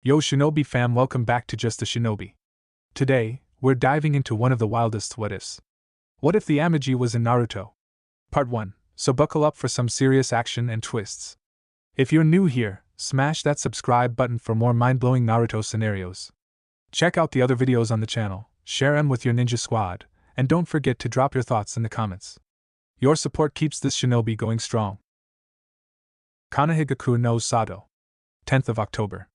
Yo Shinobi fam, welcome back to Just a Shinobi. Today, we're diving into one of the wildest what-ifs. What if the Amagi was in Naruto? Part 1, so buckle up for some serious action and twists. If you're new here, smash that subscribe button for more mind-blowing Naruto scenarios. Check out the other videos on the channel, share them with your ninja squad, and don't forget to drop your thoughts in the comments. Your support keeps this shinobi going strong. Kanahigaku no Sato. 10th of October.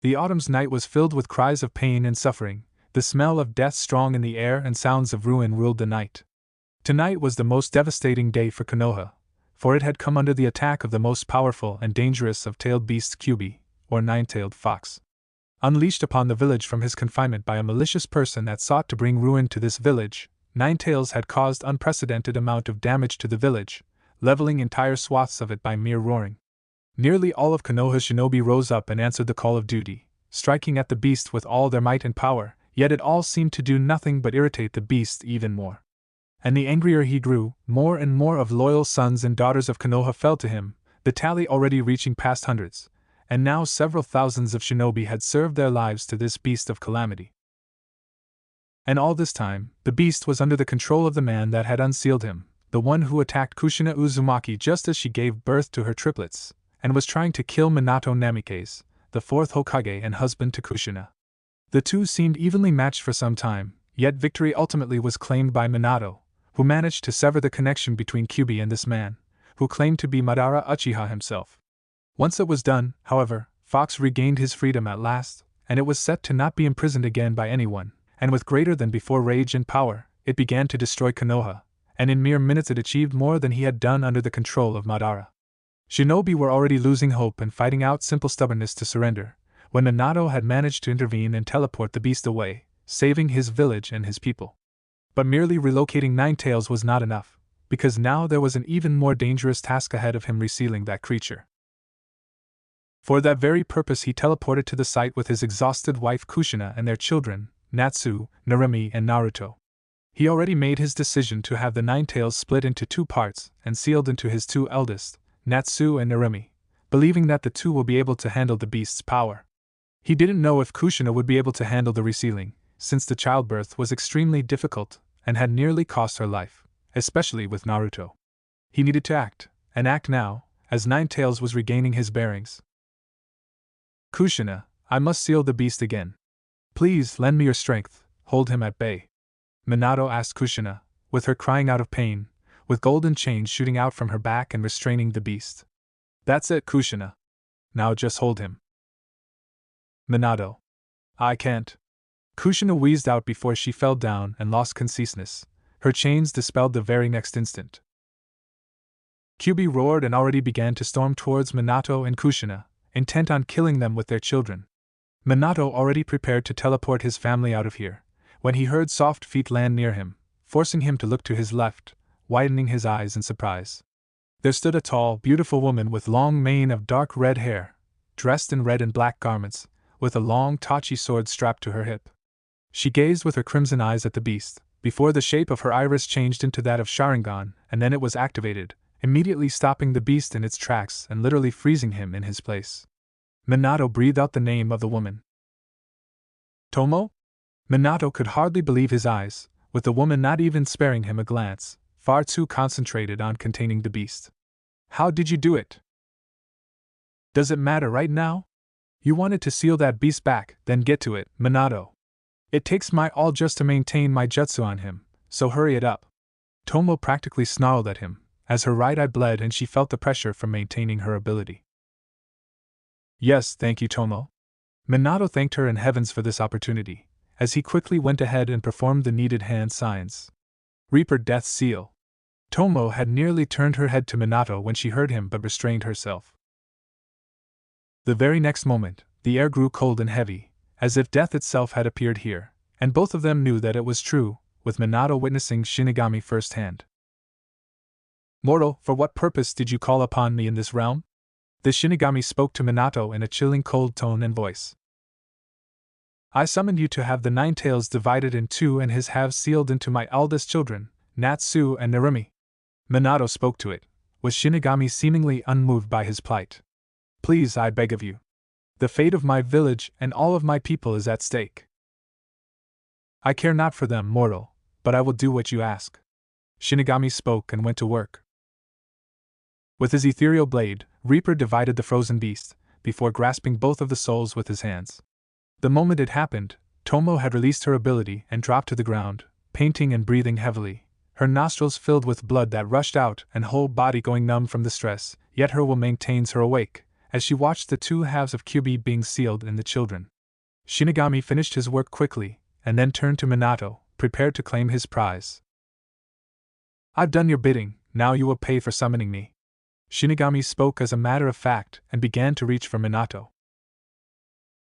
The autumn's night was filled with cries of pain and suffering, the smell of death strong in the air and sounds of ruin ruled the night. Tonight was the most devastating day for Konoha, for it had come under the attack of the most powerful and dangerous of tailed beasts, Kyubi, or nine-tailed fox. Unleashed upon the village from his confinement by a malicious person that sought to bring ruin to this village, Ninetails had caused unprecedented amount of damage to the village, leveling entire swaths of it by mere roaring. Nearly all of Konoha's shinobi rose up and answered the call of duty, striking at the beast with all their might and power, yet it all seemed to do nothing but irritate the beast even more. And the angrier he grew, more and more of loyal sons and daughters of Konoha fell to him, the tally already reaching past hundreds, and now several thousands of shinobi had served their lives to this beast of calamity. And all this time, the beast was under the control of the man that had unsealed him, the one who attacked Kushina Uzumaki just as she gave birth to her triplets, and was trying to kill Minato Namikaze, the fourth Hokage and husband to Kushina. The two seemed evenly matched for some time, yet victory ultimately was claimed by Minato, who managed to sever the connection between Kyubi and this man, who claimed to be Madara Uchiha himself. Once it was done, however, Fox regained his freedom at last, and it was set to not be imprisoned again by anyone, and with greater than before rage and power, it began to destroy Konoha, and in mere minutes it achieved more than he had done under the control of Madara. Shinobi were already losing hope and fighting out simple stubbornness to surrender, when Minato had managed to intervene and teleport the beast away, saving his village and his people. But merely relocating Ninetails was not enough, because now there was an even more dangerous task ahead of him: resealing that creature. For that very purpose he teleported to the site with his exhausted wife Kushina and their children, Natsu, Narumi and Naruto. He already made his decision to have the Ninetails split into two parts and sealed into his two eldest, Natsu and Narumi, believing that the two will be able to handle the beast's power. He didn't know if Kushina would be able to handle the resealing, since the childbirth was extremely difficult and had nearly cost her life, especially with Naruto. He needed to act, and act now, as Ninetails was regaining his bearings. Kushina, I must seal the beast again. Please lend me your strength, hold him at bay. Minato asked Kushina, with her crying out of pain, with golden chains shooting out from her back and restraining the beast. That's it, Kushina. Now just hold him. Minato. I can't. Kushina wheezed out before she fell down and lost consciousness, her chains dispelled the very next instant. Kyubi roared and already began to storm towards Minato and Kushina, intent on killing them with their children. Minato already prepared to teleport his family out of here, when he heard soft feet land near him, forcing him to look to his left, widening his eyes in surprise. There stood a tall, beautiful woman with long mane of dark red hair, dressed in red and black garments, with a long Tachi sword strapped to her hip. She gazed with her crimson eyes at the beast, before the shape of her iris changed into that of Sharingan, and then it was activated, immediately stopping the beast in its tracks and literally freezing him in his place. Minato breathed out the name of the woman. Tomo? Minato could hardly believe his eyes, with the woman not even sparing him a glance, far too concentrated on containing the beast. How did you do it? Does it matter right now? You wanted to seal that beast back, then get to it, Minato. It takes my all just to maintain my jutsu on him, so hurry it up. Tomo practically snarled at him, as her right eye bled and she felt the pressure from maintaining her ability. Yes, thank you, Tomo. Minato thanked her in heavens for this opportunity, as he quickly went ahead and performed the needed hand signs. Reaper Death Seal. Tomo had nearly turned her head to Minato when she heard him but restrained herself. The very next moment, the air grew cold and heavy, as if death itself had appeared here, and both of them knew that it was true, with Minato witnessing Shinigami firsthand. Mortal, for what purpose did you call upon me in this realm? The Shinigami spoke to Minato in a chilling cold tone and voice. I summoned you to have the Ninetails divided in two and his halves sealed into my eldest children, Natsu and Narumi. Minato spoke to it, with Shinigami seemingly unmoved by his plight. Please, I beg of you. The fate of my village and all of my people is at stake. I care not for them, mortal, but I will do what you ask. Shinigami spoke and went to work. With his ethereal blade, Reaper divided the frozen beast, before grasping both of the souls with his hands. The moment it happened, Tomo had released her ability and dropped to the ground, panting and breathing heavily, her nostrils filled with blood that rushed out and whole body going numb from the stress, yet her will maintains her awake, as she watched the two halves of Kyuubi being sealed in the children. Shinigami finished his work quickly, and then turned to Minato, prepared to claim his prize. I've done your bidding, now you will pay for summoning me. Shinigami spoke as a matter of fact and began to reach for Minato.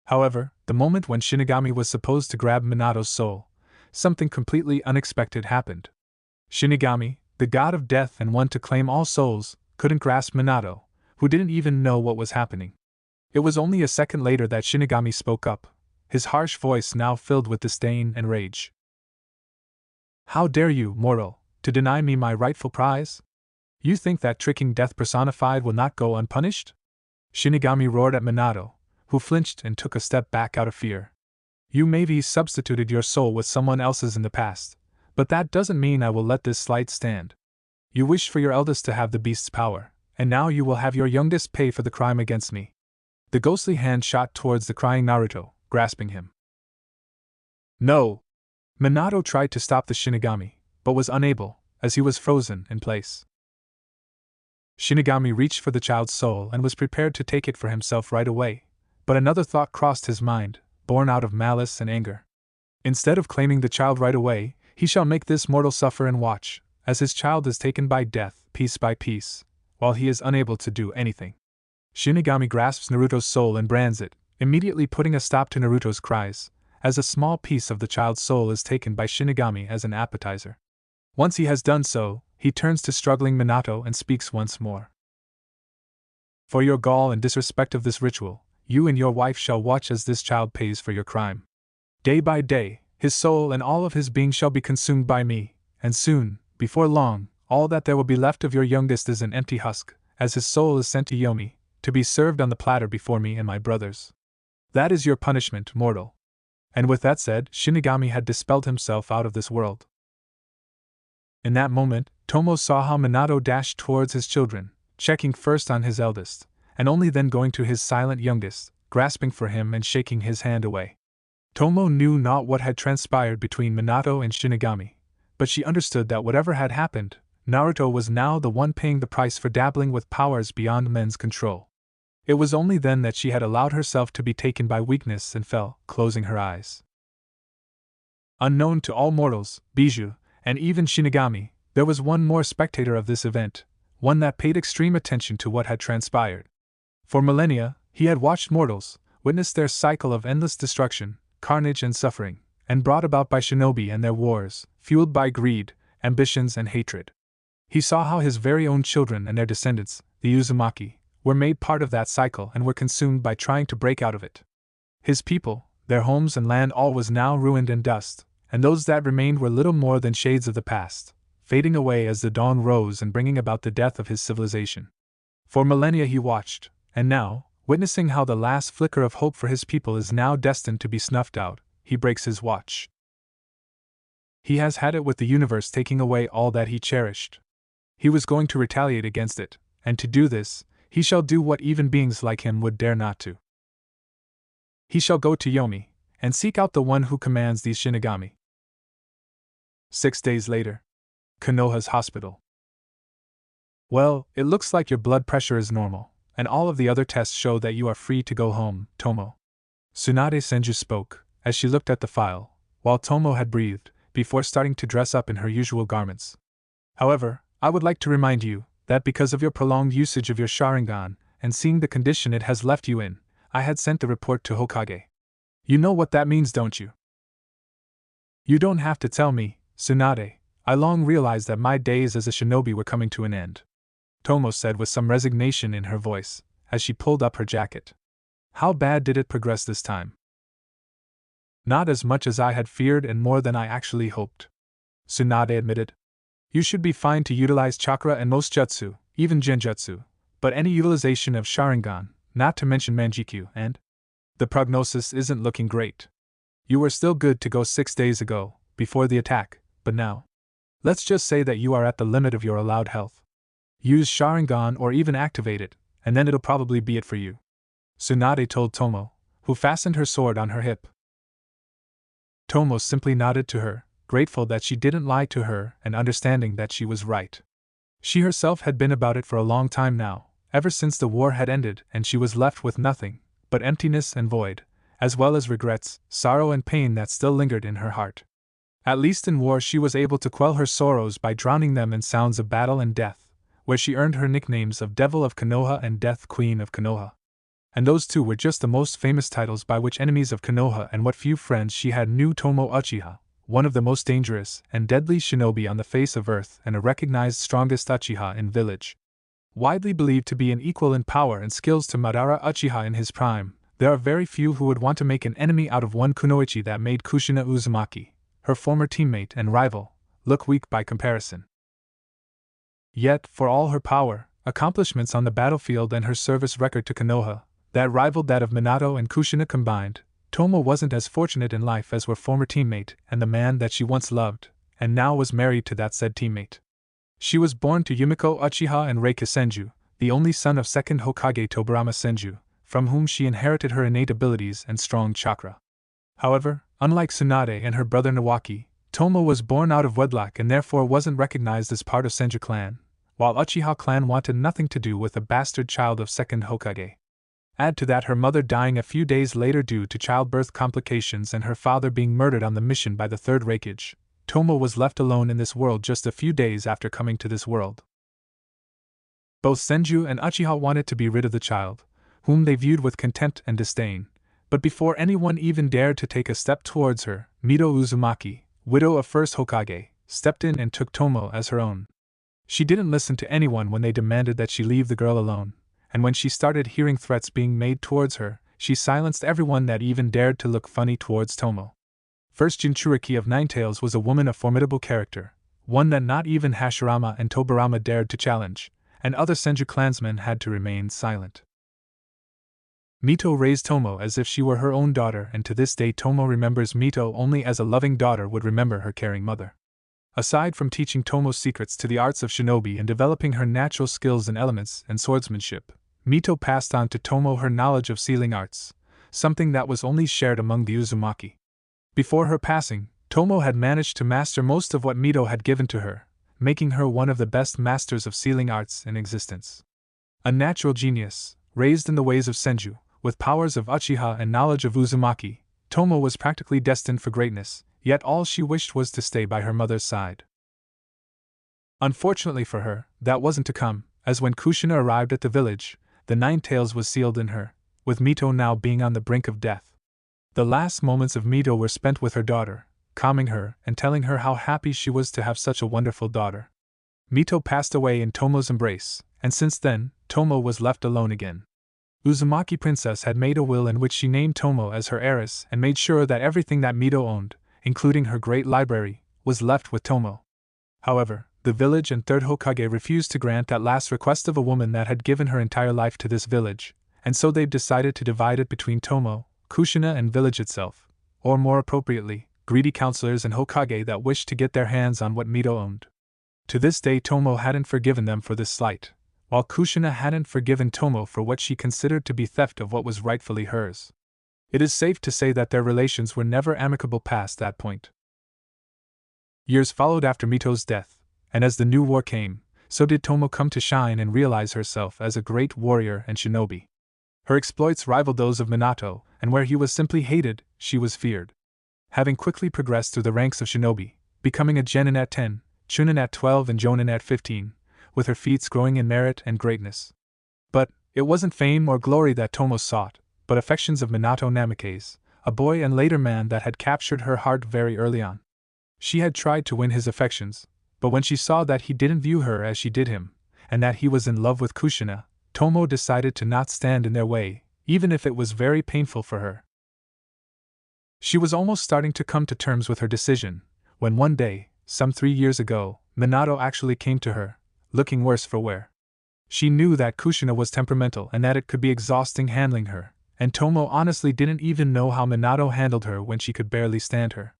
However, the moment when Shinigami was supposed to grab Minato's soul, something completely unexpected happened. Shinigami, the god of death and one to claim all souls, couldn't grasp Minato, who didn't even know what was happening. It was only a second later that Shinigami spoke up, his harsh voice now filled with disdain and rage. How dare you, mortal, to deny me my rightful prize? You think that tricking death personified will not go unpunished? Shinigami roared at Minato, who flinched and took a step back out of fear. You maybe substituted your soul with someone else's in the past, but that doesn't mean I will let this slight stand. You wished for your eldest to have the beast's power, and now you will have your youngest pay for the crime against me. The ghostly hand shot towards the crying Naruto, grasping him. No! Minato tried to stop the Shinigami, but was unable, as he was frozen in place. Shinigami reached for the child's soul and was prepared to take it for himself right away, but another thought crossed his mind, born out of malice and anger. Instead of claiming the child right away, he shall make this mortal suffer and watch, as his child is taken by death, piece by piece, while he is unable to do anything. Shinigami grasps Naruto's soul and brands it, immediately putting a stop to Naruto's cries, as a small piece of the child's soul is taken by Shinigami as an appetizer. Once he has done so, he turns to struggling Minato and speaks once more. For your gall and disrespect of this ritual, you and your wife shall watch as this child pays for your crime. Day by day, his soul and all of his being shall be consumed by me, and soon, before long, all that there will be left of your youngest is an empty husk, as his soul is sent to Yomi, to be served on the platter before me and my brothers. That is your punishment, mortal. And with that said, Shinigami had dispelled himself out of this world. In that moment, Tomo saw how Minato dashed towards his children, checking first on his eldest, and only then going to his silent youngest, grasping for him and shaking his hand away. Tomo knew not what had transpired between Minato and Shinigami, but she understood that whatever had happened, Naruto was now the one paying the price for dabbling with powers beyond men's control. It was only then that she had allowed herself to be taken by weakness and fell, closing her eyes. Unknown to all mortals, Bijou, and even Shinigami, there was one more spectator of this event, one that paid extreme attention to what had transpired. For millennia, he had watched mortals, witnessed their cycle of endless destruction, carnage and suffering, and brought about by shinobi and their wars, fueled by greed, ambitions and hatred. He saw how his very own children and their descendants, the Uzumaki, were made part of that cycle and were consumed by trying to break out of it. His people, their homes and land, all was now ruined in dust, and those that remained were little more than shades of the past, fading away as the dawn rose and bringing about the death of his civilization. For millennia he watched, and now, witnessing how the last flicker of hope for his people is now destined to be snuffed out, he breaks his watch. He has had it with the universe taking away all that he cherished. He was going to retaliate against it, and to do this, he shall do what even beings like him would dare not to. He shall go to Yomi, and seek out the one who commands these Shinigami. 6 days later. Konoha's hospital. Well, it looks like your blood pressure is normal, and all of the other tests show that you are free to go home, Tomo. Tsunade Senju spoke, as she looked at the file, while Tomo had breathed, before starting to dress up in her usual garments. However, I would like to remind you that because of your prolonged usage of your Sharingan, and seeing the condition it has left you in, I had sent the report to Hokage. You know what that means, don't you? You don't have to tell me, Tsunade. I long realized that my days as a shinobi were coming to an end, Tomo said with some resignation in her voice, as she pulled up her jacket. How bad did it progress this time? Not as much as I had feared and more than I actually hoped, Tsunade admitted. You should be fine to utilize chakra and most jutsu, even genjutsu, but any utilization of Sharingan, not to mention Manjikyu, and The prognosis isn't looking great. You were still good to go 6 days ago, before the attack, but now. Let's just say that you are at the limit of your allowed health. Use Sharingan or even activate it, and then it'll probably be it for you. Tsunade told Tomo, who fastened her sword on her hip. Tomo simply nodded to her, grateful that she didn't lie to her and understanding that she was right. She herself had been about it for a long time now, ever since the war had ended and she was left with nothing but emptiness and void, as well as regrets, sorrow and pain that still lingered in her heart. At least in war she was able to quell her sorrows by drowning them in sounds of battle and death, where she earned her nicknames of Devil of Konoha and Death Queen of Konoha. And those two were just the most famous titles by which enemies of Konoha and what few friends she had knew Tomo Uchiha, one of the most dangerous and deadly shinobi on the face of earth and a recognized strongest Uchiha in village. Widely believed to be an equal in power and skills to Madara Uchiha in his prime, there are very few who would want to make an enemy out of one kunoichi that made Kushina Uzumaki, her former teammate and rival, look weak by comparison. Yet, for all her power, accomplishments on the battlefield and her service record to Konoha, that rivaled that of Minato and Kushina combined, Tomo wasn't as fortunate in life as her former teammate and the man that she once loved, and now was married to that said teammate. She was born to Yumiko Uchiha and Reika Senju, the only son of second Hokage Tobirama Senju, from whom she inherited her innate abilities and strong chakra. However, unlike Tsunade and her brother Nawaki, Tomo was born out of wedlock and therefore wasn't recognized as part of Senju clan, while Uchiha clan wanted nothing to do with a bastard child of second Hokage. Add to that her mother dying a few days later due to childbirth complications and her father being murdered on the mission by the third Raikage, Tomo was left alone in this world just a few days after coming to this world. Both Senju and Uchiha wanted to be rid of the child, whom they viewed with contempt and disdain, but before anyone even dared to take a step towards her, Mito Uzumaki, widow of first Hokage, stepped in and took Tomo as her own. She didn't listen to anyone when they demanded that she leave the girl alone, and when she started hearing threats being made towards her, she silenced everyone that even dared to look funny towards Tomo. First Jinchuriki of Ninetales was a woman of formidable character, one that not even Hashirama and Tobirama dared to challenge, and other Senju clansmen had to remain silent. Mito raised Tomo as if she were her own daughter, and to this day Tomo remembers Mito only as a loving daughter would remember her caring mother. Aside from teaching Tomo secrets to the arts of shinobi and developing her natural skills in elements and swordsmanship, Mito passed on to Tomo her knowledge of sealing arts, something that was only shared among the Uzumaki. Before her passing, Tomo had managed to master most of what Mito had given to her, making her one of the best masters of sealing arts in existence. A natural genius, raised in the ways of Senju, with powers of Uchiha and knowledge of Uzumaki, Tomo was practically destined for greatness, yet all she wished was to stay by her mother's side. Unfortunately for her, that wasn't to come, as when Kushina arrived at the village, the Ninetales was sealed in her, with Mito now being on the brink of death. The last moments of Mito were spent with her daughter, calming her and telling her how happy she was to have such a wonderful daughter. Mito passed away in Tomo's embrace, and since then, Tomo was left alone again. Uzumaki Princess had made a will in which she named Tomo as her heiress and made sure that everything that Mito owned, including her great library, was left with Tomo. However, the village and third Hokage refused to grant that last request of a woman that had given her entire life to this village, and so they've decided to divide it between Tomo, Kushina and village itself, or more appropriately, greedy counselors and Hokage that wished to get their hands on what Mito owned. To this day Tomo hadn't forgiven them for this slight, while Kushina hadn't forgiven Tomo for what she considered to be theft of what was rightfully hers. It is safe to say that their relations were never amicable past that point. Years followed after Mito's death, and as the new war came, so did Tomo come to shine and realize herself as a great warrior and shinobi. Her exploits rivaled those of Minato, and where he was simply hated, she was feared. Having quickly progressed through the ranks of shinobi, becoming a genin at 10, chunin at 12 and jonin at 15, with her feats growing in merit and greatness. But it wasn't fame or glory that Tomo sought, but affections of Minato Namikaze, a boy and later man that had captured her heart very early on. She had tried to win his affections, but when she saw that he didn't view her as she did him, and that he was in love with Kushina, Tomo decided to not stand in their way, even if it was very painful for her. She was almost starting to come to terms with her decision, when one day, some 3 years ago, Minato actually came to her, looking worse for wear. She knew that Kushina was temperamental and that it could be exhausting handling her, and Tomo honestly didn't even know how Minato handled her when she could barely stand her.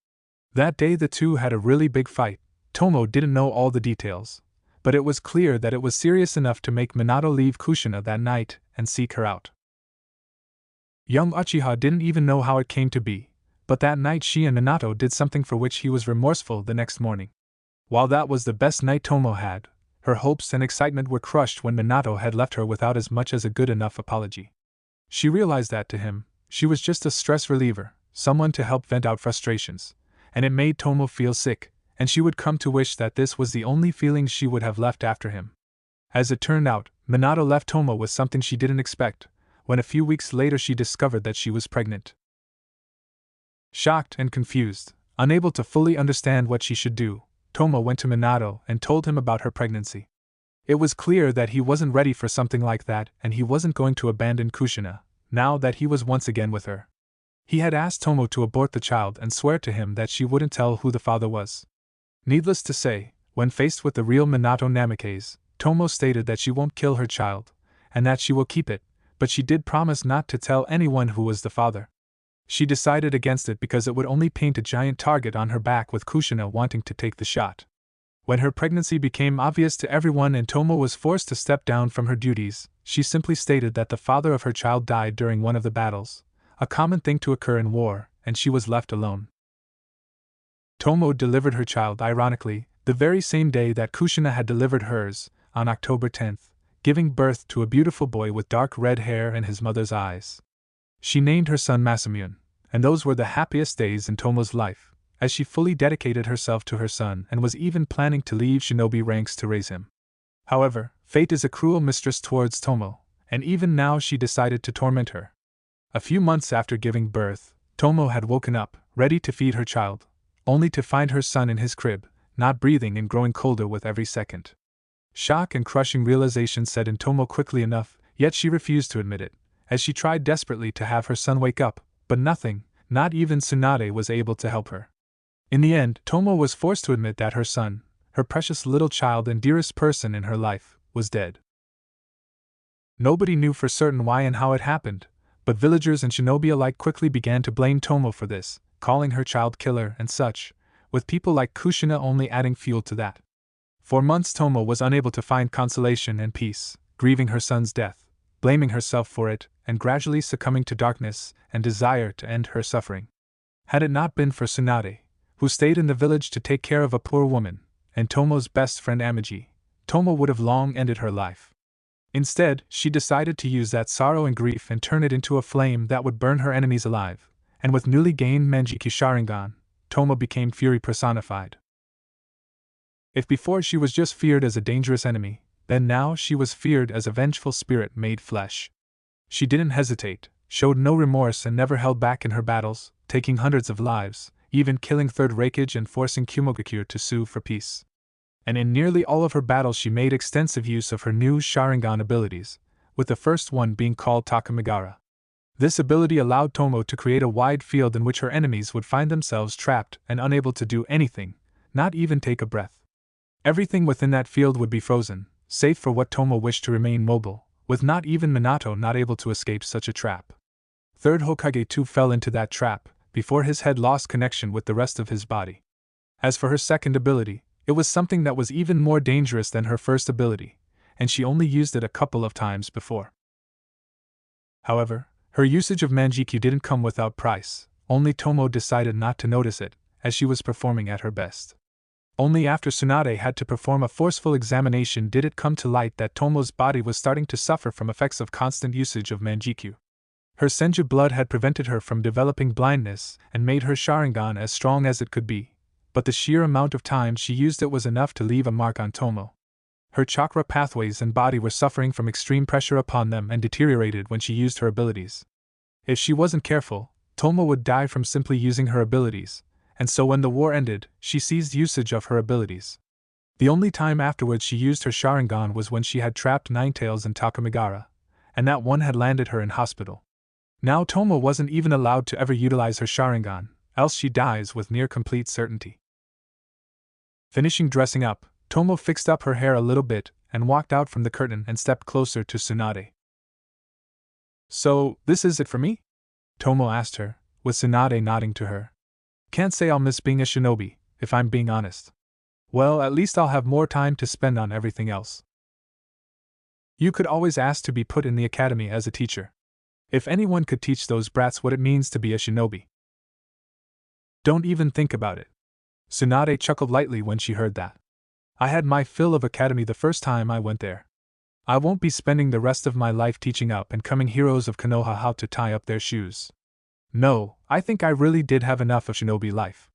That day the two had a really big fight. Tomo didn't know all the details, but it was clear that it was serious enough to make Minato leave Kushina that night and seek her out. Young Uchiha didn't even know how it came to be, but that night she and Minato did something for which he was remorseful the next morning. While that was the best night Tomo had, her hopes and excitement were crushed when Minato had left her without as much as a good enough apology. She realized that to him, she was just a stress reliever, someone to help vent out frustrations, and it made Tomo feel sick, and she would come to wish that this was the only feeling she would have left after him. As it turned out, Minato left Tomo with something she didn't expect, when a few weeks later she discovered that she was pregnant. Shocked and confused, unable to fully understand what she should do, Tomo went to Minato and told him about her pregnancy. It was clear that he wasn't ready for something like that, and he wasn't going to abandon Kushina, now that he was once again with her. He had asked Tomo to abort the child and swear to him that she wouldn't tell who the father was. Needless to say, when faced with the real Minato Namikaze, Tomo stated that she won't kill her child, and that she will keep it, but she did promise not to tell anyone who was the father. She decided against it because it would only paint a giant target on her back with Kushina wanting to take the shot. When her pregnancy became obvious to everyone and Tomo was forced to step down from her duties, she simply stated that the father of her child died during one of the battles, a common thing to occur in war, and she was left alone. Tomo delivered her child, ironically, the very same day that Kushina had delivered hers, on October 10th, giving birth to a beautiful boy with dark red hair and his mother's eyes. She named her son Masamune, and those were the happiest days in Tomo's life, as she fully dedicated herself to her son and was even planning to leave shinobi ranks to raise him. However, fate is a cruel mistress towards Tomo, and even now she decided to torment her. A few months after giving birth, Tomo had woken up, ready to feed her child, only to find her son in his crib, not breathing and growing colder with every second. Shock and crushing realization set in Tomo quickly enough, yet she refused to admit it, as she tried desperately to have her son wake up, but nothing, not even Tsunade, was able to help her. In the end, Tomo was forced to admit that her son, her precious little child and dearest person in her life, was dead. Nobody knew for certain why and how it happened, but villagers and shinobi alike quickly began to blame Tomo for this, calling her child killer and such, with people like Kushina only adding fuel to that. For months Tomo was unable to find consolation and peace, grieving her son's death, blaming herself for it, and gradually succumbing to darkness and desire to end her suffering. Had it not been for Tsunade, who stayed in the village to take care of a poor woman, and Tomo's best friend Amagi, Tomo would have long ended her life. Instead, she decided to use that sorrow and grief and turn it into a flame that would burn her enemies alive, and with newly gained Manjiki Sharingan, Tomo became fury personified. If before she was just feared as a dangerous enemy, then now she was feared as a vengeful spirit made flesh. She didn't hesitate, showed no remorse and never held back in her battles, taking hundreds of lives, even killing Third Raikage and forcing Kumogakure to sue for peace. And in nearly all of her battles she made extensive use of her new Sharingan abilities, with the first one being called Takamigara. This ability allowed Tomo to create a wide field in which her enemies would find themselves trapped and unable to do anything, not even take a breath. Everything within that field would be frozen, save for what Tomo wished to remain mobile, with not even Minato not able to escape such a trap. Third Hokage too fell into that trap, before his head lost connection with the rest of his body. As for her second ability, it was something that was even more dangerous than her first ability, and she only used it a couple of times before. However, her usage of Manjikyu didn't come without price, only Tomo decided not to notice it, as she was performing at her best. Only after Tsunade had to perform a forceful examination did it come to light that Tomo's body was starting to suffer from effects of constant usage of Manjikyu. Her Senju blood had prevented her from developing blindness and made her Sharingan as strong as it could be, but the sheer amount of time she used it was enough to leave a mark on Tomo. Her chakra pathways and body were suffering from extreme pressure upon them and deteriorated when she used her abilities. If she wasn't careful, Tomo would die from simply using her abilities, and so when the war ended, she ceased usage of her abilities. The only time afterwards she used her Sharingan was when she had trapped Ninetales and Takamigara, and that one had landed her in hospital. Now Tomo wasn't even allowed to ever utilize her Sharingan, else she dies with near complete certainty. Finishing dressing up, Tomo fixed up her hair a little bit and walked out from the curtain and stepped closer to Tsunade. So, this is it for me? Tomo asked her, with Tsunade nodding to her. Can't say I'll miss being a shinobi, if I'm being honest. Well, at least I'll have more time to spend on everything else. You could always ask to be put in the academy as a teacher. If anyone could teach those brats what it means to be a shinobi. Don't even think about it. Tsunade chuckled lightly when she heard that. I had my fill of academy the first time I went there. I won't be spending the rest of my life teaching up and coming heroes of Konoha how to tie up their shoes. No, I think I really did have enough of shinobi life.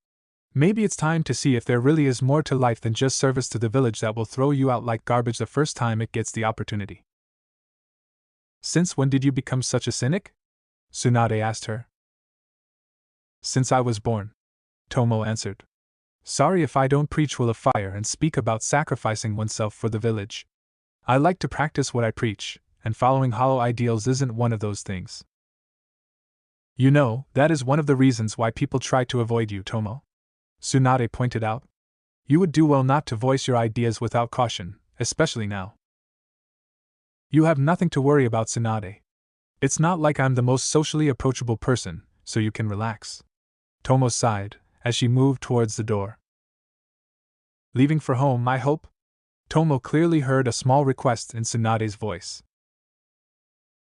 Maybe it's time to see if there really is more to life than just service to the village that will throw you out like garbage the first time it gets the opportunity. Since when did you become such a cynic? Tsunade asked her. Since I was born, Tomo answered. Sorry if I don't preach will of fire and speak about sacrificing oneself for the village. I like to practice what I preach, and following hollow ideals isn't one of those things. You know, that is one of the reasons why people try to avoid you, Tomo. Tsunade pointed out. You would do well not to voice your ideas without caution, especially now. You have nothing to worry about, Tsunade. It's not like I'm the most socially approachable person, so you can relax. Tomo sighed, as she moved towards the door. Leaving for home, I hope? Tomo clearly heard a small request in Tsunade's voice.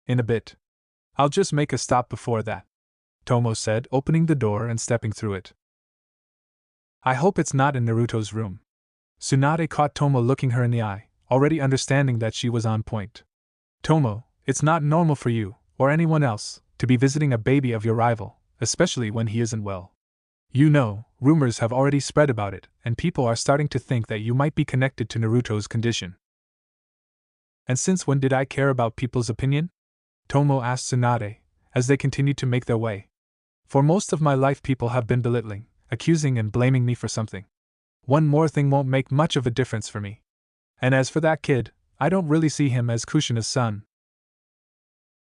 In a bit. I'll just make a stop before that, Tomo said, opening the door and stepping through it. I hope it's not in Naruto's room. Tsunade caught Tomo looking her in the eye, already understanding that she was on point. Tomo, it's not normal for you, or anyone else, to be visiting a baby of your rival, especially when he isn't well. You know, rumors have already spread about it, and people are starting to think that you might be connected to Naruto's condition. And since when did I care about people's opinion? Tomo asked Tsunade, as they continued to make their way. For most of my life people have been belittling, accusing and blaming me for something. One more thing won't make much of a difference for me. And as for that kid, I don't really see him as Kushina's son.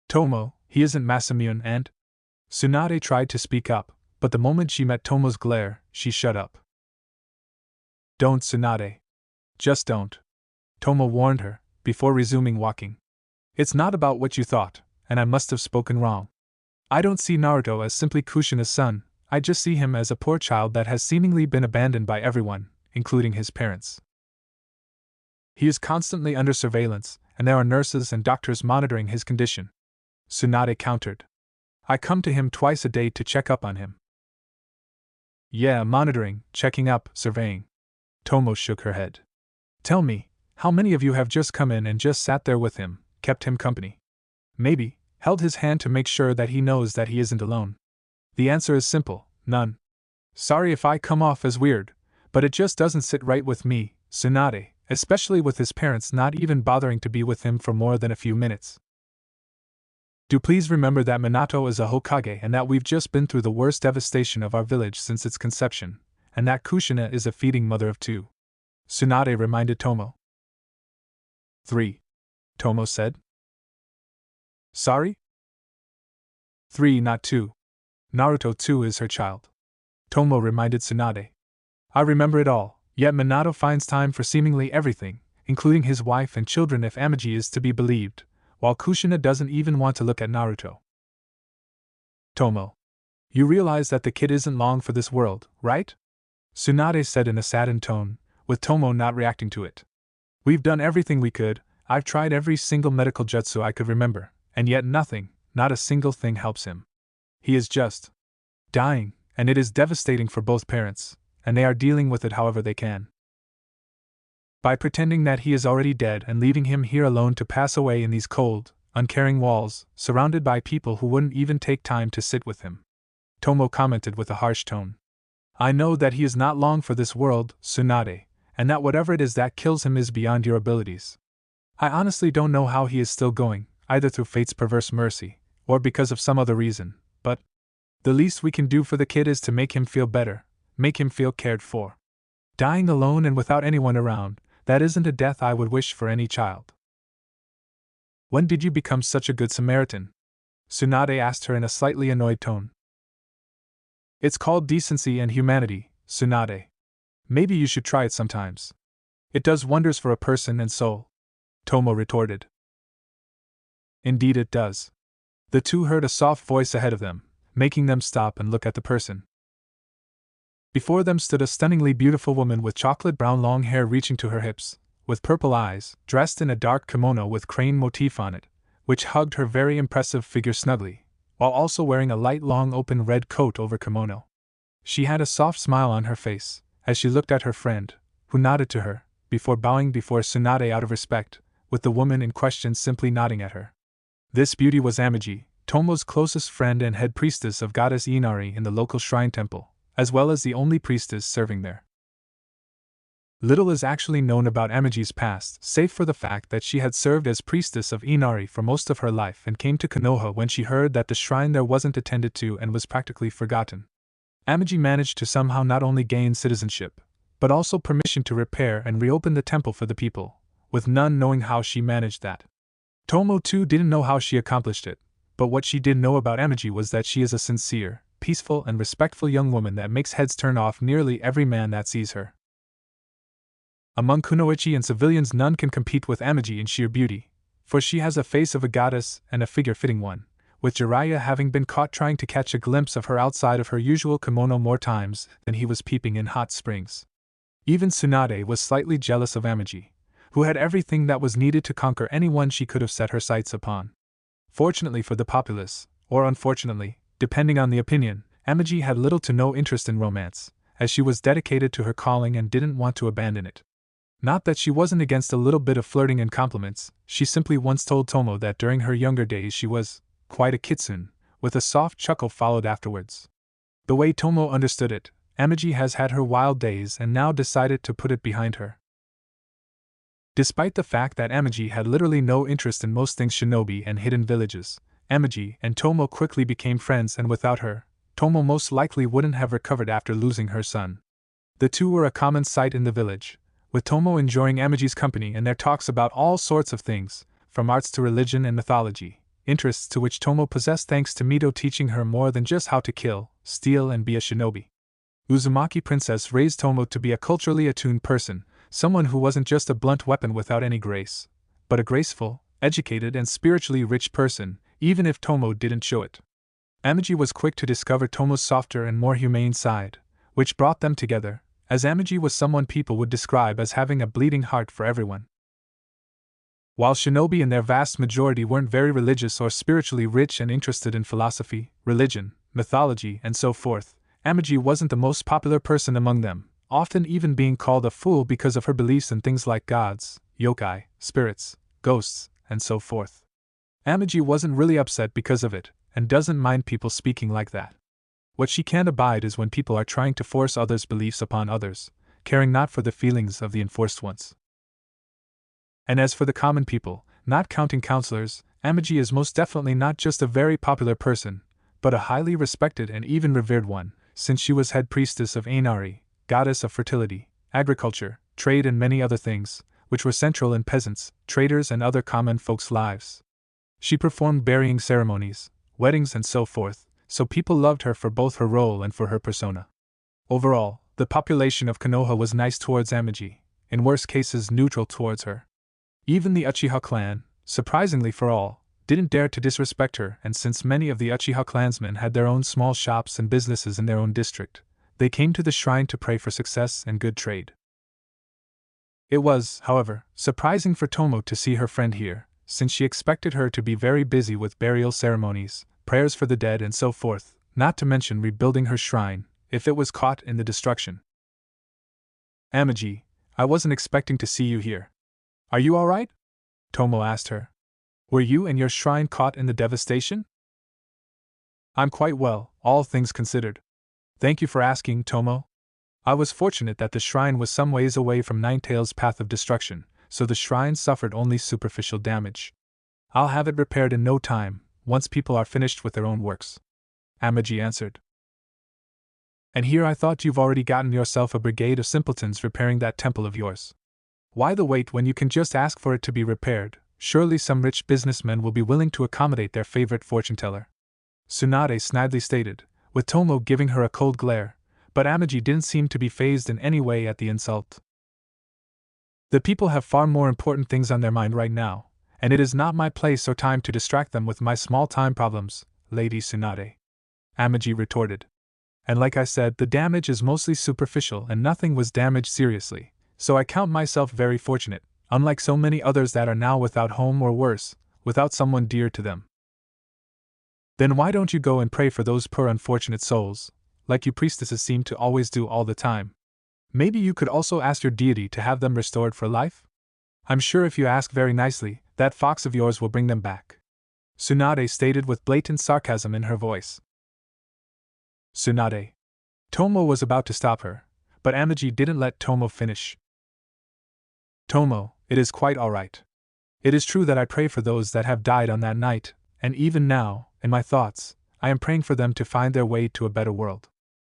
Tomo, he isn't Masamune and… Tsunade tried to speak up, but the moment she met Tomo's glare, she shut up. Don't, Tsunade. Just don't. Tomo warned her, before resuming walking. It's not about what you thought, and I must have spoken wrong. I don't see Naruto as simply Kushina's son, I just see him as a poor child that has seemingly been abandoned by everyone, including his parents. He is constantly under surveillance, and there are nurses and doctors monitoring his condition. Tsunade countered. I come to him twice a day to check up on him. Yeah, monitoring, checking up, surveying. Tomo shook her head. Tell me, how many of you have just come in and just sat there with him, kept him company? Maybe, held his hand to make sure that he knows that he isn't alone? The answer is simple, none. Sorry if I come off as weird, but it just doesn't sit right with me, Tsunade, especially with his parents not even bothering to be with him for more than a few minutes. Do please remember that Minato is a Hokage and that we've just been through the worst devastation of our village since its conception, and that Kushina is a feeding mother of 2. Tsunade reminded Tomo. 3. Tomo said. Sorry? 3, not 2. Naruto too is her child. Tomo reminded Tsunade. I remember it all, yet Minato finds time for seemingly everything, including his wife and children if Amagi is to be believed, while Kushina doesn't even want to look at Naruto. Tomo. You realize that the kid isn't long for this world, right? Tsunade said in a saddened tone, with Tomo not reacting to it. We've done everything we could, I've tried every single medical jutsu I could remember, and yet nothing, not a single thing helps him. He is just dying, and it is devastating for both parents, and they are dealing with it however they can. By pretending that he is already dead and leaving him here alone to pass away in these cold, uncaring walls, surrounded by people who wouldn't even take time to sit with him. Tomo commented with a harsh tone. I know that he is not long for this world, Tsunade, and that whatever it is that kills him is beyond your abilities. I honestly don't know how he is still going, either through fate's perverse mercy, or because of some other reason, but the least we can do for the kid is to make him feel better, make him feel cared for. Dying alone and without anyone around, that isn't a death I would wish for any child. When did you become such a good Samaritan? Tsunade asked her in a slightly annoyed tone. It's called decency and humanity, Tsunade. Maybe you should try it sometimes. It does wonders for a person and soul, Tomo retorted. Indeed it does. The two heard a soft voice ahead of them, making them stop and look at the person. Before them stood a stunningly beautiful woman with chocolate-brown long hair reaching to her hips, with purple eyes, dressed in a dark kimono with crane motif on it, which hugged her very impressive figure snugly, while also wearing a light long open red coat over kimono. She had a soft smile on her face, as she looked at her friend, who nodded to her, before bowing before Tsunade out of respect, with the woman in question simply nodding at her. This beauty was Amagi, Tomo's closest friend and head priestess of goddess Inari in the local shrine temple, as well as the only priestess serving there. Little is actually known about Amagi's past, save for the fact that she had served as priestess of Inari for most of her life and came to Konoha when she heard that the shrine there wasn't attended to and was practically forgotten. Amagi managed to somehow not only gain citizenship, but also permission to repair and reopen the temple for the people, with none knowing how she managed that. Tomo too didn't know how she accomplished it, but what she did know about Amagi was that she is a sincere, peaceful and respectful young woman that makes heads turn off nearly every man that sees her. Among kunoichi and civilians none can compete with Amagi in sheer beauty, for she has a face of a goddess and a figure-fitting one, with Jiraiya having been caught trying to catch a glimpse of her outside of her usual kimono more times than he was peeping in hot springs. Even Tsunade was slightly jealous of Amagi, who had everything that was needed to conquer anyone she could have set her sights upon. Fortunately for the populace, or unfortunately, depending on the opinion, Amagi had little to no interest in romance, as she was dedicated to her calling and didn't want to abandon it. Not that she wasn't against a little bit of flirting and compliments, she simply once told Tomo that during her younger days she was quite a kitsune, with a soft chuckle followed afterwards. The way Tomo understood it, Amagi has had her wild days and now decided to put it behind her. Despite the fact that Amagi had literally no interest in most things shinobi and hidden villages, Amagi and Tomo quickly became friends, and without her, Tomo most likely wouldn't have recovered after losing her son. The two were a common sight in the village, with Tomo enjoying Amagi's company and their talks about all sorts of things, from arts to religion and mythology, interests to which Tomo possessed thanks to Mito teaching her more than just how to kill, steal and be a shinobi. Uzumaki Princess raised Tomo to be a culturally attuned person, someone who wasn't just a blunt weapon without any grace, but a graceful, educated and spiritually rich person, even if Tomo didn't show it. Amagi was quick to discover Tomo's softer and more humane side, which brought them together, as Amagi was someone people would describe as having a bleeding heart for everyone. While shinobi in their vast majority weren't very religious or spiritually rich and interested in philosophy, religion, mythology and so forth, Amagi wasn't the most popular person among them, often even being called a fool because of her beliefs in things like gods, yokai, spirits, ghosts, and so forth. Amagi wasn't really upset because of it, and doesn't mind people speaking like that. What she can't abide is when people are trying to force others' beliefs upon others, caring not for the feelings of the enforced ones. And as for the common people, not counting counselors, Amagi is most definitely not just a very popular person, but a highly respected and even revered one, since she was head priestess of Ainari, goddess of fertility, agriculture, trade and many other things, which were central in peasants, traders and other common folks' lives. She performed burying ceremonies, weddings and so forth, so people loved her for both her role and for her persona. Overall, the population of Konoha was nice towards Amagi, in worst cases neutral towards her. Even the Uchiha clan, surprisingly for all, didn't dare to disrespect her, and since many of the Uchiha clansmen had their own small shops and businesses in their own district, they came to the shrine to pray for success and good trade. It was, however, surprising for Tomo to see her friend here, since she expected her to be very busy with burial ceremonies, prayers for the dead and so forth, not to mention rebuilding her shrine, if it was caught in the destruction. Amagi, I wasn't expecting to see you here. Are you alright? Tomo asked her. Were you and your shrine caught in the devastation? I'm quite well, all things considered. Thank you for asking, Tomo. I was fortunate that the shrine was some ways away from Ninetale's path of destruction, so the shrine suffered only superficial damage. I'll have it repaired in no time, once people are finished with their own works. Amagi answered. And here I thought you've already gotten yourself a brigade of simpletons repairing that temple of yours. Why the wait when you can just ask for it to be repaired? Surely some rich businessmen will be willing to accommodate their favorite fortune-teller. Tsunade snidely stated, with Tomo giving her a cold glare, but Amagi didn't seem to be fazed in any way at the insult. The people have far more important things on their mind right now, and it is not my place or time to distract them with my small-time problems, Lady Tsunade," Amagi retorted. "And like I said, the damage is mostly superficial and nothing was damaged seriously, so I count myself very fortunate, unlike so many others that are now without home or worse, without someone dear to them." "Then why don't you go and pray for those poor unfortunate souls, like you priestesses seem to always do all the time? Maybe you could also ask your deity to have them restored for life? I'm sure if you ask very nicely, that fox of yours will bring them back," Tsunade stated with blatant sarcasm in her voice. "Tsunade." Tomo was about to stop her, but Amagi didn't let Tomo finish. "Tomo, it is quite all right. It is true that I pray for those that have died on that night, and even now, in my thoughts, I am praying for them to find their way to a better world.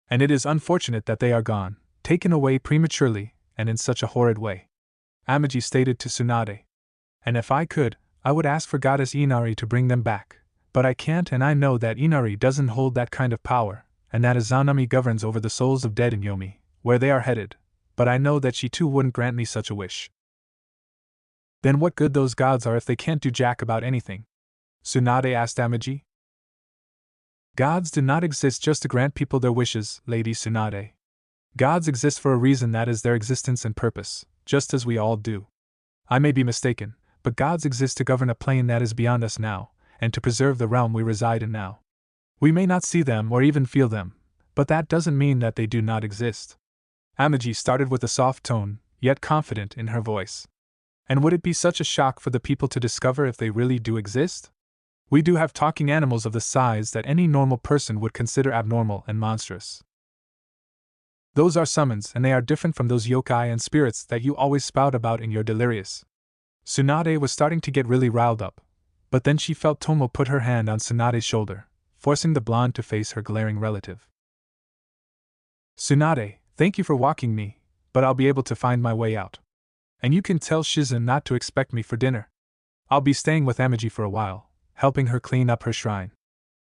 And it is unfortunate that they are gone, taken away prematurely, and in such a horrid way," Amagi stated to Tsunade. "And if I could, I would ask for Goddess Inari to bring them back, but I can't, and I know that Inari doesn't hold that kind of power, and that Izanami governs over the souls of dead in Yomi, where they are headed, but I know that she too wouldn't grant me such a wish." "Then what good those gods are if they can't do jack about anything?" Tsunade asked Amagi. "Gods do not exist just to grant people their wishes, Lady Tsunade. Gods exist for a reason, that is their existence and purpose, just as we all do. I may be mistaken, but gods exist to govern a plane that is beyond us now, and to preserve the realm we reside in now. We may not see them or even feel them, but that doesn't mean that they do not exist." Amagi started with a soft tone, yet confident in her voice. "And would it be such a shock for the people to discover if they really do exist? We do have talking animals of the size that any normal person would consider abnormal and monstrous. Those are summons, and they are different from those yokai and spirits that you always spout about in your delirious." Tsunade was starting to get really riled up, but then she felt Tomo put her hand on Tsunade's shoulder, forcing the blonde to face her glaring relative. "Tsunade, thank you for walking me, but I'll be able to find my way out. And you can tell Shizen not to expect me for dinner. I'll be staying with Amagi for a while, helping her clean up her shrine."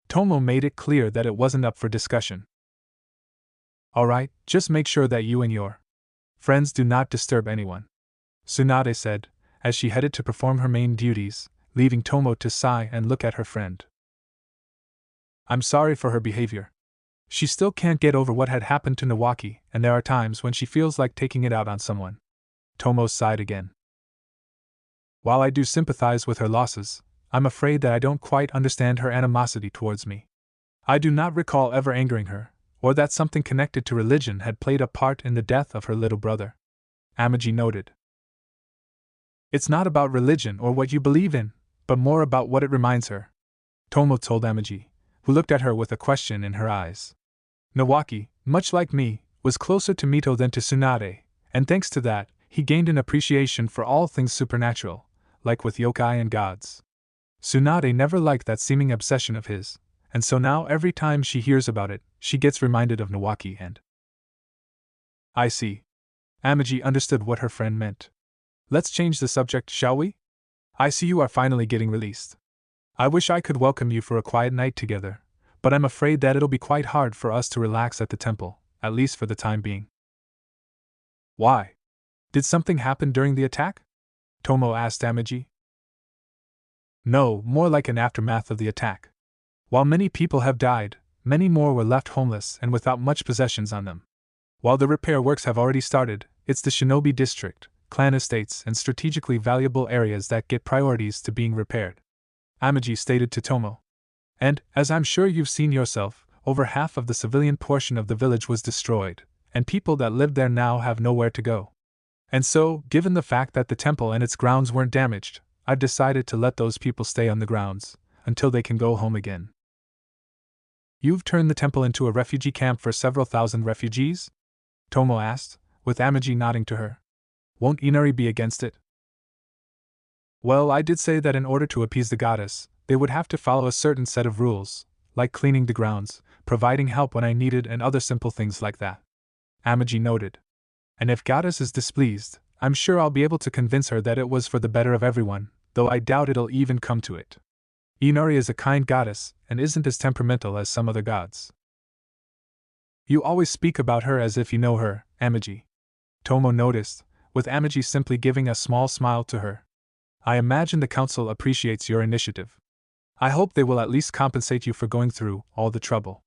Tomo made it clear that it wasn't up for discussion. "Alright, just make sure that you and your friends do not disturb anyone," Tsunade said, as she headed to perform her main duties, leaving Tomo to sigh and look at her friend. "I'm sorry for her behavior. She still can't get over what had happened to Nawaki, and there are times when she feels like taking it out on someone." Tomo sighed again. "While I do sympathize with her losses, I'm afraid that I don't quite understand her animosity towards me. I do not recall ever angering her, or that something connected to religion had played a part in the death of her little brother," Amagi noted. "It's not about religion or what you believe in, but more about what it reminds her," Tomo told Amagi, who looked at her with a question in her eyes. "Nawaki, much like me, was closer to Mito than to Tsunade, and thanks to that, he gained an appreciation for all things supernatural, like with yokai and gods. Tsunade never liked that seeming obsession of his, and so now every time she hears about it, she gets reminded of Nawaki and—" "I see." Amagi understood what her friend meant. "Let's change the subject, shall we? I see you are finally getting released. I wish I could welcome you for a quiet night together, but I'm afraid that it'll be quite hard for us to relax at the temple, at least for the time being." "Why? Did something happen during the attack?" Tomo asked Amagi. "No, more like an aftermath of the attack. While many people have died, many more were left homeless and without much possessions on them. While the repair works have already started, it's the shinobi district, clan estates, and strategically valuable areas that get priorities to being repaired," Amagi stated to Tomo. "And, as I'm sure you've seen yourself, over half of the civilian portion of the village was destroyed, and people that lived there now have nowhere to go. And so, given the fact that the temple and its grounds weren't damaged, I've decided to let those people stay on the grounds, until they can go home again." "You've turned the temple into a refugee camp for several thousand refugees?" Tomo asked, with Amagi nodding to her. "Won't Inari be against it?" "Well, I did say that in order to appease the goddess, they would have to follow a certain set of rules, like cleaning the grounds, providing help when I needed, and other simple things like that," Amagi noted. "And if Goddess is displeased, I'm sure I'll be able to convince her that it was for the better of everyone, though I doubt it'll even come to it. Inari is a kind goddess, and isn't as temperamental as some other gods." "You always speak about her as if you know her, Amagi," Tomo noticed, with Amagi simply giving a small smile to her. I imagine the council appreciates your initiative. I hope they will at least compensate you for going through all the trouble.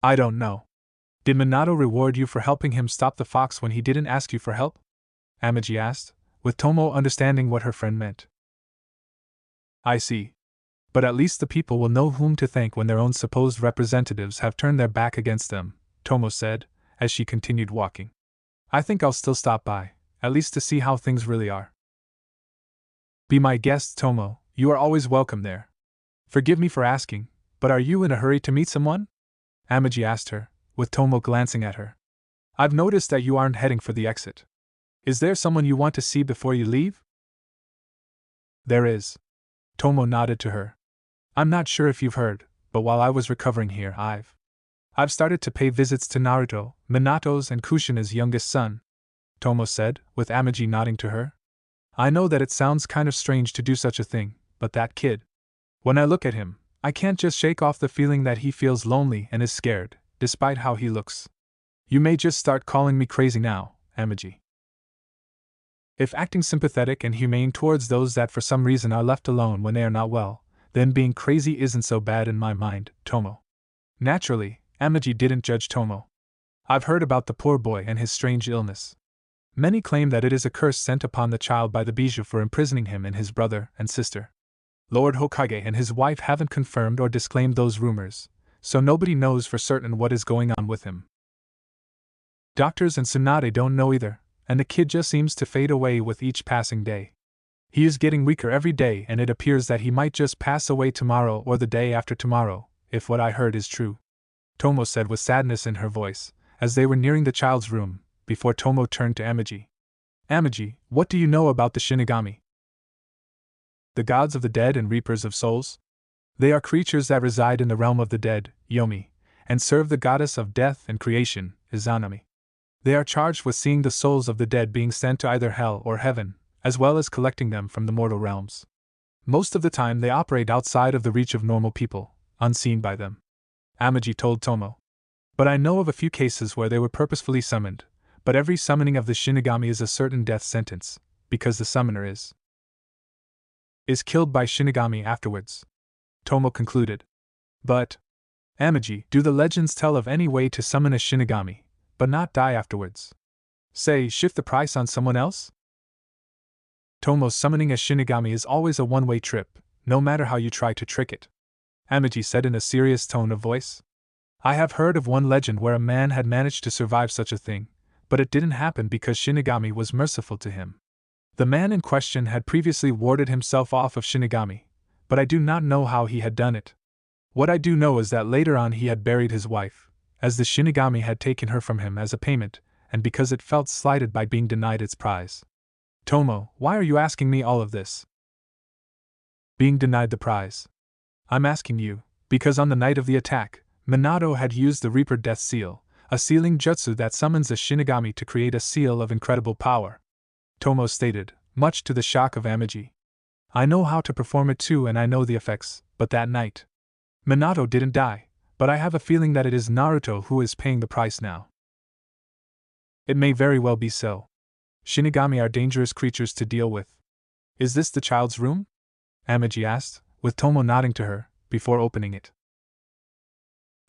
I don't know. Did Minato reward you for helping him stop the fox when he didn't ask you for help? Amagi asked, with Tomo understanding what her friend meant. I see. But at least the people will know whom to thank when their own supposed representatives have turned their back against them, Tomo said, as she continued walking. I think I'll still stop by, at least to see how things really are. Be my guest, Tomo, you are always welcome there. Forgive me for asking, but are you in a hurry to meet someone? Amagi asked her, with Tomo glancing at her. I've noticed that you aren't heading for the exit. Is there someone you want to see before you leave? There is. Tomo nodded to her. I'm not sure if you've heard, but while I was recovering here, I've started to pay visits to Naruto, Minato's and Kushina's youngest son, Tomo said, with Amagi nodding to her. I know that it sounds kind of strange to do such a thing, but that kid. When I look at him, I can't just shake off the feeling that he feels lonely and is scared, despite how he looks. You may just start calling me crazy now, Amagi. If acting sympathetic and humane towards those that for some reason are left alone when they are not well, then being crazy isn't so bad in my mind, Tomo. Naturally, Amagi didn't judge Tomo. I've heard about the poor boy and his strange illness. Many claim that it is a curse sent upon the child by the Bijou for imprisoning him and his brother and sister. Lord Hokage and his wife haven't confirmed or disclaimed those rumors, so nobody knows for certain what is going on with him. Doctors and Tsunade don't know either, and the kid just seems to fade away with each passing day. He is getting weaker every day, and it appears that he might just pass away tomorrow or the day after tomorrow, if what I heard is true, Tomo said with sadness in her voice, as they were nearing the child's room, before Tomo turned to Amagi. Amagi, what do you know about the Shinigami? The gods of the dead and reapers of souls? They are creatures that reside in the realm of the dead, Yomi, and serve the goddess of death and creation, Izanami. They are charged with seeing the souls of the dead being sent to either hell or heaven, as well as collecting them from the mortal realms. Most of the time they operate outside of the reach of normal people, unseen by them, Amagi told Tomo. But I know of a few cases where they were purposefully summoned, but every summoning of the Shinigami is a certain death sentence, because the summoner is killed by Shinigami afterwards, Tomo concluded. But, Amagi, do the legends tell of any way to summon a Shinigami, but not die afterwards? Say, shift the price on someone else? Tomo, summoning a Shinigami is always a one-way trip, no matter how you try to trick it, Amagi said in a serious tone of voice. I have heard of one legend where a man had managed to survive such a thing, but it didn't happen because Shinigami was merciful to him. The man in question had previously warded himself off of Shinigami, but I do not know how he had done it. What I do know is that later on he had buried his wife, as the Shinigami had taken her from him as a payment, and because it felt slighted by being denied its prize. Tomo, why are you asking me all of this? Being denied the prize. I'm asking you, because on the night of the attack, Minato had used the Reaper Death Seal, a sealing jutsu that summons a Shinigami to create a seal of incredible power, Tomo stated, much to the shock of Amagi. I know how to perform it too, and I know the effects, but that night, Minato didn't die, but I have a feeling that it is Naruto who is paying the price now. It may very well be so. Shinigami are dangerous creatures to deal with. Is this the child's room? Amagi asked, with Tomo nodding to her, before opening it.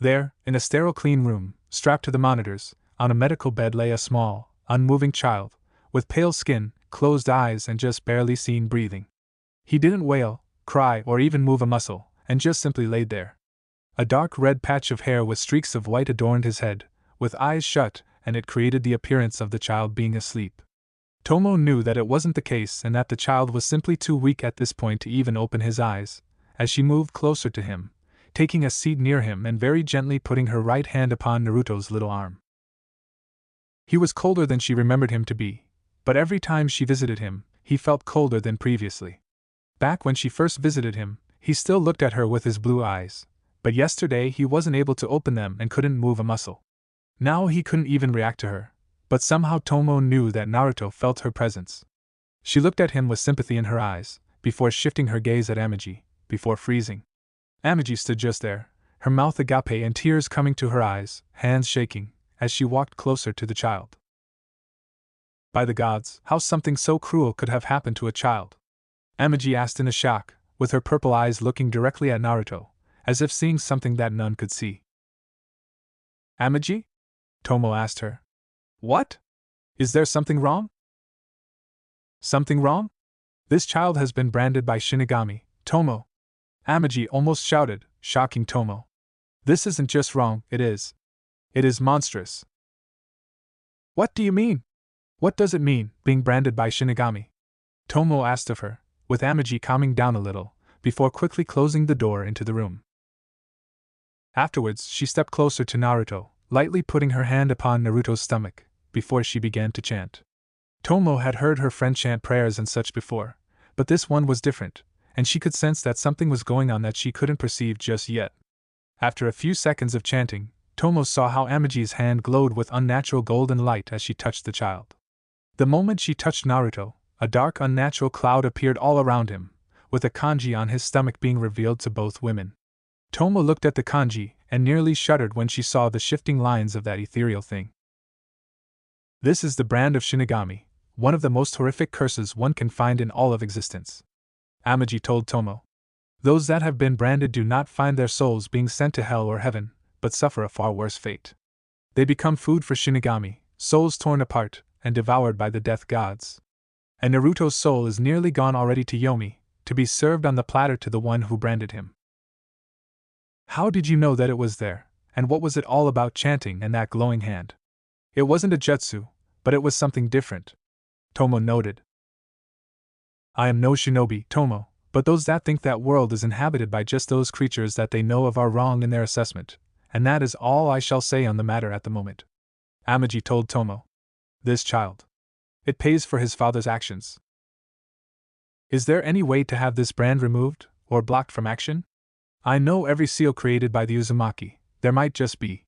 There, in a sterile clean room, strapped to the monitors, on a medical bed lay a small, unmoving child, with pale skin, closed eyes and just barely seen breathing. He didn't wail, cry or even move a muscle, and just simply laid there. A dark red patch of hair with streaks of white adorned his head, with eyes shut, and it created the appearance of the child being asleep. Tomo knew that it wasn't the case and that the child was simply too weak at this point to even open his eyes, as she moved closer to him, taking a seat near him and very gently putting her right hand upon Naruto's little arm. He was colder than she remembered him to be, but every time she visited him, he felt colder than previously. Back when she first visited him, he still looked at her with his blue eyes, but yesterday he wasn't able to open them and couldn't move a muscle. Now he couldn't even react to her, but somehow Tomo knew that Naruto felt her presence. She looked at him with sympathy in her eyes, before shifting her gaze at Amagi, before freezing. Amagi stood just there, her mouth agape and tears coming to her eyes, hands shaking, as she walked closer to the child. By the gods, how something so cruel could have happened to a child? Amagi asked in a shock, with her purple eyes looking directly at Naruto, as if seeing something that none could see. Amagi? Tomo asked her. What? Is there something wrong? Something wrong? This child has been branded by Shinigami, Tomo. Amagi almost shouted, shocking Tomo. This isn't just wrong, it is. It is monstrous. What do you mean? What does it mean, being branded by Shinigami? Tomo asked of her, with Amagi calming down a little, before quickly closing the door into the room. Afterwards, she stepped closer to Naruto, lightly putting her hand upon Naruto's stomach, before she began to chant. Tomo had heard her friend chant prayers and such before, but this one was different, and she could sense that something was going on that she couldn't perceive just yet. After a few seconds of chanting, Tomo saw how Amagi's hand glowed with unnatural golden light as she touched the child. The moment she touched Naruto, a dark unnatural cloud appeared all around him, with a kanji on his stomach being revealed to both women. Tomo looked at the kanji and nearly shuddered when she saw the shifting lines of that ethereal thing. This is the brand of Shinigami, one of the most horrific curses one can find in all of existence. Amagi told Tomo. Those that have been branded do not find their souls being sent to hell or heaven, but suffer a far worse fate. They become food for Shinigami, souls torn apart and devoured by the death gods. And Naruto's soul is nearly gone already to Yomi, to be served on the platter to the one who branded him. How did you know that it was there, and what was it all about chanting and that glowing hand? It wasn't a jutsu, but it was something different. Tomo noted. I am no shinobi, Tomo, but those that think that world is inhabited by just those creatures that they know of are wrong in their assessment, and that is all I shall say on the matter at the moment. Amagi told Tomo. This child. It pays for his father's actions. Is there any way to have this brand removed, or blocked from action? I know every seal created by the Uzumaki, there might just be.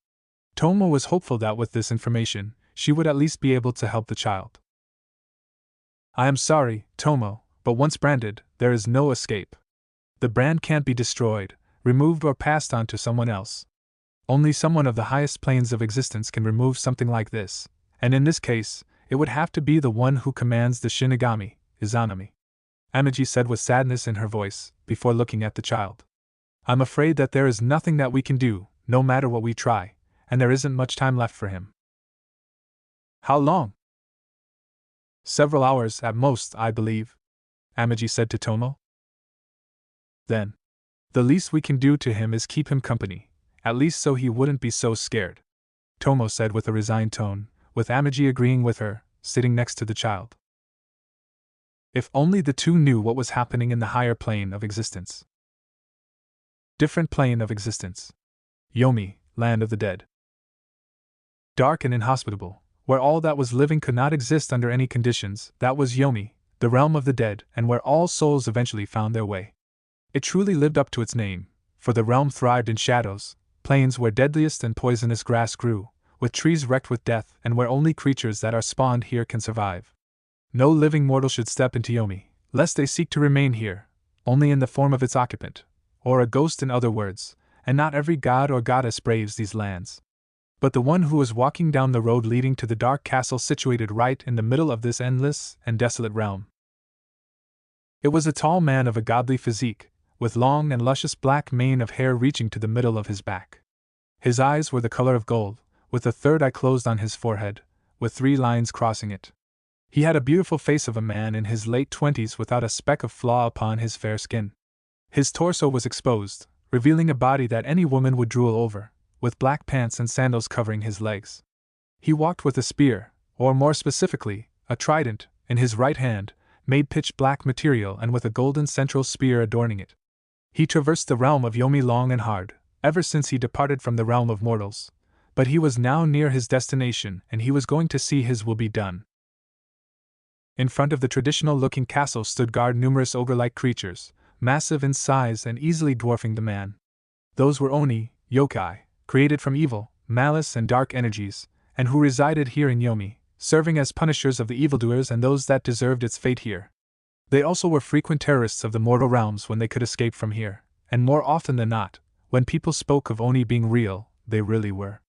Tomo was hopeful that with this information, she would at least be able to help the child. I am sorry, Tomo, but once branded, there is no escape. The brand can't be destroyed, removed or passed on to someone else. Only someone of the highest planes of existence can remove something like this, and in this case, it would have to be the one who commands the Shinigami, Izanami. Amagi said with sadness in her voice, before looking at the child. I'm afraid that there is nothing that we can do, no matter what we try, and there isn't much time left for him. How long? Several hours at most, I believe, Amagi said to Tomo. Then, the least we can do to him is keep him company, at least so he wouldn't be so scared, Tomo said with a resigned tone, with Amagi agreeing with her, sitting next to the child. If only the two knew what was happening in the higher plane of existence. Different plane of existence. Yomi, land of the dead. Dark and inhospitable, where all that was living could not exist under any conditions, that was Yomi, the realm of the dead, and where all souls eventually found their way. It truly lived up to its name, for the realm thrived in shadows, plains where deadliest and poisonous grass grew, with trees wrecked with death, and where only creatures that are spawned here can survive. No living mortal should step into Yomi, lest they seek to remain here, only in the form of its occupant, or a ghost in other words, and not every god or goddess braves these lands. But the one who was walking down the road leading to the dark castle situated right in the middle of this endless and desolate realm. It was a tall man of a godly physique, with long and luscious black mane of hair reaching to the middle of his back. His eyes were the color of gold, with a third eye closed on his forehead, with 3 lines crossing it. He had a beautiful face of a man in his late 20s without a speck of flaw upon his fair skin. His torso was exposed, revealing a body that any woman would drool over, with black pants and sandals covering his legs. He walked with a spear, or more specifically, a trident, in his right hand, made pitch black material and with a golden central spear adorning it. He traversed the realm of Yomi long and hard, ever since he departed from the realm of mortals, but he was now near his destination and he was going to see his will be done. In front of the traditional-looking castle stood guard numerous ogre-like creatures, massive in size and easily dwarfing the man. Those were Oni, yokai, created from evil, malice and dark energies, and who resided here in Yomi, serving as punishers of the evildoers and those that deserved its fate here. They also were frequent terrorists of the mortal realms when they could escape from here, and more often than not, when people spoke of Oni being real, they really were.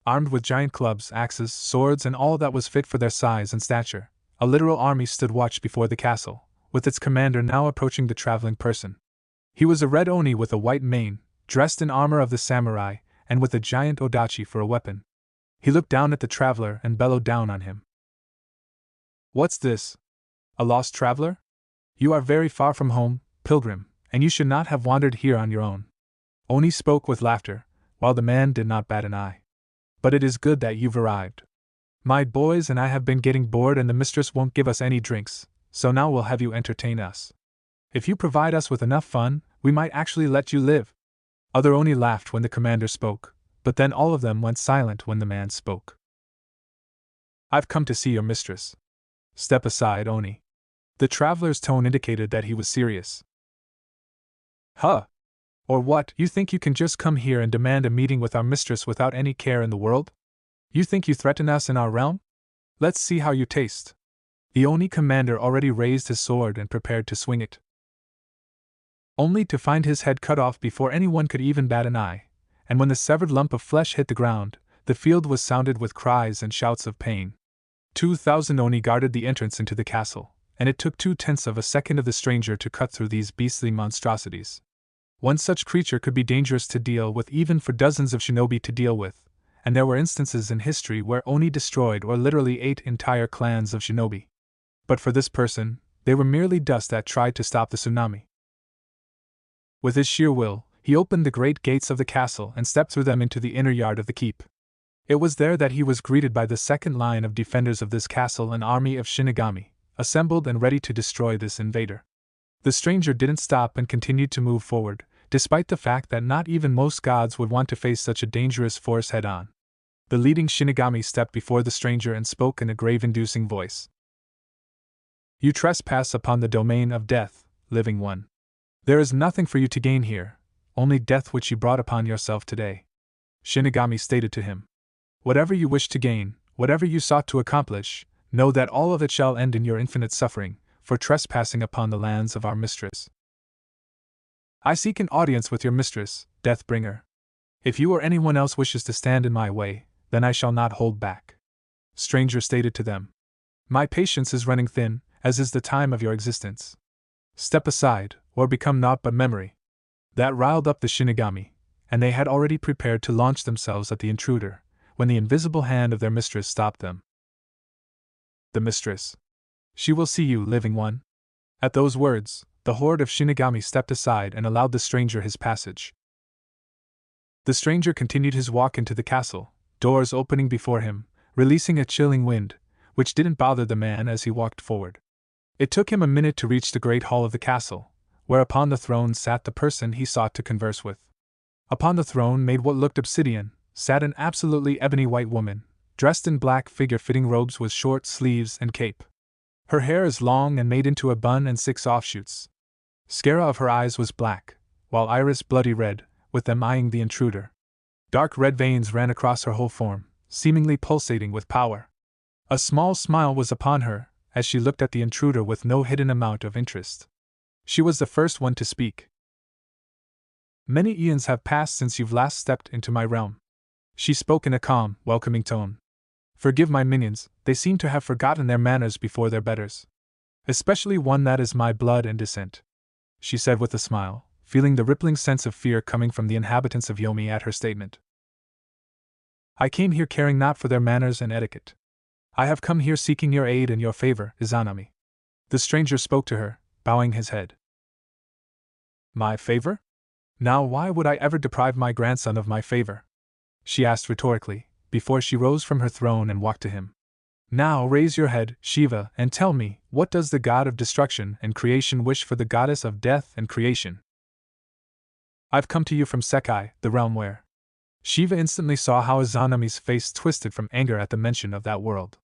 Armed with giant clubs, axes, swords and all that was fit for their size and stature, A literal army stood watch before the castle, with its commander now approaching the traveling person. He was a red oni with a white mane, dressed in armor of the samurai, and with a giant odachi for a weapon. He looked down at the traveler and bellowed down on him. "What's this? A lost traveler? You are very far from home, pilgrim, and you should not have wandered here on your own." Oni spoke with laughter, while the man did not bat an eye. "But it is good that you've arrived. My boys and I have been getting bored and the mistress won't give us any drinks, so now we'll have you entertain us. If you provide us with enough fun, we might actually let you live." Other Oni laughed when the commander spoke, but then all of them went silent when the man spoke. "I've come to see your mistress." "Step aside, Oni." The traveler's tone indicated that he was serious. "Huh? Or what, you think you can just come here and demand a meeting with our mistress without any care in the world? You think you threaten us in our realm? Let's see how you taste." The Oni commander already raised his sword and prepared to swing it, only to find his head cut off before anyone could even bat an eye, and when the severed lump of flesh hit the ground, the field was sounded with cries and shouts of pain. 2,000 Oni guarded the entrance into the castle, and it took 2/10 of a second of the stranger to cut through these beastly monstrosities. One such creature could be dangerous to deal with even for dozens of shinobi to deal with, and there were instances in history where Oni destroyed or literally ate entire clans of shinobi. But for this person, they were merely dust that tried to stop the tsunami. With his sheer will, he opened the great gates of the castle and stepped through them into the inner yard of the keep. It was there that he was greeted by the second line of defenders of this castle, an army of shinigami, assembled and ready to destroy this invader. The stranger didn't stop and continued to move forward, despite the fact that not even most gods would want to face such a dangerous force head-on. The leading shinigami stepped before the stranger and spoke in a grave-inducing voice. "You trespass upon the domain of death, living one. There is nothing for you to gain here, only death which you brought upon yourself today." Shinigami stated to him. "Whatever you wish to gain, whatever you sought to accomplish, know that all of it shall end in your infinite suffering, for trespassing upon the lands of our mistress. I seek an audience with your mistress, Deathbringer. If you or anyone else wishes to stand in my way, then I shall not hold back." Stranger stated to them. "My patience is running thin, as is the time of your existence. Step aside, or become naught but memory." That riled up the shinigami, and they had already prepared to launch themselves at the intruder, when the invisible hand of their mistress stopped them. "The mistress. She will see you, living one." At those words, the horde of shinigami stepped aside and allowed the stranger his passage. The stranger continued his walk into the castle, doors opening before him, releasing a chilling wind, which didn't bother the man as he walked forward. It took him a minute to reach the great hall of the castle, where upon the throne sat the person he sought to converse with. Upon the throne, made what looked obsidian, sat an absolutely ebony white woman, dressed in black figure-fitting robes with short sleeves and cape. Her hair is long and made into a bun and 6 offshoots. Sclera of her eyes was black, while iris bloody red, with them eyeing the intruder. Dark red veins ran across her whole form, seemingly pulsating with power. A small smile was upon her, as she looked at the intruder with no hidden amount of interest. She was the first one to speak. "Many eons have passed since you've last stepped into my realm." She spoke in a calm, welcoming tone. "Forgive my minions, they seem to have forgotten their manners before their betters. Especially one that is my blood and descent," she said with a smile, feeling the rippling sense of fear coming from the inhabitants of Yomi at her statement. "I came here caring not for their manners and etiquette. I have come here seeking your aid and your favor, Izanami." The stranger spoke to her, bowing his head. "My favor? Now why would I ever deprive my grandson of my favor?" she asked rhetorically, before she rose from her throne and walked to him. "Now raise your head, Shiva, and tell me, what does the god of destruction and creation wish for the goddess of death and creation?" "I've come to you from Sekai, the realm where..." Shiva instantly saw how Izanami's face twisted from anger at the mention of that world.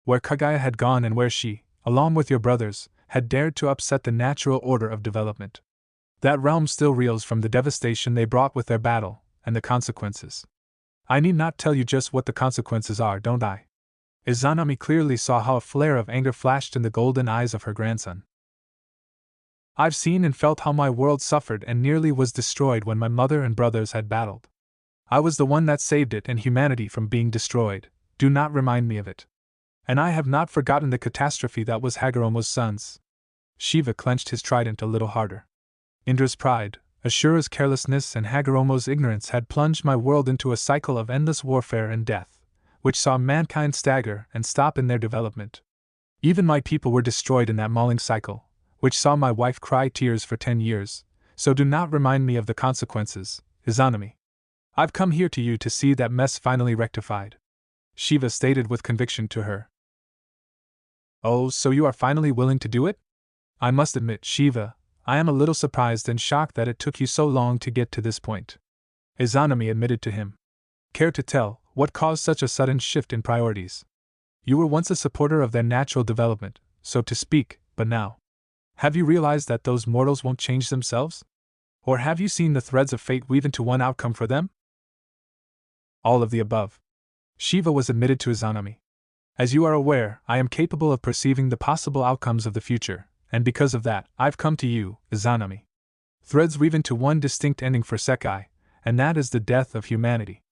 "Where Kaguya had gone and where she, along with your brothers, had dared to upset the natural order of development. That realm still reels from the devastation they brought with their battle, and the consequences. I need not tell you just what the consequences are, don't I?" Izanami clearly saw how a flare of anger flashed in the golden eyes of her grandson. "I've seen and felt how my world suffered and nearly was destroyed when my mother and brothers had battled. I was the one that saved it and humanity from being destroyed. Do not remind me of it." And I have not forgotten the catastrophe that was Hagoromo's sons. Shiva clenched his trident a little harder. Indra's pride, Ashura's carelessness, and Hagoromo's ignorance had plunged my world into a cycle of endless warfare and death, which saw mankind stagger and stop in their development. Even my people were destroyed in that mauling cycle, which saw my wife cry tears for 10 years, so do not remind me of the consequences, Izanami. I've come here to you to see that mess finally rectified. Shiva stated with conviction to her. Oh, so you are finally willing to do it? I must admit, Shiva, I am a little surprised and shocked that it took you so long to get to this point. Izanami admitted to him. Care to tell what caused such a sudden shift in priorities? You were once a supporter of their natural development, so to speak, but now. Have you realized that those mortals won't change themselves? Or have you seen the threads of fate weave into one outcome for them? All of the above. Shiva was admitted to Izanami. As you are aware, I am capable of perceiving the possible outcomes of the future, and because of that, I've come to you, Izanami. Threads weave into one distinct ending for Sekai, and that is the death of humanity.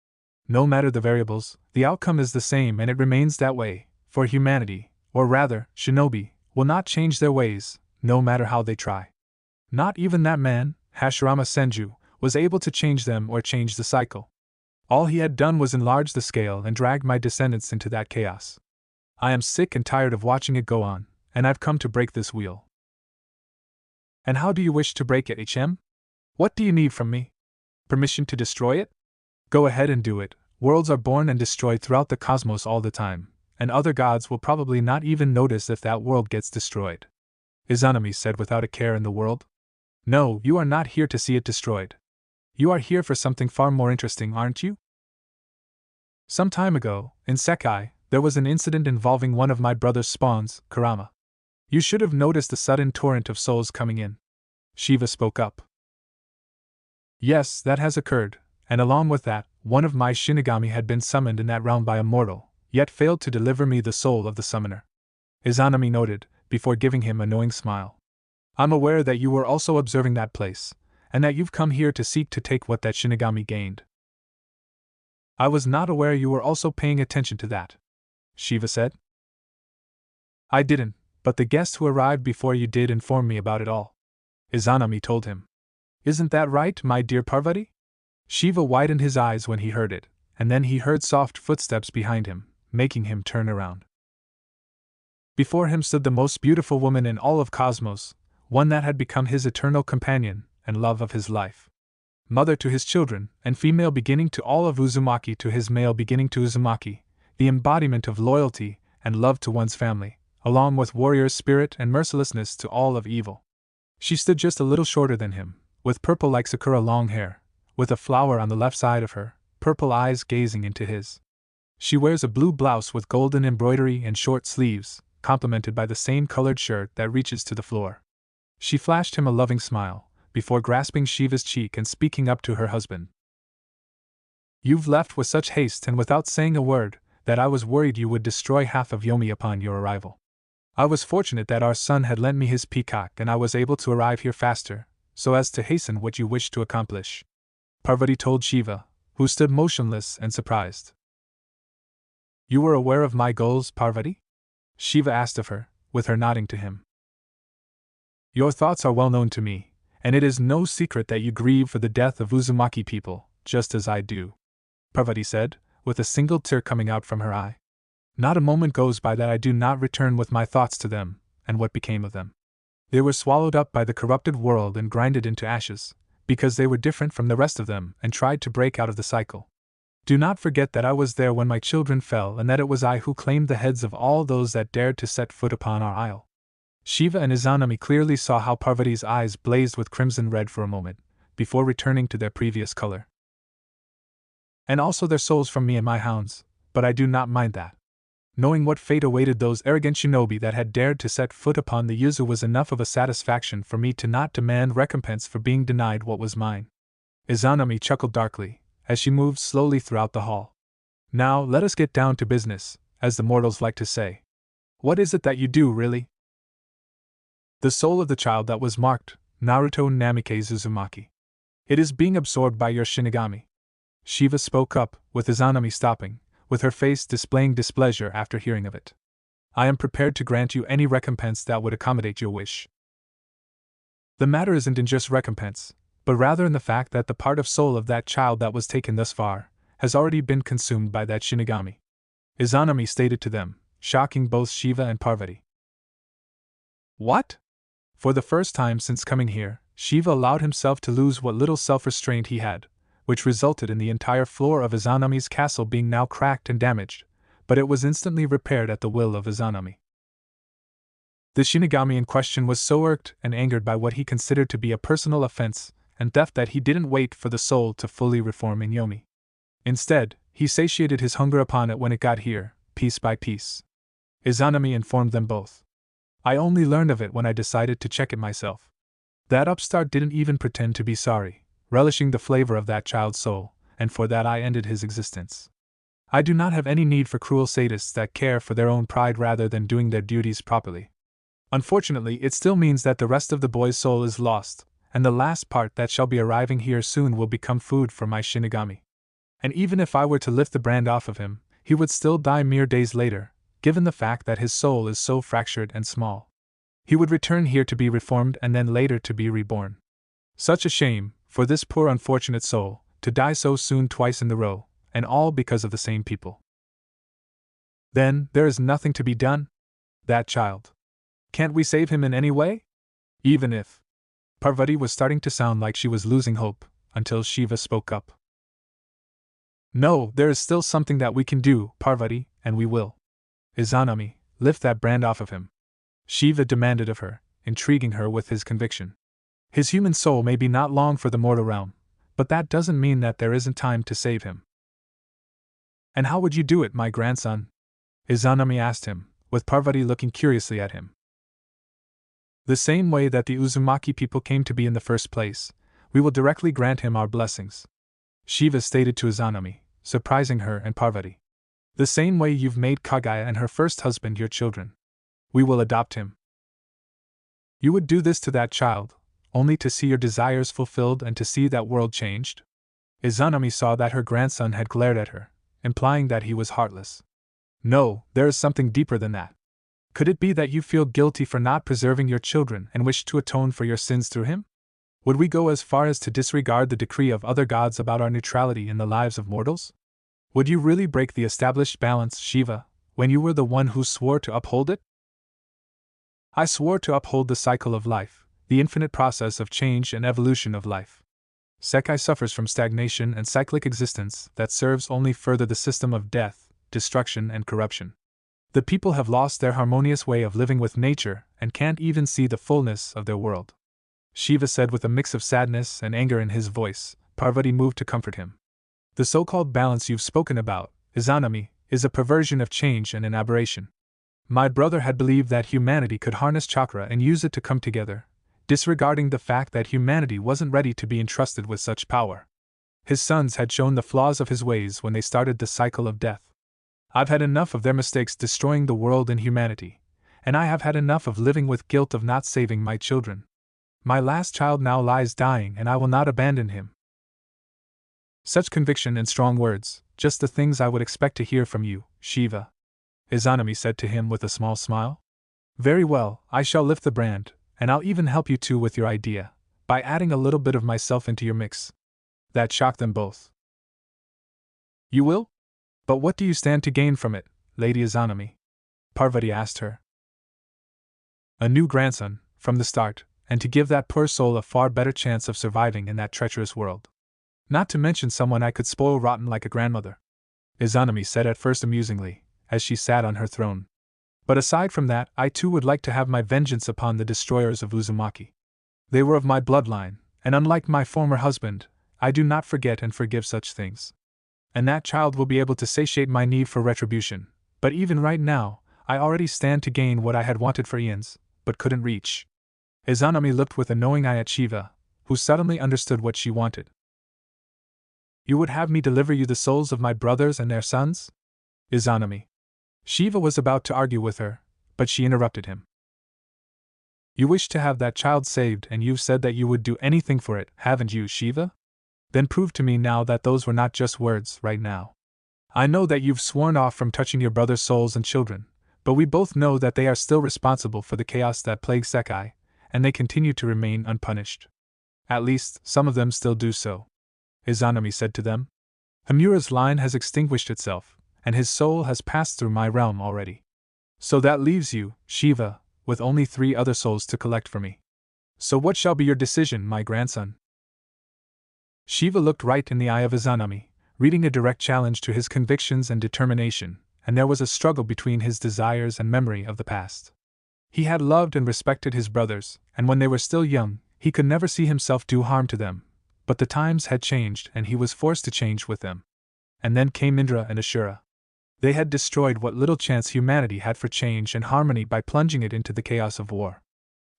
No matter the variables, the outcome is the same and it remains that way, for humanity, or rather, shinobi, will not change their ways, no matter how they try. Not even that man, Hashirama Senju, was able to change them or change the cycle. All he had done was enlarge the scale and drag my descendants into that chaos. I am sick and tired of watching it go on, and I've come to break this wheel. And how do you wish to break it, HM? What do you need from me? Permission to destroy it? Go ahead and do it. Worlds are born and destroyed throughout the cosmos all the time, and other gods will probably not even notice if that world gets destroyed. Izanami said without a care in the world. No, you are not here to see it destroyed. You are here for something far more interesting, aren't you? Some time ago, in Sekai, there was an incident involving one of my brother's spawns, Kurama. You should have noticed the sudden torrent of souls coming in. Shiva spoke up. Yes, that has occurred, and along with that, one of my Shinigami had been summoned in that realm by a mortal, yet failed to deliver me the soul of the summoner. Izanami noted, before giving him a knowing smile. I'm aware that you were also observing that place, and that you've come here to seek to take what that Shinigami gained. I was not aware you were also paying attention to that, Shiva said. I didn't, but the guest who arrived before you did inform me about it all, Izanami told him. Isn't that right, my dear Parvati? Shiva widened his eyes when he heard it, and then he heard soft footsteps behind him, making him turn around. Before him stood the most beautiful woman in all of Cosmos, one that had become his eternal companion and love of his life. Mother to his children, and female beginning to all of Uzumaki to his male beginning to Uzumaki, the embodiment of loyalty and love to one's family, along with warrior spirit and mercilessness to all of evil. She stood just a little shorter than him, with purple like sakura long hair, with a flower on the left side of her, purple eyes gazing into his. She wears a blue blouse with golden embroidery and short sleeves, complemented by the same colored shirt that reaches to the floor. She flashed him a loving smile, before grasping Shiva's cheek and speaking up to her husband. You've left with such haste and without saying a word, that I was worried you would destroy half of Yomi upon your arrival. I was fortunate that our son had lent me his peacock and I was able to arrive here faster, so as to hasten what you wished to accomplish, Parvati told Shiva, who stood motionless and surprised. You were aware of my goals, Parvati? Shiva asked of her, with her nodding to him. Your thoughts are well known to me, and it is no secret that you grieve for the death of Uzumaki people, just as I do, Parvati said, with a single tear coming out from her eye. Not a moment goes by that I do not return with my thoughts to them, and what became of them. They were swallowed up by the corrupted world and grinded into ashes, because they were different from the rest of them and tried to break out of the cycle. Do not forget that I was there when my children fell and that it was I who claimed the heads of all those that dared to set foot upon our isle. Shiva and Izanami clearly saw how Parvati's eyes blazed with crimson red for a moment, before returning to their previous color. And also their souls from me and my hounds, but I do not mind that. Knowing what fate awaited those arrogant shinobi that had dared to set foot upon the Yuzu was enough of a satisfaction for me to not demand recompense for being denied what was mine. Izanami chuckled darkly, as she moved slowly throughout the hall. Now let us get down to business, as the mortals like to say. What is it that you do, really? The soul of the child that was marked, Naruto Namike Uzumaki. It is being absorbed by your Shinigami. Shiva spoke up, with Izanami stopping, with her face displaying displeasure after hearing of it. I am prepared to grant you any recompense that would accommodate your wish. The matter isn't in just recompense, but rather in the fact that the part of soul of that child that was taken thus far has already been consumed by that Shinigami," Izanami stated to them, shocking both Shiva and Parvati. What? For the first time since coming here, Shiva allowed himself to lose what little self-restraint he had, which resulted in the entire floor of Izanami's castle being now cracked and damaged, but it was instantly repaired at the will of Izanami. The Shinigami in question was so irked and angered by what he considered to be a personal offense and theft that he didn't wait for the soul to fully reform in Yomi. Instead, he satiated his hunger upon it when it got here, piece by piece. Izanami informed them both. I only learned of it when I decided to check it myself. That upstart didn't even pretend to be sorry, relishing the flavor of that child's soul, and for that I ended his existence. I do not have any need for cruel sadists that care for their own pride rather than doing their duties properly. Unfortunately, it still means that the rest of the boy's soul is lost, and the last part that shall be arriving here soon will become food for my Shinigami. And even if I were to lift the brand off of him, he would still die mere days later, given the fact that his soul is so fractured and small. He would return here to be reformed and then later to be reborn. Such a shame, for this poor unfortunate soul, to die so soon twice in the row, and all because of the same people. Then, there is nothing to be done? That child. Can't we save him in any way? Even if. Parvati was starting to sound like she was losing hope, until Shiva spoke up. No, there is still something that we can do, Parvati, and we will. Izanami, lift that brand off of him. Shiva demanded of her, intriguing her with his conviction. His human soul may be not long for the mortal realm, but that doesn't mean that there isn't time to save him. And how would you do it, my grandson? Izanami asked him, with Parvati looking curiously at him. The same way that the Uzumaki people came to be in the first place, we will directly grant him our blessings. Shiva stated to Izanami, surprising her and Parvati. The same way you've made Kagaya and her first husband your children. We will adopt him. You would do this to that child, only to see your desires fulfilled and to see that world changed? Izanami saw that her grandson had glared at her, implying that he was heartless. No, there is something deeper than that. Could it be that you feel guilty for not preserving your children and wish to atone for your sins through him? Would we go as far as to disregard the decree of other gods about our neutrality in the lives of mortals? Would you really break the established balance, Shiva, when you were the one who swore to uphold it? I swore to uphold the cycle of life, the infinite process of change and evolution of life. Sekai suffers from stagnation and cyclic existence that serves only further the system of death, destruction, and corruption. The people have lost their harmonious way of living with nature and can't even see the fullness of their world. Shiva said with a mix of sadness and anger in his voice. Parvati moved to comfort him. The so-called balance you've spoken about, Izanami, is a perversion of change and an aberration. My brother had believed that humanity could harness chakra and use it to come together, disregarding the fact that humanity wasn't ready to be entrusted with such power. His sons had shown the flaws of his ways when they started the cycle of death. I've had enough of their mistakes destroying the world and humanity, and I have had enough of living with guilt of not saving my children. My last child now lies dying and I will not abandon him. Such conviction and strong words, just the things I would expect to hear from you, Shiva. Izanami said to him with a small smile. Very well, I shall lift the brand, and I'll even help you too with your idea, by adding a little bit of myself into your mix. That shocked them both. You will? But what do you stand to gain from it, Lady Izanami? Parvati asked her. A new grandson, from the start, and to give that poor soul a far better chance of surviving in that treacherous world. Not to mention someone I could spoil rotten like a grandmother. Izanami said at first amusingly, as she sat on her throne. But aside from that, I too would like to have my vengeance upon the destroyers of Uzumaki. They were of my bloodline, and unlike my former husband, I do not forget and forgive such things. And that child will be able to satiate my need for retribution, but even right now, I already stand to gain what I had wanted for Ian's, but couldn't reach. Izanami looked with a knowing eye at Shiva, who suddenly understood what she wanted. You would have me deliver you the souls of my brothers and their sons? Izanami. Shiva was about to argue with her, but she interrupted him. You wish to have that child saved and you've said that you would do anything for it, haven't you, Shiva? Then prove to me now that those were not just words, right now. I know that you've sworn off from touching your brother's souls and children, But we both know that they are still responsible for the chaos that plagues Sekai, and they continue to remain unpunished. At least, some of them still do so. Izanami said to them. Hamura's line has extinguished itself, and his soul has passed through my realm already. So that leaves you, Shiva, with only 3 other souls to collect for me. So what shall be your decision, my grandson? Shiva looked right in the eye of Izanami, reading a direct challenge to his convictions and determination, and there was a struggle between his desires and memory of the past. He had loved and respected his brothers, and when they were still young, he could never see himself do harm to them, but the times had changed and he was forced to change with them. And then came Indra and Ashura. They had destroyed what little chance humanity had for change and harmony by plunging it into the chaos of war.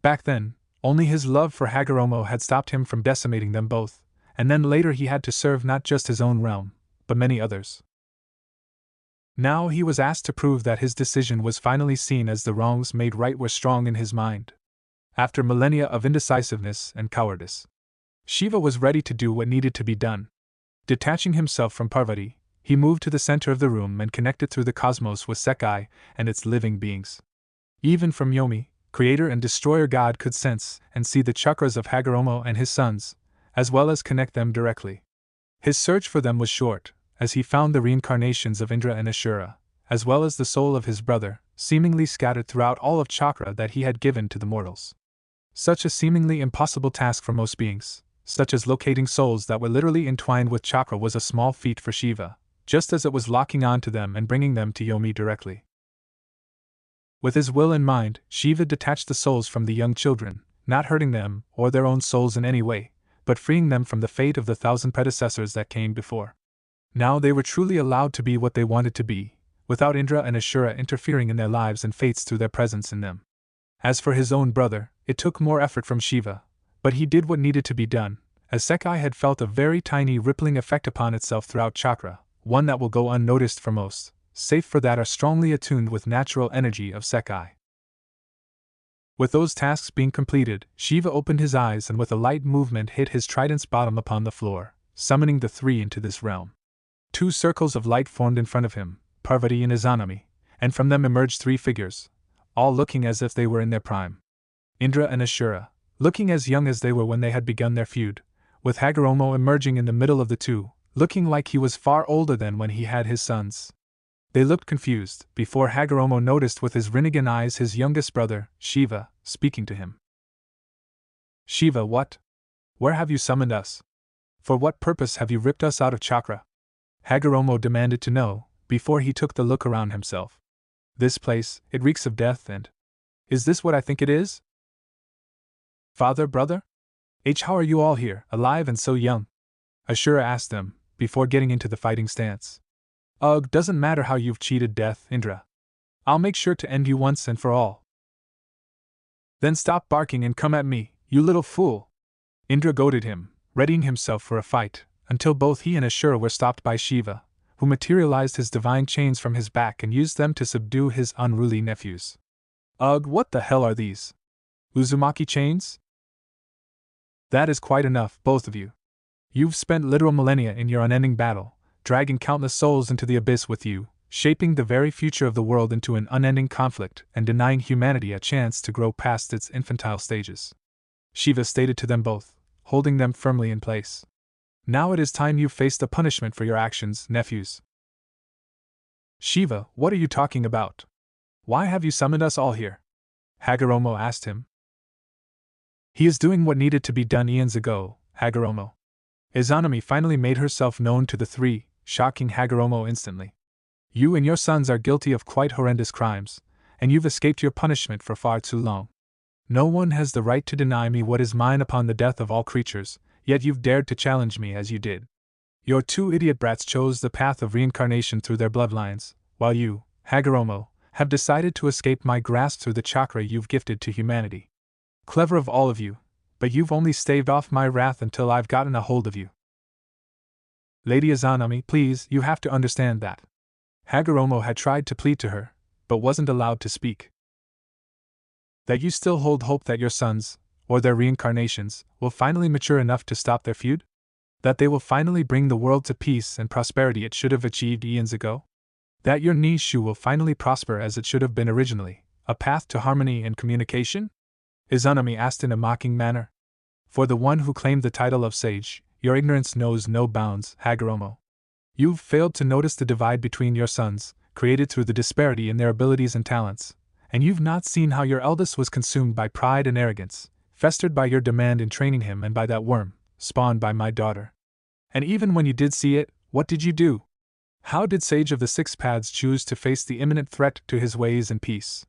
Back then, only his love for Hagoromo had stopped him from decimating them both, and then later he had to serve not just his own realm, but many others. Now he was asked to prove that his decision was finally seen as the wrongs made right were strong in his mind. After millennia of indecisiveness and cowardice, Shiva was ready to do what needed to be done. Detaching himself from Parvati, he moved to the center of the room and connected through the cosmos with Sekai and its living beings. Even from Yomi, creator and destroyer god could sense and see the chakras of Hagoromo and his sons, as well as connect them directly. His search for them was short, as he found the reincarnations of Indra and Ashura, as well as the soul of his brother, seemingly scattered throughout all of Chakra that he had given to the mortals. Such a seemingly impossible task for most beings, such as locating souls that were literally entwined with Chakra, was a small feat for Shiva, just as it was locking on to them and bringing them to Yomi directly. With his will in mind, Shiva detached the souls from the young children, not hurting them or their own souls in any way, but freeing them from the fate of the 1,000 predecessors that came before. Now they were truly allowed to be what they wanted to be, without Indra and Ashura interfering in their lives and fates through their presence in them. As for his own brother, it took more effort from Shiva, but he did what needed to be done, as Sekai had felt a very tiny rippling effect upon itself throughout Chakra, one that will go unnoticed for most, save for that are strongly attuned with natural energy of Sekai. With those tasks being completed, Shiva opened his eyes and with a light movement hit his trident's bottom upon the floor, summoning the 3 into this realm. 2 circles of light formed in front of him, Parvati and Izanami, and from them emerged 3 figures, all looking as if they were in their prime. Indra and Ashura, looking as young as they were when they had begun their feud, with Hagoromo emerging in the middle of the 2, looking like he was far older than when he had his sons. They looked confused, before Hagoromo noticed with his Rinnegan eyes his youngest brother, Shiva, speaking to him. Shiva, what? Where have you summoned us? For what purpose have you ripped us out of Chakra? Hagoromo demanded to know, before he took the look around himself. This place, it reeks of death and… Is this what I think it is? Father, brother? How are you all here, alive and so young? Ashura asked them, before getting into the fighting stance. Ugh, doesn't matter how you've cheated death, Indra. I'll make sure to end you once and for all. Then stop barking and come at me, you little fool. Indra goaded him, readying himself for a fight, until both he and Ashura were stopped by Shiva, who materialized his divine chains from his back and used them to subdue his unruly nephews. Ugh, what the hell are these? Uzumaki chains? That is quite enough, both of you. You've spent literal millennia in your unending battle, dragging countless souls into the abyss with you, shaping the very future of the world into an unending conflict and denying humanity a chance to grow past its infantile stages. Shiva stated to them both, holding them firmly in place. Now it is time you face the punishment for your actions, nephews. Shiva, what are you talking about? Why have you summoned us all here? Hagoromo asked him. He is doing what needed to be done eons ago, Hagoromo. Izanami finally made herself known to the 3, shocking Hagoromo instantly. You and your sons are guilty of quite horrendous crimes, and you've escaped your punishment for far too long. No one has the right to deny me what is mine upon the death of all creatures, yet you've dared to challenge me as you did. Your 2 idiot brats chose the path of reincarnation through their bloodlines, while you, Hagoromo, have decided to escape my grasp through the chakra you've gifted to humanity. Clever of all of you, but you've only staved off my wrath until I've gotten a hold of you. Lady Izanami, please, you have to understand that. Hagoromo had tried to plead to her, but wasn't allowed to speak. That you still hold hope that your sons, or their reincarnations, will finally mature enough to stop their feud? That they will finally bring the world to peace and prosperity it should have achieved eons ago? That your Nishu will finally prosper as it should have been originally, a path to harmony and communication? Izanami asked in a mocking manner. For the one who claimed the title of sage, your ignorance knows no bounds, Hagoromo. You've failed to notice the divide between your sons, created through the disparity in their abilities and talents, and you've not seen how your eldest was consumed by pride and arrogance, festered by your demand in training him and by that worm, spawned by my daughter. And even when you did see it, what did you do? How did Sage of the Six Paths choose to face the imminent threat to his ways in peace?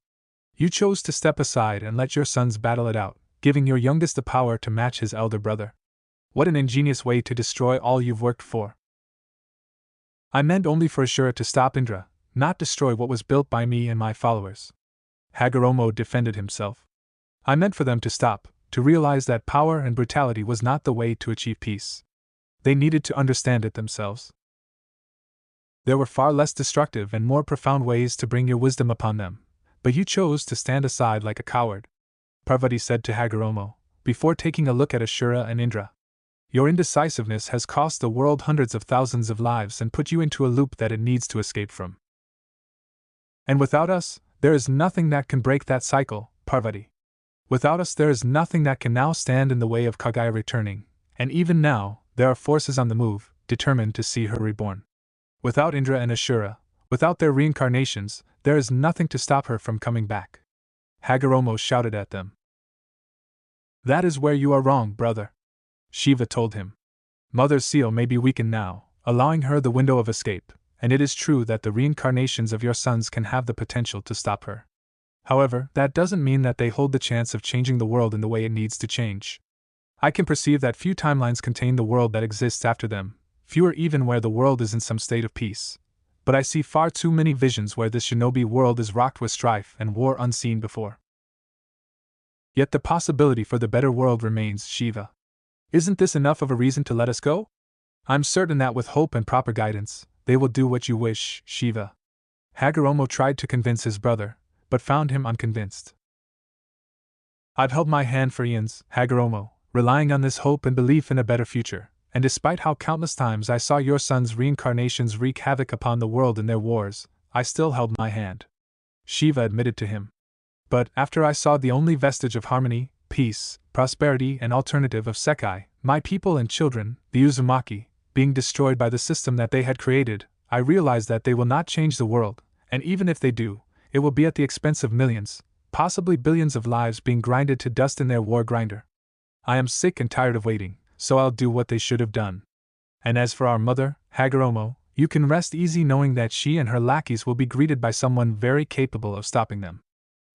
You chose to step aside and let your sons battle it out, giving your youngest the power to match his elder brother. What an ingenious way to destroy all you've worked for. I meant only for Ashura to stop Indra, not destroy what was built by me and my followers. Hagoromo defended himself. I meant for them to stop, to realize that power and brutality was not the way to achieve peace. They needed to understand it themselves. There were far less destructive and more profound ways to bring your wisdom upon them, but you chose to stand aside like a coward, Parvati said to Hagoromo, before taking a look at Ashura and Indra. Your indecisiveness has cost the world hundreds of thousands of lives and put you into a loop that it needs to escape from. And without us, there is nothing that can break that cycle, Parvati. Without us there is nothing that can now stand in the way of Kagaya returning, and even now, there are forces on the move, determined to see her reborn. Without Indra and Ashura, without their reincarnations, there is nothing to stop her from coming back. Hagoromo shouted at them. That is where you are wrong, brother, Shiva told him. Mother's seal may be weakened now, allowing her the window of escape, and it is true that the reincarnations of your sons can have the potential to stop her. However, that doesn't mean that they hold the chance of changing the world in the way it needs to change. I can perceive that few timelines contain the world that exists after them, fewer even where the world is in some state of peace. But I see far too many visions where this shinobi world is rocked with strife and war unseen before. Yet the possibility for the better world remains, Shiva. Isn't this enough of a reason to let us go? I'm certain that with hope and proper guidance, they will do what you wish, Shiva. Hagoromo tried to convince his brother, but found him unconvinced. I've held my hand for eons, Hagoromo, relying on this hope and belief in a better future, and despite how countless times I saw your sons' reincarnations wreak havoc upon the world in their wars, I still held my hand. Shiva admitted to him. But after I saw the only vestige of harmony, peace, prosperity and alternative of Sekai, my people and children, the Uzumaki, being destroyed by the system that they had created, I realized that they will not change the world, and even if they do, it will be at the expense of millions, possibly billions of lives being grinded to dust in their war grinder. I am sick and tired of waiting, so I'll do what they should have done. And as for our mother, Hagoromo, you can rest easy knowing that she and her lackeys will be greeted by someone very capable of stopping them.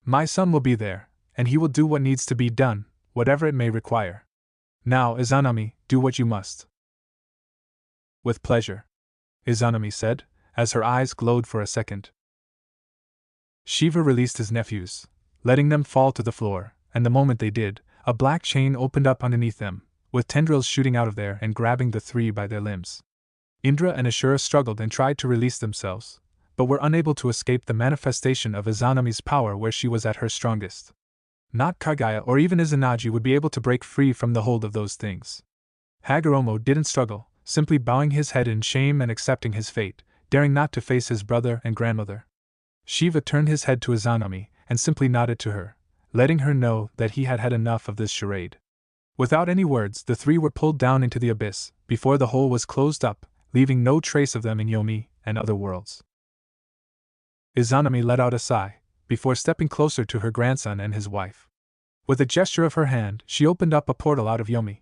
My son will be there, and he will do what needs to be done, whatever it may require. Now, Izanami, do what you must. With pleasure, Izanami said, as her eyes glowed for a second. Shiva released his nephews, letting them fall to the floor, and the moment they did, a black chain opened up underneath them, with tendrils shooting out of there and grabbing the three by their limbs. Indra and Ashura struggled and tried to release themselves, but were unable to escape the manifestation of Izanami's power where she was at her strongest. Not Kagaya or even Izanagi would be able to break free from the hold of those things. Hagoromo didn't struggle, simply bowing his head in shame and accepting his fate, daring not to face his brother and grandmother. Shiva turned his head to Izanami and simply nodded to her, letting her know that he had had enough of this charade. Without any words, the three were pulled down into the abyss, before the hole was closed up, leaving no trace of them in Yomi and other worlds. Izanami let out a sigh, before stepping closer to her grandson and his wife. With a gesture of her hand, she opened up a portal out of Yomi.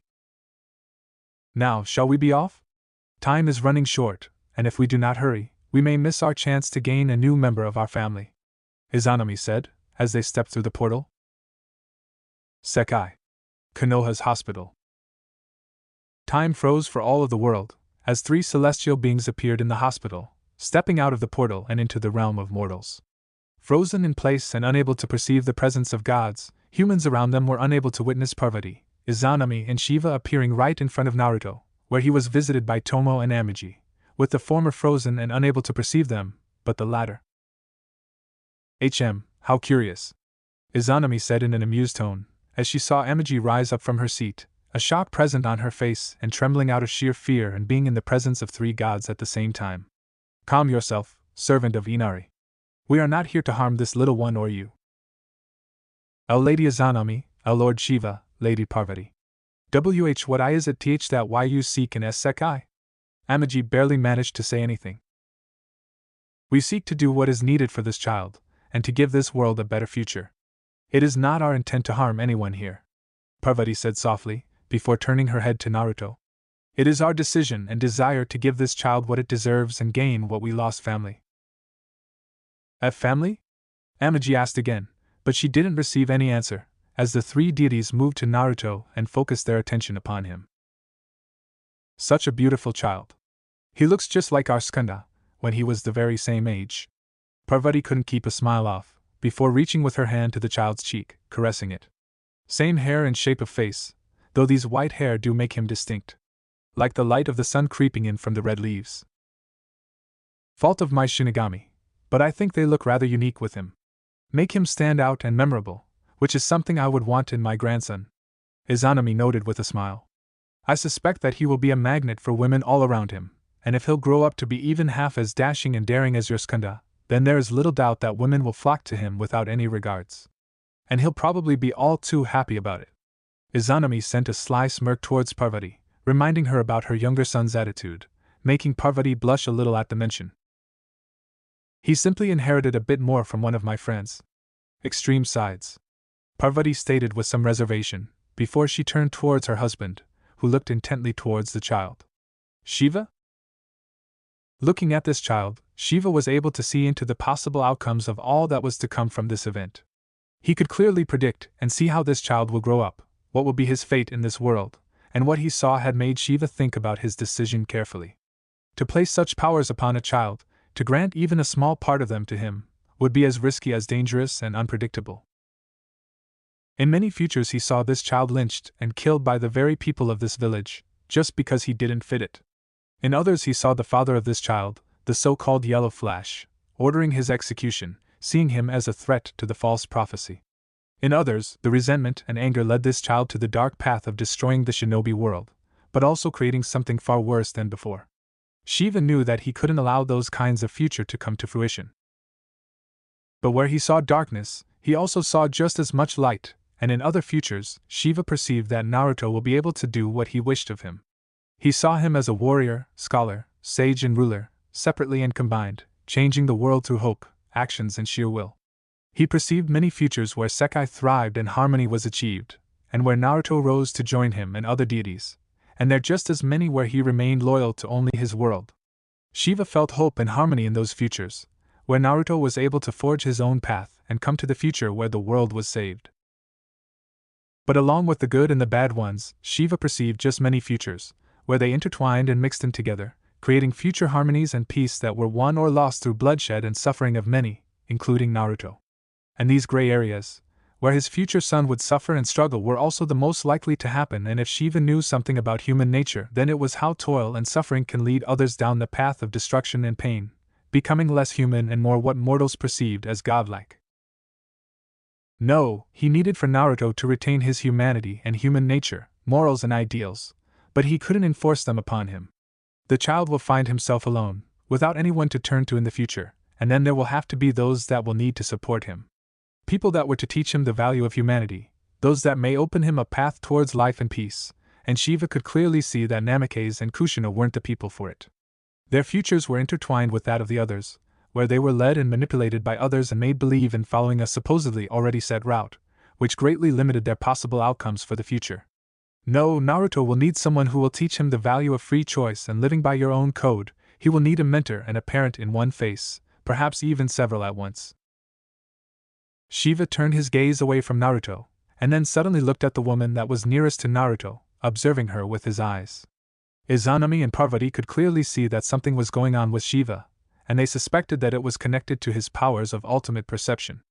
Now, shall we be off? Time is running short, and if we do not hurry, we may miss our chance to gain a new member of our family, Izanami said, as they stepped through the portal. Sekai. Konoha's hospital. Time froze for all of the world, as three celestial beings appeared in the hospital, stepping out of the portal and into the realm of mortals. Frozen in place and unable to perceive the presence of gods, humans around them were unable to witness Parvati, Izanami and Shiva appearing right in front of Naruto, where he was visited by Tomo and Amagi, with the former frozen and unable to perceive them, but the latter. How curious, Izanami said in an amused tone, as she saw Amagi rise up from her seat, a shock present on her face and trembling out of sheer fear and being in the presence of three gods at the same time. Calm yourself, servant of Inari. We are not here to harm this little one or you. Lady Izanami, Lord Shiva, Lady Parvati. What is it that why you seek in Sekai? Amagi barely managed to say anything. We seek to do what is needed for this child, and to give this world a better future. It is not our intent to harm anyone here, Parvati said softly, before turning her head to Naruto. It is our decision and desire to give this child what it deserves and gain what we lost family. Family? Amagi asked again, but she didn't receive any answer, as the three deities moved to Naruto and focused their attention upon him. Such a beautiful child. He looks just like our Skanda, when he was the very same age. Parvati couldn't keep a smile off, before reaching with her hand to the child's cheek, caressing it. Same hair and shape of face, though these white hair do make him distinct. Like the light of the sun creeping in from the red leaves. Fault of my Shinigami, but I think they look rather unique with him. Make him stand out and memorable, which is something I would want in my grandson. Izanami noted with a smile. I suspect that he will be a magnet for women all around him, and if he'll grow up to be even half as dashing and daring as your Skanda, then there is little doubt that women will flock to him without any regards. And he'll probably be all too happy about it. Izanami sent a sly smirk towards Parvati, reminding her about her younger son's attitude, making Parvati blush a little at the mention. He simply inherited a bit more from one of my friends. Extreme sides. Parvati stated with some reservation, before she turned towards her husband, who looked intently towards the child. Shiva? Looking at this child, Shiva was able to see into the possible outcomes of all that was to come from this event. He could clearly predict and see how this child will grow up, what will be his fate in this world, and what he saw had made Shiva think about his decision carefully. To place such powers upon a child, to grant even a small part of them to him, would be as risky as dangerous and unpredictable. In many futures he saw this child lynched and killed by the very people of this village, just because he didn't fit it. In others he saw the father of this child, the so-called Yellow Flash, ordering his execution, seeing him as a threat to the false prophecy. In others, the resentment and anger led this child to the dark path of destroying the shinobi world, but also creating something far worse than before. Shiva knew that he couldn't allow those kinds of future to come to fruition. But where he saw darkness, he also saw just as much light, and in other futures, Shiva perceived that Naruto will be able to do what he wished of him. He saw him as a warrior, scholar, sage and ruler, separately and combined, changing the world through hope, actions and sheer will. He perceived many futures where Sekai thrived and harmony was achieved, and where Naruto rose to join him and other deities, and there just as many where he remained loyal to only his world. Shiva felt hope and harmony in those futures, where Naruto was able to forge his own path and come to the future where the world was saved. But along with the good and the bad ones, Shiva perceived just many futures, where they intertwined and mixed in together, creating future harmonies and peace that were won or lost through bloodshed and suffering of many, including Naruto. And these gray areas, where his future son would suffer and struggle, were also the most likely to happen, and if Shiva knew something about human nature, then it was how toil and suffering can lead others down the path of destruction and pain, becoming less human and more what mortals perceived as godlike. No, he needed for Naruto to retain his humanity and human nature, morals and ideals, but he couldn't enforce them upon him. The child will find himself alone, without anyone to turn to in the future, and then there will have to be those that will need to support him. People that were to teach him the value of humanity, those that may open him a path towards life and peace, and Shiva could clearly see that Namikaze and Kushina weren't the people for it. Their futures were intertwined with that of the others, where they were led and manipulated by others and made believe in following a supposedly already set route, which greatly limited their possible outcomes for the future. No, Naruto will need someone who will teach him the value of free choice and living by your own code. He will need a mentor and a parent in one face, perhaps even several at once. Shiva turned his gaze away from Naruto, and then suddenly looked at the woman that was nearest to Naruto, observing her with his eyes. Izanami and Parvati could clearly see that something was going on with Shiva, and they suspected that it was connected to his powers of ultimate perception.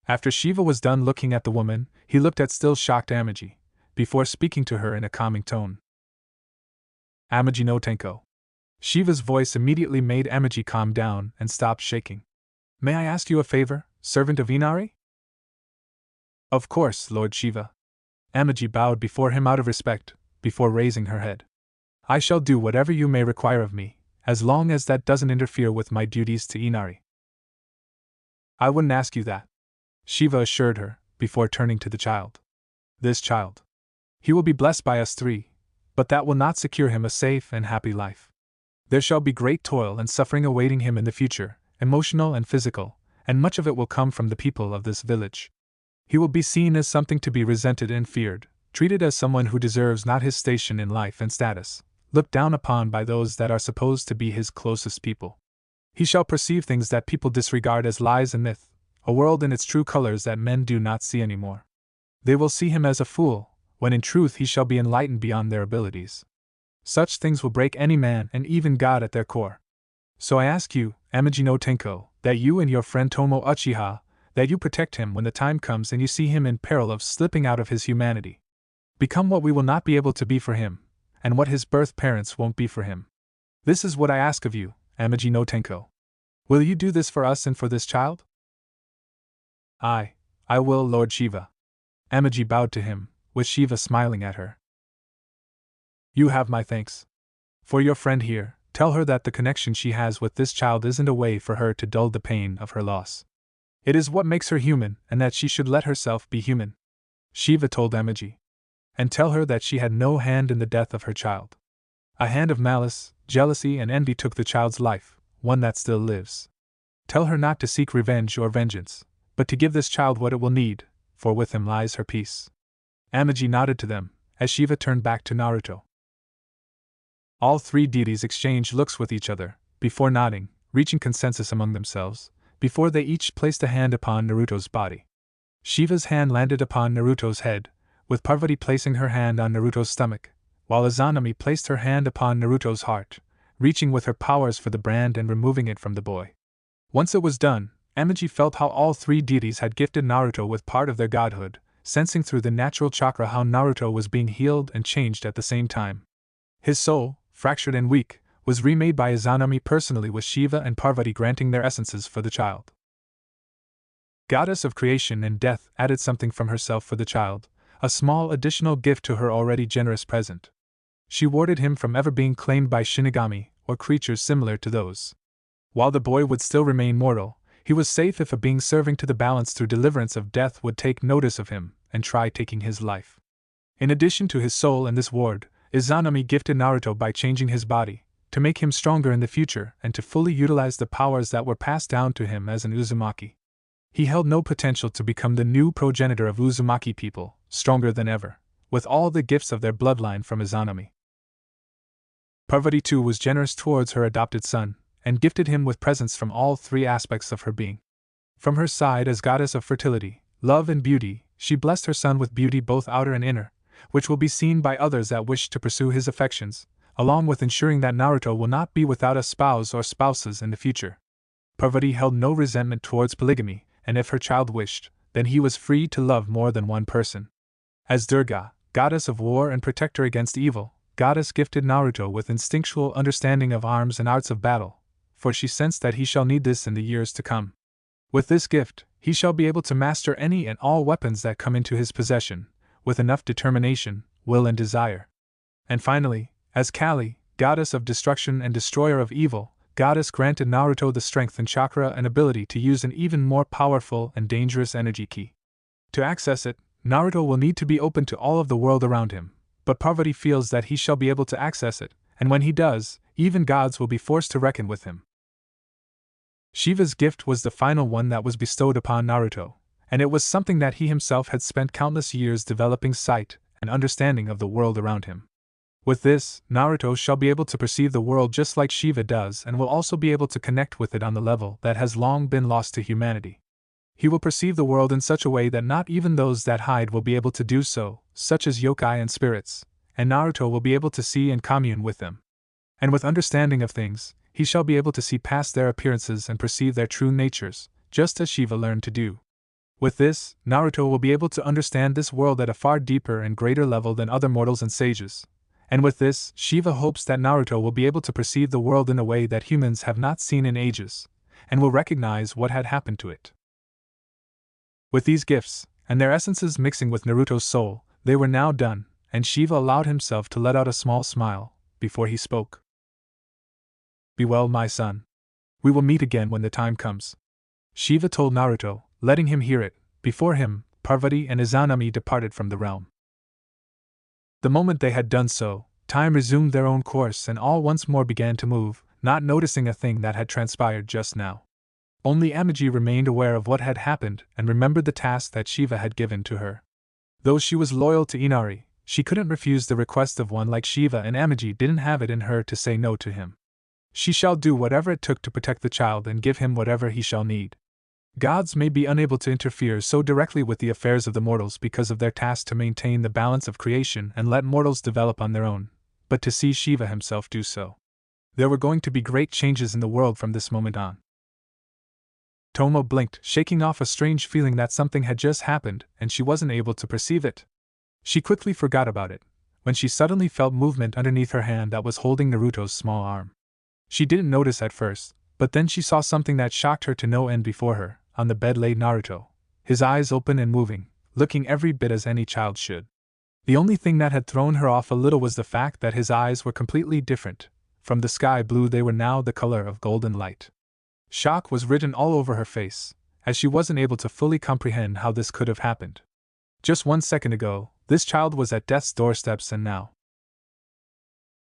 After Shiva was done looking at the woman, he looked at still shocked Amagi, before speaking to her in a calming tone. Amagi no Tenko. Shiva's voice immediately made Amagi calm down and stop shaking. May I ask you a favor, servant of Inari? Of course, Lord Shiva. Amagi bowed before him out of respect, before raising her head. I shall do whatever you may require of me, as long as that doesn't interfere with my duties to Inari. I wouldn't ask you that, Shiva assured her, before turning to the child. This child. He will be blessed by us three, but that will not secure him a safe and happy life. There shall be great toil and suffering awaiting him in the future, emotional and physical, and much of it will come from the people of this village. He will be seen as something to be resented and feared, treated as someone who deserves not his station in life and status, looked down upon by those that are supposed to be his closest people. He shall perceive things that people disregard as lies and myth, a world in its true colors that men do not see anymore. They will see him as a fool, when in truth he shall be enlightened beyond their abilities. Such things will break any man and even God at their core. So I ask you, Amagi no Tenko, that you and your friend Tomo Uchiha, that you protect him when the time comes and you see him in peril of slipping out of his humanity. Become what we will not be able to be for him, and what his birth parents won't be for him. This is what I ask of you, Amagi no Tenko. Will you do this for us and for this child? I will, Lord Shiva. Amagi bowed to him, with Shiva smiling at her. You have my thanks. For your friend here, tell her that the connection she has with this child isn't a way for her to dull the pain of her loss. It is what makes her human, and that she should let herself be human. Shiva told Amagi. And tell her that she had no hand in the death of her child. A hand of malice, jealousy, and envy took the child's life, one that still lives. Tell her not to seek revenge or vengeance, but to give this child what it will need, for with him lies her peace. Amagi nodded to them, as Shiva turned back to Naruto. All three deities exchanged looks with each other, before nodding, reaching consensus among themselves, before they each placed a hand upon Naruto's body. Shiva's hand landed upon Naruto's head, with Parvati placing her hand on Naruto's stomach, while Izanami placed her hand upon Naruto's heart, reaching with her powers for the brand and removing it from the boy. Once it was done, Amagi felt how all three deities had gifted Naruto with part of their godhood, sensing through the natural chakra how Naruto was being healed and changed at the same time. His soul, fractured and weak, was remade by Izanami personally, with Shiva and Parvati granting their essences for the child. Goddess of creation and death added something from herself for the child, a small additional gift to her already generous present. She warded him from ever being claimed by Shinigami or creatures similar to those. While the boy would still remain mortal, he was safe if a being serving to the balance through deliverance of death would take notice of him and try taking his life. In addition to his soul and this ward, Izanami gifted Naruto by changing his body, to make him stronger in the future and to fully utilize the powers that were passed down to him as an Uzumaki. He held no potential to become the new progenitor of Uzumaki people, stronger than ever, with all the gifts of their bloodline from Izanami. Parvati too was generous towards her adopted son, and gifted him with presents from all three aspects of her being. From her side as goddess of fertility, love and beauty, she blessed her son with beauty both outer and inner, which will be seen by others that wish to pursue his affections, along with ensuring that Naruto will not be without a spouse or spouses in the future. Parvati held no resentment towards polygamy, and if her child wished, then he was free to love more than one person. As Durga, goddess of war and protector against evil, goddess gifted Naruto with instinctual understanding of arms and arts of battle, for she sensed that he shall need this in the years to come. With this gift, he shall be able to master any and all weapons that come into his possession, with enough determination, will and desire. And finally, as Kali, goddess of destruction and destroyer of evil, goddess granted Naruto the strength and chakra and ability to use an even more powerful and dangerous energy key. To access it, Naruto will need to be open to all of the world around him, but Parvati feels that he shall be able to access it, and when he does, even gods will be forced to reckon with him. Shiva's gift was the final one that was bestowed upon Naruto, and it was something that he himself had spent countless years developing sight and understanding of the world around him. With this, Naruto shall be able to perceive the world just like Shiva does and will also be able to connect with it on the level that has long been lost to humanity. He will perceive the world in such a way that not even those that hide will be able to do so, such as yokai and spirits, and Naruto will be able to see and commune with them. And with understanding of things, he shall be able to see past their appearances and perceive their true natures, just as Shiva learned to do. With this, Naruto will be able to understand this world at a far deeper and greater level than other mortals and sages. And with this, Shiva hopes that Naruto will be able to perceive the world in a way that humans have not seen in ages, and will recognize what had happened to it. With these gifts, and their essences mixing with Naruto's soul, they were now done, and Shiva allowed himself to let out a small smile, before he spoke. Be well, my son. We will meet again when the time comes. Shiva told Naruto, letting him hear it. Before him, Parvati and Izanami departed from the realm. The moment they had done so, time resumed their own course and all once more began to move, not noticing a thing that had transpired just now. Only Amagi remained aware of what had happened and remembered the task that Shiva had given to her. Though she was loyal to Inari, she couldn't refuse the request of one like Shiva, and Amagi didn't have it in her to say no to him. She shall do whatever it took to protect the child and give him whatever he shall need. Gods may be unable to interfere so directly with the affairs of the mortals because of their task to maintain the balance of creation and let mortals develop on their own, but to see Shiva himself do so. There were going to be great changes in the world from this moment on. Tomo blinked, shaking off a strange feeling that something had just happened and she wasn't able to perceive it. She quickly forgot about it, when she suddenly felt movement underneath her hand that was holding Naruto's small arm. She didn't notice at first, but then she saw something that shocked her to no end before her. On the bed lay Naruto, his eyes open and moving, looking every bit as any child should. The only thing that had thrown her off a little was the fact that his eyes were completely different. From the sky blue they were now the color of golden light. Shock was written all over her face, as she wasn't able to fully comprehend how this could have happened. Just 1 second ago, this child was at death's doorsteps, and now.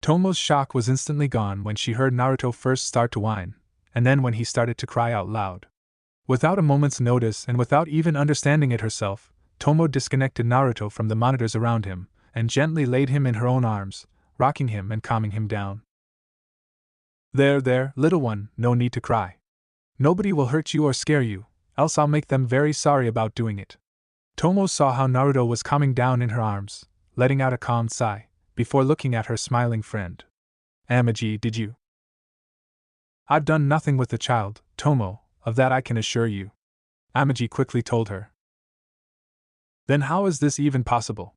Tomo's shock was instantly gone when she heard Naruto first start to whine, and then when he started to cry out loud. Without a moment's notice and without even understanding it herself, Tomo disconnected Naruto from the monitors around him, and gently laid him in her own arms, rocking him and calming him down. There, little one, no need to cry. Nobody will hurt you or scare you, else I'll make them very sorry about doing it. Tomo saw how Naruto was calming down in her arms, letting out a calm sigh, before looking at her smiling friend. Amagi, did you? I've done nothing with the child, Tomo, of that I can assure you. Amagi quickly told her. Then how is this even possible?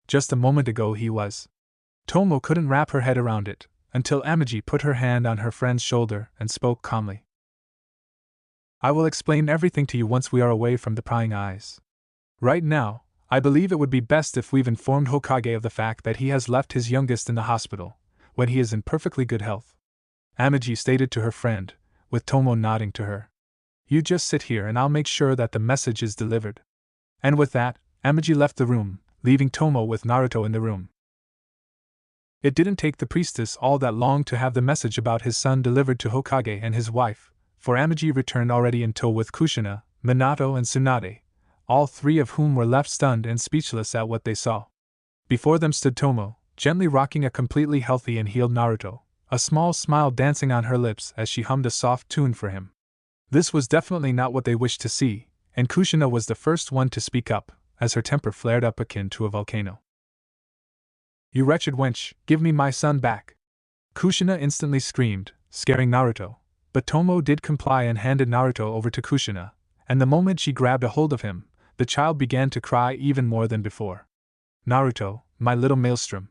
Just a moment ago he was. Tomo couldn't wrap her head around it, until Amagi put her hand on her friend's shoulder and spoke calmly. I will explain everything to you once we are away from the prying eyes. Right now, I believe it would be best if we've informed Hokage of the fact that he has left his youngest in the hospital, when he is in perfectly good health. Amagi stated to her friend, with Tomo nodding to her. You just sit here and I'll make sure that the message is delivered. And with that, Amagi left the room, leaving Tomo with Naruto in the room. It didn't take the priestess all that long to have the message about his son delivered to Hokage and his wife, for Amagi returned already in tow with Kushina, Minato and Tsunade, all three of whom were left stunned and speechless at what they saw. Before them stood Tomo, gently rocking a completely healthy and healed Naruto, a small smile dancing on her lips as she hummed a soft tune for him. This was definitely not what they wished to see, and Kushina was the first one to speak up, as her temper flared up akin to a volcano. You wretched wench, give me my son back! Kushina instantly screamed, scaring Naruto, but Tomo did comply and handed Naruto over to Kushina, and the moment she grabbed a hold of him, the child began to cry even more than before. Naruto, my little maelstrom.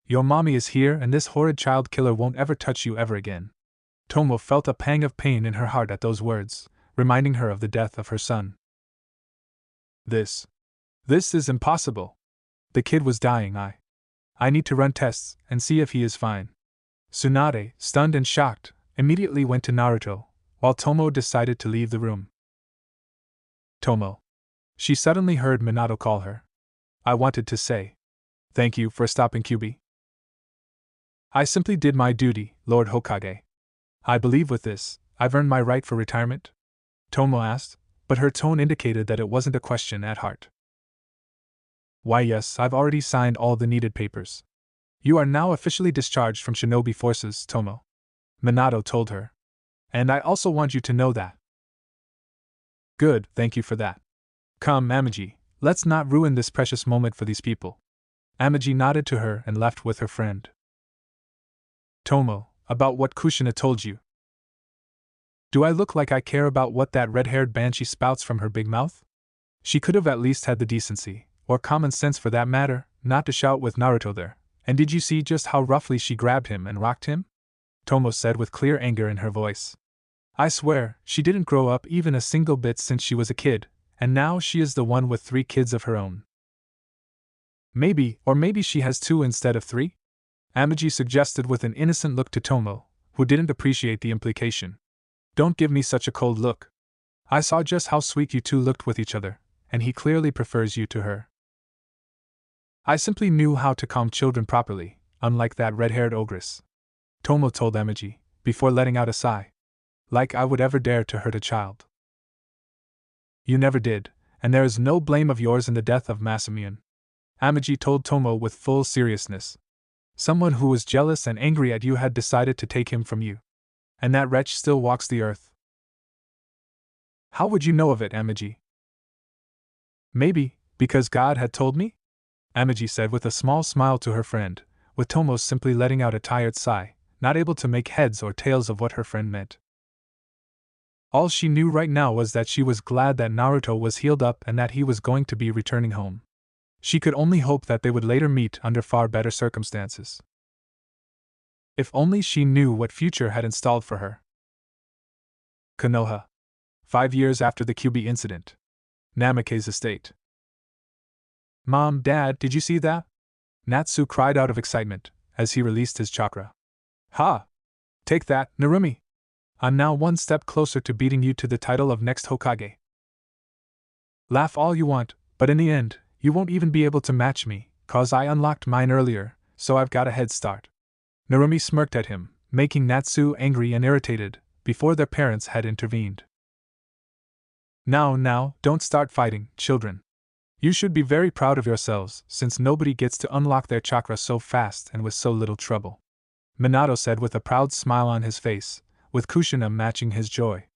Your mommy is here and this horrid child killer won't ever touch you ever again. Tomo felt a pang of pain in her heart at those words, reminding her of the death of her son. This is impossible. The kid was dying. I need to run tests and see if he is fine. Tsunade, stunned and shocked, immediately went to Naruto, while Tomo decided to leave the room. Tomo. She suddenly heard Minato call her. I wanted to say, thank you for stopping Kyuubi. I simply did my duty, Lord Hokage. I believe with this, I've earned my right for retirement? Tomo asked, but her tone indicated that it wasn't a question at heart. Why yes, I've already signed all the needed papers. You are now officially discharged from shinobi forces, Tomo. Minato told her. And I also want you to know that. Good, thank you for that. Come, Amagi, let's not ruin this precious moment for these people. Amagi nodded to her and left with her friend. Tomo, about what Kushina told you. Do I look like I care about what that red-haired banshee spouts from her big mouth? She could have at least had the decency, or common sense for that matter, not to shout with Naruto there. And did you see just how roughly she grabbed him and rocked him? Tomo said with clear anger in her voice. I swear, she didn't grow up even a single bit since she was a kid, and now she is the one with 3 kids of her own. Maybe she has 2 instead of 3? Amagi suggested with an innocent look to Tomo, who didn't appreciate the implication. Don't give me such a cold look. I saw just how sweet you two looked with each other, and he clearly prefers you to her. I simply knew how to calm children properly, unlike that red-haired ogress, Tomo told Amagi, before letting out a sigh. Like I would ever dare to hurt a child. You never did, and there is no blame of yours in the death of Masamiune, Amagi told Tomo with full seriousness. Someone who was jealous and angry at you had decided to take him from you. And that wretch still walks the earth. How would you know of it, Amagi? Maybe, because God had told me? Amagi said with a small smile to her friend, with Tomo simply letting out a tired sigh, not able to make heads or tails of what her friend meant. All she knew right now was that she was glad that Naruto was healed up and that he was going to be returning home. She could only hope that they would later meet under far better circumstances. If only she knew what future had installed for her. Konoha. 5 years after the Kyuubi incident. Namake's estate. Mom, Dad, did you see that? Natsu cried out of excitement, as he released his chakra. Ha! Take that, Narumi! I'm now one step closer to beating you to the title of next Hokage. Laugh all you want, but in the end, you won't even be able to match me, 'cause I unlocked mine earlier, so I've got a head start. Narumi smirked at him, making Natsu angry and irritated, before their parents had intervened. Now, don't start fighting, children. You should be very proud of yourselves, since nobody gets to unlock their chakra so fast and with so little trouble. Minato said with a proud smile on his face, with Kushina matching his joy.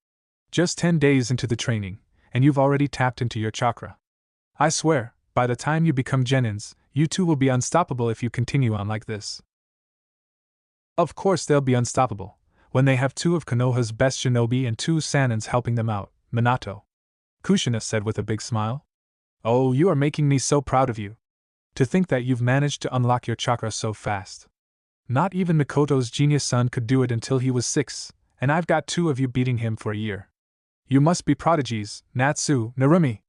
Just 10 days into the training, and you've already tapped into your chakra. I swear, by the time you become Genins, you two will be unstoppable if you continue on like this. Of course they'll be unstoppable, when they have 2 of Konoha's best shinobi and 2 Sanins helping them out, Minato. Kushina said with a big smile. Oh, you are making me so proud of you. To think that you've managed to unlock your chakra so fast. Not even Mikoto's genius son could do it until he was 6, and I've got 2 of you beating him for a year. You must be prodigies, Natsu, Narumi.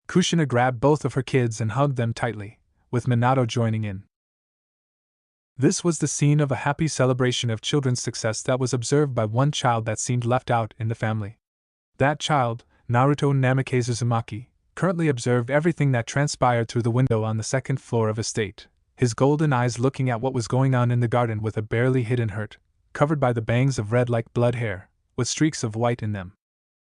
Kushina grabbed both of her kids and hugged them tightly, with Minato joining in. This was the scene of a happy celebration of children's success that was observed by one child that seemed left out in the family. That child, Naruto Namikaze Uzumaki, currently observed everything that transpired through the window on the 2nd floor of his estate, his golden eyes looking at what was going on in the garden with a barely hidden hurt, covered by the bangs of red like blood hair, with streaks of white in them.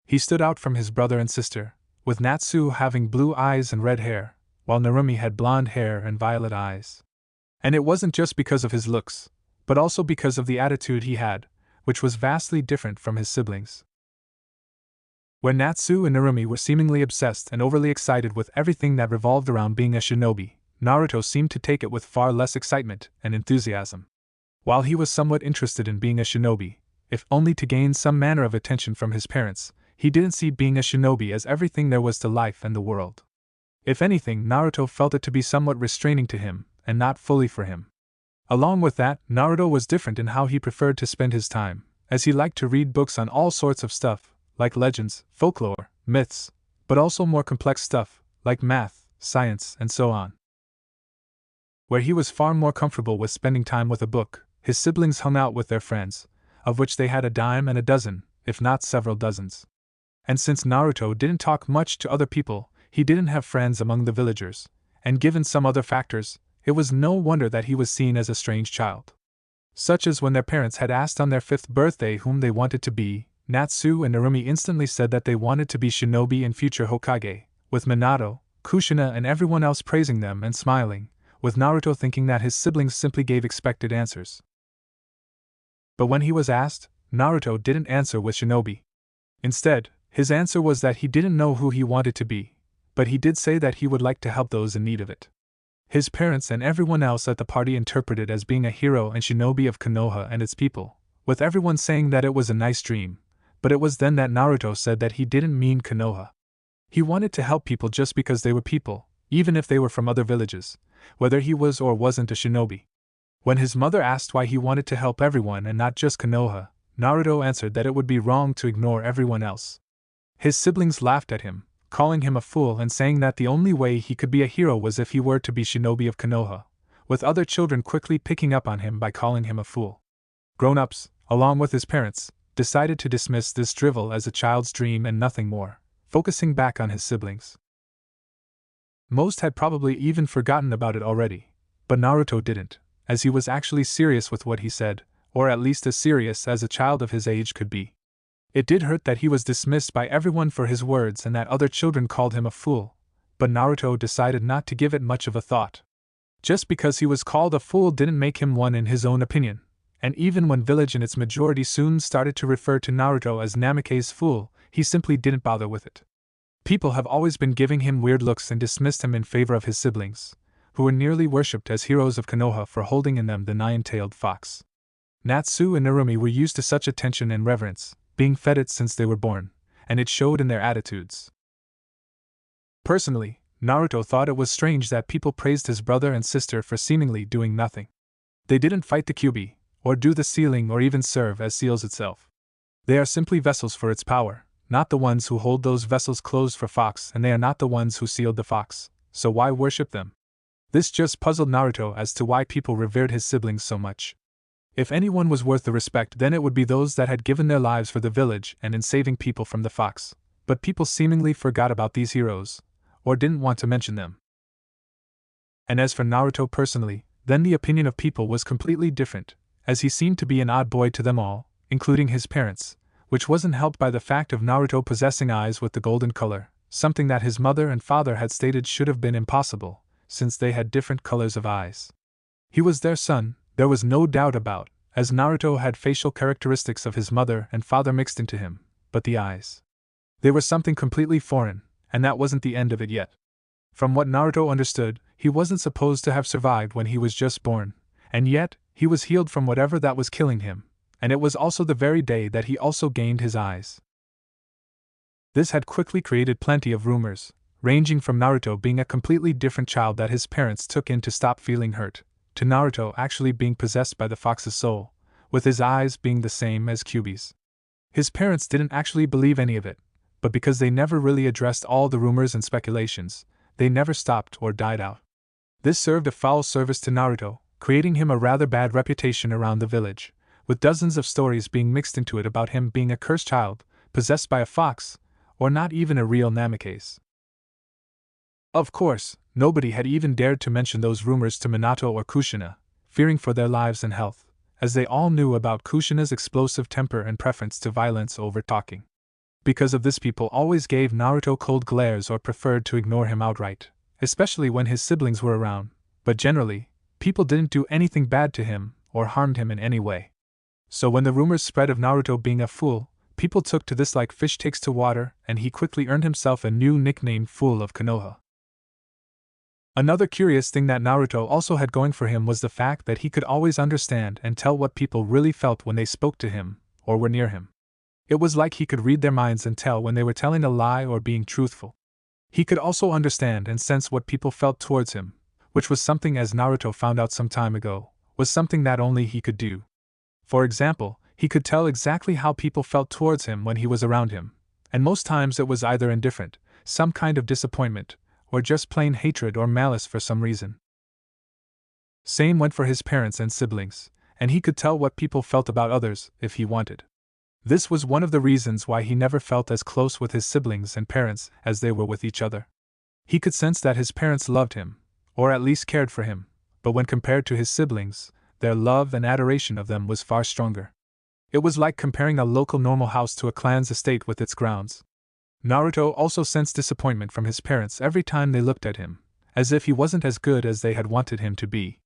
He stood out from his brother and sister, with Natsu having blue eyes and red hair, while Narumi had blonde hair and violet eyes. And it wasn't just because of his looks, but also because of the attitude he had, which was vastly different from his siblings. When Natsu and Narumi were seemingly obsessed and overly excited with everything that revolved around being a shinobi, Naruto seemed to take it with far less excitement and enthusiasm. While he was somewhat interested in being a shinobi, if only to gain some manner of attention from his parents, he didn't see being a shinobi as everything there was to life and the world. If anything, Naruto felt it to be somewhat restraining to him, and not fully for him. Along with that, Naruto was different in how he preferred to spend his time, as he liked to read books on all sorts of stuff, like legends, folklore, myths, but also more complex stuff, like math, science, and so on. Where he was far more comfortable with spending time with a book, his siblings hung out with their friends, of which they had a dime and a dozen, if not several dozens. And since Naruto didn't talk much to other people, he didn't have friends among the villagers, and given some other factors, it was no wonder that he was seen as a strange child. Such as when their parents had asked on their 5th birthday whom they wanted to be, Natsu and Narumi instantly said that they wanted to be shinobi and future Hokage, with Minato, Kushina and everyone else praising them and smiling, with Naruto thinking that his siblings simply gave expected answers. But when he was asked, Naruto didn't answer with shinobi. Instead, his answer was that he didn't know who he wanted to be, but he did say that he would like to help those in need of it. His parents and everyone else at the party interpreted as being a hero and shinobi of Konoha and its people, with everyone saying that it was a nice dream, but it was then that Naruto said that he didn't mean Konoha. He wanted to help people just because they were people, even if they were from other villages, whether he was or wasn't a shinobi. When his mother asked why he wanted to help everyone and not just Konoha, Naruto answered that it would be wrong to ignore everyone else. His siblings laughed at him, calling him a fool and saying that the only way he could be a hero was if he were to be shinobi of Konoha, with other children quickly picking up on him by calling him a fool. Grown-ups, along with his parents, decided to dismiss this drivel as a child's dream and nothing more, focusing back on his siblings. Most had probably even forgotten about it already, but Naruto didn't, as he was actually serious with what he said, or at least as serious as a child of his age could be. It did hurt that he was dismissed by everyone for his words and that other children called him a fool, but Naruto decided not to give it much of a thought. Just because he was called a fool didn't make him one in his own opinion, and even when village in its majority soon started to refer to Naruto as Namake's fool, he simply didn't bother with it. People have always been giving him weird looks and dismissed him in favor of his siblings, who were nearly worshipped as heroes of Konoha for holding in them the nine-tailed fox. Natsu and Narumi were used to such attention and reverence, being fed it since they were born, and it showed in their attitudes. Personally, Naruto thought it was strange that people praised his brother and sister for seemingly doing nothing. They didn't fight the Kyuubi, or do the sealing or even serve as seals itself. They are simply vessels for its power, not the ones who hold those vessels closed for fox, and they are not the ones who sealed the fox, so why worship them? This just puzzled Naruto as to why people revered his siblings so much. If anyone was worth the respect, then it would be those that had given their lives for the village and in saving people from the fox, but people seemingly forgot about these heroes, or didn't want to mention them. And as for Naruto personally, then the opinion of people was completely different, as he seemed to be an odd boy to them all, including his parents, which wasn't helped by the fact of Naruto possessing eyes with the golden color, something that his mother and father had stated should have been impossible, since they had different colors of eyes. He was their son, there was no doubt about, as Naruto had facial characteristics of his mother and father mixed into him, but the eyes. They were something completely foreign, and that wasn't the end of it yet. From what Naruto understood, he wasn't supposed to have survived when he was just born, and yet, he was healed from whatever that was killing him, and it was also the very day that he also gained his eyes. This had quickly created plenty of rumors, ranging from Naruto being a completely different child that his parents took in to stop feeling hurt, to Naruto actually being possessed by the fox's soul, with his eyes being the same as Kyuubi's. His parents didn't actually believe any of it, but because they never really addressed all the rumors and speculations, they never stopped or died out. This served a foul service to Naruto, creating him a rather bad reputation around the village, with dozens of stories being mixed into it about him being a cursed child, possessed by a fox, or not even a real Namake's. Of course, nobody had even dared to mention those rumors to Minato or Kushina, fearing for their lives and health, as they all knew about Kushina's explosive temper and preference to violence over talking. Because of this, people always gave Naruto cold glares or preferred to ignore him outright, especially when his siblings were around, but generally, people didn't do anything bad to him or harmed him in any way. So when the rumors spread of Naruto being a fool, people took to this like fish takes to water, and he quickly earned himself a new nickname, Fool of Konoha. Another curious thing that Naruto also had going for him was the fact that he could always understand and tell what people really felt when they spoke to him or were near him. It was like he could read their minds and tell when they were telling a lie or being truthful. He could also understand and sense what people felt towards him, which was something, as Naruto found out some time ago, was something that only he could do. For example, he could tell exactly how people felt towards him when he was around him, and most times it was either indifferent, some kind of disappointment, or just plain hatred or malice for some reason. Same went for his parents and siblings, and he could tell what people felt about others if he wanted. This was one of the reasons why he never felt as close with his siblings and parents as they were with each other. He could sense that his parents loved him, or at least cared for him, but when compared to his siblings, their love and adoration of them was far stronger. It was like comparing a local normal house to a clan's estate with its grounds. Naruto also sensed disappointment from his parents every time they looked at him, as if he wasn't as good as they had wanted him to be.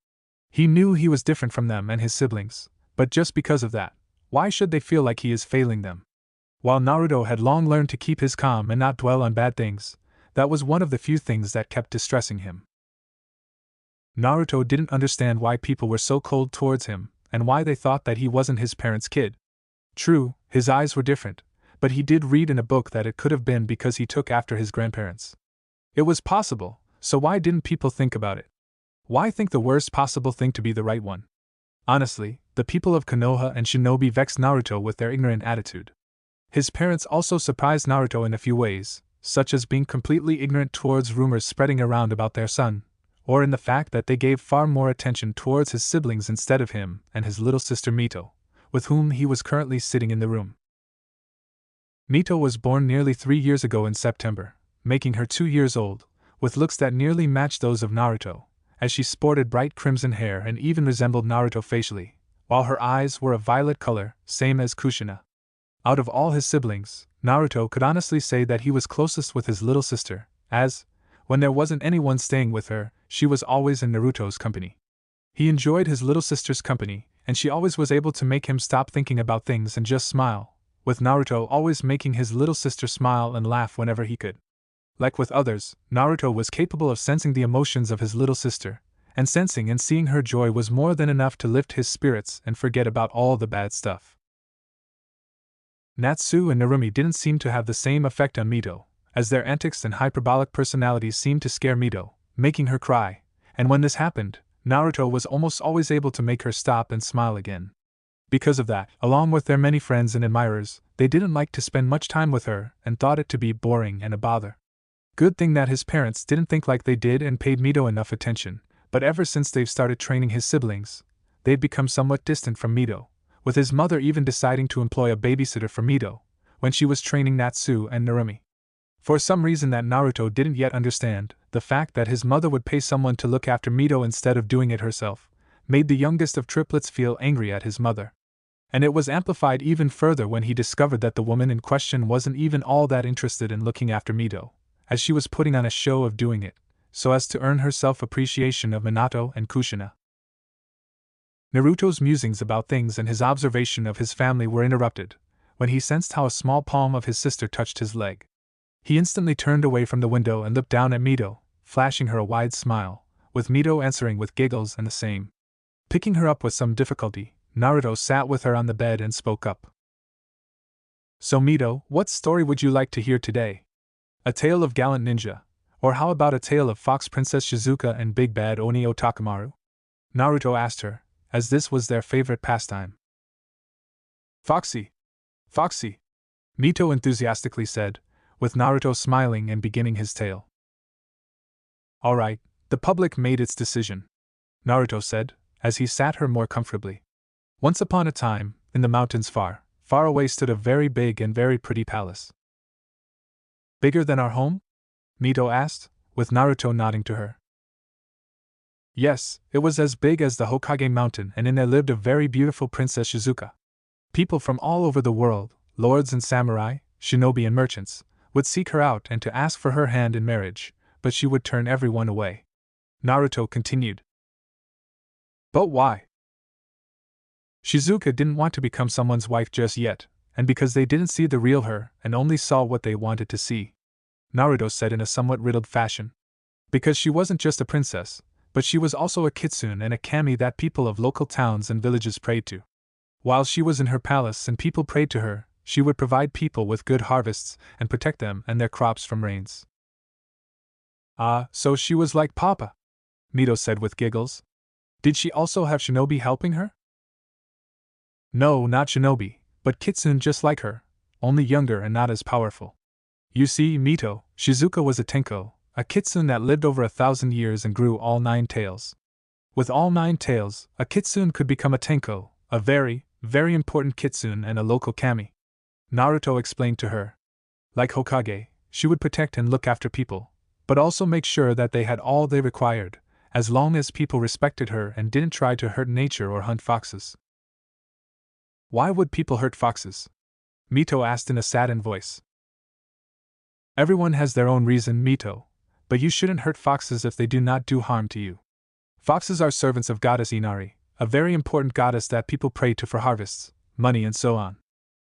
He knew he was different from them and his siblings, but just because of that, why should they feel like he is failing them? While Naruto had long learned to keep his calm and not dwell on bad things, that was one of the few things that kept distressing him. Naruto didn't understand why people were so cold towards him, and why they thought that he wasn't his parents' kid. True, his eyes were different, but he did read in a book that it could have been because he took after his grandparents. It was possible, so why didn't people think about it? Why think the worst possible thing to be the right one? Honestly, the people of Konoha and Shinobi vexed Naruto with their ignorant attitude. His parents also surprised Naruto in a few ways, such as being completely ignorant towards rumors spreading around about their son, or in the fact that they gave far more attention towards his siblings instead of him and his little sister Mito, with whom he was currently sitting in the room. Mito was born nearly 3 years ago in September, making her 2 years old, with looks that nearly matched those of Naruto, as she sported bright crimson hair and even resembled Naruto facially, while her eyes were a violet color, same as Kushina. Out of all his siblings, Naruto could honestly say that he was closest with his little sister, as, when there wasn't anyone staying with her, she was always in Naruto's company. He enjoyed his little sister's company, and she always was able to make him stop thinking about things and just smile, with Naruto always making his little sister smile and laugh whenever he could. Like with others, Naruto was capable of sensing the emotions of his little sister, and sensing and seeing her joy was more than enough to lift his spirits and forget about all the bad stuff. Natsu and Narumi didn't seem to have the same effect on Mito, as their antics and hyperbolic personalities seemed to scare Mito, making her cry, and when this happened, Naruto was almost always able to make her stop and smile again. Because of that, along with their many friends and admirers, they didn't like to spend much time with her and thought it to be boring and a bother. Good thing that his parents didn't think like they did and paid Mito enough attention, but ever since they've started training his siblings, they'd become somewhat distant from Mito, with his mother even deciding to employ a babysitter for Mito, when she was training Natsu and Narumi. For some reason that Naruto didn't yet understand, the fact that his mother would pay someone to look after Mito instead of doing it herself, made the youngest of triplets feel angry at his mother. And it was amplified even further when he discovered that the woman in question wasn't even all that interested in looking after Mito, as she was putting on a show of doing it, so as to earn her self-appreciation of Minato and Kushina. Naruto's musings about things and his observation of his family were interrupted, when he sensed how a small palm of his sister touched his leg. He instantly turned away from the window and looked down at Mito, flashing her a wide smile, with Mito answering with giggles and the same. Picking her up with some difficulty, Naruto sat with her on the bed and spoke up. "So Mito, what story would you like to hear today? A tale of gallant ninja, or how about a tale of Fox Princess Shizuka and Big Bad Oni Otakamaru?" Naruto asked her, as this was their favorite pastime. "Foxy! Foxy!" Mito enthusiastically said, with Naruto smiling and beginning his tale. "Alright, the public made its decision," Naruto said, as he sat her more comfortably. "Once upon a time, in the mountains far, far away stood a very big and very pretty palace." "Bigger than our home?" Mito asked, with Naruto nodding to her. "Yes, it was as big as the Hokage mountain, and in there lived a very beautiful Princess Shizuka. People from all over the world, lords and samurai, shinobi and merchants, would seek her out and to ask for her hand in marriage, but she would turn everyone away." Naruto continued. "But why?" "Shizuka didn't want to become someone's wife just yet, and because they didn't see the real her and only saw what they wanted to see," Naruto said in a somewhat riddled fashion. "Because she wasn't just a princess, but she was also a kitsune and a kami that people of local towns and villages prayed to. While she was in her palace and people prayed to her, she would provide people with good harvests and protect them and their crops from rains." "Ah, so she was like Papa," Mito said with giggles. "Did she also have shinobi helping her?" "No, not shinobi, but kitsune just like her, only younger and not as powerful. You see, Mito, Shizuka was a tenko, a kitsune that lived over 1,000 years and grew all 9 tails. With all 9 tails, a kitsune could become a tenko, a very, very important kitsune and a local kami," Naruto explained to her. "Like Hokage, she would protect and look after people, but also make sure that they had all they required, as long as people respected her and didn't try to hurt nature or hunt foxes." "Why would people hurt foxes?" Mito asked in a saddened voice. "Everyone has their own reason, Mito, but you shouldn't hurt foxes if they do not do harm to you. Foxes are servants of Goddess Inari, a very important goddess that people pray to for harvests, money and so on.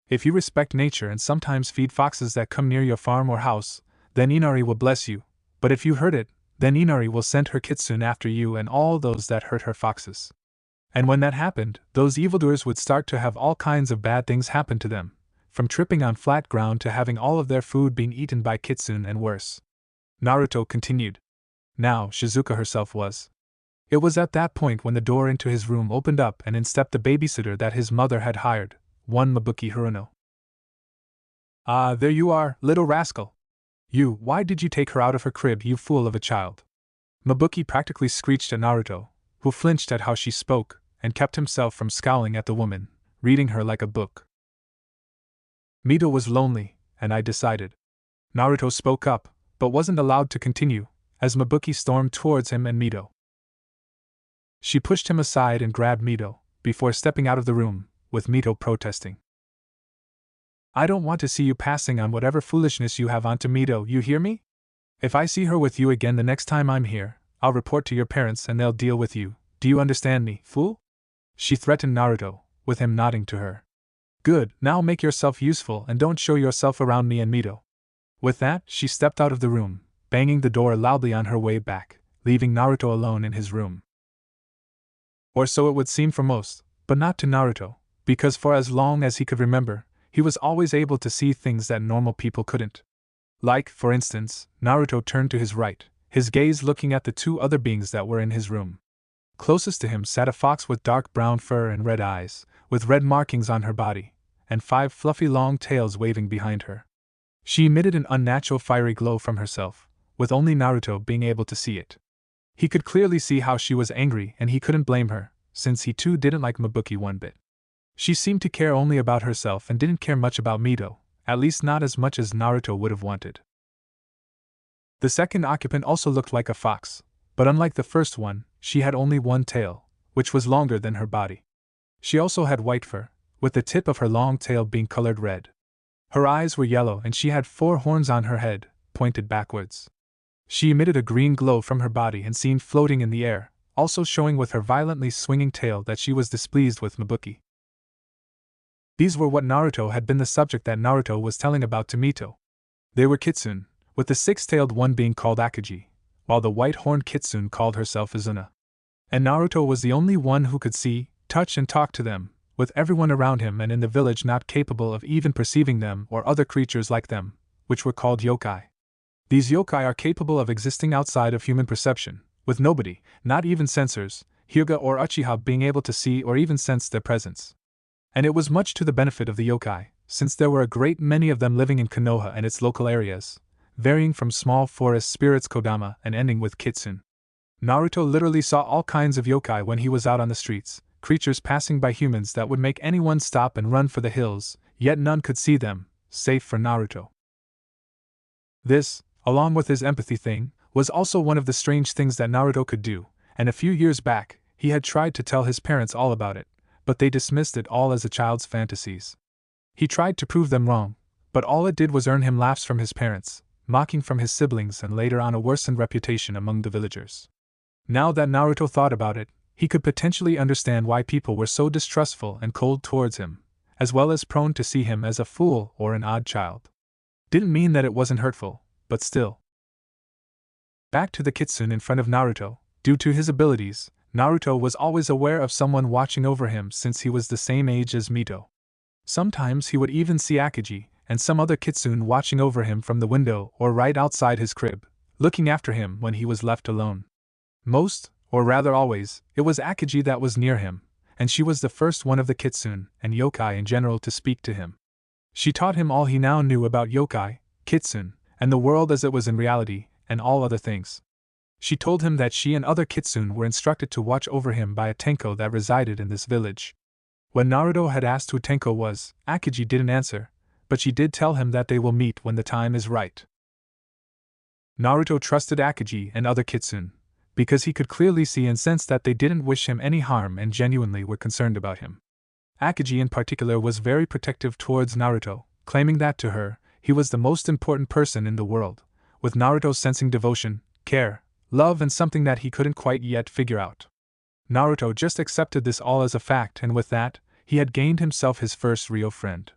If you respect nature and sometimes feed foxes that come near your farm or house, then Inari will bless you, but if you hurt it, then Inari will send her kitsune after you and all those that hurt her foxes. And when that happened, those evildoers would start to have all kinds of bad things happen to them, from tripping on flat ground to having all of their food being eaten by kitsune and worse," Naruto continued. Now, Shizuka herself was. It was at that point when the door into his room opened up and in stepped the babysitter that his mother had hired, one Mabuki Haruno. "Ah, there you are, little rascal! Why did you take her out of her crib, you fool of a child?" Mabuki practically screeched at Naruto, who flinched at how she spoke, and kept himself from scowling at the woman, reading her like a book. Mito was lonely, and I decided. Naruto spoke up, but wasn't allowed to continue, as Mabuki stormed towards him and Mito. She pushed him aside and grabbed Mito, before stepping out of the room, with Mito protesting. I don't want to see you passing on whatever foolishness you have onto Mito, you hear me? If I see her with you again the next time I'm here, I'll report to your parents and they'll deal with you. Do you understand me, fool? She threatened Naruto, with him nodding to her. Good, now make yourself useful and don't show yourself around me and Mito. With that, she stepped out of the room, banging the door loudly on her way back, leaving Naruto alone in his room. Or so it would seem for most, but not to Naruto, because for as long as he could remember, he was always able to see things that normal people couldn't. Like, for instance, Naruto turned to his right, his gaze looking at the two other beings that were in his room. Closest to him sat a fox with dark brown fur and red eyes, with red markings on her body, and 5 fluffy long tails waving behind her. She emitted an unnatural fiery glow from herself, with only Naruto being able to see it. He could clearly see how she was angry and he couldn't blame her, since he too didn't like Mabuki one bit. She seemed to care only about herself and didn't care much about Mito, at least not as much as Naruto would have wanted. The second occupant also looked like a fox, but unlike the first one, she had only one tail, which was longer than her body. She also had white fur, with the tip of her long tail being colored red. Her eyes were yellow and she had 4 horns on her head, pointed backwards. She emitted a green glow from her body and seemed floating in the air, also showing with her violently swinging tail that she was displeased with Mabuki. These were what Naruto had been the subject that Naruto was telling about to Mito. They were kitsune, with the 6-tailed one being called Akagi, while the white-horned kitsune called herself Izuna. And Naruto was the only one who could see, touch and talk to them, with everyone around him and in the village not capable of even perceiving them or other creatures like them, which were called yokai. These yokai are capable of existing outside of human perception, with nobody, not even censors, Hyuga or Uchiha being able to see or even sense their presence. And it was much to the benefit of the yokai, since there were a great many of them living in Konoha and its local areas, varying from small forest spirits Kodama and ending with kitsune. Naruto literally saw all kinds of yokai when he was out on the streets, creatures passing by humans that would make anyone stop and run for the hills, yet none could see them, save for Naruto. This, along with his empathy thing, was also one of the strange things that Naruto could do, and a few years back, he had tried to tell his parents all about it, but they dismissed it all as a child's fantasies. He tried to prove them wrong, but all it did was earn him laughs from his parents, mocking from his siblings and later on a worsened reputation among the villagers. Now that Naruto thought about it, he could potentially understand why people were so distrustful and cold towards him, as well as prone to see him as a fool or an odd child. Didn't mean that it wasn't hurtful, but still. Back to the kitsune in front of Naruto. Due to his abilities, Naruto was always aware of someone watching over him since he was the same age as Mito. Sometimes he would even see Akagi and some other kitsune watching over him from the window or right outside his crib, looking after him when he was left alone. Most, or rather always, it was Akagi that was near him, and she was the first one of the kitsune and yokai in general to speak to him. She taught him all he now knew about yokai, kitsune, and the world as it was in reality, and all other things. She told him that she and other kitsune were instructed to watch over him by a tenko that resided in this village. When Naruto had asked who tenko was, Akagi didn't answer, but she did tell him that they will meet when the time is right. Naruto trusted Akagi and other kitsune, because he could clearly see and sense that they didn't wish him any harm and genuinely were concerned about him. Akagi in particular was very protective towards Naruto, claiming that to her, he was the most important person in the world, with Naruto sensing devotion, care, love and something that he couldn't quite yet figure out. Naruto just accepted this all as a fact, and with that, he had gained himself his first real friend.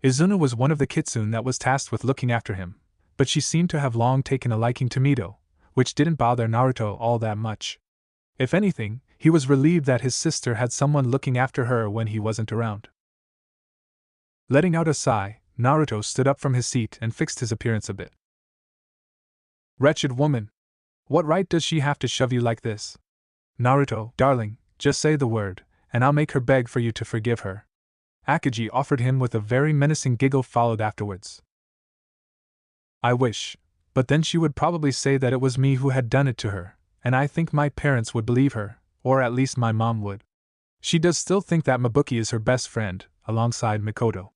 Izuna was one of the kitsune that was tasked with looking after him, but she seemed to have long taken a liking to Mito, which didn't bother Naruto all that much. If anything, he was relieved that his sister had someone looking after her when he wasn't around. Letting out a sigh, Naruto stood up from his seat and fixed his appearance a bit. Wretched woman! What right does she have to shove you like this? Naruto, darling, just say the word, and I'll make her beg for you to forgive her. Akagi offered him with a very menacing giggle followed afterwards. I wish, but then she would probably say that it was me who had done it to her, and I think my parents would believe her, or at least my mom would. She does still think that Mabuki is her best friend, alongside Mikoto.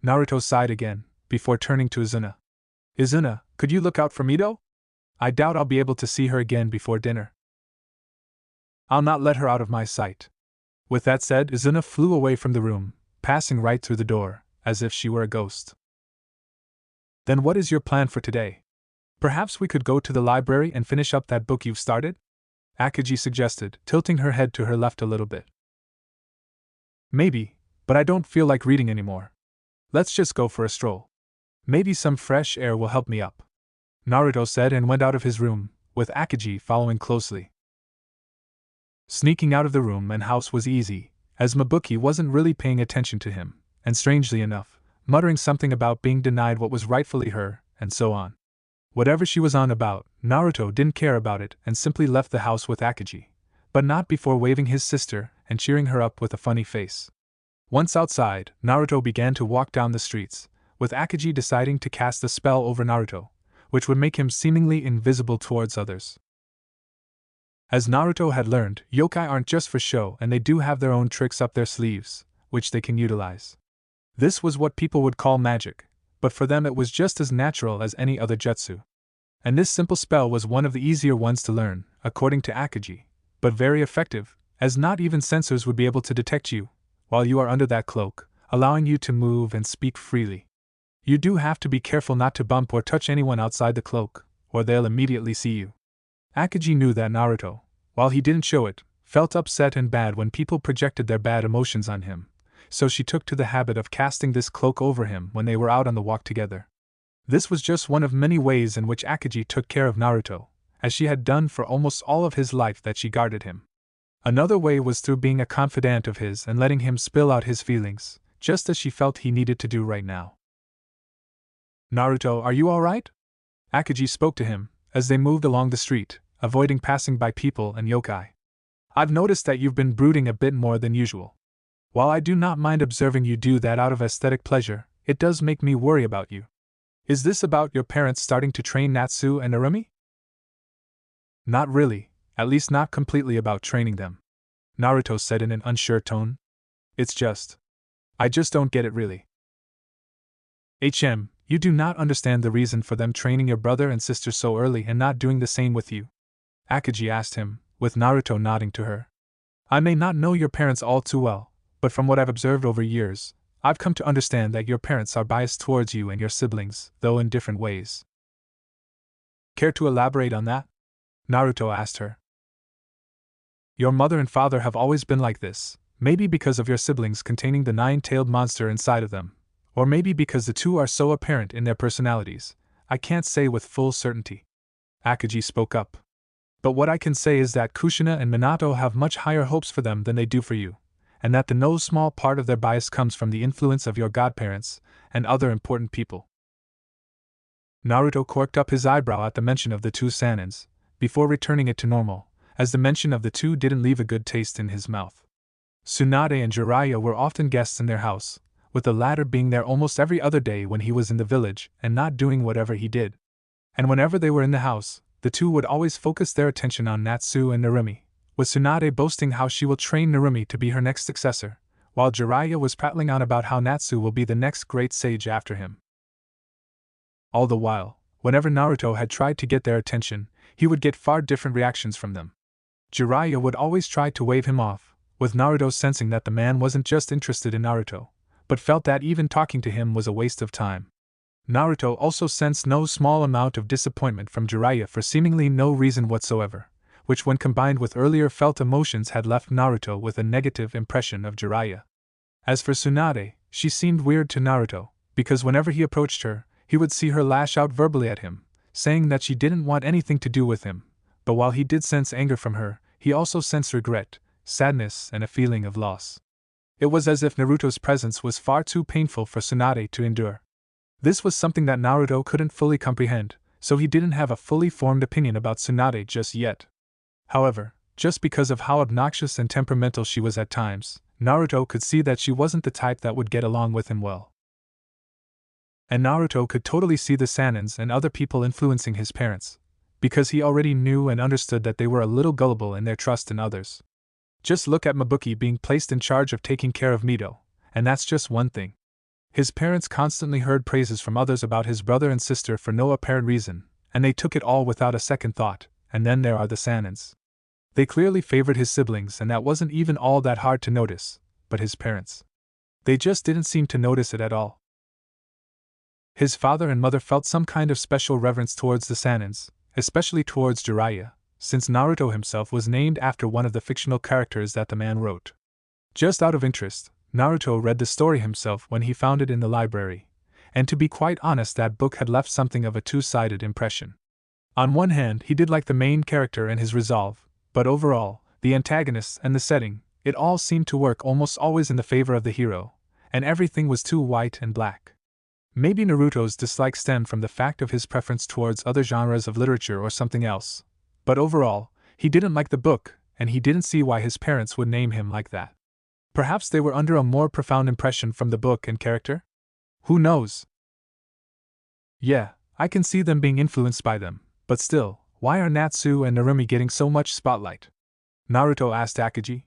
Naruto sighed again, before turning to Izuna. Izuna, could you look out for Mito? I doubt I'll be able to see her again before dinner. I'll not let her out of my sight. With that said, Izuna flew away from the room, passing right through the door, as if she were a ghost. Then what is your plan for today? Perhaps we could go to the library and finish up that book you've started? Akagi suggested, tilting her head to her left a little bit. Maybe, but I don't feel like reading anymore. Let's just go for a stroll. Maybe some fresh air will help me up. Naruto said and went out of his room, with Akagi following closely. Sneaking out of the room and house was easy, as Mabuki wasn't really paying attention to him, and strangely enough, muttering something about being denied what was rightfully her, and so on. Whatever she was on about, Naruto didn't care about it and simply left the house with Akagi, but not before waving his sister and cheering her up with a funny face. Once outside, Naruto began to walk down the streets, with Akagi deciding to cast a spell over Naruto, which would make him seemingly invisible towards others. As Naruto had learned, yokai aren't just for show and they do have their own tricks up their sleeves, which they can utilize. This was what people would call magic, but for them it was just as natural as any other jutsu. And this simple spell was one of the easier ones to learn, according to Akagi, but very effective, as not even sensors would be able to detect you, while you are under that cloak, allowing you to move and speak freely. You do have to be careful not to bump or touch anyone outside the cloak, or they'll immediately see you. Akagi knew that Naruto, while he didn't show it, felt upset and bad when people projected their bad emotions on him, so she took to the habit of casting this cloak over him when they were out on the walk together. This was just one of many ways in which Akagi took care of Naruto, as she had done for almost all of his life that she guarded him. Another way was through being a confidant of his and letting him spill out his feelings, just as she felt he needed to do right now. Naruto, are you alright? Akagi spoke to him, as they moved along the street, avoiding passing by people and yokai. I've noticed that you've been brooding a bit more than usual. While I do not mind observing you do that out of aesthetic pleasure, it does make me worry about you. Is this about your parents starting to train Natsu and Narumi? Not really, at least not completely about training them. Naruto said in an unsure tone. It's just. I just don't get it really. You do not understand the reason for them training your brother and sister so early and not doing the same with you? Akagi asked him, with Naruto nodding to her. I may not know your parents all too well, but from what I've observed over years, I've come to understand that your parents are biased towards you and your siblings, though in different ways. Care to elaborate on that? Naruto asked her. Your mother and father have always been like this, maybe because of your siblings containing the nine-tailed monster inside of them, or maybe because the two are so apparent in their personalities, I can't say with full certainty. Akagi spoke up. But what I can say is that Kushina and Minato have much higher hopes for them than they do for you, and that the no small part of their bias comes from the influence of your godparents and other important people. Naruto quirked up his eyebrow at the mention of the two Sanins, before returning it to normal, as the mention of the two didn't leave a good taste in his mouth. Tsunade and Jiraiya were often guests in their house, with the latter being there almost every other day when he was in the village and not doing whatever he did. And whenever they were in the house, the two would always focus their attention on Natsu and Narumi, with Tsunade boasting how she will train Narumi to be her next successor, while Jiraiya was prattling on about how Natsu will be the next great sage after him. All the while, whenever Naruto had tried to get their attention, he would get far different reactions from them. Jiraiya would always try to wave him off, with Naruto sensing that the man wasn't just interested in Naruto, but felt that even talking to him was a waste of time. Naruto also sensed no small amount of disappointment from Jiraiya for seemingly no reason whatsoever, which when combined with earlier felt emotions had left Naruto with a negative impression of Jiraiya. As for Tsunade, she seemed weird to Naruto, because whenever he approached her, he would see her lash out verbally at him, saying that she didn't want anything to do with him, but while he did sense anger from her, he also sensed regret, sadness, and a feeling of loss. It was as if Naruto's presence was far too painful for Tsunade to endure. This was something that Naruto couldn't fully comprehend, so he didn't have a fully formed opinion about Tsunade just yet. However, just because of how obnoxious and temperamental she was at times, Naruto could see that she wasn't the type that would get along with him well. And Naruto could totally see the Sanins and other people influencing his parents, because he already knew and understood that they were a little gullible in their trust in others. Just look at Mabuki being placed in charge of taking care of Mito, and that's just one thing. His parents constantly heard praises from others about his brother and sister for no apparent reason, and they took it all without a second thought. And then there are the Sanins. They clearly favored his siblings, and that wasn't even all that hard to notice, but his parents. They just didn't seem to notice it at all. His father and mother felt some kind of special reverence towards the Sanins, especially towards Jiraiya, since Naruto himself was named after one of the fictional characters that the man wrote. Just out of interest, Naruto read the story himself when he found it in the library, and to be quite honest, that book had left something of a two-sided impression. On one hand, he did like the main character and his resolve, but overall, the antagonists and the setting, it all seemed to work almost always in the favor of the hero, and everything was too white and black. Maybe Naruto's dislike stemmed from the fact of his preference towards other genres of literature or something else, but overall, he didn't like the book, and he didn't see why his parents would name him like that. Perhaps they were under a more profound impression from the book and character? Who knows? Yeah, I can see them being influenced by them, but still, why are Natsu and Narumi getting so much spotlight? Naruto asked Akagi.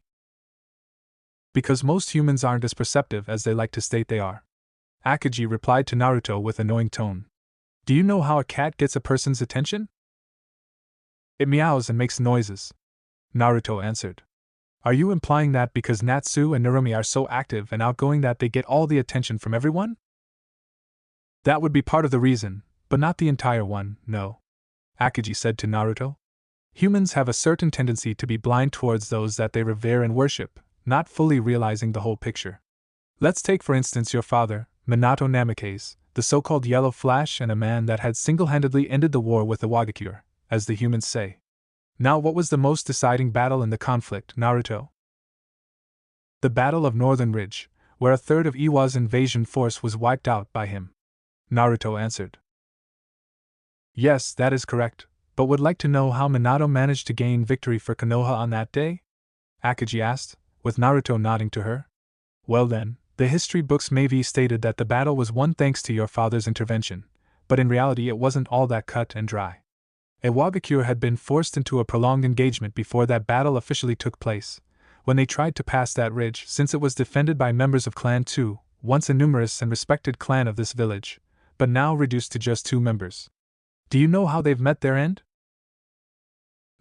Because most humans aren't as perceptive as they like to state they are. Akagi replied to Naruto with annoying tone. Do you know how a cat gets a person's attention? It meows and makes noises. Naruto answered. Are you implying that because Natsu and Narumi are so active and outgoing that they get all the attention from everyone? That would be part of the reason, but not the entire one, no. Akagi said to Naruto. Humans have a certain tendency to be blind towards those that they revere and worship, not fully realizing the whole picture. Let's take for instance your father, Minato Namikaze, the so-called Yellow Flash, and a man that had single-handedly ended the war with the Wagakure, as the humans say. Now, what was the most deciding battle in the conflict, Naruto? The Battle of Northern Ridge, where a third of Iwa's invasion force was wiped out by him. Naruto answered. Yes, that is correct, but would like to know how Minato managed to gain victory for Konoha on that day? Akagi asked, with Naruto nodding to her. Well then, the history books maybe stated that the battle was won thanks to your father's intervention, but in reality it wasn't all that cut and dry. A Wagakure had been forced into a prolonged engagement before that battle officially took place, when they tried to pass that ridge since it was defended by members of Clan 2, once a numerous and respected clan of this village, but now reduced to just 2 members. Do you know how they've met their end?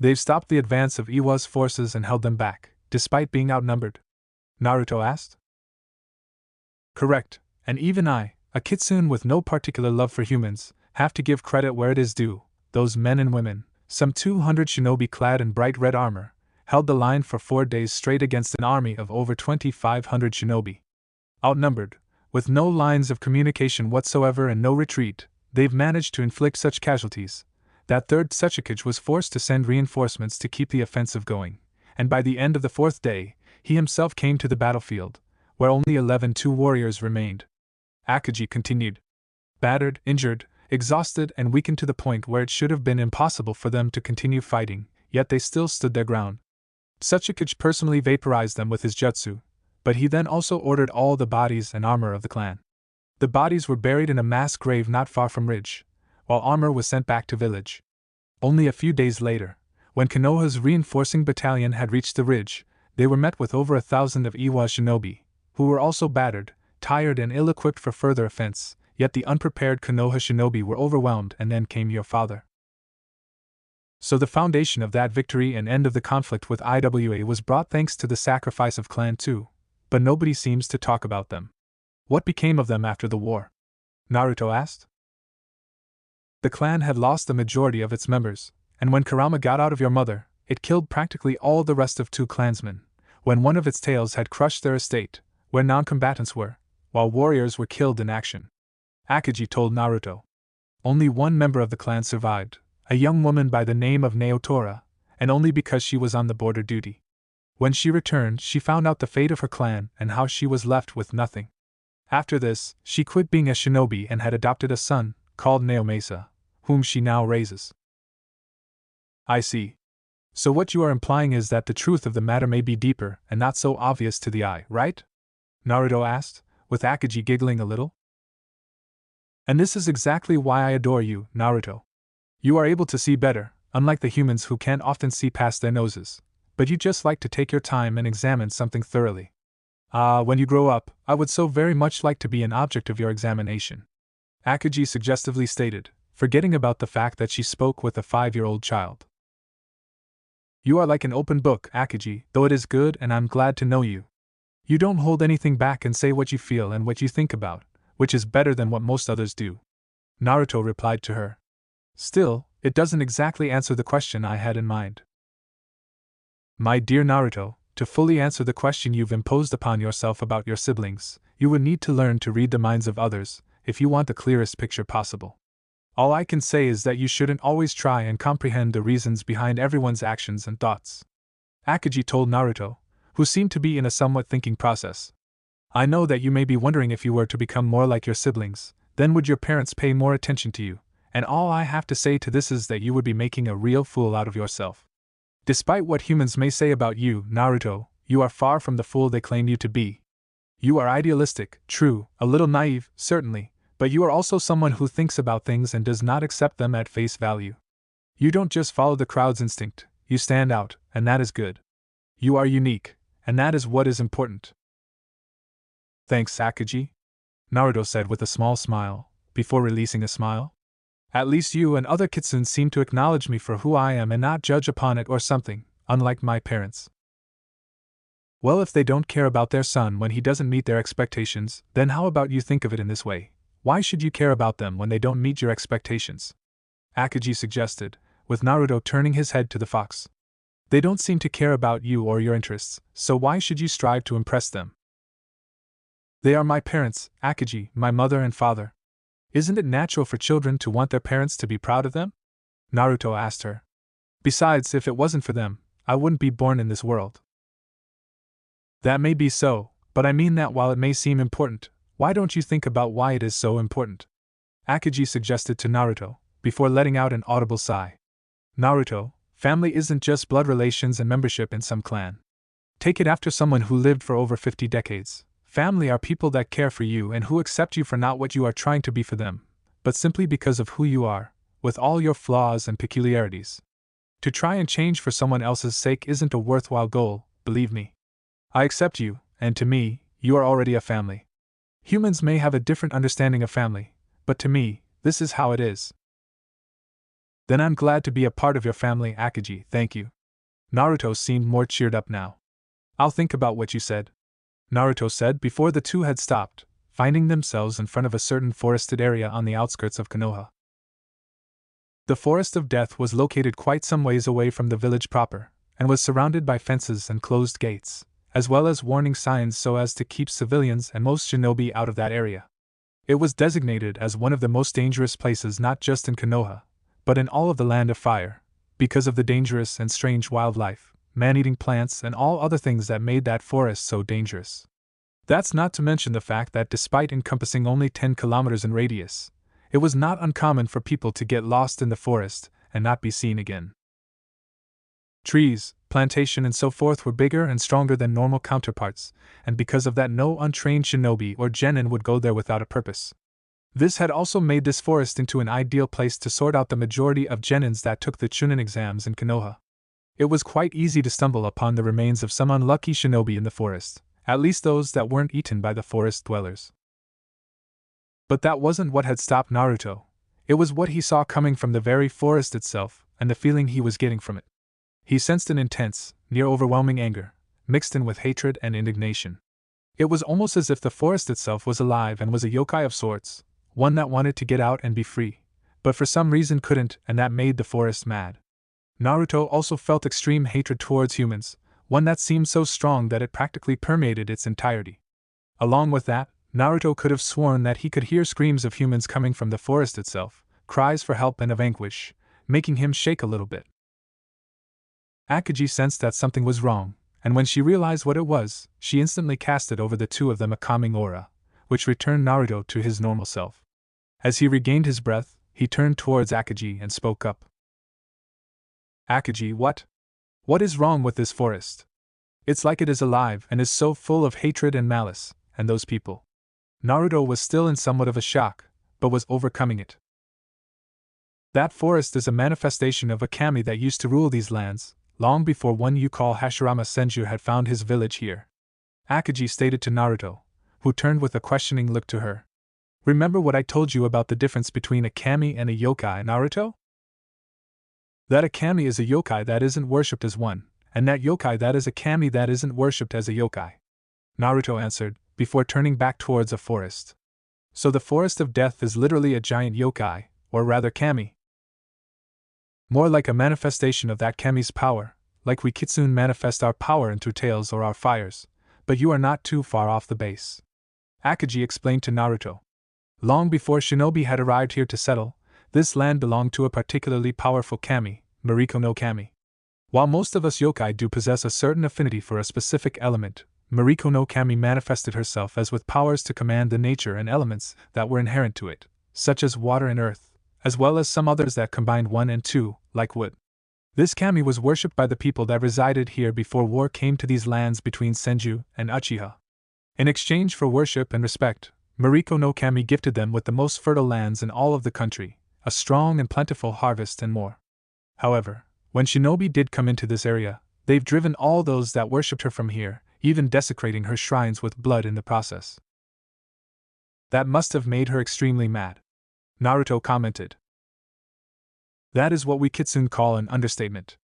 They've stopped the advance of Iwa's forces and held them back, despite being outnumbered. Naruto asked. Correct, and even I, a kitsune with no particular love for humans, have to give credit where it is due. Those men and women, some 200 shinobi clad in bright red armor, held the line for 4 days straight against an army of over 2,500 shinobi. Outnumbered, with no lines of communication whatsoever and no retreat, they've managed to inflict such casualties that 3rd Tsuchikage was forced to send reinforcements to keep the offensive going, and by the end of the 4th day, he himself came to the battlefield, where only 11 warriors remained. Akagi continued. Battered, injured, exhausted and weakened to the point where it should have been impossible for them to continue fighting, yet they still stood their ground. Tsuchikage personally vaporized them with his jutsu, but he then also ordered all the bodies and armor of the clan. The bodies were buried in a mass grave not far from Ridge, while armor was sent back to village. Only a few days later, when Konoha's reinforcing battalion had reached the ridge, they were met with over 1,000 of Iwa's shinobi, who were also battered, tired and ill-equipped for further offense. Yet the unprepared Konoha shinobi were overwhelmed, and then came your father. So the foundation of that victory and end of the conflict with Iwa was brought thanks to the sacrifice of Clan 2, but nobody seems to talk about them. What became of them after the war? Naruto asked. The clan had lost the majority of its members, and when Kurama got out of your mother, it killed practically all the rest of 2 clansmen, when one of its tails had crushed their estate, where non-combatants were, while warriors were killed in action. Akagi told Naruto. Only one member of the clan survived, a young woman by the name of Naotora, and only because she was on the border duty. When she returned, she found out the fate of her clan and how she was left with nothing. After this, she quit being a shinobi and had adopted a son, called Naomasa, whom she now raises. I see. So what you are implying is that the truth of the matter may be deeper and not so obvious to the eye, right? Naruto asked, with Akagi giggling a little. And this is exactly why I adore you, Naruto. You are able to see better, unlike the humans who can't often see past their noses. but you just like to take your time and examine something thoroughly. Ah, when you grow up, I would so very much like to be an object of your examination," Akagi suggestively stated, forgetting about the fact that she spoke with a 5-year-old child. "You are like an open book, Akagi, though it is good and I'm glad to know you. You don't hold anything back and say what you feel and what you think about, which is better than what most others do," Naruto replied to her. "Still, it doesn't exactly answer the question I had in mind." "My dear Naruto, to fully answer the question you've imposed upon yourself about your siblings, you would need to learn to read the minds of others, if you want the clearest picture possible. All I can say is that you shouldn't always try and comprehend the reasons behind everyone's actions and thoughts," Akagi told Naruto, who seemed to be in a somewhat thinking process. "I know that you may be wondering if you were to become more like your siblings, then would your parents pay more attention to you, and all I have to say to this is that you would be making a real fool out of yourself. Despite what humans may say about you, Naruto, you are far from the fool they claim you to be. You are idealistic, true, a little naive, certainly, but you are also someone who thinks about things and does not accept them at face value. You don't just follow the crowd's instinct, you stand out, and that is good. You are unique, and that is what is important." "Thanks, Akagi," Naruto said with a small smile, before releasing a smile. "At least you and other kitsune seem to acknowledge me for who I am and not judge upon it or something, unlike my parents." "Well, if they don't care about their son when he doesn't meet their expectations, then how about you think of it in this way? Why should you care about them when they don't meet your expectations?" Akagi suggested, with Naruto turning his head to the fox. "They don't seem to care about you or your interests, so why should you strive to impress them?" "They are my parents, Akagi, my mother and father. Isn't it natural for children to want their parents to be proud of them?" Naruto asked her. "Besides, if it wasn't for them, I wouldn't be born in this world." "That may be so, but I mean that while it may seem important, why don't you think about why it is so important?" Akagi suggested to Naruto, before letting out an audible sigh. "Naruto, family isn't just blood relations and membership in some clan. Take it after someone who lived for over 50 decades. Family are people that care for you and who accept you for not what you are trying to be for them, but simply because of who you are, with all your flaws and peculiarities. To try and change for someone else's sake isn't a worthwhile goal, believe me. I accept you, and to me, you are already a family. Humans may have a different understanding of family, but to me, this is how it is." "Then I'm glad to be a part of your family, Akagi, thank you." Naruto seemed more cheered up now. "I'll think about what you said," Naruto said before the two had stopped, finding themselves in front of a certain forested area on the outskirts of Konoha. The Forest of Death was located quite some ways away from the village proper, and was surrounded by fences and closed gates, as well as warning signs so as to keep civilians and most shinobi out of that area. It was designated as one of the most dangerous places not just in Konoha, but in all of the Land of Fire, because of the dangerous and strange wildlife, man-eating plants and all other things that made that forest so dangerous. That's not to mention the fact that despite encompassing only 10 kilometers in radius, it was not uncommon for people to get lost in the forest and not be seen again. Trees, plantation and so forth were bigger and stronger than normal counterparts, and because of that no untrained shinobi or genin would go there without a purpose. This had also made this forest into an ideal place to sort out the majority of genins that took the Chunin exams in Konoha. It was quite easy to stumble upon the remains of some unlucky shinobi in the forest, at least those that weren't eaten by the forest dwellers. But that wasn't what had stopped Naruto. It was what he saw coming from the very forest itself, and the feeling he was getting from it. He sensed an intense, near overwhelming anger, mixed in with hatred and indignation. It was almost as if the forest itself was alive and was a yokai of sorts, one that wanted to get out and be free, but for some reason couldn't, and that made the forest mad. Naruto also felt extreme hatred towards humans, one that seemed so strong that it practically permeated its entirety. Along with that, Naruto could have sworn that he could hear screams of humans coming from the forest itself, cries for help and of anguish, making him shake a little bit. Akagi sensed that something was wrong, and when she realized what it was, she instantly casted over the two of them a calming aura, which returned Naruto to his normal self. As he regained his breath, he turned towards Akagi and spoke up. "Akagi, what? What is wrong with this forest? It's like it is alive and is so full of hatred and malice, and those people." Naruto was still in somewhat of a shock, but was overcoming it. "That forest is a manifestation of a kami that used to rule these lands, long before one you call Hashirama Senju had found his village here. Akagi stated to Naruto, who turned with a questioning look to her. Remember what I told you about the difference between a kami and a yokai, Naruto? That a kami is a yokai that isn't worshipped as one, and that yokai that is a kami that isn't worshipped as a yokai. Naruto answered, before turning back towards a forest. So the forest of death is literally a giant yokai, or rather kami. More like a manifestation of that kami's power, like we kitsune manifest our power into tails or our fires, but you are not too far off the base. Akagi explained to Naruto. Long before shinobi had arrived here to settle, this land belonged to a particularly powerful kami, Mariko no Kami. While most of us yokai do possess a certain affinity for a specific element, Mariko no Kami manifested herself as with powers to command the nature and elements that were inherent to it, such as water and earth, as well as some others that combined one and two, like wood. This kami was worshipped by the people that resided here before war came to these lands between Senju and Uchiha. In exchange for worship and respect, Mariko no Kami gifted them with the most fertile lands in all of the country, a strong and plentiful harvest and more. However, when shinobi did come into this area, they've driven all those that worshipped her from here, even desecrating her shrines with blood in the process. That must have made her extremely mad. Naruto commented. That is what we kitsune call an understatement.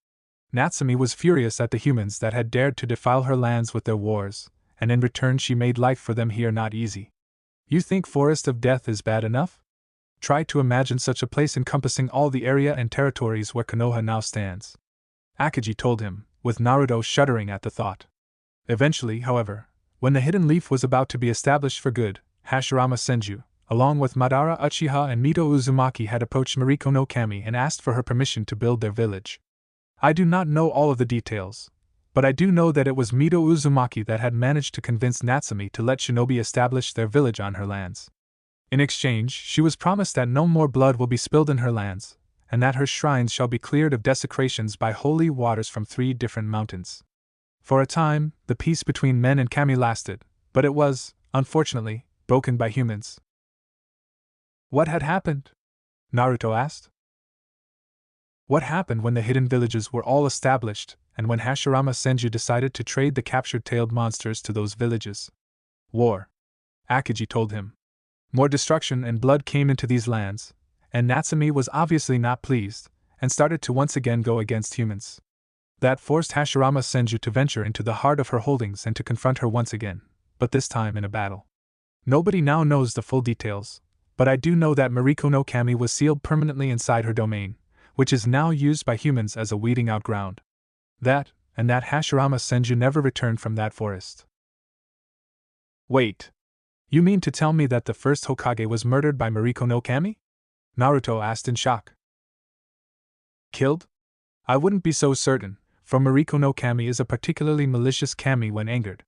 Natsumi was furious at the humans that had dared to defile her lands with their wars, and in return she made life for them here not easy. You think Forest of Death is bad enough? Try to imagine such a place encompassing all the area and territories where Konoha now stands. Akagi told him, with Naruto shuddering at the thought. Eventually, however, when the Hidden Leaf was about to be established for good, Hashirama Senju, along with Madara Uchiha and Mito Uzumaki had approached Mariko no Kami and asked for her permission to build their village. I do not know all of the details, but I do know that it was Mito Uzumaki that had managed to convince Natsumi to let shinobi establish their village on her lands. In exchange, she was promised that no more blood will be spilled in her lands, and that her shrines shall be cleared of desecrations by holy waters from 3 different mountains. For a time, the peace between men and kami lasted, but it was, unfortunately, broken by humans. What had happened? Naruto asked. What happened when the hidden villages were all established, and when Hashirama Senju decided to trade the captured tailed monsters to those villages? War. Akagi told him. More destruction and blood came into these lands, and Natsumi was obviously not pleased, and started to once again go against humans. That forced Hashirama Senju to venture into the heart of her holdings and to confront her once again, but this time in a battle. Nobody now knows the full details, but I do know that Mariko no Kami was sealed permanently inside her domain, which is now used by humans as a weeding out ground. That, and that Hashirama Senju never returned from that forest. Wait. You mean to tell me that the first Hokage was murdered by Mariko no Kami? Naruto asked in shock. Killed? I wouldn't be so certain, for Mariko no Kami is a particularly malicious kami when angered.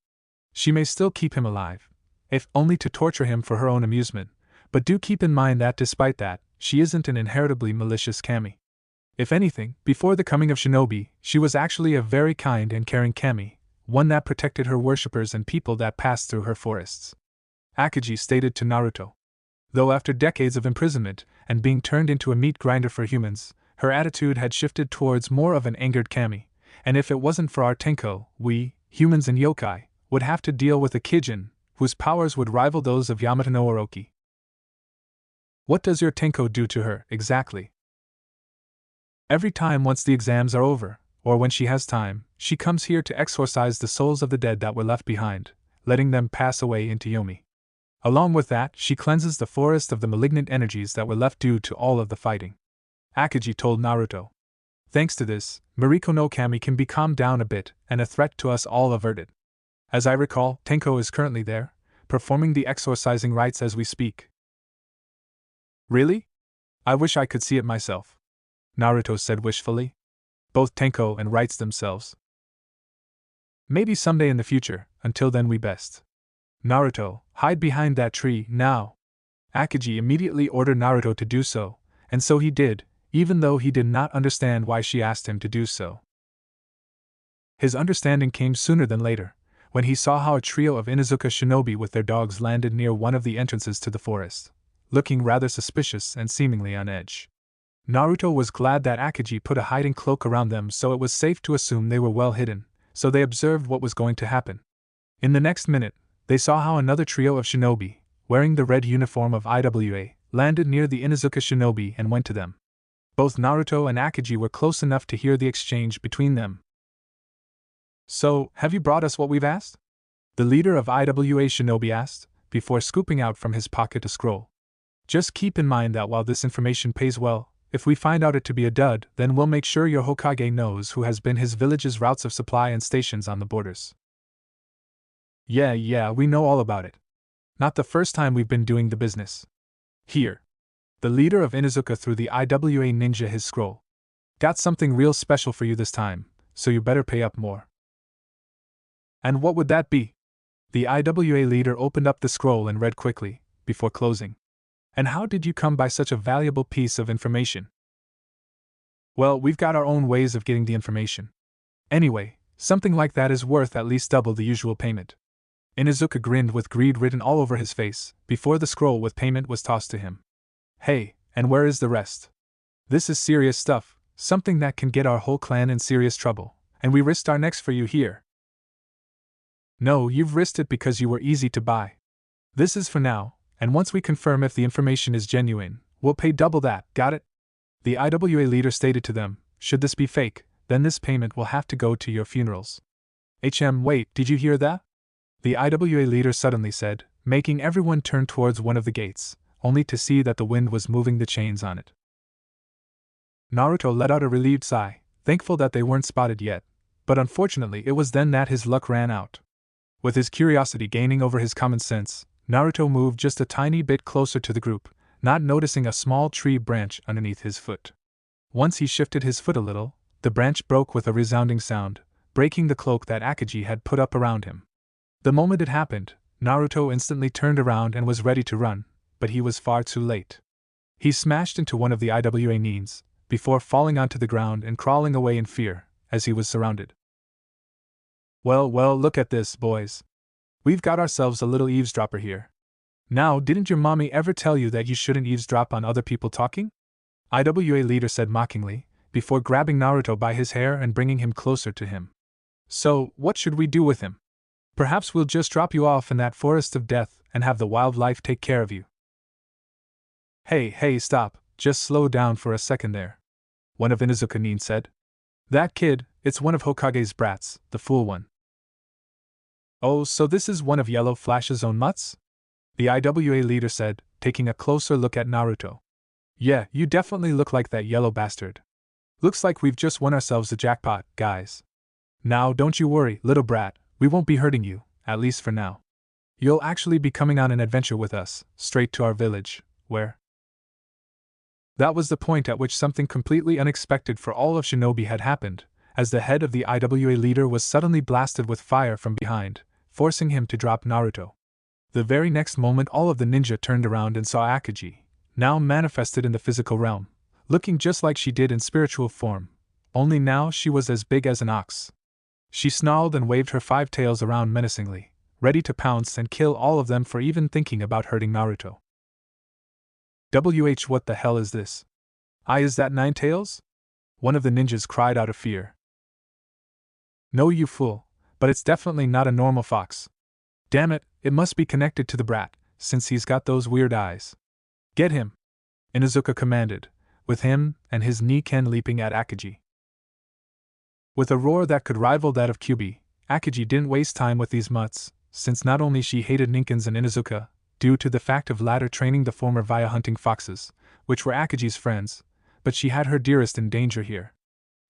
She may still keep him alive, if only to torture him for her own amusement, but do keep in mind that despite that, she isn't an inheritably malicious kami. If anything, before the coming of shinobi, she was actually a very kind and caring kami, one that protected her worshippers and people that passed through her forests. Akagi stated to Naruto. Though after decades of imprisonment and being turned into a meat grinder for humans, her attitude had shifted towards more of an angered kami, and if it wasn't for our Tenko, we, humans and yokai, would have to deal with a Kijin, whose powers would rival those of Yamato no Orochi. What does your Tenko do to her, exactly? Every time once the exams are over, or when she has time, she comes here to exorcise the souls of the dead that were left behind, letting them pass away into Yomi. Along with that, she cleanses the forest of the malignant energies that were left due to all of the fighting. Akagi told Naruto. Thanks to this, Mariko no Kami can be calmed down a bit, and a threat to us all averted. As I recall, Tenko is currently there, performing the exorcising rites as we speak. Really? I wish I could see it myself. Naruto said wishfully. Both Tenko and rites themselves. Maybe someday in the future, until then we best. Naruto, hide behind that tree, now. Akagi immediately ordered Naruto to do so, and so he did, even though he did not understand why she asked him to do so. His understanding came sooner than later, when he saw how a trio of Inuzuka shinobi with their dogs landed near one of the entrances to the forest, looking rather suspicious and seemingly on edge. Naruto was glad that Akagi put a hiding cloak around them, so it was safe to assume they were well hidden, so they observed what was going to happen. In the next minute, they saw how another trio of shinobi, wearing the red uniform of IWA, landed near the Inuzuka shinobi and went to them. Both Naruto and Akagi were close enough to hear the exchange between them. "So, have you brought us what we've asked?" the leader of IWA shinobi asked, before scooping out from his pocket a scroll. "Just keep in mind that while this information pays well, if we find out it to be a dud, then we'll make sure your Hokage knows who has been his village's routes of supply and stations on the borders." Yeah, we know all about it. Not the first time we've been doing the business. Here. The leader of Inuzuka threw the IWA ninja his scroll. "Got something real special for you this time, so you better pay up more." "And what would that be?" The IWA leader opened up the scroll and read quickly, before closing. "And how did you come by such a valuable piece of information?" "Well, we've got our own ways of getting the information. Anyway, something like that is worth at least double the usual payment." Inuzuka grinned with greed written all over his face, before the scroll with payment was tossed to him. "Hey, and where is the rest? This is serious stuff, something that can get our whole clan in serious trouble, and we risked our necks for you here." "No, you've risked it because you were easy to buy. This is for now, and once we confirm if the information is genuine, we'll pay double that, got it?" The IWA leader stated to them. "Should this be fake, then this payment will have to go to your funerals." Wait, did you hear that?" the IWA leader suddenly said, making everyone turn towards one of the gates, only to see that the wind was moving the chains on it. Naruto let out a relieved sigh, thankful that they weren't spotted yet, but unfortunately it was then that his luck ran out. With his curiosity gaining over his common sense, Naruto moved just a tiny bit closer to the group, not noticing a small tree branch underneath his foot. Once he shifted his foot a little, the branch broke with a resounding sound, breaking the cloak that Akagi had put up around him. The moment it happened, Naruto instantly turned around and was ready to run, but he was far too late. He smashed into one of the IWA nins, before falling onto the ground and crawling away in fear, as he was surrounded. Well, look at this, boys. We've got ourselves a little eavesdropper here. Now, didn't your mommy ever tell you that you shouldn't eavesdrop on other people talking?" IWA leader said mockingly, before grabbing Naruto by his hair and bringing him closer to him. "So, what should we do with him? Perhaps we'll just drop you off in that forest of death and have the wildlife take care of you." Hey, stop, just slow down for a second there," one of Inuzuka nin said. "That kid, it's one of Hokage's brats, the fool one." "Oh, so this is one of Yellow Flash's own mutts?" the IWA leader said, taking a closer look at Naruto. "Yeah, you definitely look like that yellow bastard. Looks like we've just won ourselves a jackpot, guys. Now don't you worry, little brat, we won't be hurting you, at least for now. You'll actually be coming on an adventure with us, straight to our village, where—" That was the point at which something completely unexpected for all of Shinobi had happened, as the head of the IWA leader was suddenly blasted with fire from behind, forcing him to drop Naruto. The very next moment all of the ninja turned around and saw Akagi, now manifested in the physical realm, looking just like she did in spiritual form, only now she was as big as an ox. She snarled and waved her 5 tails around menacingly, ready to pounce and kill all of them for even thinking about hurting Naruto. What the hell is this? Is that 9 tails? One of the ninjas cried out of fear. "No, you fool, but it's definitely not a normal fox. Damn it, it must be connected to the brat, since he's got those weird eyes. Get him!" Inuzuka commanded, with him and his Niken leaping at Akagi. With a roar that could rival that of Kyubi, Akagi didn't waste time with these mutts, since not only she hated Ninkens and Inuzuka, due to the fact of latter training the former via hunting foxes, which were Akagi's friends, but she had her dearest in danger here.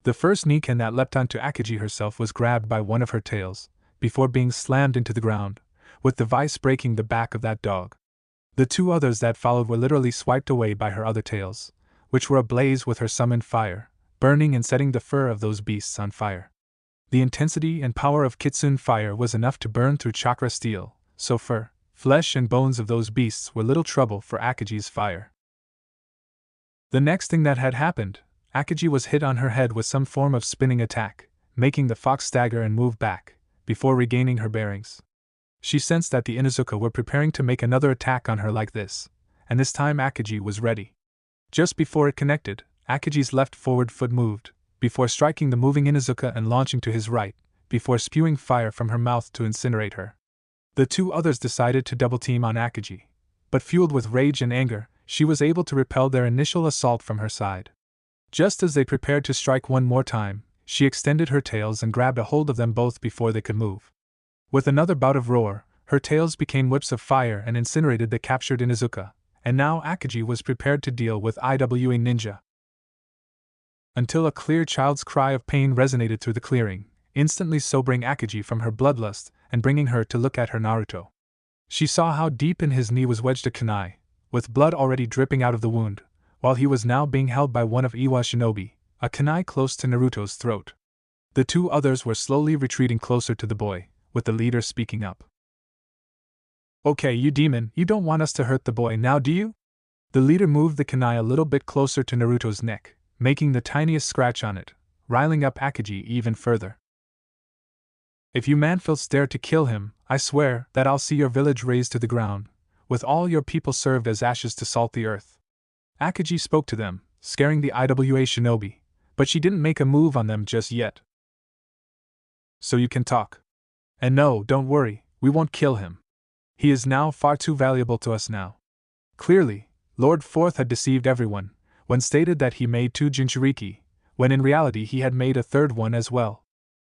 The first Niken that leapt onto Akagi herself was grabbed by one of her tails, before being slammed into the ground, with the vice breaking the back of that dog. The 2 others that followed were literally swiped away by her other tails, which were ablaze with her summoned fire, burning and setting the fur of those beasts on fire. The intensity and power of Kitsune fire was enough to burn through chakra steel, so fur, flesh and bones of those beasts were little trouble for Akagi's fire. The next thing that had happened, Akagi was hit on her head with some form of spinning attack, making the fox stagger and move back, before regaining her bearings. She sensed that the Inuzuka were preparing to make another attack on her like this, and this time Akagi was ready. Just before it connected, Akaji's left forward foot moved, before striking the moving Inuzuka and launching to his right, before spewing fire from her mouth to incinerate her. The two others decided to double-team on Akagi, but fueled with rage and anger, she was able to repel their initial assault from her side. Just as they prepared to strike one more time, she extended her tails and grabbed a hold of them both before they could move. With another bout of roar, her tails became whips of fire and incinerated the captured Inuzuka, and now Akagi was prepared to deal with IWA Ninja. Until a clear child's cry of pain resonated through the clearing, instantly sobering Akagi from her bloodlust and bringing her to look at her Naruto. She saw how deep in his knee was wedged a kunai, with blood already dripping out of the wound, while he was now being held by one of Iwa's shinobi, a kunai close to Naruto's throat. The two others were slowly retreating closer to the boy, with the leader speaking up. "Okay, you demon, you don't want us to hurt the boy now, do you?" The leader moved the kunai a little bit closer to Naruto's neck, making the tiniest scratch on it, riling up Akagi even further. "If you manfils dare to kill him, I swear that I'll see your village razed to the ground, with all your people served as ashes to salt the earth." Akagi spoke to them, scaring the IWA shinobi, but she didn't make a move on them just yet. "So you can talk. And no, don't worry, we won't kill him. He is now far too valuable to us now." Clearly, Lord Fourth had deceived everyone, when stated that he made 2 Jinchuriki, when in reality he had made a third one as well.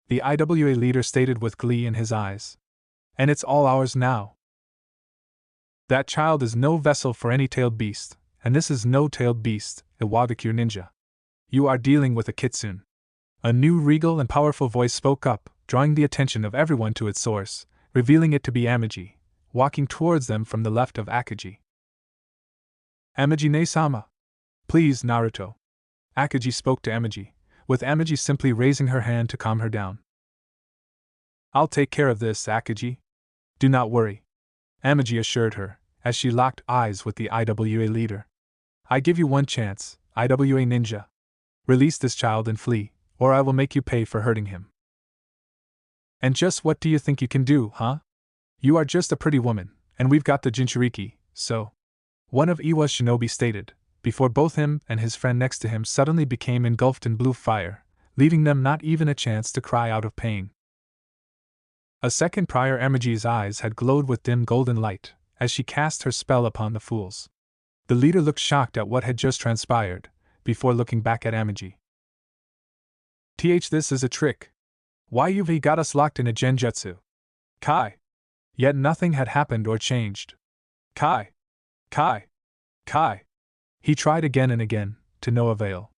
The IWA leader stated with glee in his eyes. "And it's all ours now. That child is no vessel for any tailed beast, and this is no tailed beast, a Wagakure ninja. You are dealing with a kitsune." A new regal and powerful voice spoke up, drawing the attention of everyone to its source, revealing it to be Amagi, walking towards them from the left of Akagi. "Amagi-ne-sama. Please, Naruto." Akagi spoke to Amagi, with Amagi simply raising her hand to calm her down. "I'll take care of this, Akagi. Do not worry," Amagi assured her, as she locked eyes with the IWA leader. "I give you one chance, IWA ninja. Release this child and flee, or I will make you pay for hurting him." "And just what do you think you can do, huh? You are just a pretty woman, and we've got the Jinchuriki, so," one of Iwa's shinobi stated, before both him and his friend next to him suddenly became engulfed in blue fire, leaving them not even a chance to cry out of pain. A second prior, Amagi's eyes had glowed with dim golden light, as she cast her spell upon the fools. The leader looked shocked at what had just transpired, before looking back at Amagi. This is a trick. Why you've got us locked in a genjutsu? Kai!" Yet nothing had happened or changed. "Kai! Kai! Kai!" He tried again and again, to no avail.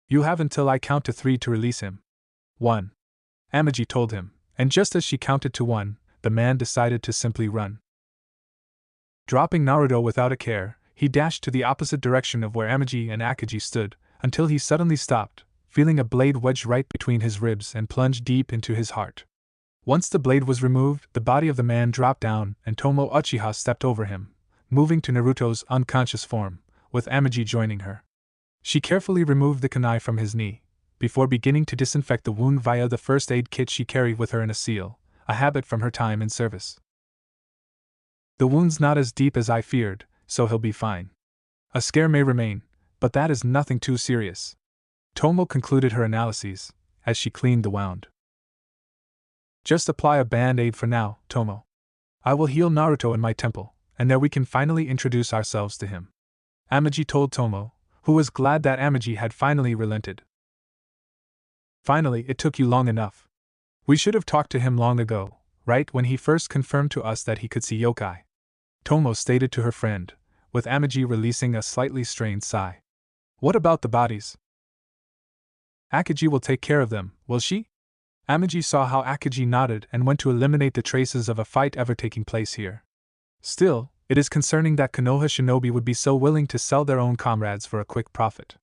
"You have until I count to 3 to release him." 1. Amagi told him, and just as she counted to 1, the man decided to simply run. Dropping Naruto without a care, he dashed to the opposite direction of where Amagi and Akagi stood, until he suddenly stopped, feeling a blade wedged right between his ribs and plunged deep into his heart. Once the blade was removed, the body of the man dropped down and Tomo Uchiha stepped over him, moving to Naruto's unconscious form, with Amagi joining her. She carefully removed the kunai from his knee, before beginning to disinfect the wound via the first aid kit she carried with her in a seal, a habit from her time in service. "The wound's not as deep as I feared, so he'll be fine. A scare may remain, but that is nothing too serious." Tomo concluded her analyses, as she cleaned the wound. "Just apply a band-aid for now, Tomo. I will heal Naruto in my temple, and there we can finally introduce ourselves to him," Amagi told Tomo, who was glad that Amagi had finally relented. "Finally, it took you long enough. We should have talked to him long ago, right when he first confirmed to us that he could see yokai," Tomo stated to her friend, with Amagi releasing a slightly strained sigh. "What about the bodies? Akagi will take care of them, will she?" Amagi saw how Akagi nodded and went to eliminate the traces of a fight ever taking place here. Still, it is concerning that Konoha shinobi would be so willing to sell their own comrades for a quick profit.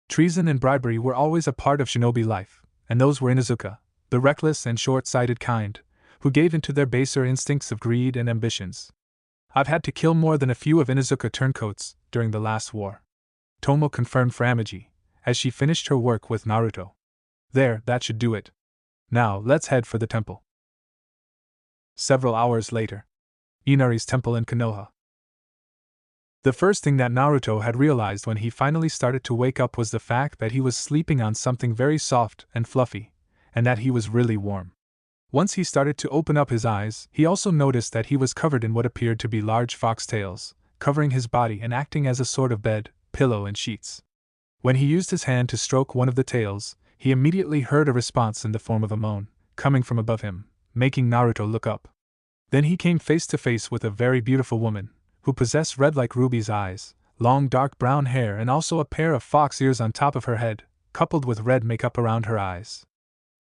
Treason and bribery were always a part of shinobi life, and those were Inuzuka, the reckless and short-sighted kind, who gave in to their baser instincts of greed and ambitions. "I've had to kill more than a few of Inuzuka turncoats during the last war," Tomo confirmed for Amagi, as she finished her work with Naruto. "There, that should do it. Now, let's head for the temple." Several hours later. Inari's temple in Konoha. The first thing that Naruto had realized when he finally started to wake up was the fact that he was sleeping on something very soft and fluffy, and that he was really warm. Once he started to open up his eyes, he also noticed that he was covered in what appeared to be large foxtails, covering his body and acting as a sort of bed, pillow, and sheets. When he used his hand to stroke one of the tails, he immediately heard a response in the form of a moan, coming from above him, making Naruto look up. Then he came face to face with a very beautiful woman, who possessed red like ruby's eyes, long dark brown hair, and also a pair of fox ears on top of her head, coupled with red makeup around her eyes.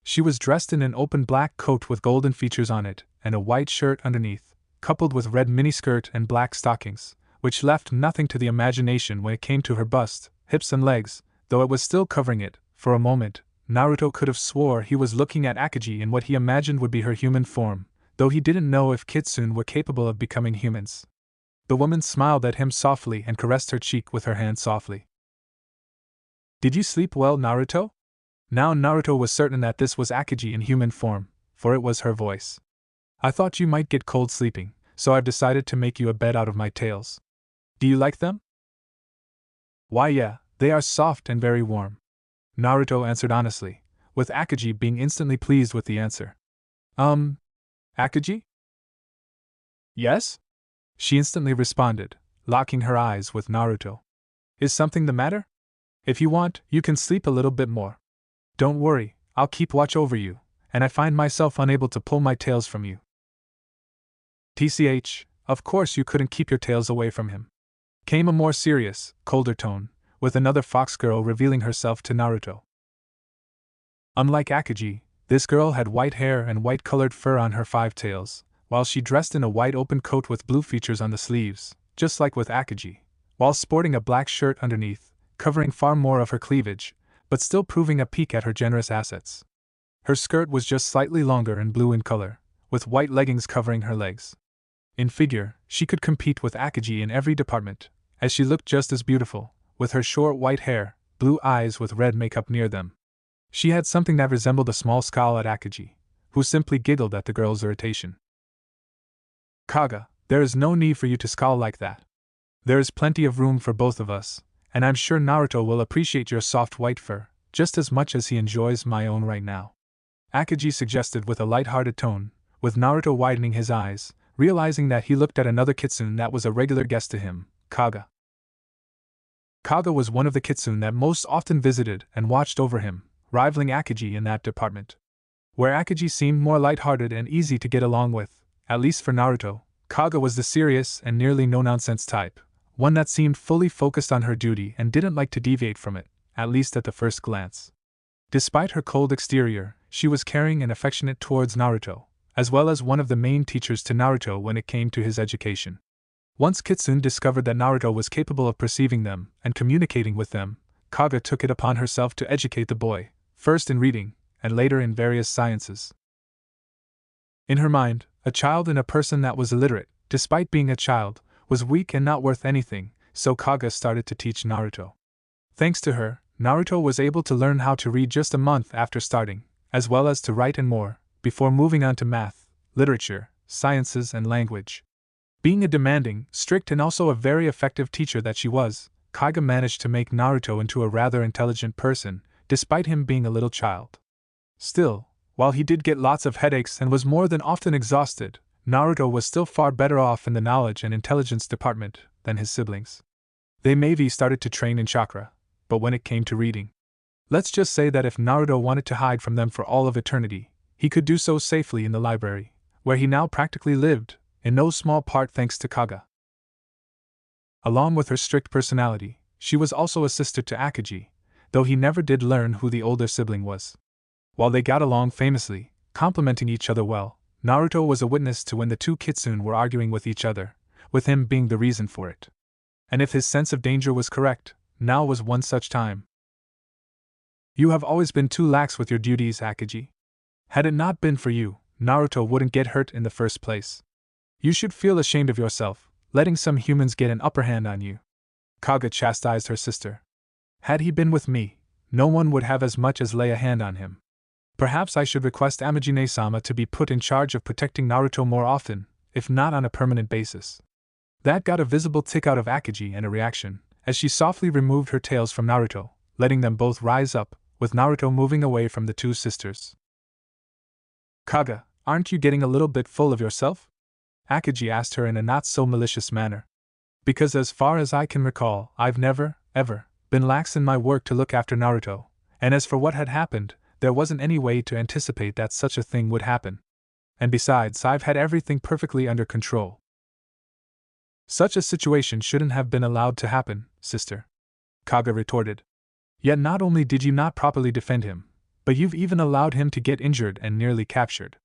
She was dressed in an open black coat with golden features on it, and a white shirt underneath, coupled with red miniskirt and black stockings, which left nothing to the imagination when it came to her bust, hips and legs, though it was still covering it. For a moment, Naruto could have swore he was looking at Akagi in what he imagined would be her human form, though he didn't know if kitsune were capable of becoming humans. The woman smiled at him softly and caressed her cheek with her hand softly. "Did you sleep well, Naruto?" Now Naruto was certain that this was Akagi in human form, for it was her voice. "I thought you might get cold sleeping, so I've decided to make you a bed out of my tails. Do you like them?" "Why yeah, they are soft and very warm," Naruto answered honestly, with Akagi being instantly pleased with the answer. Akagi?" "Yes?" she instantly responded, locking her eyes with Naruto. "Is something the matter? If you want, you can sleep a little bit more. Don't worry, I'll keep watch over you, and I find myself unable to pull my tails from you." "TCH, of course you couldn't keep your tails away from him," came a more serious, colder tone, with another fox girl revealing herself to Naruto. Unlike Akagi, this girl had white hair and white-colored fur on her 5 tails, while she dressed in a white open coat with blue features on the sleeves, just like with Akagi, while sporting a black shirt underneath, covering far more of her cleavage, but still proving a peek at her generous assets. Her skirt was just slightly longer and blue in color, with white leggings covering her legs. In figure, she could compete with Akagi in every department, as she looked just as beautiful, with her short white hair, blue eyes with red makeup near them. She had something that resembled a small scowl at Akagi, who simply giggled at the girl's irritation. "Kaga, there is no need for you to scowl like that. There is plenty of room for both of us, and I'm sure Naruto will appreciate your soft white fur, just as much as he enjoys my own right now," Akagi suggested with a light-hearted tone, with Naruto widening his eyes, realizing that he looked at another kitsune that was a regular guest to him, Kaga. Kaga was one of the kitsune that most often visited and watched over him, rivaling Akagi in that department. Where Akagi seemed more light-hearted and easy to get along with, at least for Naruto, Kaga was the serious and nearly no-nonsense type, one that seemed fully focused on her duty and didn't like to deviate from it, at least at the first glance. Despite her cold exterior, she was caring and affectionate towards Naruto, as well as one of the main teachers to Naruto when it came to his education. Once Kitsune discovered that Naruto was capable of perceiving them and communicating with them, Kaga took it upon herself to educate the boy, first in reading, and later in various sciences. In her mind, a child and a person that was illiterate, despite being a child, was weak and not worth anything, so Kaga started to teach Naruto. Thanks to her, Naruto was able to learn how to read just a month after starting, as well as to write and more, before moving on to math, literature, sciences, and language. Being a demanding, strict, and also a very effective teacher that she was, Kaga managed to make Naruto into a rather intelligent person, despite him being a little child. Still, while he did get lots of headaches and was more than often exhausted, Naruto was still far better off in the knowledge and intelligence department than his siblings. They maybe started to train in chakra, but when it came to reading, let's just say that if Naruto wanted to hide from them for all of eternity, he could do so safely in the library, where he now practically lived, in no small part thanks to Kaga. Along with her strict personality, she was also a sister to Akagi, though he never did learn who the older sibling was. While they got along famously, complimenting each other well, Naruto was a witness to when the two kitsune were arguing with each other, with him being the reason for it. And if his sense of danger was correct, now was one such time. "You have always been too lax with your duties, Akagi. Had it not been for you, Naruto wouldn't get hurt in the first place. You should feel ashamed of yourself, letting some humans get an upper hand on you," Kaga chastised her sister. "Had he been with me, no one would have as much as lay a hand on him. Perhaps I should request Amagi-sama to be put in charge of protecting Naruto more often, if not on a permanent basis." That got a visible tick out of Akagi and a reaction, as she softly removed her tails from Naruto, letting them both rise up, with Naruto moving away from the two sisters. Kaga, aren't you getting a little bit full of yourself? Akagi asked her in a not-so-malicious manner. Because as far as I can recall, I've never, ever, been lax in my work to look after Naruto, and as for what had happened, there wasn't any way to anticipate that such a thing would happen. And besides, I've had everything perfectly under control. Such a situation shouldn't have been allowed to happen, sister, Kaga retorted. Yet not only did you not properly defend him, but you've even allowed him to get injured and nearly captured.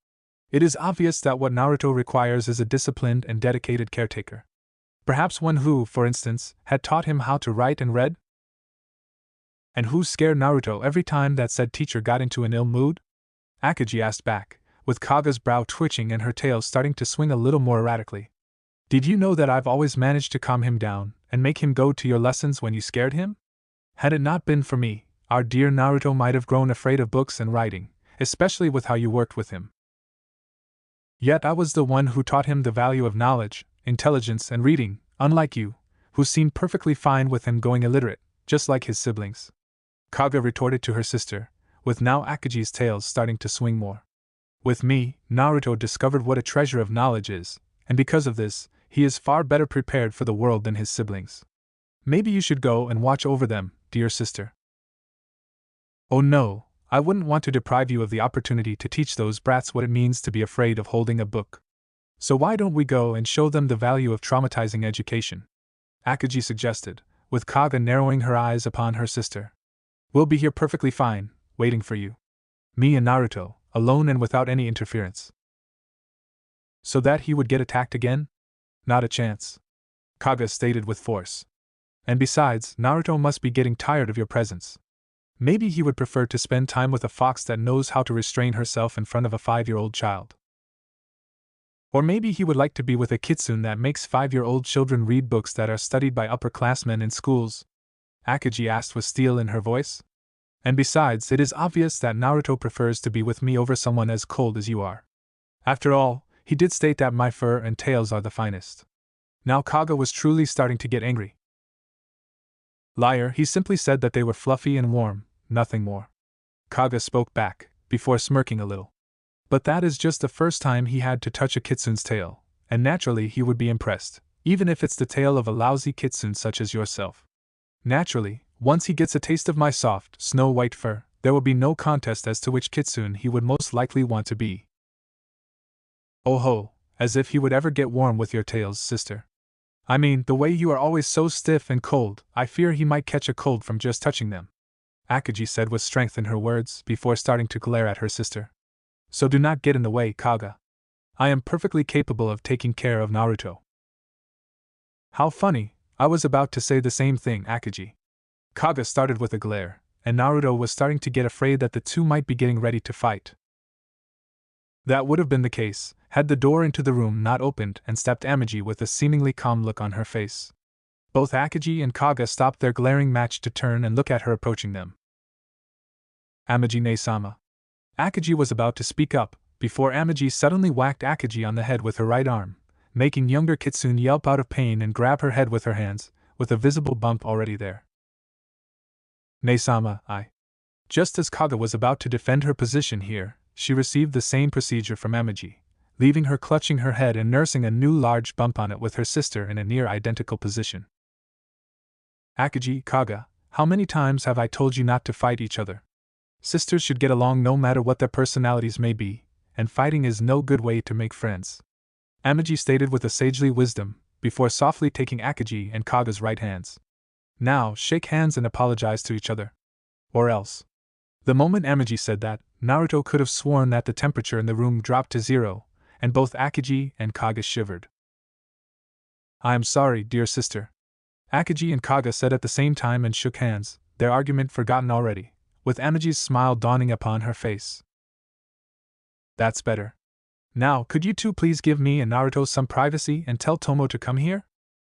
It is obvious that what Naruto requires is a disciplined and dedicated caretaker. Perhaps one who, for instance, had taught him how to write and read? And who scared Naruto every time that said teacher got into an ill mood? Akagi asked back, with Kaga's brow twitching and her tail starting to swing a little more erratically. Did you know that I've always managed to calm him down and make him go to your lessons when you scared him? Had it not been for me, our dear Naruto might have grown afraid of books and writing, especially with how you worked with him. Yet I was the one who taught him the value of knowledge, intelligence, and reading, unlike you, who seemed perfectly fine with him going illiterate, just like his siblings. Kaga retorted to her sister, with now Akagi's tails starting to swing more. With me, Naruto discovered what a treasure of knowledge is, and because of this, he is far better prepared for the world than his siblings. Maybe you should go and watch over them, dear sister. Oh no, I wouldn't want to deprive you of the opportunity to teach those brats what it means to be afraid of holding a book. So why don't we go and show them the value of traumatizing education? Akagi suggested, with Kaga narrowing her eyes upon her sister. We'll be here perfectly fine, waiting for you. Me and Naruto, alone and without any interference. So that he would get attacked again? Not a chance, Kaga stated with force. And besides, Naruto must be getting tired of your presence. Maybe he would prefer to spend time with a fox that knows how to restrain herself in front of a 5-year-old child. Or maybe he would like to be with a kitsune that makes 5-year-old children read books that are studied by upperclassmen in schools, Akagi asked with steel in her voice. And besides, it is obvious that Naruto prefers to be with me over someone as cold as you are. After all, he did state that my fur and tails are the finest. Now Kaga was truly starting to get angry. Liar, he simply said that they were fluffy and warm, nothing more. Kaga spoke back, before smirking a little. But that is just the first time he had to touch a kitsune's tail, and naturally he would be impressed, even if it's the tail of a lousy kitsune such as yourself. Naturally, once he gets a taste of my soft, snow-white fur, there will be no contest as to which kitsune he would most likely want to be. Oh ho, as if he would ever get warm with your tails, sister. I mean, the way you are always so stiff and cold, I fear he might catch a cold from just touching them, Akagi said with strength in her words, before starting to glare at her sister. So do not get in the way, Kaga. I am perfectly capable of taking care of Naruto. How funny, I was about to say the same thing, Akagi. Kaga started with a glare, and Naruto was starting to get afraid that the two might be getting ready to fight. That would have been the case, had the door into the room not opened and stepped Amagi with a seemingly calm look on her face. Both Akagi and Kaga stopped their glaring match to turn and look at her approaching them. Amagi-ne-sama. Akagi was about to speak up, before Amagi suddenly whacked Akagi on the head with her right arm, making younger Kitsune yelp out of pain and grab her head with her hands, with a visible bump already there. Ne-sama, Just as Kaga was about to defend her position here, she received the same procedure from Amagi, leaving her clutching her head and nursing a new large bump on it with her sister in a near-identical position. Akagi, Kaga, how many times have I told you not to fight each other? Sisters should get along no matter what their personalities may be, and fighting is no good way to make friends. Amagi stated with a sagely wisdom, before softly taking Akagi and Kaga's right hands. Now, shake hands and apologize to each other. Or else. The moment Amagi said that, Naruto could have sworn that the temperature in the room dropped to 0, and both Akagi and Kaga shivered. I am sorry, dear sister. Akagi and Kaga said at the same time and shook hands, their argument forgotten already, with Amagi's smile dawning upon her face. That's better. Now, could you two please give me and Naruto some privacy and tell Tomo to come here?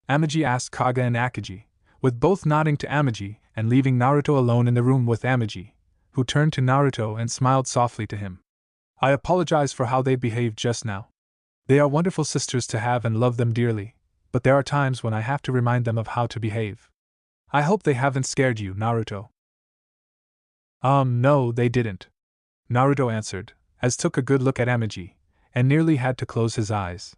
Amagi asked Kaga and Akagi, with both nodding to Amagi and leaving Naruto alone in the room with Amagi, who turned to Naruto and smiled softly to him. I apologize for how they behaved just now. They are wonderful sisters to have and love them dearly, but there are times when I have to remind them of how to behave. I hope they haven't scared you, Naruto. No, they didn't, Naruto answered, as took a good look at Amagi, and nearly had to close his eyes.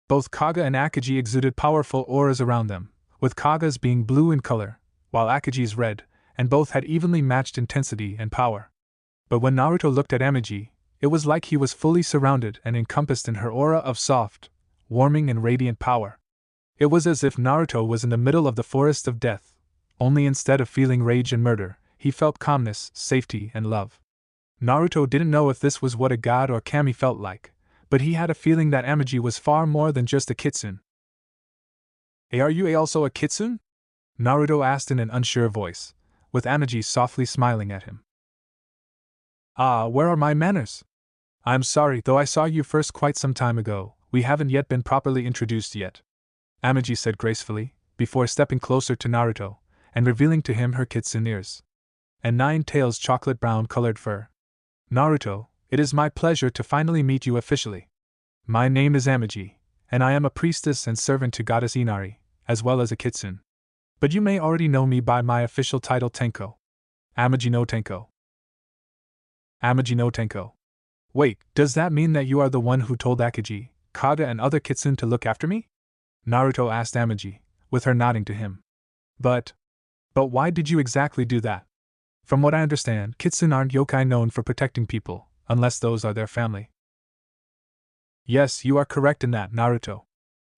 Both Kaga and Akagi exuded powerful auras around them, with Kaga's being blue in color, while Akagi's red, and both had evenly matched intensity and power. But when Naruto looked at Amagi, it was like he was fully surrounded and encompassed in her aura of soft, warming and radiant power. It was as if Naruto was in the middle of the forest of death, only instead of feeling rage and murder, he felt calmness, safety, and love. Naruto didn't know if this was what a god or kami felt like, but he had a feeling that Amagi was far more than just a kitsune. Hey, are you also a kitsune? Naruto asked in an unsure voice, with Amagi softly smiling at him. Where are my manners? I'm sorry, though I saw you first quite some time ago, we haven't yet been properly introduced yet, Amagi said gracefully, before stepping closer to Naruto, and revealing to him her kitsune ears and 9 tails chocolate brown colored fur. Naruto, it is my pleasure to finally meet you officially. My name is Amagi, and I am a priestess and servant to Goddess Inari, as well as a kitsune. But you may already know me by my official title Tenko. Amagi no Tenko. Amagi no Tenko. Wait, does that mean that you are the one who told Akagi, Kaga and other kitsune to look after me? Naruto asked Amagi, with her nodding to him. But why did you exactly do that? From what I understand, kitsune aren't yokai known for protecting people, unless those are their family. Yes, you are correct in that, Naruto.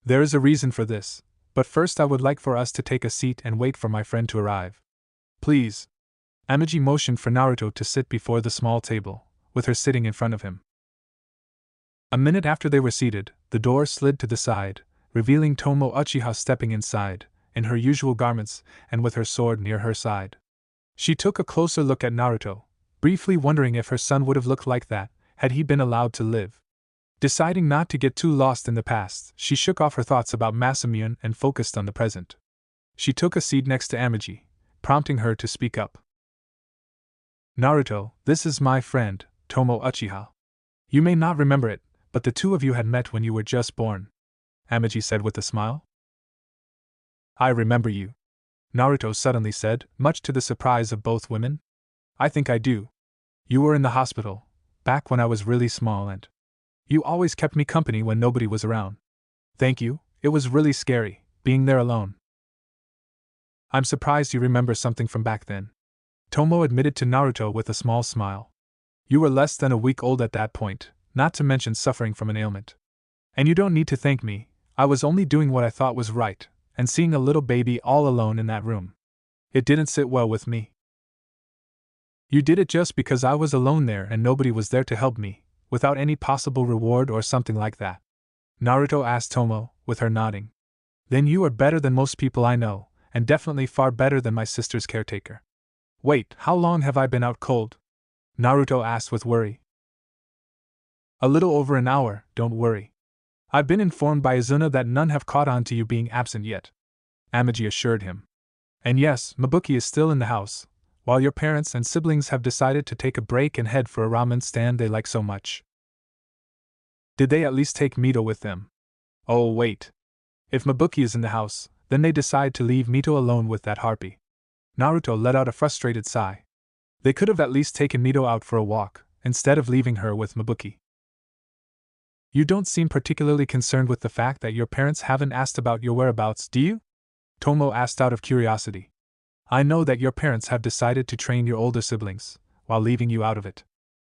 There is a reason for this, but first I would like for us to take a seat and wait for my friend to arrive. Please. Amagi motioned for Naruto to sit before the small table, with her sitting in front of him. A minute after they were seated, the door slid to the side, revealing Tomo Uchiha stepping inside, in her usual garments, and with her sword near her side. She took a closer look at Naruto, briefly wondering if her son would have looked like that, had he been allowed to live. Deciding not to get too lost in the past, she shook off her thoughts about Masamune and focused on the present. She took a seat next to Amagi, prompting her to speak up. Naruto, this is my friend, Tomo Uchiha. You may not remember it, but the two of you had met when you were just born, Amagi said with a smile. I remember you, Naruto suddenly said, much to the surprise of both women. I think I do. You were in the hospital, back when I was really small, and you always kept me company when nobody was around. Thank you, it was really scary, being there alone. I'm surprised you remember something from back then, Tomo admitted to Naruto with a small smile. You were less than a week old at that point, not to mention suffering from an ailment. And you don't need to thank me, I was only doing what I thought was right, and seeing a little baby all alone in that room. It didn't sit well with me. You did it just because I was alone there and nobody was there to help me, without any possible reward or something like that, Naruto asked Tomo, with her nodding. Then you are better than most people I know, and definitely far better than my sister's caretaker. Wait, how long have I been out cold? Naruto asked with worry. A little over an hour, don't worry. I've been informed by Izuna that none have caught on to you being absent yet, Amagi assured him. And yes, Mabuki is still in the house, while your parents and siblings have decided to take a break and head for a ramen stand they like so much. Did they at least take Mito with them? Oh wait. If Mabuki is in the house, then they decide to leave Mito alone with that harpy. Naruto let out a frustrated sigh. They could have at least taken Mito out for a walk, instead of leaving her with Mabuki. You don't seem particularly concerned with the fact that your parents haven't asked about your whereabouts, do you? Tomo asked out of curiosity. I know that your parents have decided to train your older siblings, while leaving you out of it.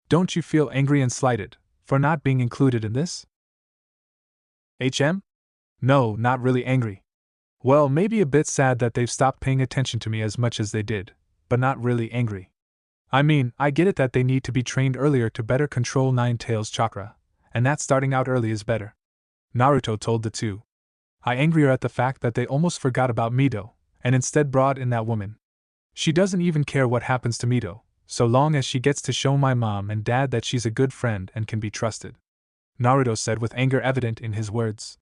Don't you feel angry and slighted, for not being included in this? No, not really angry. Well, maybe a bit sad that they've stopped paying attention to me as much as they did, but not really angry. I mean, I get it that they need to be trained earlier to better control Nine Tails chakra, and that starting out early is better, Naruto told the two. I'm angrier at the fact that they almost forgot about Mito, and instead brought in that woman. She doesn't even care what happens to Mito, so long as she gets to show my mom and dad that she's a good friend and can be trusted, Naruto said with anger evident in his words.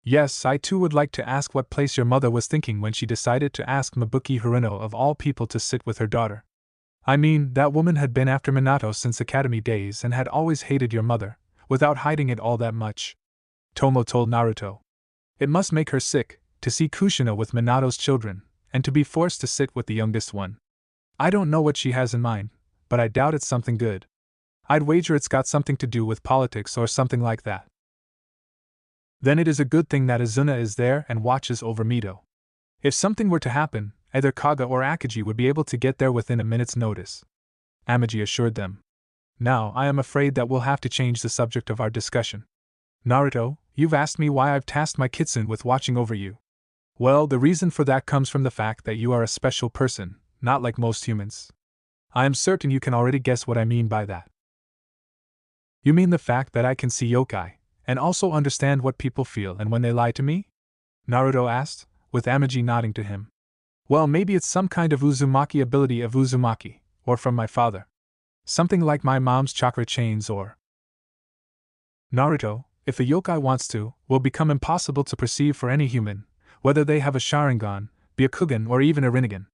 Yes, I too would like to ask what place your mother was thinking when she decided to ask Mabuki Haruno of all people to sit with her daughter. I mean, that woman had been after Minato since academy days and had always hated your mother, without hiding it all that much. Tomo told Naruto. It must make her sick to see Kushina with Minato's children, and to be forced to sit with the youngest one. I don't know what she has in mind, but I doubt it's something good. I'd wager it's got something to do with politics or something like that. Then it is a good thing that Izuna is there and watches over Mito. If something were to happen, either Kaga or Akagi would be able to get there within a minute's notice. Amagi assured them. Now, I am afraid that we'll have to change the subject of our discussion. Naruto, you've asked me why I've tasked my kitsune with watching over you. Well, the reason for that comes from the fact that you are a special person, not like most humans. I am certain you can already guess what I mean by that. You mean the fact that I can see yokai, and also understand what people feel and when they lie to me? Naruto asked, with Amagi nodding to him. Well, maybe it's some kind of Uzumaki ability of Uzumaki, or from my father. Something like my mom's chakra chains or… Naruto, if a yokai wants to, will become impossible to perceive for any human, whether they have a Sharingan, Byakugan or even a Rinnegan.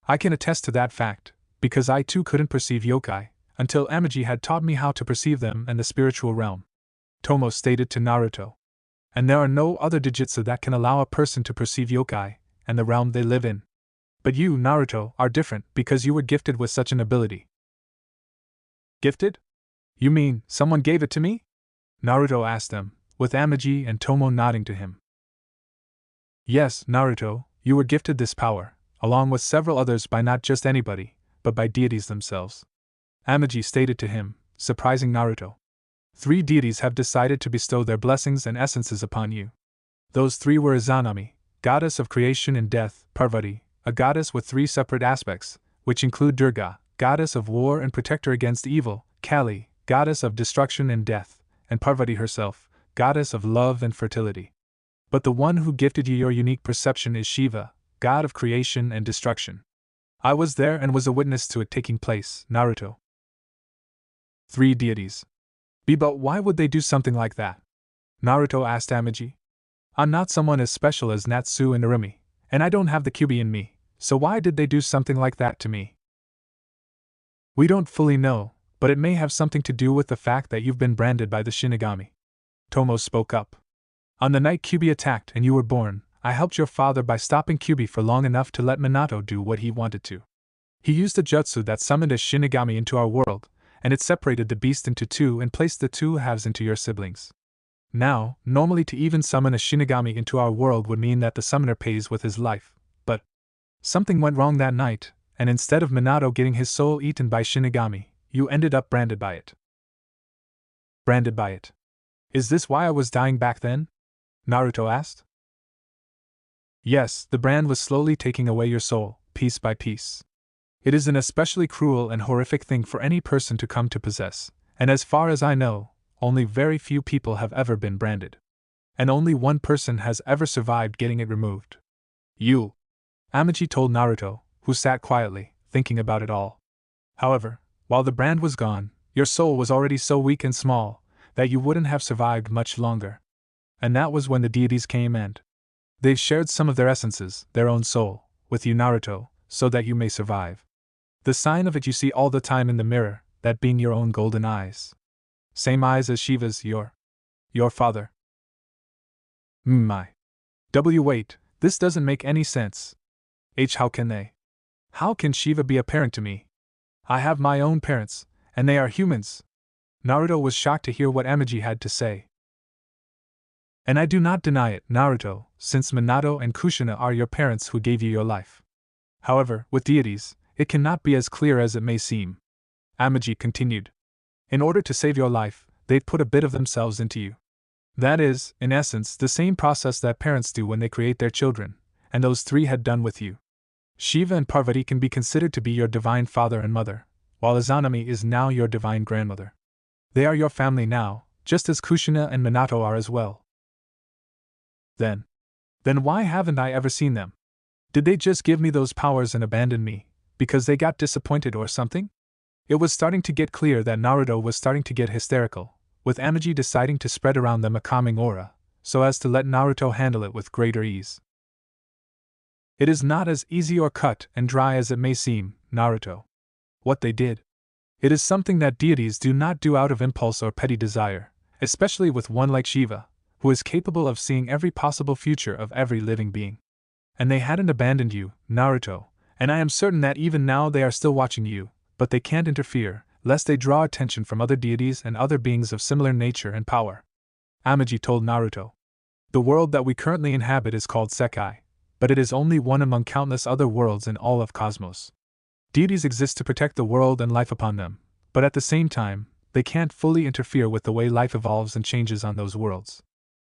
I can attest to that fact, because I too couldn't perceive yokai, until Amagi had taught me how to perceive them in the spiritual realm. Tomo stated to Naruto. And there are no other digitsu that can allow a person to perceive yokai, and the realm they live in. But you, Naruto, are different because you were gifted with such an ability. Gifted? You mean, someone gave it to me? Naruto asked them, with Amagi and Tomo nodding to him. Yes, Naruto, you were gifted this power, along with several others by not just anybody, but by deities themselves. Amagi stated to him, surprising Naruto. 3 deities have decided to bestow their blessings and essences upon you. Those 3 were Izanami, goddess of creation and death, Parvati, a goddess with 3 separate aspects, which include Durga, goddess of war and protector against evil, Kali, goddess of destruction and death, and Parvati herself, goddess of love and fertility. But the one who gifted you your unique perception is Shiva, god of creation and destruction. I was there and was a witness to it taking place, Naruto. 3 deities. But why would they do something like that? Naruto asked Amagi. I'm not someone as special as Natsu and Urumi, and I don't have the Kyuubi in me, so why did they do something like that to me? We don't fully know, but it may have something to do with the fact that you've been branded by the Shinigami. Tomo spoke up. On the night Kyuubi attacked and you were born, I helped your father by stopping Kyuubi for long enough to let Minato do what he wanted to. He used a jutsu that summoned a Shinigami into our world, and it separated the beast into 2 and placed the 2 halves into your siblings. Now, normally to even summon a Shinigami into our world would mean that the summoner pays with his life, but something went wrong that night, and instead of Minato getting his soul eaten by Shinigami, you ended up branded by it. Branded by it. Is this why I was dying back then? Naruto asked. Yes, the brand was slowly taking away your soul, piece by piece. It is an especially cruel and horrific thing for any person to come to possess, and as far as I know, only very few people have ever been branded. And only one person has ever survived getting it removed. You. Amagi told Naruto, who sat quietly, thinking about it all. However, while the brand was gone, your soul was already so weak and small that you wouldn't have survived much longer. And that was when the deities came and they've shared some of their essences, their own soul, with you, Naruto, so that you may survive. The sign of it you see all the time in the mirror, that being your own golden eyes. Same eyes as Shiva's, your father. My. Wait, this doesn't make any sense. How can they? How can Shiva be a parent to me? I have my own parents, and they are humans. Naruto was shocked to hear what Amagi had to say. And I do not deny it, Naruto, since Minato and Kushina are your parents who gave you your life. However, with deities, it cannot be as clear as it may seem. Amagi continued. In order to save your life, they'd put a bit of themselves into you. That is, in essence, the same process that parents do when they create their children, and those 3 had done with you. Shiva and Parvati can be considered to be your divine father and mother, while Izanami is now your divine grandmother. They are your family now, just as Kushina and Minato are as well. Then why haven't I ever seen them? Did they just give me those powers and abandon me, because they got disappointed or something? It was starting to get clear that Naruto was starting to get hysterical, with Amagi deciding to spread around them a calming aura, so as to let Naruto handle it with greater ease. It is not as easy or cut and dry as it may seem, Naruto. What they did. It is something that deities do not do out of impulse or petty desire, especially with one like Shiva, who is capable of seeing every possible future of every living being. And they hadn't abandoned you, Naruto, and I am certain that even now they are still watching you, but they can't interfere, lest they draw attention from other deities and other beings of similar nature and power. Amagi told Naruto. The world that we currently inhabit is called Sekai, but it is only one among countless other worlds in all of Cosmos. Deities exist to protect the world and life upon them, but at the same time, they can't fully interfere with the way life evolves and changes on those worlds.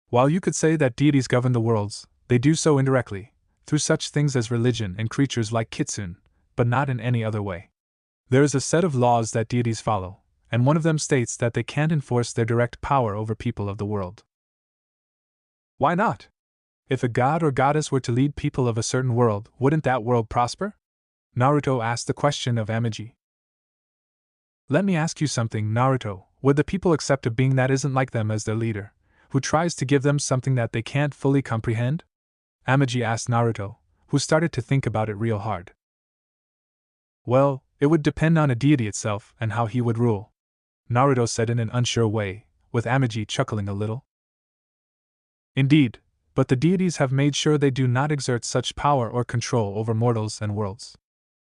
While you could say that deities govern the worlds, they do so indirectly, through such things as religion and creatures like Kitsune, but not in any other way. There is a set of laws that deities follow, and one of them states that they can't enforce their direct power over people of the world. Why not? If a god or goddess were to lead people of a certain world, wouldn't that world prosper? Naruto asked the question of Amagi. Let me ask you something, Naruto. Would the people accept a being that isn't like them as their leader, who tries to give them something that they can't fully comprehend? Amagi asked Naruto, who started to think about it real hard. Well, it would depend on a deity itself and how he would rule, Naruto said in an unsure way, with Amagi chuckling a little. Indeed, but the deities have made sure they do not exert such power or control over mortals and worlds.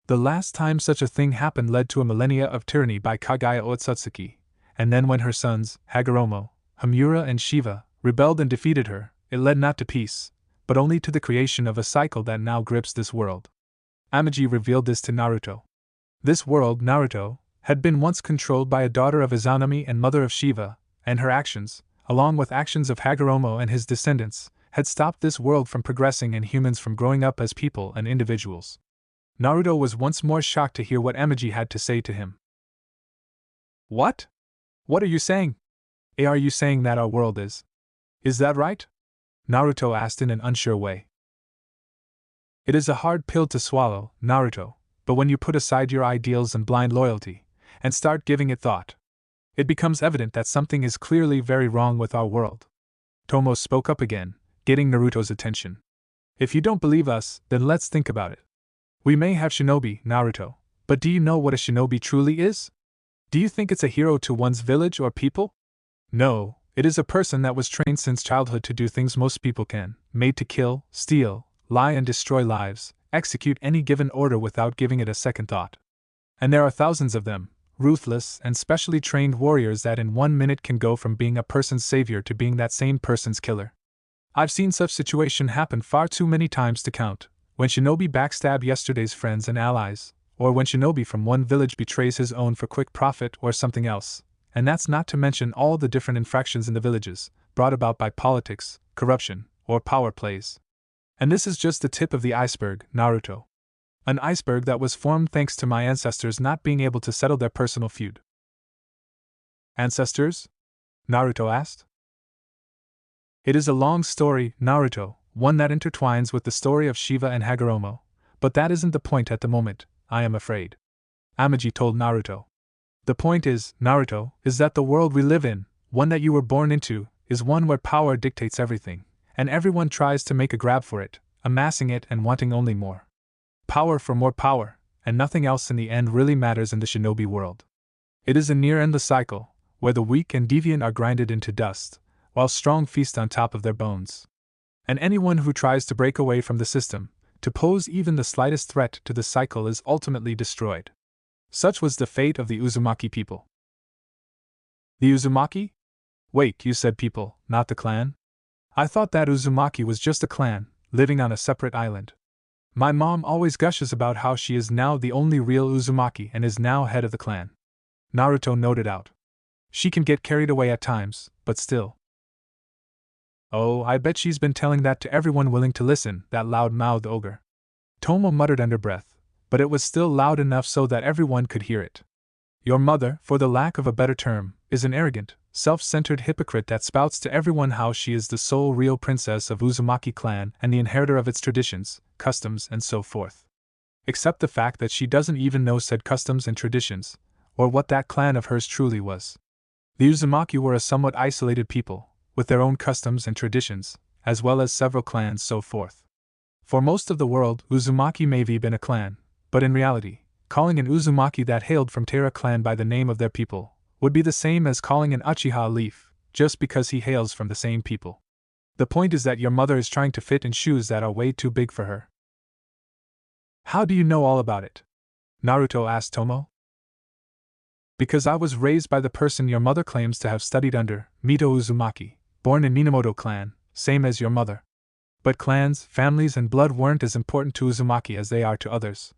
The last time such a thing happened led to a millennia of tyranny by Kaguya Otsutsuki, and then when her sons, Hagoromo, Hamura and Shiva, rebelled and defeated her, it led not to peace, but only to the creation of a cycle that now grips this world. Amagi revealed this to Naruto. This world, Naruto, had been once controlled by a daughter of Izanami and mother of Shiva, and her actions, along with actions of Hagoromo and his descendants, had stopped this world from progressing and humans from growing up as people and individuals. Naruto was once more shocked to hear what Amagi had to say to him. What? What are you saying? Are you saying that our world is? Is that right? Naruto asked in an unsure way. It is a hard pill to swallow, Naruto, but when you put aside your ideals and blind loyalty, and start giving it thought, it becomes evident that something is clearly very wrong with our world. Tomo spoke up again, getting Naruto's attention. If you don't believe us, then let's think about it. We may have shinobi, Naruto, but do you know what a shinobi truly is? Do you think it's a hero to one's village or people? No, it is a person that was trained since childhood to do things most people can, made to kill, steal, lie and destroy lives, execute any given order without giving it a second thought. And there are thousands of them, ruthless and specially trained warriors that in 1 minute can go from being a person's savior to being that same person's killer. I've seen such situation happen far too many times to count. When shinobi backstab yesterday's friends and allies, or when shinobi from one village betrays his own for quick profit or something else, and that's not to mention all the different infractions in the villages, brought about by politics, corruption, or power plays. And this is just the tip of the iceberg, Naruto. An iceberg that was formed thanks to my ancestors not being able to settle their personal feud. Ancestors? Naruto asked. It is a long story, Naruto, one that intertwines with the story of Shiva and Hagoromo, but that isn't the point at the moment, I am afraid. Amagi told Naruto. The point is, Naruto, is that the world we live in, one that you were born into, is one where power dictates everything, and everyone tries to make a grab for it, amassing it and wanting only more. Power for more power, and nothing else in the end really matters in the shinobi world. It is a near-endless cycle, where the weak and deviant are grinded into dust, while strong feast on top of their bones. And anyone who tries to break away from the system, to pose even the slightest threat to the cycle is ultimately destroyed. Such was the fate of the Uzumaki people. The Uzumaki? Wait, you said people, not the clan? I thought that Uzumaki was just a clan, living on a separate island. My mom always gushes about how she is now the only real Uzumaki and is now head of the clan. Naruto noted out. She can get carried away at times, but still. Oh, I bet she's been telling that to everyone willing to listen, that loud-mouthed ogre. Tomo muttered under breath, but it was still loud enough so that everyone could hear it. Your mother, for the lack of a better term, is an arrogant, self-centered hypocrite that spouts to everyone how she is the sole real princess of Uzumaki clan and the inheritor of its traditions, customs and so forth. Except the fact that she doesn't even know said customs and traditions, or what that clan of hers truly was. The Uzumaki were a somewhat isolated people, with their own customs and traditions, as well as several clans so forth. For most of the world, Uzumaki may have been a clan, but in reality, calling an Uzumaki that hailed from Taira clan by the name of their people would be the same as calling an Uchiha a leaf, just because he hails from the same people. The point is that your mother is trying to fit in shoes that are way too big for her. How do you know all about it? Naruto asked Tomo. Because I was raised by the person your mother claims to have studied under, Mito Uzumaki, born in Minamoto clan, same as your mother. But clans, families, and blood weren't as important to Uzumaki as they are to others.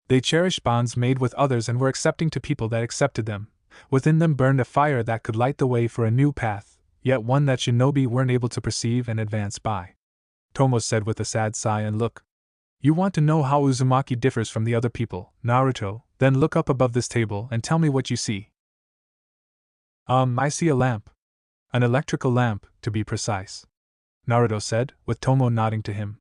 They cherished bonds made with others and were accepting to people that accepted them. Within them burned a fire that could light the way for a new path, yet one that shinobi weren't able to perceive and advance by. Tomo said with a sad sigh and look. You want to know how Uzumaki differs from the other people, Naruto, then look up above this table and tell me what you see. I see a lamp. An electrical lamp, to be precise. Naruto said, with Tomo nodding to him.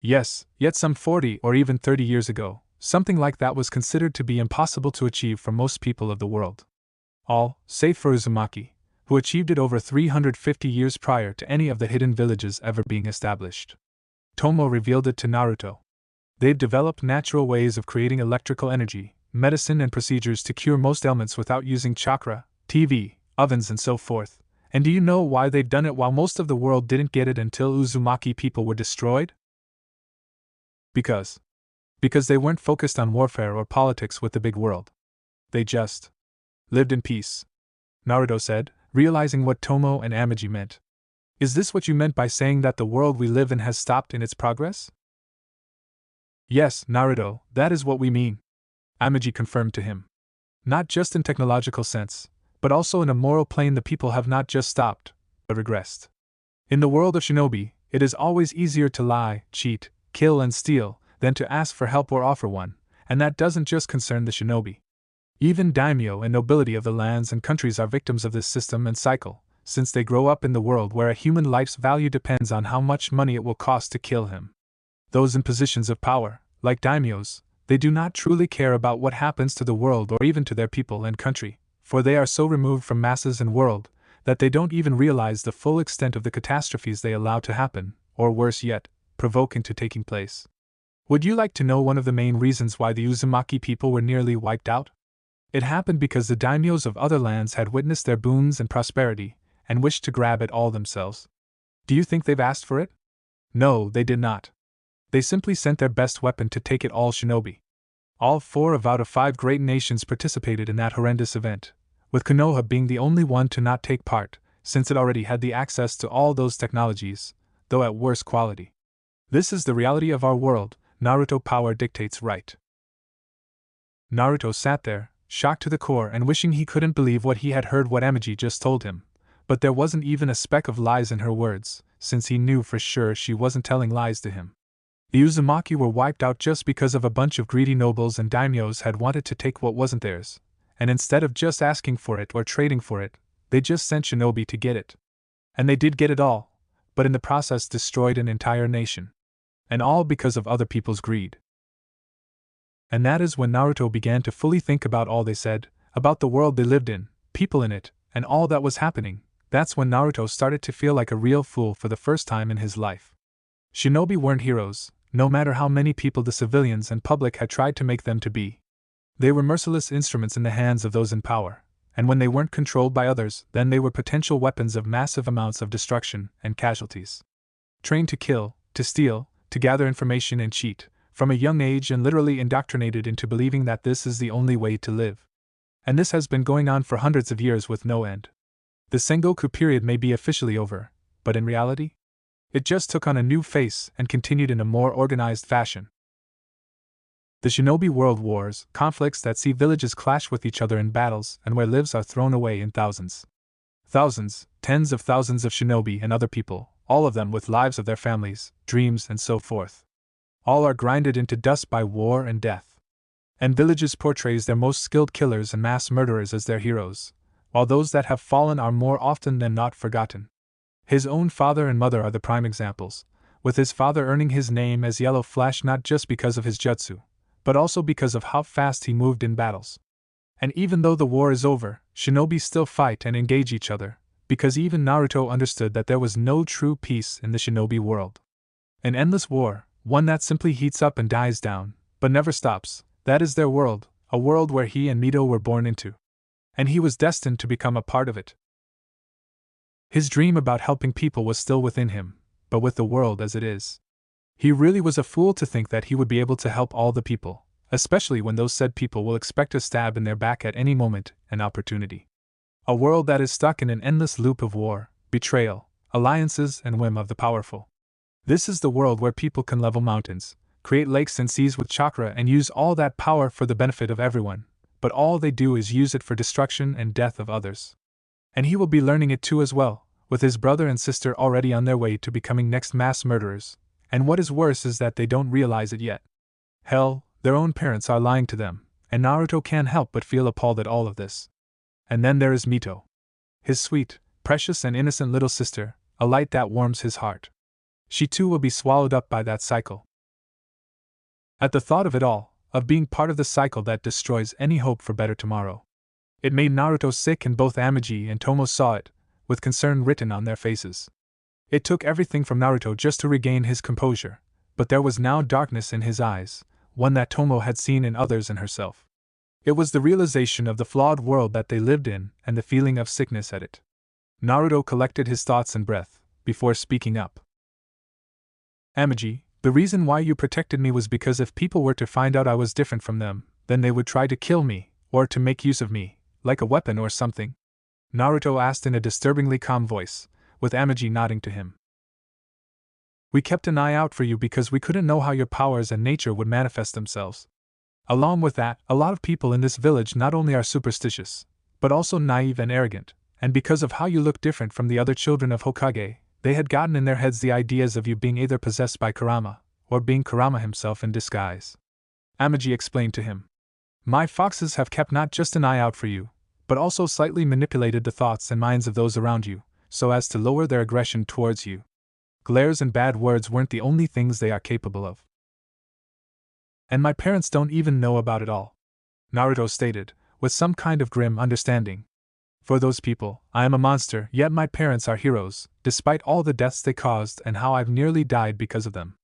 Yes, yet some 40 or even 30 years ago, something like that was considered to be impossible to achieve for most people of the world. All, save for Uzumaki, who achieved it over 350 years prior to any of the hidden villages ever being established. Tomo revealed it to Naruto. They've developed natural ways of creating electrical energy, medicine and procedures to cure most ailments without using chakra, TV, ovens and so forth. And do you know why they've done it while most of the world didn't get it until Uzumaki people were destroyed? Because they weren't focused on warfare or politics with the big world. They just lived in peace, Naruto said, realizing what Tomo and Amagi meant. Is this what you meant by saying that the world we live in has stopped in its progress? Yes, Naruto, that is what we mean, Amagi confirmed to him. Not just in technological sense, but also in a moral plane. The people have not just stopped, but regressed. In the world of shinobi, it is always easier to lie, cheat, kill and steal, than to ask for help or offer one, and that doesn't just concern the shinobi. Even daimyo and nobility of the lands and countries are victims of this system and cycle, since they grow up in the world where a human life's value depends on how much money it will cost to kill him. Those in positions of power, like daimyos, they do not truly care about what happens to the world or even to their people and country, for they are so removed from masses and world, that they don't even realize the full extent of the catastrophes they allow to happen, or worse yet, provoke into taking place. Would you like to know one of the main reasons why the Uzumaki people were nearly wiped out? It happened because the daimyos of other lands had witnessed their boons and prosperity, and wished to grab it all themselves. Do you think they've asked for it? No, they did not. They simply sent their best weapon to take it all, shinobi. All 4 out of 5 great nations participated in that horrendous event, with Konoha being the only one to not take part, since it already had the access to all those technologies, though at worse quality. This is the reality of our world. Naruto power dictates right. Naruto sat there, shocked to the core and wishing he couldn't believe what he had heard, what Amagi just told him. But there wasn't even a speck of lies in her words, since he knew for sure she wasn't telling lies to him. The Uzumaki were wiped out just because of a bunch of greedy nobles and daimyos had wanted to take what wasn't theirs, and instead of just asking for it or trading for it, they just sent shinobi to get it. And they did get it all, but in the process destroyed an entire nation. And all because of other people's greed. And that is when Naruto began to fully think about all they said, about the world they lived in, people in it, and all that was happening. That's when Naruto started to feel like a real fool for the first time in his life. Shinobi weren't heroes, no matter how many people the civilians and public had tried to make them to be. They were merciless instruments in the hands of those in power, and when they weren't controlled by others, then they were potential weapons of massive amounts of destruction and casualties. Trained to kill, to steal, to gather information and cheat, from a young age, and literally indoctrinated into believing that this is the only way to live. And this has been going on for hundreds of years with no end. The Sengoku period may be officially over, but in reality, it just took on a new face and continued in a more organized fashion. The shinobi world wars, conflicts that see villages clash with each other in battles and where lives are thrown away in thousands. Thousands, tens of thousands of shinobi and other people, all of them with lives of their families, dreams and so forth. All are grinded into dust by war and death. And villages portrays their most skilled killers and mass murderers as their heroes, while those that have fallen are more often than not forgotten. His own father and mother are the prime examples, with his father earning his name as Yellow Flash not just because of his jutsu, but also because of how fast he moved in battles. And even though the war is over, shinobi still fight and engage each other, because even Naruto understood that there was no true peace in the shinobi world. An endless war, one that simply heats up and dies down, but never stops, that is their world, a world where he and Mito were born into. And he was destined to become a part of it. His dream about helping people was still within him, but with the world as it is, he really was a fool to think that he would be able to help all the people, especially when those said people will expect a stab in their back at any moment and opportunity. A world that is stuck in an endless loop of war, betrayal, alliances, and whim of the powerful. This is the world where people can level mountains, create lakes and seas with chakra and use all that power for the benefit of everyone, but all they do is use it for destruction and death of others. And he will be learning it too as well, with his brother and sister already on their way to becoming next mass murderers, and what is worse is that they don't realize it yet. Hell, their own parents are lying to them, and Naruto can't help but feel appalled at all of this. And then there is Mito. His sweet, precious and innocent little sister, a light that warms his heart. She too will be swallowed up by that cycle. At the thought of it all, of being part of the cycle that destroys any hope for better tomorrow, it made Naruto sick, and both Amagi and Tomo saw it, with concern written on their faces. It took everything from Naruto just to regain his composure, but there was now darkness in his eyes, one that Tomo had seen in others and herself. It was the realization of the flawed world that they lived in and the feeling of sickness at it. Naruto collected his thoughts and breath, before speaking up. Amagi, the reason why you protected me was because if people were to find out I was different from them, then they would try to kill me, or to make use of me, like a weapon or something? Naruto asked in a disturbingly calm voice, with Amagi nodding to him. We kept an eye out for you because we couldn't know how your powers and nature would manifest themselves. Along with that, a lot of people in this village not only are superstitious, but also naive and arrogant, and because of how you look different from the other children of Hokage, they had gotten in their heads the ideas of you being either possessed by Kurama, or being Kurama himself in disguise. Amagi explained to him. My foxes have kept not just an eye out for you, but also slightly manipulated the thoughts and minds of those around you, so as to lower their aggression towards you. Glares and bad words weren't the only things they are capable of. And my parents don't even know about it all, Naruto stated, with some kind of grim understanding. For those people, I am a monster, yet my parents are heroes, despite all the deaths they caused and how I've nearly died because of them.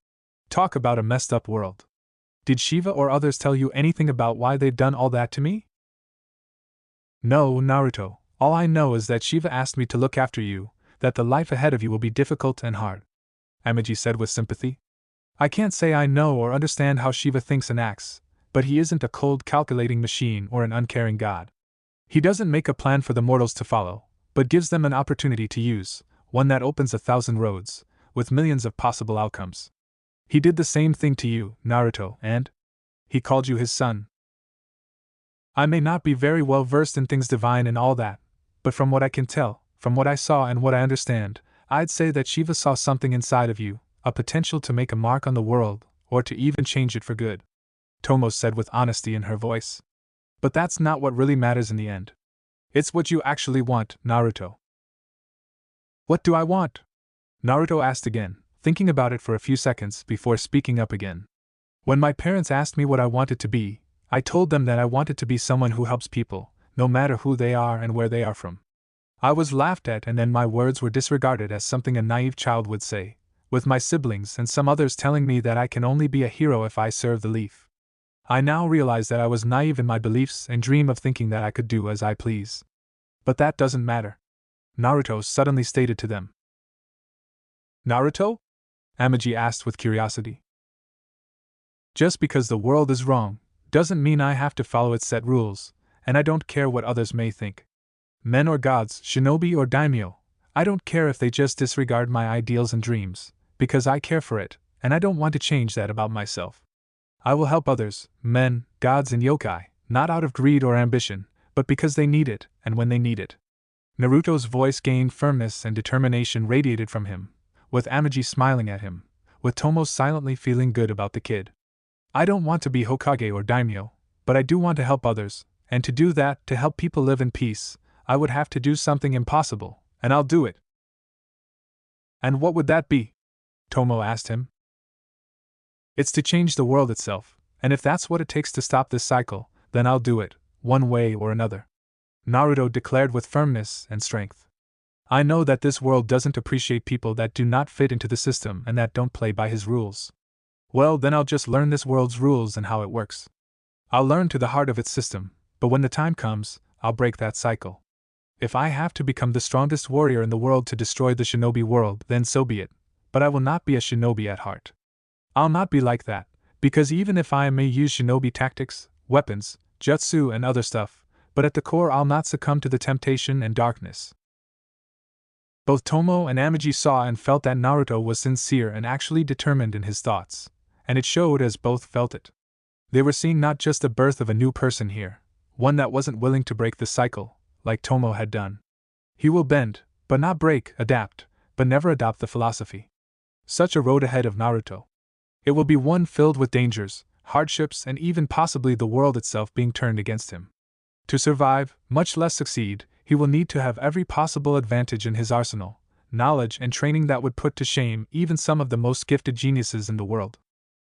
Talk about a messed up world. Did Shiva or others tell you anything about why they've done all that to me? No, Naruto, all I know is that Shiva asked me to look after you, that the life ahead of you will be difficult and hard. Amagi said with sympathy. I can't say I know or understand how Shiva thinks and acts, but he isn't a cold, calculating machine or an uncaring god. He doesn't make a plan for the mortals to follow, but gives them an opportunity to use, one that opens 1,000 roads, with millions of possible outcomes. He did the same thing to you, Naruto, and he called you his son. I may not be very well versed in things divine and all that, but from what I can tell, from what I saw and what I understand, I'd say that Shiva saw something inside of you, a potential to make a mark on the world, or to even change it for good. Tomo said with honesty in her voice. But that's not what really matters in the end. It's what you actually want, Naruto. What do I want? Naruto asked again, thinking about it for a few seconds before speaking up again. When my parents asked me what I wanted to be, I told them that I wanted to be someone who helps people, no matter who they are and where they are from. I was laughed at and then my words were disregarded as something a naive child would say, with my siblings and some others telling me that I can only be a hero if I serve the leaf. I now realize that I was naive in my beliefs and dream of thinking that I could do as I please. But that doesn't matter, Naruto suddenly stated to them. Naruto? Amagi asked with curiosity. Just because the world is wrong, doesn't mean I have to follow its set rules, and I don't care what others may think. Men or gods, shinobi or daimyo, I don't care if they just disregard my ideals and dreams, because I care for it, and I don't want to change that about myself. I will help others, men, gods and yokai, not out of greed or ambition, but because they need it, and when they need it. Naruto's voice gained firmness and determination radiated from him, with Amagi smiling at him, with Tomo silently feeling good about the kid. I don't want to be Hokage or daimyo, but I do want to help others, and to do that, to help people live in peace, I would have to do something impossible, and I'll do it. And what would that be? Tomo asked him. It's to change the world itself, and if that's what it takes to stop this cycle, then I'll do it, one way or another. Naruto declared with firmness and strength. I know that this world doesn't appreciate people that do not fit into the system and that don't play by his rules. Well, then I'll just learn this world's rules and how it works. I'll learn to the heart of its system, but when the time comes, I'll break that cycle. If I have to become the strongest warrior in the world to destroy the shinobi world, then so be it, but I will not be a shinobi at heart. I'll not be like that, because even if I may use shinobi tactics, weapons, jutsu and other stuff, but at the core I'll not succumb to the temptation and darkness. Both Tomo and Amagi saw and felt that Naruto was sincere and actually determined in his thoughts, and it showed as both felt it. They were seeing not just the birth of a new person here, one that wasn't willing to break the cycle, like Tomo had done. He will bend, but not break, adapt, but never adopt the philosophy. Such a road ahead of Naruto. It will be one filled with dangers, hardships, and even possibly the world itself being turned against him. To survive, much less succeed, he will need to have every possible advantage in his arsenal, knowledge and training that would put to shame even some of the most gifted geniuses in the world.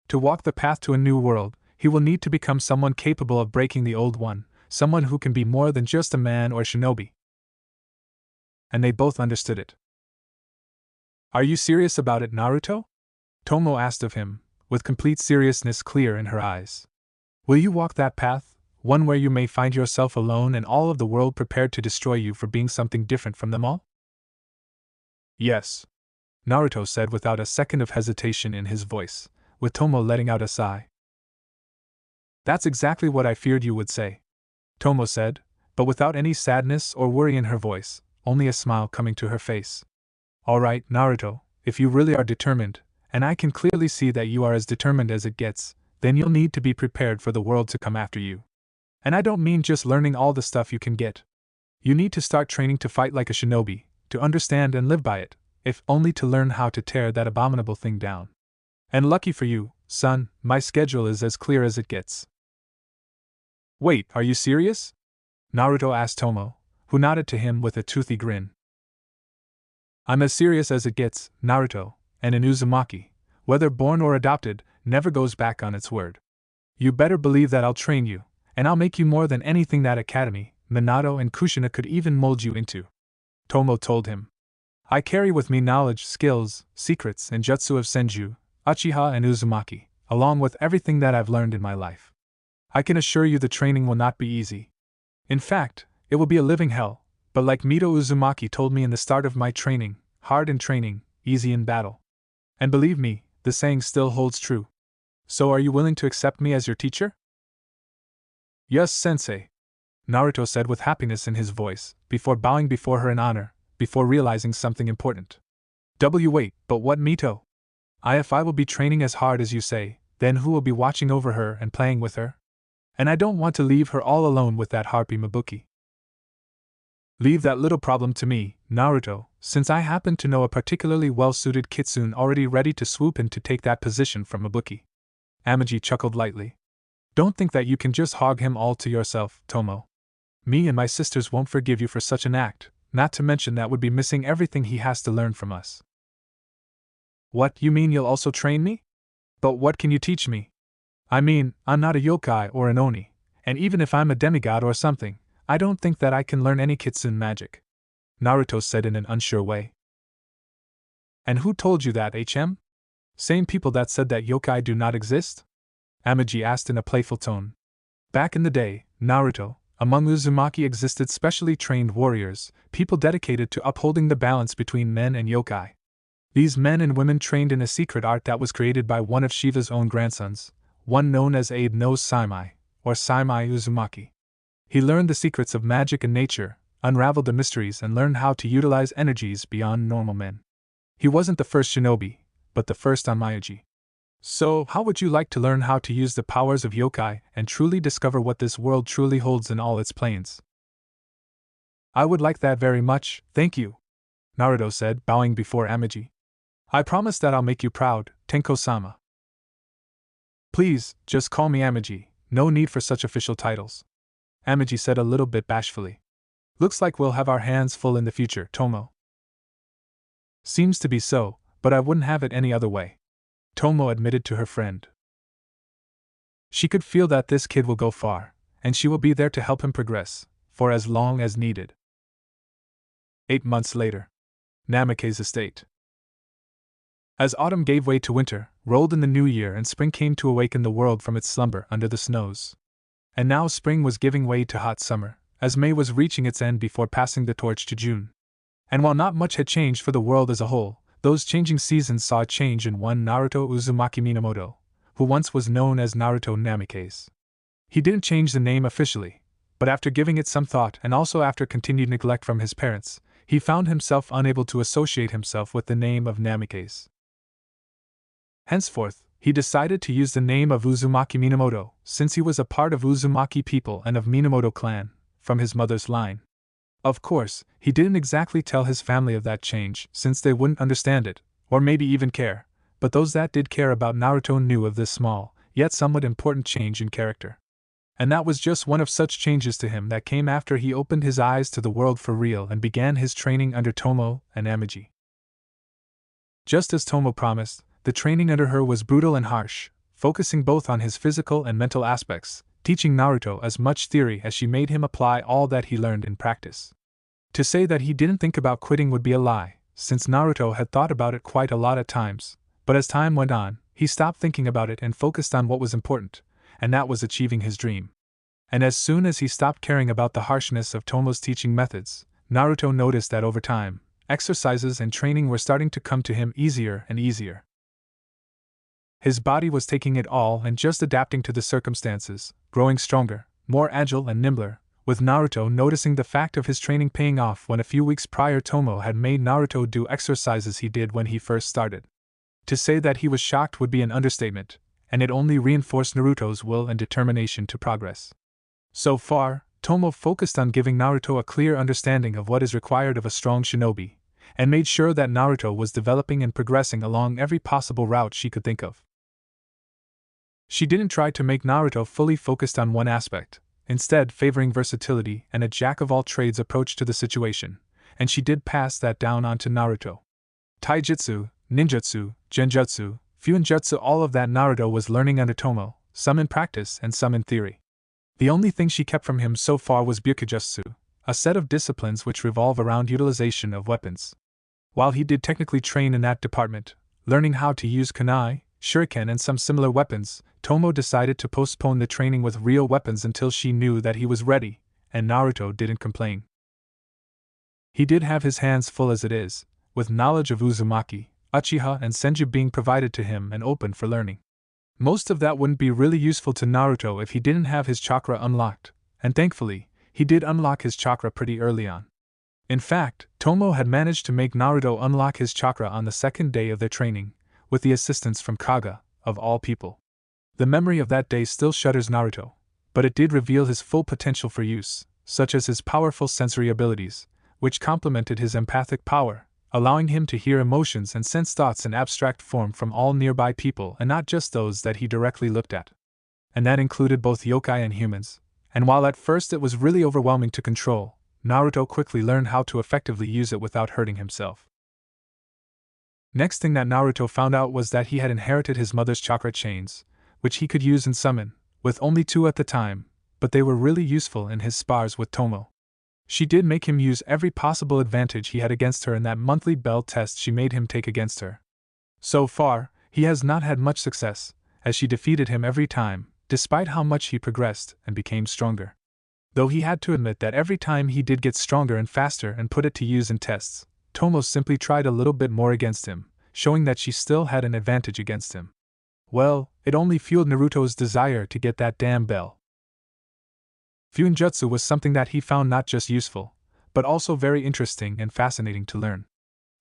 To walk the path to a new world, he will need to become someone capable of breaking the old one, someone who can be more than just a man or shinobi. And they both understood it. Are you serious about it, Naruto? Tomo asked of him, with complete seriousness clear in her eyes. Will you walk that path, one where you may find yourself alone and all of the world prepared to destroy you for being something different from them all? Yes, Naruto said without a second of hesitation in his voice, with Tomo letting out a sigh. That's exactly what I feared you would say, Tomo said, but without any sadness or worry in her voice, only a smile coming to her face. All right, Naruto, if you really are determined, and I can clearly see that you are as determined as it gets, then you'll need to be prepared for the world to come after you. And I don't mean just learning all the stuff you can get. You need to start training to fight like a shinobi, to understand and live by it, if only to learn how to tear that abominable thing down. And lucky for you, son, my schedule is as clear as it gets. Wait, are you serious? Naruto asked Tomo, who nodded to him with a toothy grin. I'm as serious as it gets, Naruto, and an Uzumaki, whether born or adopted, never goes back on its word. You better believe that I'll train you, and I'll make you more than anything that Academy, Minato and Kushina could even mold you into. Tomo told him. I carry with me knowledge, skills, secrets, and jutsu of Senju, Uchiha and Uzumaki, along with everything that I've learned in my life. I can assure you the training will not be easy. In fact, it will be a living hell, but like Mito Uzumaki told me in the start of my training, hard in training, easy in battle. And believe me, the saying still holds true. So are you willing to accept me as your teacher? Yes, sensei, Naruto said with happiness in his voice, before bowing before her in honor, before realizing something important. Wait, but what Mito? If I will be training as hard as you say, then who will be watching over her and playing with her? And I don't want to leave her all alone with that harpy Mabuki. Leave that little problem to me, Naruto, since I happen to know a particularly well-suited kitsune already ready to swoop in to take that position from Mabuki. Amagi chuckled lightly. Don't think that you can just hog him all to yourself, Tomo. Me and my sisters won't forgive you for such an act, not to mention that would be missing everything he has to learn from us. What, you mean you'll also train me? But what can you teach me? I mean, I'm not a yokai or an oni, and even if I'm a demigod or something, I don't think that I can learn any kitsune magic, Naruto said in an unsure way. And who told you that, HM? Same people that said that yokai do not exist? Amagi asked in a playful tone. Back in the day, Naruto, among Uzumaki existed specially trained warriors, people dedicated to upholding the balance between men and yokai. These men and women trained in a secret art that was created by one of Shiva's own grandsons, one known as Abe no Saimai, or Saimai Uzumaki. He learned the secrets of magic and nature, unraveled the mysteries and learned how to utilize energies beyond normal men. He wasn't the first shinobi, but the first Amagi. So, how would you like to learn how to use the powers of yokai and truly discover what this world truly holds in all its planes? I would like that very much, thank you, Naruto said, bowing before Amagi. I promise that I'll make you proud, Tenko-sama. Please, just call me Amagi, no need for such official titles, Amagi said a little bit bashfully. Looks like we'll have our hands full in the future, Tomo. Seems to be so, but I wouldn't have it any other way, Tomo admitted to her friend. She could feel that this kid will go far, and she will be there to help him progress, for as long as needed. 8 months later. Namake's estate. As autumn gave way to winter, rolled in the new year and spring came to awaken the world from its slumber under the snows. And now spring was giving way to hot summer, as May was reaching its end before passing the torch to June. And while not much had changed for the world as a whole, those changing seasons saw a change in one Naruto Uzumaki Minamoto, who once was known as Naruto Namikaze. He didn't change the name officially, but after giving it some thought and also after continued neglect from his parents, he found himself unable to associate himself with the name of Namikaze. Henceforth, he decided to use the name of Uzumaki Minamoto, since he was a part of Uzumaki people and of Minamoto clan, from his mother's line. Of course, he didn't exactly tell his family of that change, since they wouldn't understand it, or maybe even care, but those that did care about Naruto knew of this small, yet somewhat important change in character. And that was just one of such changes to him that came after he opened his eyes to the world for real and began his training under Tomo and Amagi. Just as Tomo promised, the training under her was brutal and harsh, focusing both on his physical and mental aspects, teaching Naruto as much theory as she made him apply all that he learned in practice. To say that he didn't think about quitting would be a lie, since Naruto had thought about it quite a lot at times, but as time went on, he stopped thinking about it and focused on what was important, and that was achieving his dream. And as soon as he stopped caring about the harshness of Tomo's teaching methods, Naruto noticed that over time, exercises and training were starting to come to him easier and easier. His body was taking it all and just adapting to the circumstances, growing stronger, more agile and nimbler, with Naruto noticing the fact of his training paying off when a few weeks prior Tomo had made Naruto do exercises he did when he first started. To say that he was shocked would be an understatement, and it only reinforced Naruto's will and determination to progress. So far, Tomo focused on giving Naruto a clear understanding of what is required of a strong shinobi, and made sure that Naruto was developing and progressing along every possible route she could think of. She didn't try to make Naruto fully focused on one aspect, instead favoring versatility and a jack-of-all-trades approach to the situation, and she did pass that down onto Naruto. Taijutsu, ninjutsu, genjutsu, fuinjutsu, all of that Naruto was learning under Tomo, some in practice and some in theory. The only thing she kept from him so far was Byukujutsu, a set of disciplines which revolve around utilization of weapons. While he did technically train in that department, learning how to use kunai, shuriken and some similar weapons, Tomo decided to postpone the training with real weapons until she knew that he was ready, and Naruto didn't complain. He did have his hands full as it is, with knowledge of Uzumaki, Uchiha and Senju being provided to him and open for learning. Most of that wouldn't be really useful to Naruto if he didn't have his chakra unlocked, and thankfully, he did unlock his chakra pretty early on. In fact, Tomo had managed to make Naruto unlock his chakra on the second day of their training, with the assistance from Kaga, of all people. The memory of that day still shudders Naruto, but it did reveal his full potential for use, such as his powerful sensory abilities, which complemented his empathic power, allowing him to hear emotions and sense thoughts in abstract form from all nearby people and not just those that he directly looked at. And that included both yokai and humans, and while at first it was really overwhelming to control, Naruto quickly learned how to effectively use it without hurting himself. Next thing that Naruto found out was that he had inherited his mother's chakra chains, which he could use and summon, with only 2 at the time, but they were really useful in his spars with Tomo. She did make him use every possible advantage he had against her in that monthly bell test she made him take against her. So far, he has not had much success, as she defeated him every time, despite how much he progressed and became stronger. Though he had to admit that every time he did get stronger and faster and put it to use in tests, Tomo simply tried a little bit more against him, showing that she still had an advantage against him. Well, it only fueled Naruto's desire to get that damn bell. Fuinjutsu was something that he found not just useful, but also very interesting and fascinating to learn.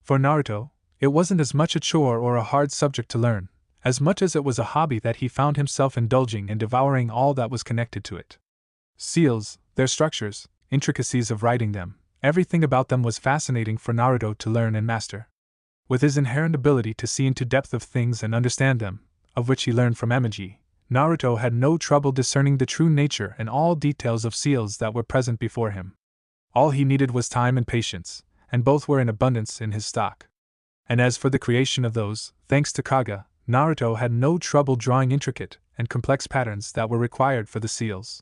For Naruto, it wasn't as much a chore or a hard subject to learn, as much as it was a hobby that he found himself indulging and devouring all that was connected to it. Seals, their structures, intricacies of writing them, everything about them was fascinating for Naruto to learn and master. With his inherent ability to see into depth of things and understand them, of which he learned from Amagi, Naruto had no trouble discerning the true nature and all details of seals that were present before him. All he needed was time and patience, and both were in abundance in his stock. And as for the creation of those, thanks to Kaga, Naruto had no trouble drawing intricate and complex patterns that were required for the seals.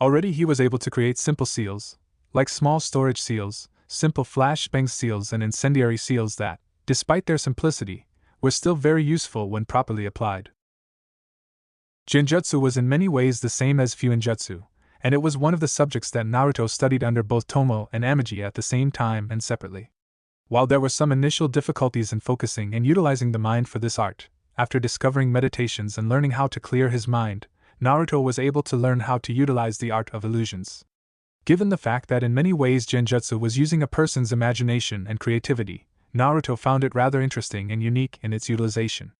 Already he was able to create simple seals, like small storage seals, simple flashbang seals and incendiary seals that, despite their simplicity, were still very useful when properly applied. Genjutsu was in many ways the same as Fuinjutsu, and it was one of the subjects that Naruto studied under both Tomo and Amagi at the same time and separately. While there were some initial difficulties in focusing and utilizing the mind for this art, after discovering meditations and learning how to clear his mind, Naruto was able to learn how to utilize the art of illusions. Given the fact that in many ways genjutsu was using a person's imagination and creativity, Naruto found it rather interesting and unique in its utilization.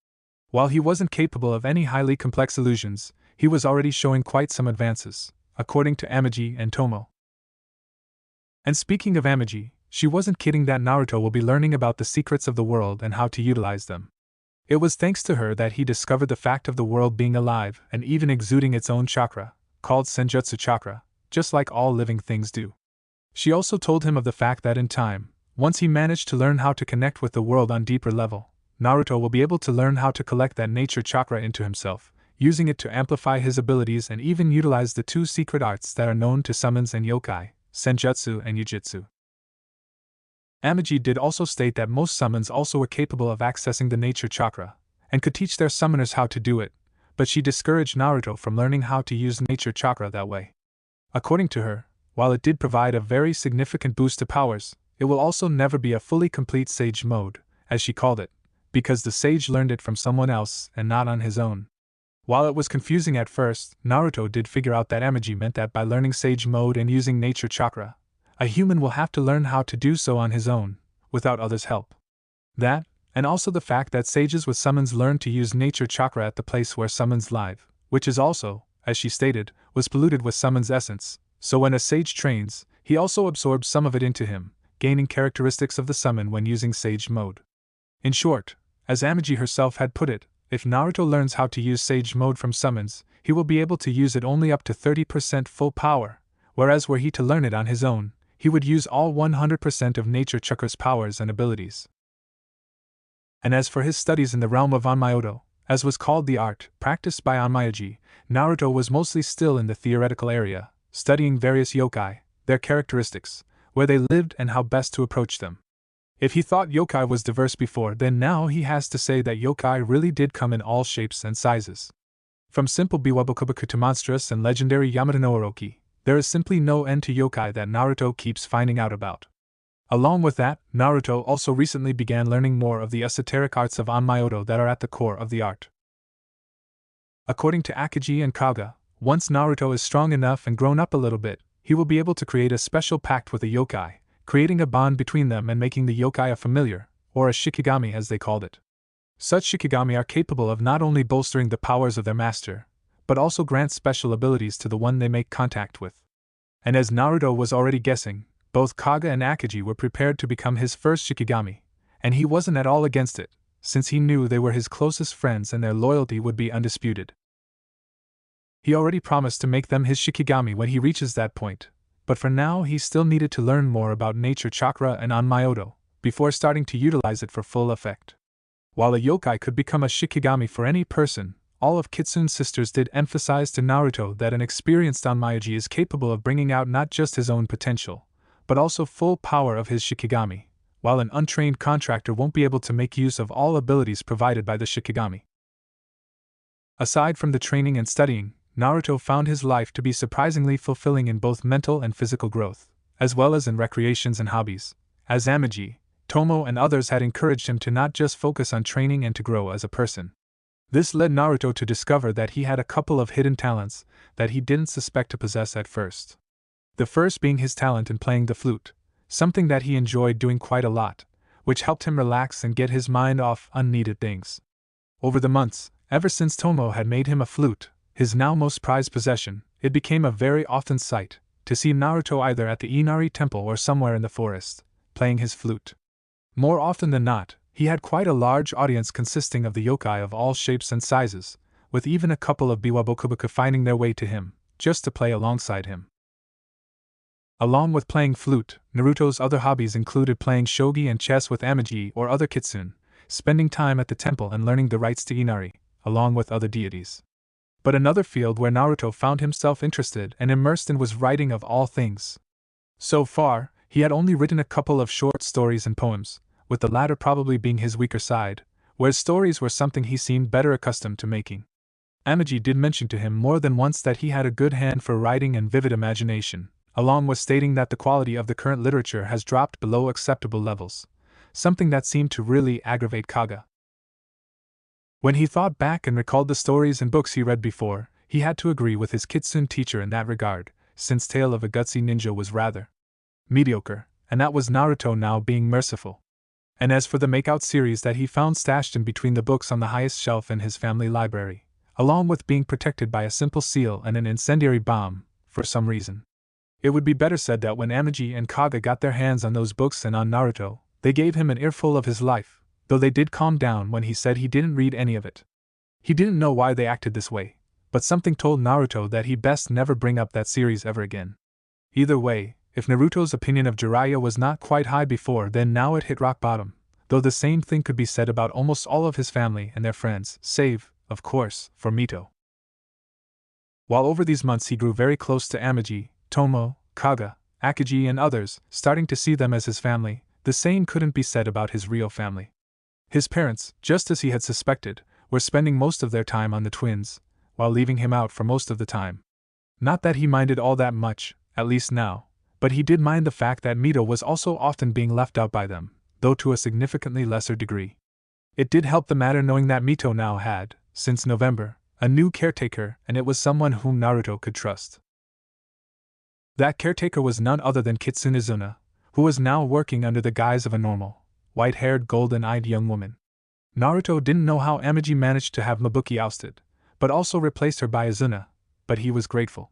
While he wasn't capable of any highly complex illusions, he was already showing quite some advances, according to Amagi and Tomo. And speaking of Amagi, she wasn't kidding that Naruto will be learning about the secrets of the world and how to utilize them. It was thanks to her that he discovered the fact of the world being alive and even exuding its own chakra, called senjutsu chakra, just like all living things do. She also told him of the fact that in time, once he managed to learn how to connect with the world on deeper level, Naruto will be able to learn how to collect that nature chakra into himself, using it to amplify his abilities and even utilize the two secret arts that are known to summons and yokai, senjutsu and yujutsu. Amagi did also state that most summons also were capable of accessing the nature chakra, and could teach their summoners how to do it, but she discouraged Naruto from learning how to use nature chakra that way. According to her, while it did provide a very significant boost to powers, it will also never be a fully complete sage mode, as she called it, because the sage learned it from someone else and not on his own. While it was confusing at first, Naruto did figure out that Amagi meant that by learning sage mode and using nature chakra, a human will have to learn how to do so on his own, without others' help. That, and also the fact that sages with summons learn to use nature chakra at the place where summons live, which is also, as she stated, was polluted with summons essence, so when a sage trains, he also absorbs some of it into him, gaining characteristics of the summon when using sage mode. In short, as Amagi herself had put it, if Naruto learns how to use sage mode from summons, he will be able to use it only up to 30% full power, whereas were he to learn it on his own, he would use all 100% of nature chakra's powers and abilities. And as for his studies in the realm of Onmyoto, as was called the art practiced by Onmyoji, Naruto was mostly still in the theoretical area, studying various yokai, their characteristics, where they lived and how best to approach them. If he thought yokai was diverse before, then now he has to say that yokai really did come in all shapes and sizes. From simple biwabokubaku to monstrous and legendary Yamata no Orochi, there is simply no end to yokai that Naruto keeps finding out about. Along with that, Naruto also recently began learning more of the esoteric arts of Onmyoto that are at the core of the art. According to Akagi and Kaga, once Naruto is strong enough and grown up a little bit, he will be able to create a special pact with a yokai, creating a bond between them and making the yokai a familiar, or a shikigami as they called it. Such shikigami are capable of not only bolstering the powers of their master, but also grant special abilities to the one they make contact with. And as Naruto was already guessing, both Kaga and Akagi were prepared to become his first shikigami, and he wasn't at all against it, since he knew they were his closest friends and their loyalty would be undisputed. He already promised to make them his shikigami when he reaches that point, but for now he still needed to learn more about nature chakra and Onmyoto, before starting to utilize it for full effect. While a yokai could become a shikigami for any person, all of Kitsune's sisters did emphasize to Naruto that an experienced Onmyoji is capable of bringing out not just his own potential, but also full power of his shikigami, while an untrained contractor won't be able to make use of all abilities provided by the shikigami. Aside from the training and studying, Naruto found his life to be surprisingly fulfilling in both mental and physical growth, as well as in recreations and hobbies, as Amagi, Tomo and others had encouraged him to not just focus on training and to grow as a person. This led Naruto to discover that he had a couple of hidden talents that he didn't suspect to possess at first. The first being his talent in playing the flute, something that he enjoyed doing quite a lot, which helped him relax and get his mind off unneeded things. Over the months, ever since Tomo had made him a flute, his now most prized possession, it became a very often sight to see Naruto either at the Inari temple or somewhere in the forest, playing his flute. More often than not, he had quite a large audience consisting of the yokai of all shapes and sizes, with even a couple of biwabokubaku finding their way to him, just to play alongside him. Along with playing flute, Naruto's other hobbies included playing shogi and chess with Amagi or other kitsune, spending time at the temple and learning the rites to Inari, along with other deities. But another field where Naruto found himself interested and immersed in was writing of all things. So far, he had only written a couple of short stories and poems, with the latter probably being his weaker side, whereas stories were something he seemed better accustomed to making. Amagi did mention to him more than once that he had a good hand for writing and vivid imagination, along with stating that the quality of the current literature has dropped below acceptable levels, something that seemed to really aggravate Kaga. When he thought back and recalled the stories and books he read before, he had to agree with his kitsune teacher in that regard, since Tale of a Gutsy Ninja was rather mediocre, and that was Naruto now being merciful. And as for the Makeout series that he found stashed in between the books on the highest shelf in his family library, along with being protected by a simple seal and an incendiary bomb, for some reason. It would be better said that when Amagi and Kaga got their hands on those books and on Naruto, they gave him an earful of his life, though they did calm down when he said he didn't read any of it. He didn't know why they acted this way, but something told Naruto that he best never bring up that series ever again. Either way, if Naruto's opinion of Jiraiya was not quite high before, then now it hit rock bottom, though the same thing could be said about almost all of his family and their friends, save, of course, for Mito. While over these months he grew very close to Amagi, Tomo, Kaga, Akagi and others, starting to see them as his family, the same couldn't be said about his real family. His parents, just as he had suspected, were spending most of their time on the twins, while leaving him out for most of the time. Not that he minded all that much, at least now, but he did mind the fact that Mito was also often being left out by them, though to a significantly lesser degree. It did help the matter knowing that Mito now had, since November, a new caretaker, and it was someone whom Naruto could trust. That caretaker was none other than Kitsune Izuna, who was now working under the guise of a normal, white-haired, golden-eyed young woman. Naruto didn't know how Amagi managed to have Mabuki ousted, but also replaced her by Izuna, but he was grateful.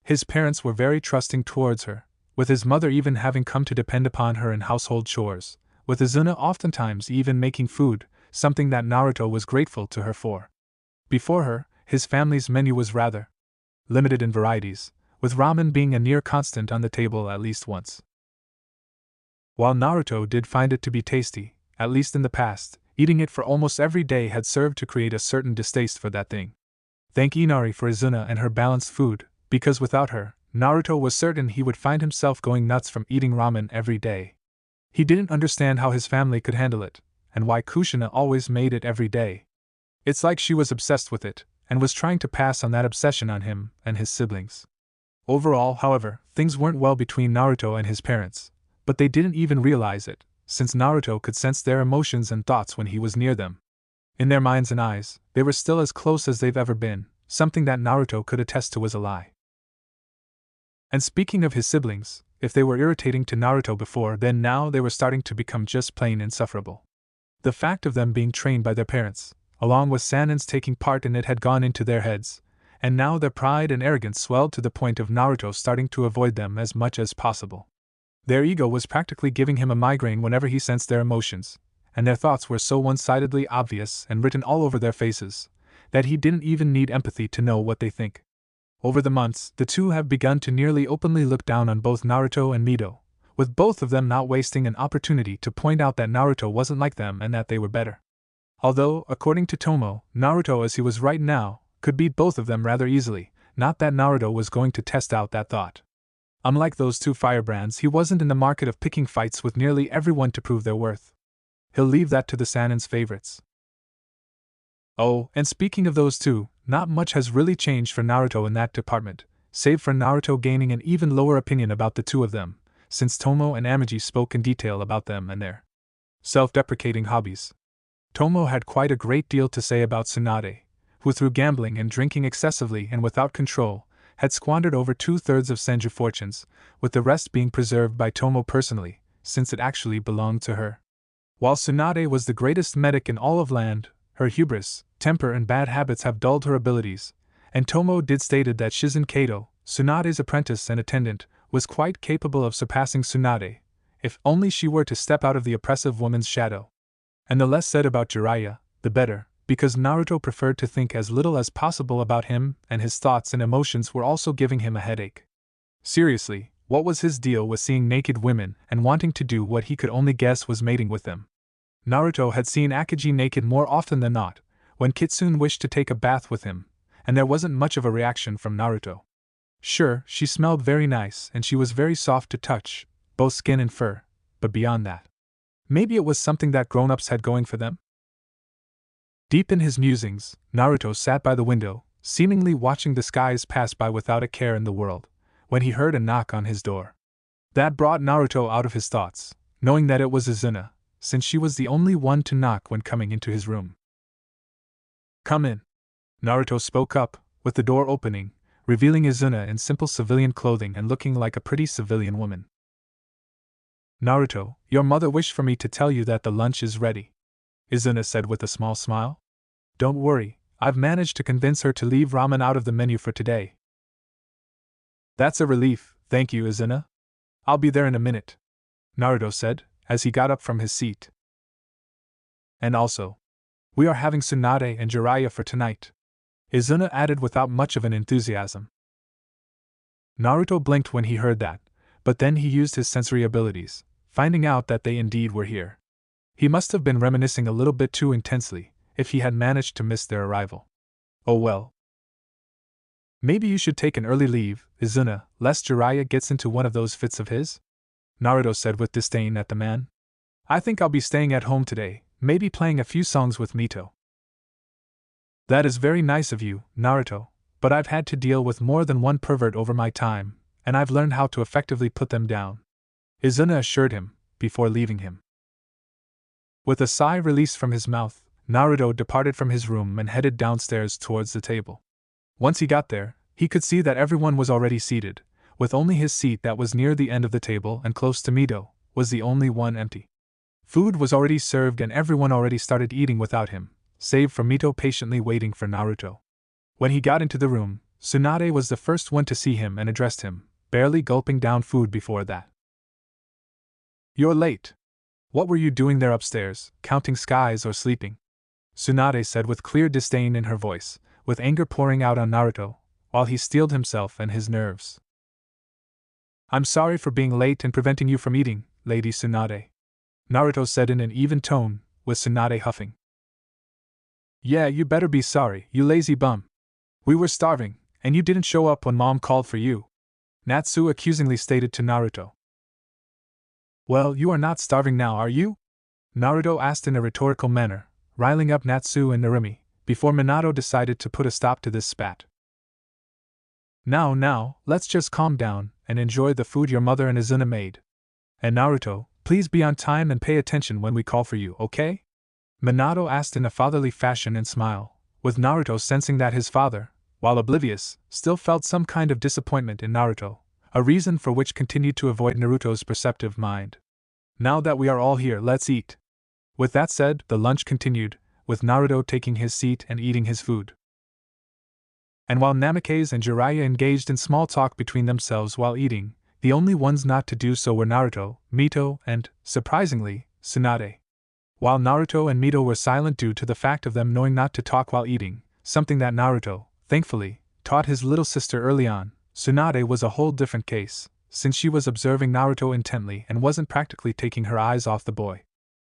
His parents were very trusting towards her, with his mother even having come to depend upon her in household chores, with Izuna oftentimes even making food, something that Naruto was grateful to her for. Before her, his family's menu was rather limited in varieties, with ramen being a near constant on the table at least once. While Naruto did find it to be tasty, at least in the past, eating it for almost every day had served to create a certain distaste for that thing. Thank Inari for Izuna and her balanced food, because without her, Naruto was certain he would find himself going nuts from eating ramen every day. He didn't understand how his family could handle it, and why Kushina always made it every day. It's like she was obsessed with it, and was trying to pass on that obsession on him and his siblings. Overall, however, things weren't well between Naruto and his parents, but they didn't even realize it, since Naruto could sense their emotions and thoughts when he was near them. In their minds and eyes, they were still as close as they've ever been, something that Naruto could attest to was a lie. And speaking of his siblings, if they were irritating to Naruto before, then now they were starting to become just plain insufferable. The fact of them being trained by their parents, along with Sanin's taking part in it, had gone into their heads, and now their pride and arrogance swelled to the point of Naruto starting to avoid them as much as possible. Their ego was practically giving him a migraine whenever he sensed their emotions, and their thoughts were so one-sidedly obvious and written all over their faces, that he didn't even need empathy to know what they think. Over the months, the two have begun to nearly openly look down on both Naruto and Mito, with both of them not wasting an opportunity to point out that Naruto wasn't like them and that they were better. Although, according to Tomo, Naruto as he was right now, could beat both of them rather easily, not that Naruto was going to test out that thought. Unlike those two firebrands, he wasn't in the market of picking fights with nearly everyone to prove their worth. He'll leave that to the Sanin's favorites. Oh, and speaking of those two, not much has really changed for Naruto in that department, save for Naruto gaining an even lower opinion about the two of them, since Tomo and Amagi spoke in detail about them and their self-deprecating hobbies. Tomo had quite a great deal to say about Tsunade, who through gambling and drinking excessively and without control, had squandered over 2/3 of Senju fortunes, with the rest being preserved by Tomo personally, since it actually belonged to her. While Tsunade was the greatest medic in all of land, her hubris, temper and bad habits have dulled her abilities, and Tomo did stated that Shizen Kato, Tsunade's apprentice and attendant, was quite capable of surpassing Tsunade, if only she were to step out of the oppressive woman's shadow. And the less said about Jiraiya, the better, because Naruto preferred to think as little as possible about him, and his thoughts and emotions were also giving him a headache. Seriously, what was his deal with seeing naked women and wanting to do what he could only guess was mating with them? Naruto had seen Akagi naked more often than not, when Kitsune wished to take a bath with him, and there wasn't much of a reaction from Naruto. Sure, she smelled very nice and she was very soft to touch, both skin and fur, but beyond that, maybe it was something that grown-ups had going for them? Deep in his musings, Naruto sat by the window, seemingly watching the skies pass by without a care in the world, when he heard a knock on his door. That brought Naruto out of his thoughts, knowing that it was Izuna, since she was the only one to knock when coming into his room. "Come in." Naruto spoke up, with the door opening, revealing Izuna in simple civilian clothing and looking like a pretty civilian woman. "Naruto, your mother wished for me to tell you that the lunch is ready," Izuna said with a small smile. "Don't worry, I've managed to convince her to leave ramen out of the menu for today." "That's a relief, thank you, Izuna. I'll be there in a minute," Naruto said, as he got up from his seat. "And also, we are having Tsunade and Jiraiya for tonight," Izuna added without much of an enthusiasm. Naruto blinked when he heard that, but then he used his sensory abilities, finding out that they indeed were here. He must have been reminiscing a little bit too intensely, if he had managed to miss their arrival. Oh well. "Maybe you should take an early leave, Izuna, lest Jiraiya gets into one of those fits of his?" Naruto said with disdain at the man. "I think I'll be staying at home today, maybe playing a few songs with Mito." "That is very nice of you, Naruto, but I've had to deal with more than one pervert over my time, and I've learned how to effectively put them down," Izuna assured him, before leaving him. With a sigh released from his mouth, Naruto departed from his room and headed downstairs towards the table. Once he got there, he could see that everyone was already seated, with only his seat that was near the end of the table and close to Mito, was the only one empty. Food was already served and everyone already started eating without him, save for Mito patiently waiting for Naruto. When he got into the room, Tsunade was the first one to see him and addressed him, barely gulping down food before that. "You're late. What were you doing there upstairs, counting skies or sleeping?" Tsunade said with clear disdain in her voice, with anger pouring out on Naruto, while he steeled himself and his nerves. "I'm sorry for being late and preventing you from eating, Lady Tsunade," Naruto said in an even tone, with Tsunade huffing. "Yeah, you better be sorry, you lazy bum. We were starving, and you didn't show up when Mom called for you," Natsu accusingly stated to Naruto. "Well, you are not starving now, are you?" Naruto asked in a rhetorical manner, riling up Natsu and Narumi, before Minato decided to put a stop to this spat. Now, let's just calm down and enjoy the food your mother and Izuna made. And Naruto, please be on time and pay attention when we call for you, okay?" Minato asked in a fatherly fashion and smile, with Naruto sensing that his father, while oblivious, still felt some kind of disappointment in Naruto, a reason for which continued to avoid Naruto's perceptive mind. "Now that we are all here, let's eat." With that said, the lunch continued, with Naruto taking his seat and eating his food. And while Namikaze and Jiraiya engaged in small talk between themselves while eating, the only ones not to do so were Naruto, Mito, and, surprisingly, Tsunade. While Naruto and Mito were silent due to the fact of them knowing not to talk while eating, something that Naruto, thankfully, taught his little sister early on, Tsunade was a whole different case, since she was observing Naruto intently and wasn't practically taking her eyes off the boy.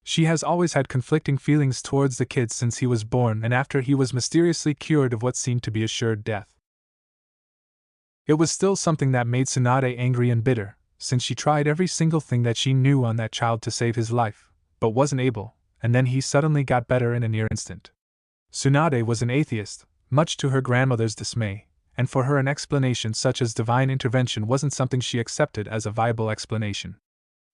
She has always had conflicting feelings towards the kid since he was born and after he was mysteriously cured of what seemed to be assured death. It was still something that made Tsunade angry and bitter, since she tried every single thing that she knew on that child to save his life, but wasn't able, and then he suddenly got better in a near instant. Tsunade was an atheist, much to her grandmother's dismay, and for her an explanation such as divine intervention wasn't something she accepted as a viable explanation.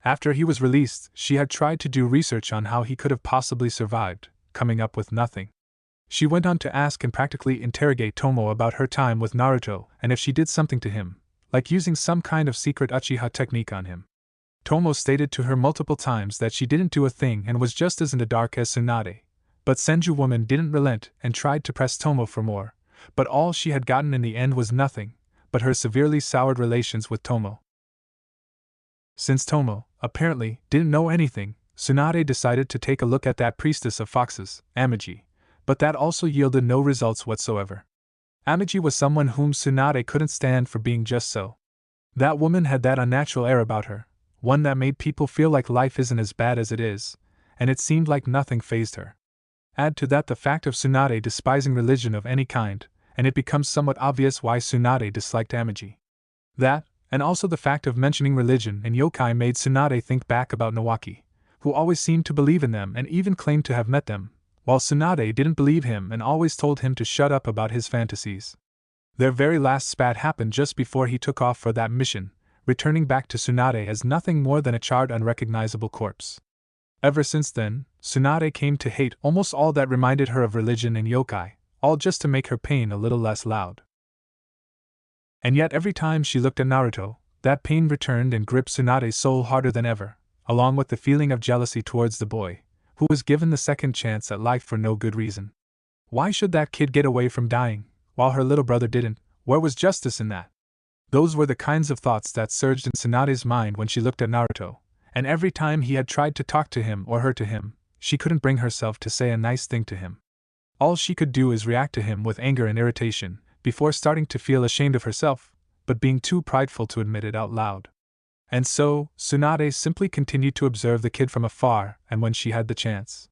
After he was released, she had tried to do research on how he could have possibly survived, coming up with nothing. She went on to ask and practically interrogate Tomo about her time with Naruto and if she did something to him, like using some kind of secret Uchiha technique on him. Tomo stated to her multiple times that she didn't do a thing and was just as in the dark as Tsunade, but Senju woman didn't relent and tried to press Tomo for more, but all she had gotten in the end was nothing, but her severely soured relations with Tomo. Since Tomo, apparently, didn't know anything, Tsunade decided to take a look at that priestess of foxes, Amagi, but that also yielded no results whatsoever. Amagi was someone whom Tsunade couldn't stand for being just so. That woman had that unnatural air about her, one that made people feel like life isn't as bad as it is, and it seemed like nothing fazed her. Add to that the fact of Tsunade despising religion of any kind, and it becomes somewhat obvious why Tsunade disliked Amagi. That, and also the fact of mentioning religion and yokai made Tsunade think back about Nawaki, who always seemed to believe in them and even claimed to have met them, while Tsunade didn't believe him and always told him to shut up about his fantasies. Their very last spat happened just before he took off for that mission, returning back to Tsunade as nothing more than a charred, unrecognizable corpse. Ever since then, Tsunade came to hate almost all that reminded her of religion and yokai, all just to make her pain a little less loud. And yet every time she looked at Naruto, that pain returned and gripped Tsunade's soul harder than ever, along with the feeling of jealousy towards the boy, who was given the second chance at life for no good reason. Why should that kid get away from dying, while her little brother didn't? Where was justice in that? Those were the kinds of thoughts that surged in Tsunade's mind when she looked at Naruto, and every time he had tried to talk to him or her to him, she couldn't bring herself to say a nice thing to him. All she could do is react to him with anger and irritation, before starting to feel ashamed of herself, but being too prideful to admit it out loud. And so, Tsunade simply continued to observe the kid from afar, and when she had the chance.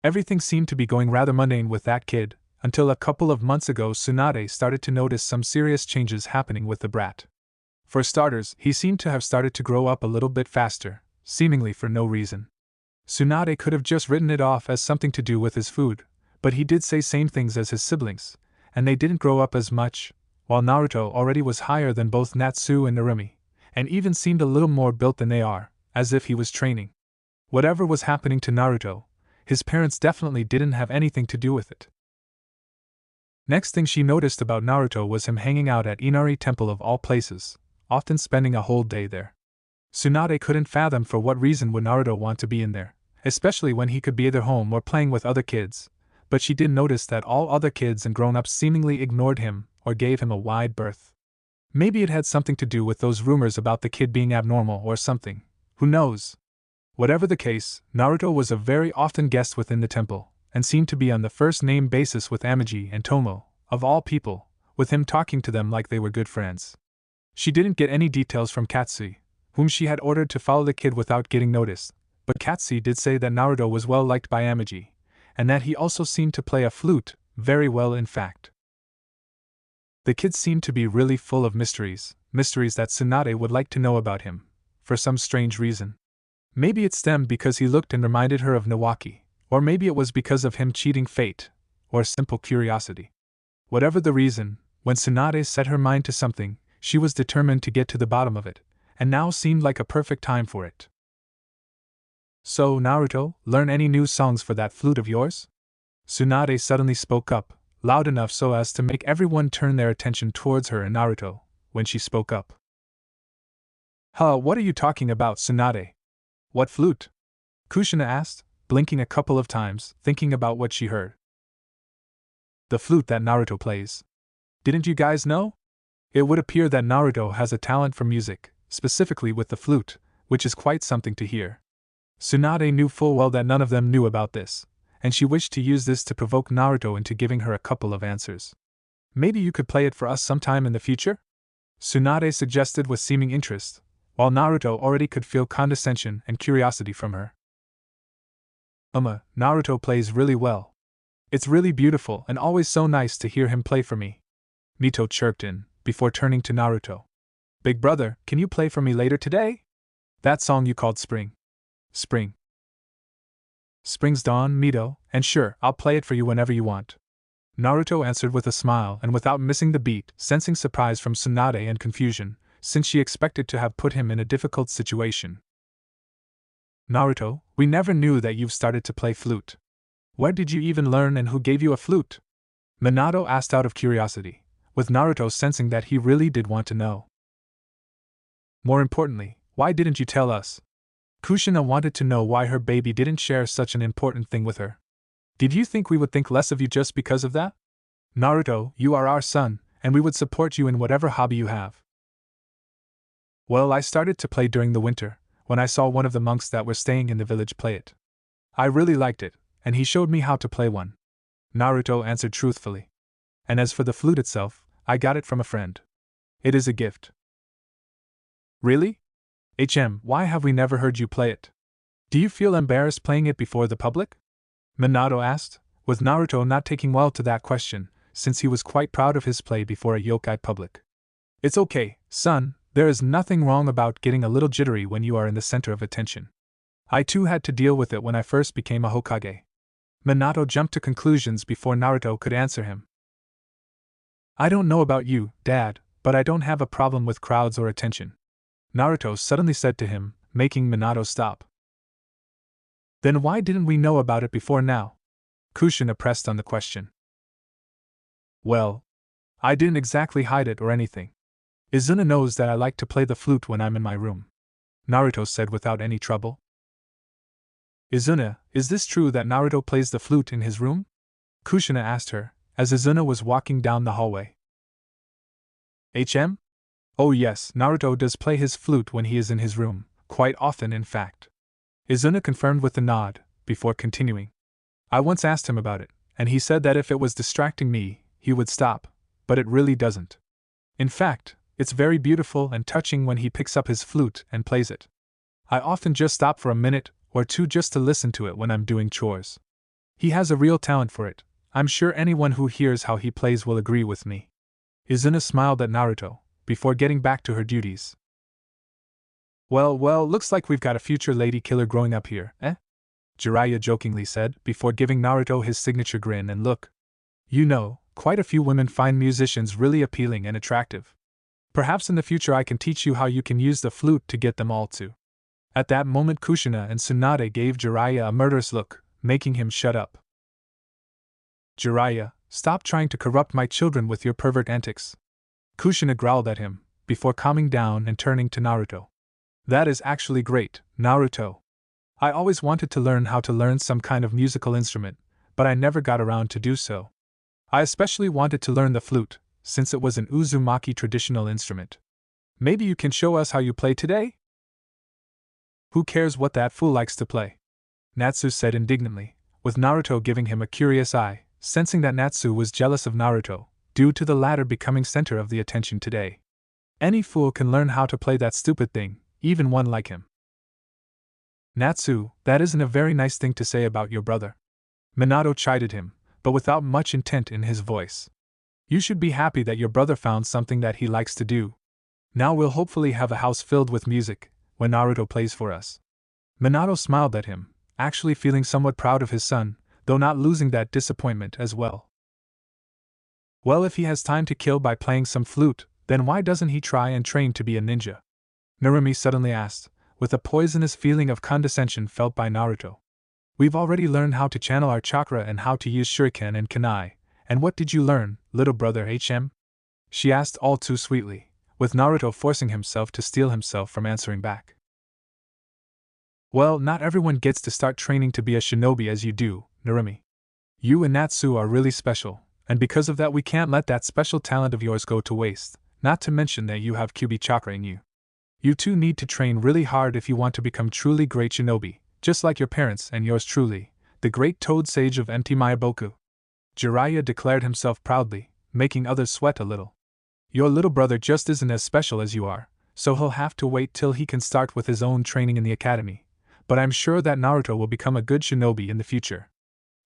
Everything seemed to be going rather mundane with that kid, until a couple of months ago Tsunade started to notice some serious changes happening with the brat. For starters, he seemed to have started to grow up a little bit faster, seemingly for no reason. Tsunade could have just written it off as something to do with his food, but he did say same things as his siblings, and they didn't grow up as much, while Naruto already was higher than both Natsu and Narumi, and even seemed a little more built than they are, as if he was training. Whatever was happening to Naruto, his parents definitely didn't have anything to do with it. Next thing she noticed about Naruto was him hanging out at Inari Temple of all places, often spending a whole day there. Tsunade couldn't fathom for what reason would Naruto want to be in there, especially when he could be either home or playing with other kids, but she did notice that all other kids and grown-ups seemingly ignored him or gave him a wide berth. Maybe it had something to do with those rumors about the kid being abnormal or something, who knows? Whatever the case, Naruto was a very often guest within the temple, and seemed to be on the first-name basis with Amagi and Tomo, of all people, with him talking to them like they were good friends. She didn't get any details from Katsuie, whom she had ordered to follow the kid without getting noticed, but Katsuie did say that Naruto was well liked by Amagi, and that he also seemed to play a flute, very well in fact. The kid seemed to be really full of mysteries that Tsunade would like to know about him, for some strange reason. Maybe it stemmed because he looked and reminded her of Nawaki, or maybe it was because of him cheating fate, or simple curiosity. Whatever the reason, when Tsunade set her mind to something, she was determined to get to the bottom of it, and now seemed like a perfect time for it. So, Naruto, learn any new songs for that flute of yours? Tsunade suddenly spoke up, loud enough so as to make everyone turn their attention towards her and Naruto, when she spoke up. Huh, what are you talking about, Tsunade? What flute? Kushina asked, blinking a couple of times, thinking about what she heard. The flute that Naruto plays. Didn't you guys know? It would appear that Naruto has a talent for music, specifically with the flute, which is quite something to hear. Tsunade knew full well that none of them knew about this, and she wished to use this to provoke Naruto into giving her a couple of answers. Maybe you could play it for us sometime in the future? Tsunade suggested with seeming interest, while Naruto already could feel condescension and curiosity from her. Naruto plays really well. It's really beautiful and always so nice to hear him play for me. Mito chirped in, before turning to Naruto. Big brother, can you play for me later today? That song you called Spring. Spring. Spring's dawn, Mito, and sure, I'll play it for you whenever you want. Naruto answered with a smile and without missing the beat, sensing surprise from Tsunade and confusion, since she expected to have put him in a difficult situation. Naruto, we never knew that you've started to play flute. Where did you even learn and who gave you a flute? Minato asked out of curiosity, with Naruto sensing that he really did want to know. More importantly, why didn't you tell us? Kushina wanted to know why her baby didn't share such an important thing with her. Did you think we would think less of you just because of that? Naruto, you are our son, and we would support you in whatever hobby you have. Well, I started to play during the winter, when I saw one of the monks that were staying in the village play it. I really liked it, and he showed me how to play one. Naruto answered truthfully. And as for the flute itself, I got it from a friend. It is a gift. Really? Why have we never heard you play it? Do you feel embarrassed playing it before the public? Minato asked, with Naruto not taking well to that question, since he was quite proud of his play before a yokai public. It's okay, son, there is nothing wrong about getting a little jittery when you are in the center of attention. I too had to deal with it when I first became a Hokage. Minato jumped to conclusions before Naruto could answer him. I don't know about you, Dad, but I don't have a problem with crowds or attention, Naruto suddenly said to him, making Minato stop. Then why didn't we know about it before now? Kushina pressed on the question. Well, I didn't exactly hide it or anything. Izuna knows that I like to play the flute when I'm in my room, Naruto said without any trouble. Izuna, is this true that Naruto plays the flute in his room? Kushina asked her, as Izuna was walking down the hallway. Oh yes, Naruto does play his flute when he is in his room, quite often in fact. Izuna confirmed with a nod, before continuing. I once asked him about it, and he said that if it was distracting me, he would stop, but it really doesn't. In fact, it's very beautiful and touching when he picks up his flute and plays it. I often just stop for a minute or two just to listen to it when I'm doing chores. He has a real talent for it. I'm sure anyone who hears how he plays will agree with me. Izuna smiled at Naruto, before getting back to her duties. Well, looks like we've got a future lady killer growing up here, eh? Jiraiya jokingly said, before giving Naruto his signature grin and look. You know, quite a few women find musicians really appealing and attractive. Perhaps in the future I can teach you how you can use the flute to get them all to. At that moment Kushina and Tsunade gave Jiraiya a murderous look, making him shut up. Jiraiya, stop trying to corrupt my children with your pervert antics. Kushina growled at him, before calming down and turning to Naruto. That is actually great, Naruto. I always wanted to learn how to learn some kind of musical instrument, but I never got around to do so. I especially wanted to learn the flute, since it was an Uzumaki traditional instrument. Maybe you can show us how you play today? Who cares what that fool likes to play? Natsu said indignantly, with Naruto giving him a curious eye, sensing that Natsu was jealous of Naruto, due to the latter becoming center of the attention today. Any fool can learn how to play that stupid thing, even one like him. Natsu, that isn't a very nice thing to say about your brother. Minato chided him, but without much intent in his voice. You should be happy that your brother found something that he likes to do. Now we'll hopefully have a house filled with music, when Naruto plays for us. Minato smiled at him, actually feeling somewhat proud of his son, though not losing that disappointment as well. Well, if he has time to kill by playing some flute, then why doesn't he try and train to be a ninja? Narumi suddenly asked, with a poisonous feeling of condescension felt by Naruto. We've already learned how to channel our chakra and how to use shuriken and kunai, and what did you learn, little brother HM? She asked all too sweetly, with Naruto forcing himself to steel himself from answering back. Well, not everyone gets to start training to be a shinobi as you do, Narumi. You and Natsu are really special, and because of that we can't let that special talent of yours go to waste, not to mention that you have Kyuubi chakra in you. You two need to train really hard if you want to become truly great shinobi, just like your parents and yours truly, the great Toad Sage of Mt. Myaboku. Jiraiya declared himself proudly, making others sweat a little. Your little brother just isn't as special as you are, so he'll have to wait till he can start with his own training in the academy, but I'm sure that Naruto will become a good shinobi in the future.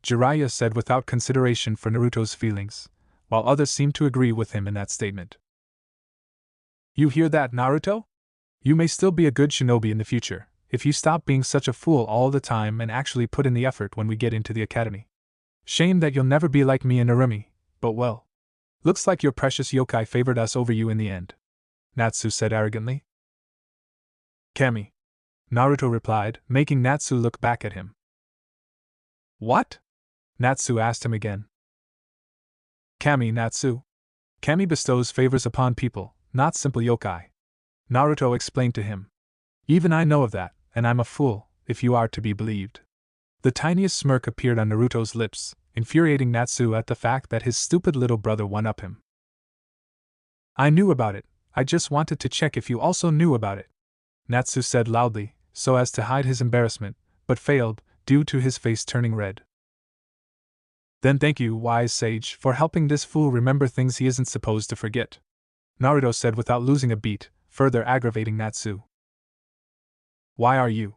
Jiraiya said without consideration for Naruto's feelings, while others seemed to agree with him in that statement. You hear that, Naruto? You may still be a good shinobi in the future, if you stop being such a fool all the time and actually put in the effort when we get into the academy. Shame that you'll never be like me and Narumi, but well. Looks like your precious yokai favored us over you in the end, Natsu said arrogantly. Kami, Naruto replied, making Natsu look back at him. What? Natsu asked him again. Kami, Natsu. Kami bestows favors upon people, not simple yokai. Naruto explained to him. Even I know of that, and I'm a fool, if you are to be believed. The tiniest smirk appeared on Naruto's lips, infuriating Natsu at the fact that his stupid little brother one-upped him. I knew about it, I just wanted to check if you also knew about it, Natsu said loudly, so as to hide his embarrassment, but failed, due to his face turning red. Then thank you, wise sage, for helping this fool remember things he isn't supposed to forget, Naruto said without losing a beat, further aggravating Natsu. Why are you?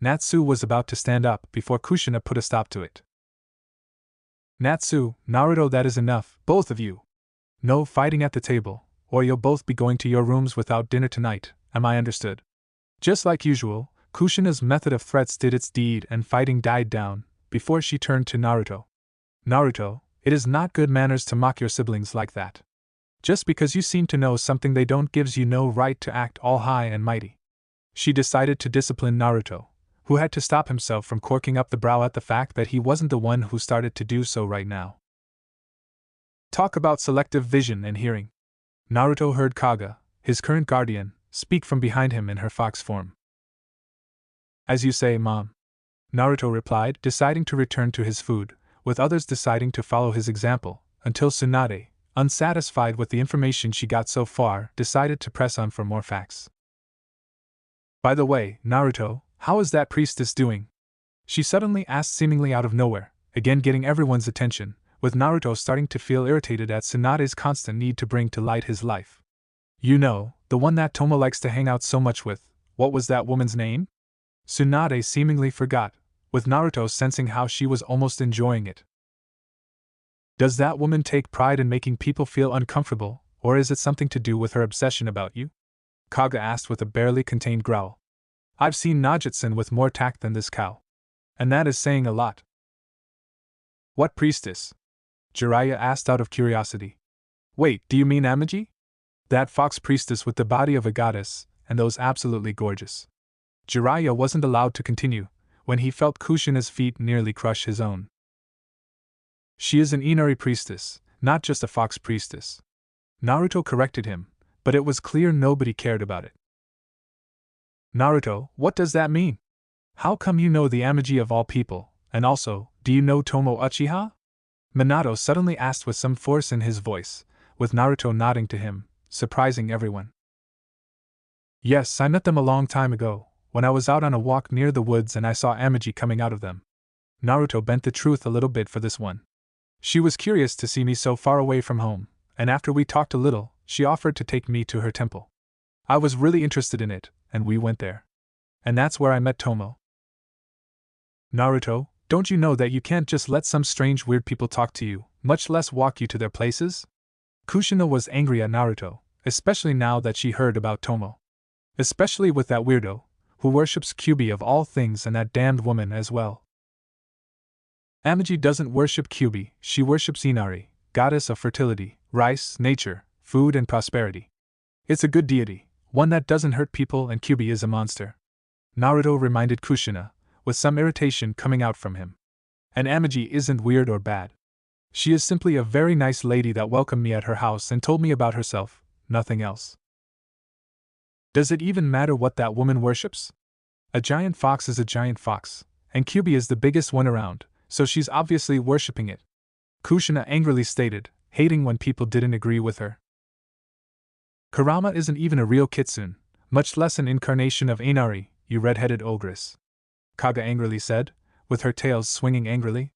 Natsu was about to stand up before Kushina put a stop to it. Natsu, Naruto, that is enough, both of you. No fighting at the table, or you'll both be going to your rooms without dinner tonight, am I understood? Just like usual, Kushina's method of threats did its deed and fighting died down, before she turned to Naruto. Naruto, it is not good manners to mock your siblings like that. Just because you seem to know something they don't gives you no right to act all high and mighty. She decided to discipline Naruto, who had to stop himself from corking up the brow at the fact that he wasn't the one who started to do so right now. Talk about selective vision and hearing. Naruto heard Kaga, his current guardian, speak from behind him in her fox form. As you say, Mom. Naruto replied, deciding to return to his food, with others deciding to follow his example, until Tsunade, unsatisfied with the information she got so far, decided to press on for more facts. By the way, Naruto, how is that priestess doing? She suddenly asked, seemingly out of nowhere, again getting everyone's attention, with Naruto starting to feel irritated at Tsunade's constant need to bring to light his life. You know, the one that Tomo likes to hang out so much with. What was that woman's name? Tsunade seemingly forgot, with Naruto sensing how she was almost enjoying it. Does that woman take pride in making people feel uncomfortable, or is it something to do with her obsession about you? Kaga asked with a barely contained growl. I've seen Najutsun with more tact than this cow. And that is saying a lot. What priestess? Jiraiya asked out of curiosity. Wait, do you mean Amagi? That fox priestess with the body of a goddess, and those absolutely gorgeous. Jiraiya wasn't allowed to continue, when he felt Kushina's feet nearly crush his own. She is an Inari priestess, not just a fox priestess. Naruto corrected him, but it was clear nobody cared about it. Naruto, what does that mean? How come you know the Amagi of all people, and also, do you know Tomo Uchiha? Minato suddenly asked with some force in his voice, with Naruto nodding to him, surprising everyone. Yes, I met them a long time ago, when I was out on a walk near the woods and I saw Amagi coming out of them. Naruto bent the truth a little bit for this one. She was curious to see me so far away from home, and after we talked a little, she offered to take me to her temple. I was really interested in it, and we went there. And that's where I met Tomo. Naruto, don't you know that you can't just let some strange weird people talk to you, much less walk you to their places? Kushina was angry at Naruto, especially now that she heard about Tomo. Especially with that weirdo, who worships Kyuubi of all things and that damned woman as well. Amagi doesn't worship Kyuubi, she worships Inari, goddess of fertility, rice, nature, food and prosperity. It's a good deity, one that doesn't hurt people, and Kyuubi is a monster. Naruto reminded Kushina, with some irritation coming out from him. And Amagi isn't weird or bad. She is simply a very nice lady that welcomed me at her house and told me about herself, nothing else. Does it even matter what that woman worships? A giant fox is a giant fox, and Kyuubi is the biggest one around, so she's obviously worshipping it. Kushina angrily stated, hating when people didn't agree with her. Kurama isn't even a real kitsune, much less an incarnation of Inari, you red-headed ogress. Kaga angrily said, with her tails swinging angrily.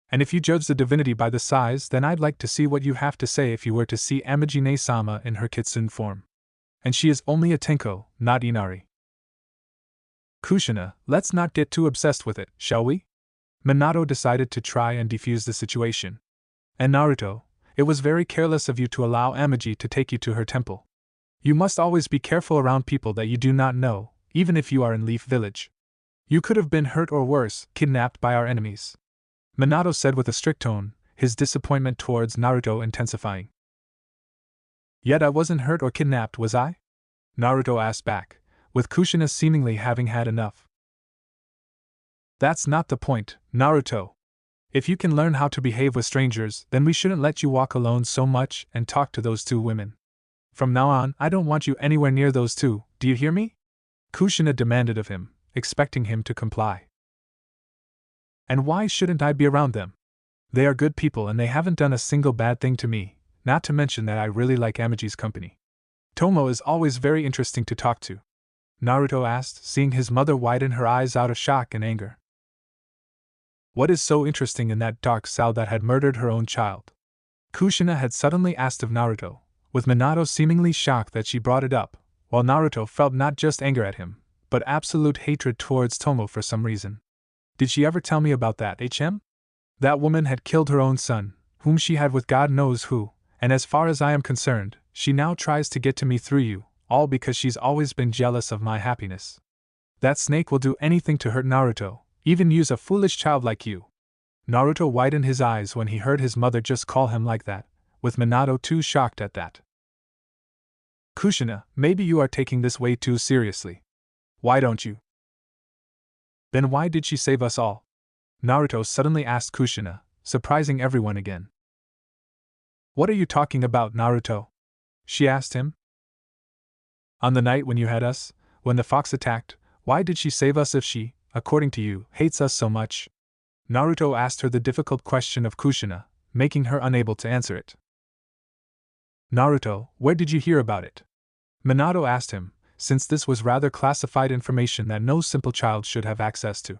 And if you judge the divinity by the size, then I'd like to see what you have to say if you were to see Amagi-ne-sama in her kitsune form. And she is only a Tenko, not Inari. Kushina, let's not get too obsessed with it, shall we? Minato decided to try and defuse the situation. And Naruto, it was very careless of you to allow Amagi to take you to her temple. You must always be careful around people that you do not know, even if you are in Leaf Village. You could have been hurt or worse, kidnapped by our enemies. Minato said with a strict tone, his disappointment towards Naruto intensifying. Yet I wasn't hurt or kidnapped, was I? Naruto asked back, with Kushina seemingly having had enough. That's not the point, Naruto. If you can learn how to behave with strangers, then we shouldn't let you walk alone so much and talk to those two women. From now on, I don't want you anywhere near those two, do you hear me? Kushina demanded of him, expecting him to comply. And why shouldn't I be around them? They are good people and they haven't done a single bad thing to me, not to mention that I really like Amagi's company. Tomo is always very interesting to talk to. Naruto asked, seeing his mother widen her eyes out of shock and anger. What is so interesting in that dark sow that had murdered her own child? Kushina had suddenly asked of Naruto, with Minato seemingly shocked that she brought it up, while Naruto felt not just anger at him, but absolute hatred towards Tomo for some reason. Did she ever tell me about that, That woman had killed her own son, whom she had with God knows who, and as far as I am concerned, she now tries to get to me through you, all because she's always been jealous of my happiness. That snake will do anything to hurt Naruto, even use a foolish child like you. Naruto widened his eyes when he heard his mother just call him like that, with Minato too shocked at that. Kushina, maybe you are taking this way too seriously. Why don't you? Then why did she save us all? Naruto suddenly asked Kushina, surprising everyone again. What are you talking about, Naruto? She asked him. On the night when you had us, when the fox attacked, why did she save us if she, according to you, hates us so much? Naruto asked her the difficult question of Kushina, making her unable to answer it. Naruto, where did you hear about it? Minato asked him, since this was rather classified information that no simple child should have access to.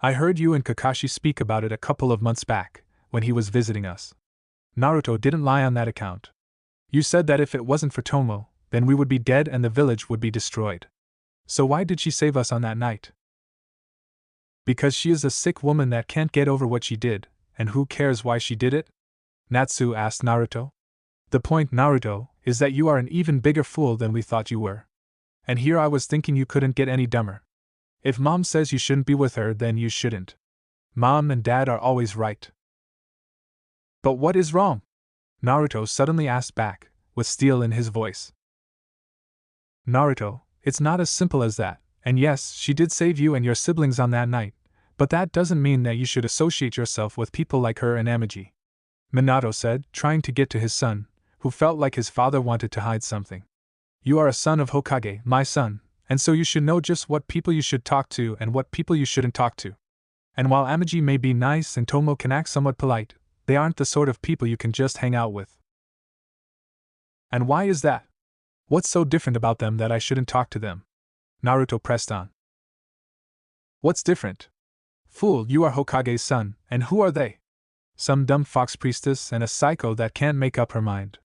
I heard you and Kakashi speak about it a couple of months back, when he was visiting us. Naruto didn't lie on that account. You said that if it wasn't for Tomo, then we would be dead and the village would be destroyed. So why did she save us on that night? Because she is a sick woman that can't get over what she did, and who cares why she did it? Natsu asked Naruto. The point, Naruto, is that you are an even bigger fool than we thought you were. And here I was thinking you couldn't get any dumber. If Mom says you shouldn't be with her, then you shouldn't. Mom and Dad are always right. But what is wrong? Naruto suddenly asked back, with steel in his voice. Naruto, it's not as simple as that, and yes, she did save you and your siblings on that night, but that doesn't mean that you should associate yourself with people like her and Amagi. Minato said, trying to get to his son, who felt like his father wanted to hide something. You are a son of Hokage, my son, and so you should know just what people you should talk to and what people you shouldn't talk to. And while Amagi may be nice and Tomo can act somewhat polite, they aren't the sort of people you can just hang out with. And why is that? What's so different about them that I shouldn't talk to them? Naruto pressed on. What's different? Fool, you are Hokage's son, and who are they? Some dumb fox priestess and a psycho that can't make up her mind.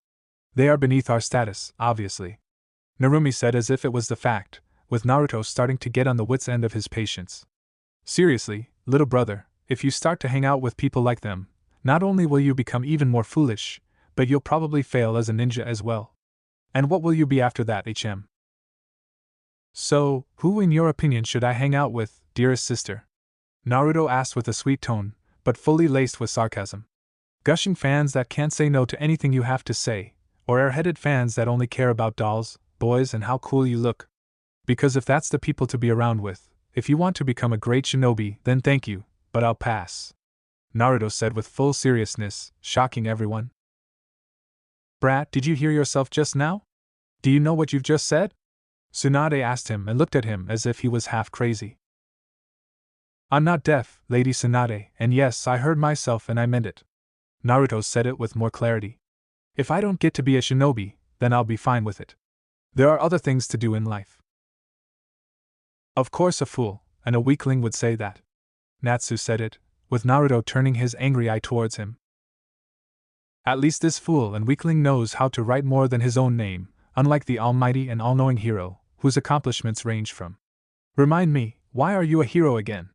They are beneath our status, obviously. Narumi said as if it was the fact, with Naruto starting to get on the wit's end of his patience. Seriously, little brother, if you start to hang out with people like them, not only will you become even more foolish, but you'll probably fail as a ninja as well. And what will you be after that, HM? So, who in your opinion should I hang out with, dearest sister? Naruto asked with a sweet tone, but fully laced with sarcasm. Gushing fans that can't say no to anything you have to say, or airheaded fans that only care about dolls, boys, and how cool you look? Because if that's the people to be around with, if you want to become a great shinobi, then thank you, but I'll pass. Naruto said with full seriousness, shocking everyone. Brat, did you hear yourself just now? Do you know what you've just said? Tsunade asked him and looked at him as if he was half crazy. I'm not deaf, Lady Tsunade, and yes, I heard myself and I meant it. Naruto said it with more clarity. If I don't get to be a shinobi, then I'll be fine with it. There are other things to do in life. Of course a fool, and a weakling would say that. Natsu said it, with Naruto turning his angry eye towards him. At least this fool and weakling knows how to write more than his own name, unlike the almighty and all-knowing hero, whose accomplishments range from. Remind me, why are you a hero again?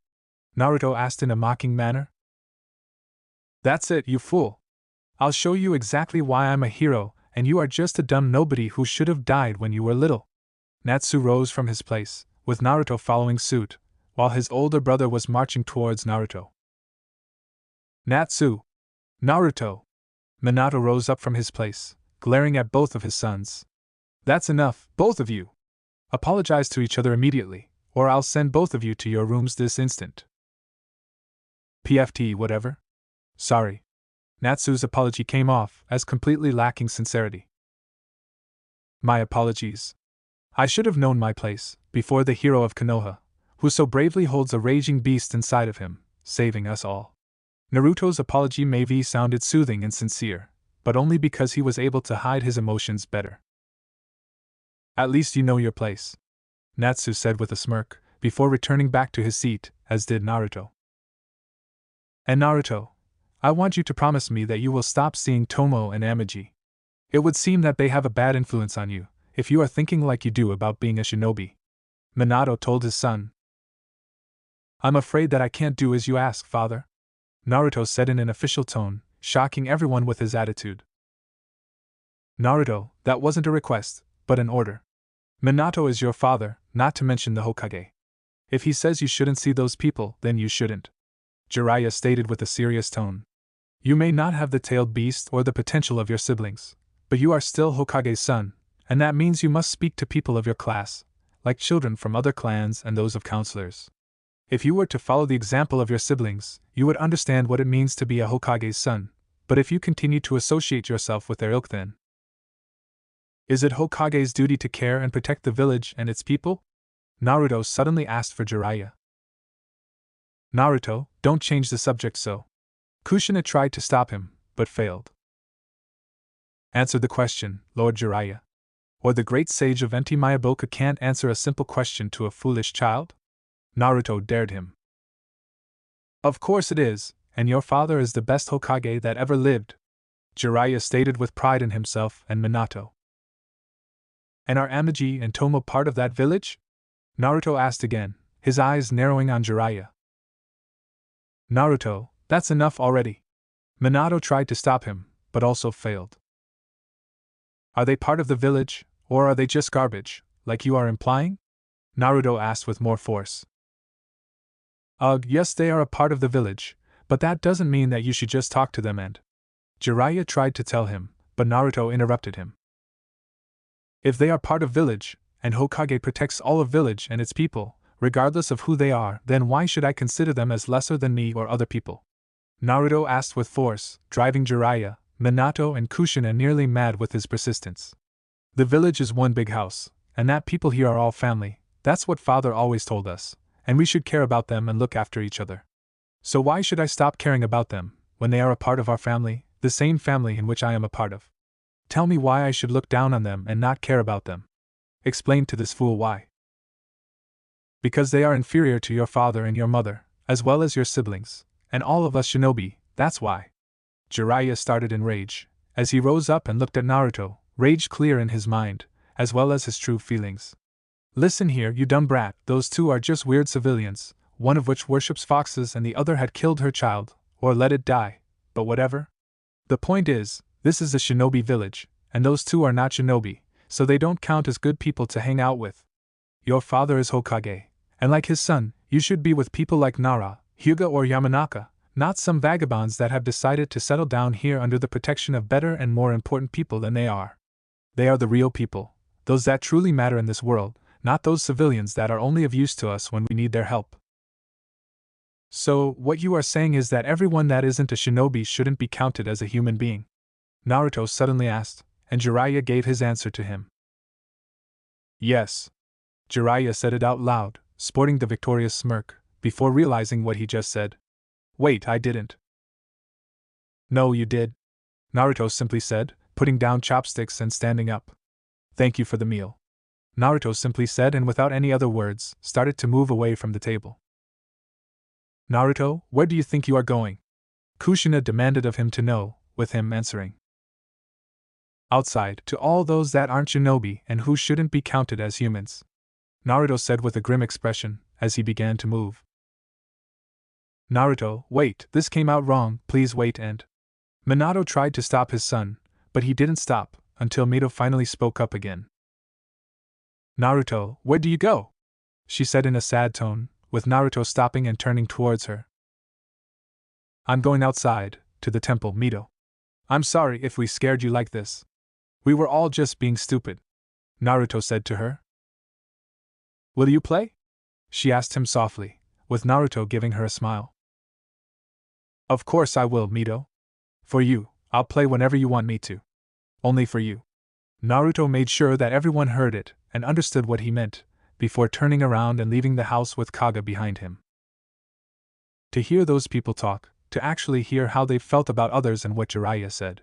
Naruto asked in a mocking manner. That's it, you fool. I'll show you exactly why I'm a hero, and you are just a dumb nobody who should have died when you were little. Natsu rose from his place, with Naruto following suit, while his older brother was marching towards Naruto. Natsu! Naruto! Minato rose up from his place, glaring at both of his sons. That's enough, both of you! Apologize to each other immediately, or I'll send both of you to your rooms this instant. PFT, whatever? Sorry. Natsu's apology came off as completely lacking sincerity. My apologies. I should have known my place, before the hero of Konoha, who so bravely holds a raging beast inside of him, saving us all. Naruto's apology maybe sounded soothing and sincere, but only because he was able to hide his emotions better. At least you know your place, Natsu said with a smirk, before returning back to his seat, as did Naruto. And Naruto, I want you to promise me that you will stop seeing Tomo and Amagi. It would seem that they have a bad influence on you, if you are thinking like you do about being a shinobi. Minato told his son. I'm afraid that I can't do as you ask, father, Naruto said in an official tone, shocking everyone with his attitude. Naruto, that wasn't a request, but an order. Minato is your father, not to mention the Hokage. If he says you shouldn't see those people, then you shouldn't. Jiraiya stated with a serious tone. You may not have the tailed beast or the potential of your siblings, but you are still Hokage's son, and that means you must speak to people of your class, like children from other clans and those of counselors. If you were to follow the example of your siblings, you would understand what it means to be a Hokage's son, but if you continue to associate yourself with their ilk, then is it Hokage's duty to care and protect the village and its people? Naruto suddenly asked for Jiraiya. Naruto, don't change the subject so. Kushina tried to stop him, but failed. Answer the question, Lord Jiraiya. Or the great sage of Enti Mayaboka can't answer a simple question to a foolish child? Naruto dared him. Of course it is, and your father is the best Hokage that ever lived, Jiraiya stated with pride in himself and Minato. And are Amagi and Tomo part of that village? Naruto asked again, his eyes narrowing on Jiraiya. Naruto, that's enough already. Minato tried to stop him, but also failed. Are they part of the village, or are they just garbage, like you are implying? Naruto asked with more force. Ugh, yes, they are a part of the village, but that doesn't mean that you should just talk to them and… Jiraiya tried to tell him, but Naruto interrupted him. If they are part of village, and Hokage protects all of village and its people, regardless of who they are, then why should I consider them as lesser than me or other people? Naruto asked with force, driving Jiraiya, Minato and Kushina nearly mad with his persistence. The village is one big house, and that people here are all family, that's what father always told us, and we should care about them and look after each other. So why should I stop caring about them, when they are a part of our family, the same family in which I am a part of? Tell me why I should look down on them and not care about them. Explain to this fool why. Because they are inferior to your father and your mother, as well as your siblings, and all of us shinobi, that's why. Jiraiya started in rage, as he rose up and looked at Naruto, rage clear in his mind, as well as his true feelings. Listen here, you dumb brat, those two are just weird civilians, one of which worships foxes and the other had killed her child, or let it die, but whatever. The point is, this is a shinobi village, and those two are not shinobi, so they don't count as good people to hang out with. Your father is Hokage, and like his son, you should be with people like Nara, Hyuga or Yamanaka, not some vagabonds that have decided to settle down here under the protection of better and more important people than they are. They are the real people, those that truly matter in this world, not those civilians that are only of use to us when we need their help. So, what you are saying is that everyone that isn't a shinobi shouldn't be counted as a human being? Naruto suddenly asked, and Jiraiya gave his answer to him. Yes. Jiraiya said it out loud, sporting the victorious smirk, before realizing what he just said. Wait, I didn't. No, you did. Naruto simply said, putting down chopsticks and standing up. Thank you for the meal. Naruto simply said, and without any other words, started to move away from the table. Naruto, where do you think you are going? Kushina demanded of him to know, with him answering. Outside, to all those that aren't shinobi and who shouldn't be counted as humans. Naruto said with a grim expression, as he began to move. Naruto, wait, this came out wrong, please wait and… Minato tried to stop his son, but he didn't stop, until Mito finally spoke up again. Naruto, where do you go? She said in a sad tone, with Naruto stopping and turning towards her. I'm going outside, to the temple, Mito. I'm sorry if we scared you like this. We were all just being stupid, Naruto said to her. Will you play? She asked him softly, with Naruto giving her a smile. Of course I will, Mito. For you, I'll play whenever you want me to. Only for you. Naruto made sure that everyone heard it and understood what he meant, before turning around and leaving the house with Kaga behind him. To hear those people talk, to actually hear how they felt about others and what Jiraiya said.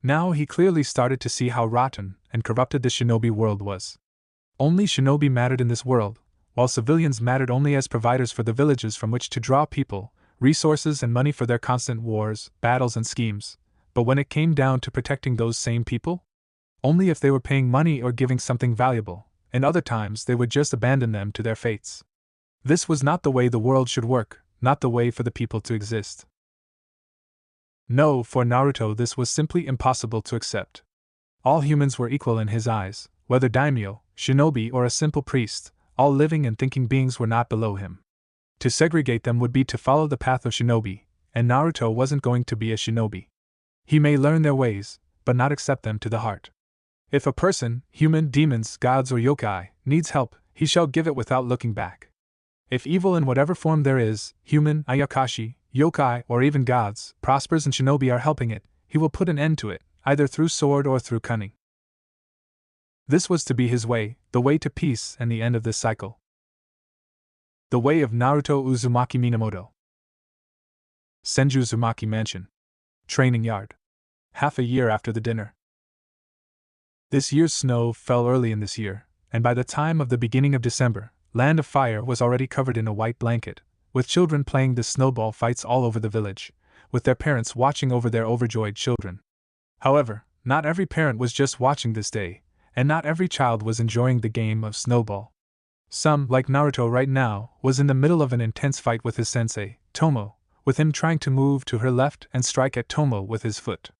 Now he clearly started to see how rotten and corrupted the shinobi world was. Only shinobi mattered in this world, while civilians mattered only as providers for the villages from which to draw people, resources and money for their constant wars, battles and schemes. But when it came down to protecting those same people? Only if they were paying money or giving something valuable, and other times they would just abandon them to their fates. This was not the way the world should work, not the way for the people to exist. No, for Naruto this was simply impossible to accept. All humans were equal in his eyes, whether daimyo, shinobi or a simple priest, all living and thinking beings were not below him. To segregate them would be to follow the path of shinobi, and Naruto wasn't going to be a shinobi. He may learn their ways, but not accept them to the heart. If a person, human, demons, gods, or yokai, needs help, he shall give it without looking back. If evil in whatever form there is, human, ayakashi, yokai, or even gods, prospers and shinobi are helping it, he will put an end to it, either through sword or through cunning. This was to be his way, the way to peace and the end of this cycle. The way of Naruto Uzumaki Minamoto. Senju Uzumaki Mansion. Training Yard. Half a year after the dinner. This year's snow fell early in this year, and by the time of the beginning of December, Land of Fire was already covered in a white blanket, with children playing the snowball fights all over the village, with their parents watching over their overjoyed children. However, not every parent was just watching this day, and not every child was enjoying the game of snowball. Some, like Naruto right now, was in the middle of an intense fight with his sensei, Tomo, with him trying to move to her left and strike at Tomo with his foot.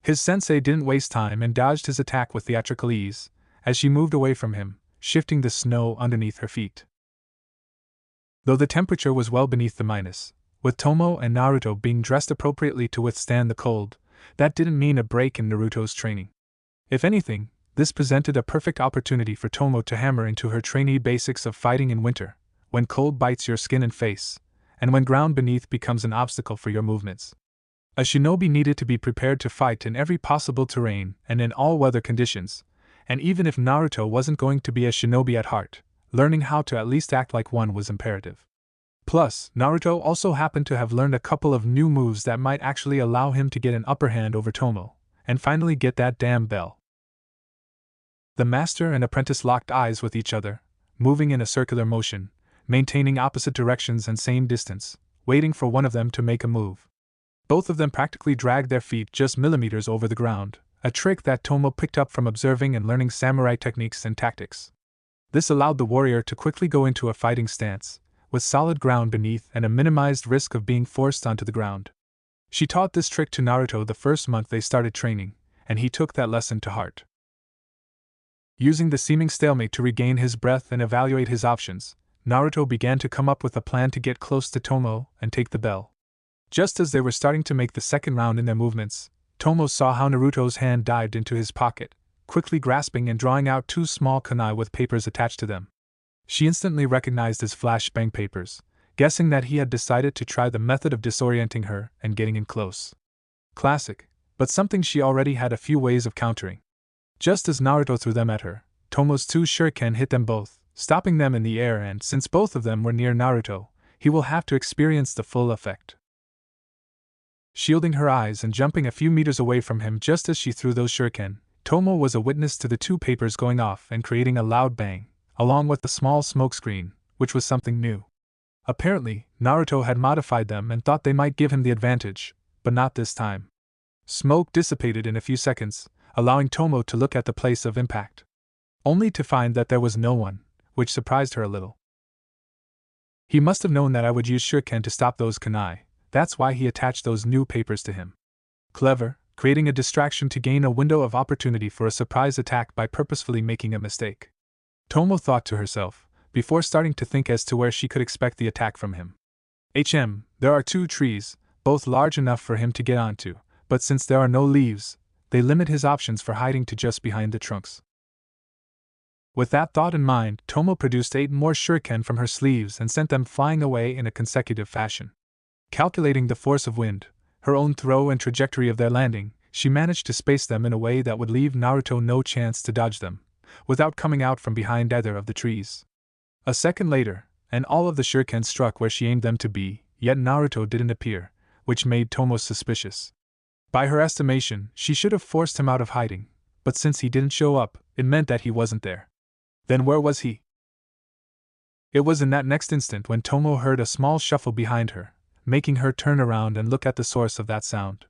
His sensei didn't waste time and dodged his attack with theatrical ease, as she moved away from him, shifting the snow underneath her feet. Though the temperature was well beneath the minus, with Tomo and Naruto being dressed appropriately to withstand the cold, that didn't mean a break in Naruto's training. If anything, this presented a perfect opportunity for Tomo to hammer into her trainee basics of fighting in winter, when cold bites your skin and face, and when ground beneath becomes an obstacle for your movements. A shinobi needed to be prepared to fight in every possible terrain and in all weather conditions, and even if Naruto wasn't going to be a shinobi at heart, learning how to at least act like one was imperative. Plus, Naruto also happened to have learned a couple of new moves that might actually allow him to get an upper hand over Tomo, and finally get that damn bell. The master and apprentice locked eyes with each other, moving in a circular motion, maintaining opposite directions and same distance, waiting for one of them to make a move. Both of them practically dragged their feet just millimeters over the ground, a trick that Tomo picked up from observing and learning samurai techniques and tactics. This allowed the warrior to quickly go into a fighting stance, with solid ground beneath and a minimized risk of being forced onto the ground. She taught this trick to Naruto the first month they started training, and he took that lesson to heart. Using the seeming stalemate to regain his breath and evaluate his options, Naruto began to come up with a plan to get close to Tomo and take the bell. Just as they were starting to make the second round in their movements, Tomo saw how Naruto's hand dived into his pocket, quickly grasping and drawing out two small kunai with papers attached to them. She instantly recognized his flashbang papers, guessing that he had decided to try the method of disorienting her and getting in close. Classic, but something she already had a few ways of countering. Just as Naruto threw them at her, Tomo's two shuriken hit them both, stopping them in the air, and since both of them were near Naruto, he will have to experience the full effect. Shielding her eyes and jumping a few meters away from him just as she threw those shuriken, Tomo was a witness to the two papers going off and creating a loud bang, along with the small smoke screen, which was something new. Apparently, Naruto had modified them and thought they might give him the advantage, but not this time. Smoke dissipated in a few seconds, allowing Tomo to look at the place of impact, only to find that there was no one, which surprised her a little. He must have known that I would use shuriken to stop those kunai, that's why he attached those new papers to him. Clever, creating a distraction to gain a window of opportunity for a surprise attack by purposefully making a mistake. Tomo thought to herself, before starting to think as to where she could expect the attack from him. There are two trees, both large enough for him to get onto, but since there are no leaves, they limit his options for hiding to just behind the trunks. With that thought in mind, Tomo produced 8 more shuriken from her sleeves and sent them flying away in a consecutive fashion. Calculating the force of wind, her own throw and trajectory of their landing, she managed to space them in a way that would leave Naruto no chance to dodge them, without coming out from behind either of the trees. A second later, and all of the shuriken struck where she aimed them to be, yet Naruto didn't appear, which made Tomo suspicious. By her estimation, she should have forced him out of hiding, but since he didn't show up, it meant that he wasn't there. Then where was he? It was in that next instant when Tomo heard a small shuffle behind her, making her turn around and look at the source of that sound.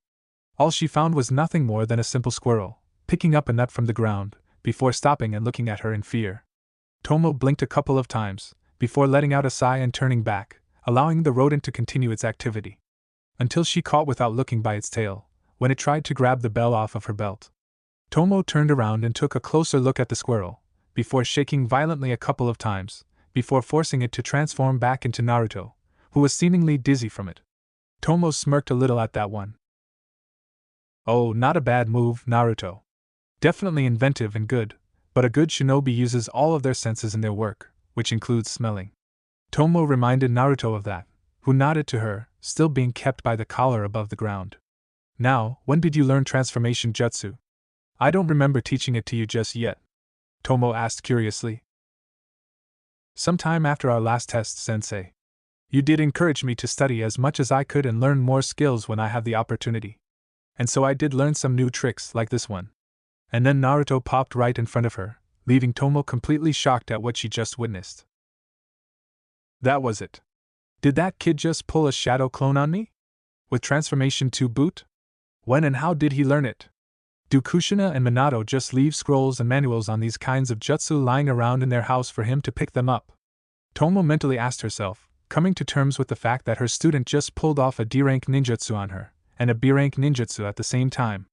All she found was nothing more than a simple squirrel, picking up a nut from the ground, before stopping and looking at her in fear. Tomo blinked a couple of times, before letting out a sigh and turning back, allowing the rodent to continue its activity. Until she caught without looking by its tail, when it tried to grab the bell off of her belt. Tomo turned around and took a closer look at the squirrel, before shaking violently a couple of times, before forcing it to transform back into Naruto, who was seemingly dizzy from it. Tomo smirked a little at that one. Oh, not a bad move, Naruto. Definitely inventive and good, but a good shinobi uses all of their senses in their work, which includes smelling. Tomo reminded Naruto of that, who nodded to her, still being kept by the collar above the ground. Now, when did you learn transformation jutsu? I don't remember teaching it to you just yet, Tomo asked curiously. Sometime after our last test, sensei. You did encourage me to study as much as I could and learn more skills when I have the opportunity. And so I did learn some new tricks like this one. And then Naruto popped right in front of her, leaving Tomo completely shocked at what she just witnessed. That was it. Did that kid just pull a shadow clone on me? With transformation to boot? When and how did he learn it? Do Kushina and Minato just leave scrolls and manuals on these kinds of jutsu lying around in their house for him to pick them up? Tomo mentally asked herself, coming to terms with the fact that her student just pulled off a D-rank ninjutsu on her, and a B-rank ninjutsu at the same time.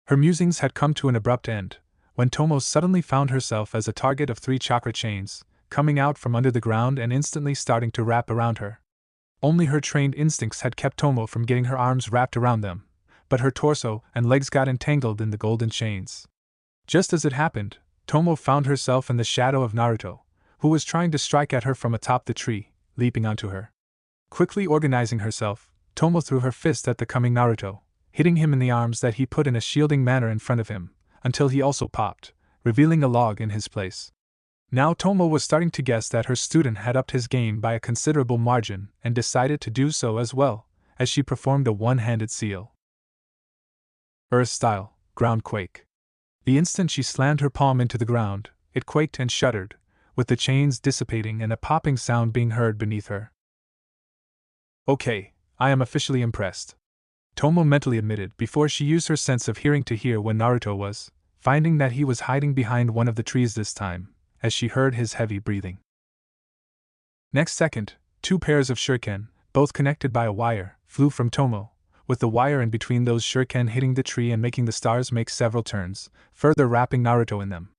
Her musings had come to an abrupt end, when Tomo suddenly found herself as a target of 3 chakra chains, coming out from under the ground and instantly starting to wrap around her. Only her trained instincts had kept Tomo from getting her arms wrapped around them, but her torso and legs got entangled in the golden chains. Just as it happened, Tomo found herself in the shadow of Naruto, who was trying to strike at her from atop the tree, leaping onto her. Quickly organizing herself, Tomo threw her fist at the coming Naruto, hitting him in the arms that he put in a shielding manner in front of him, until he also popped, revealing a log in his place. Now Tomo was starting to guess that her student had upped his game by a considerable margin and decided to do so as well, as she performed a one-handed seal. Earth-style, ground quake. The instant she slammed her palm into the ground, it quaked and shuddered, with the chains dissipating and a popping sound being heard beneath her. Okay, I am officially impressed, Tomo mentally admitted before she used her sense of hearing to hear when Naruto was, finding that he was hiding behind one of the trees this time, as she heard his heavy breathing. Next second, 2 pairs of shuriken, both connected by a wire, flew from Tomo, with the wire in between those shuriken hitting the tree and making the stars make several turns, further wrapping Naruto in them.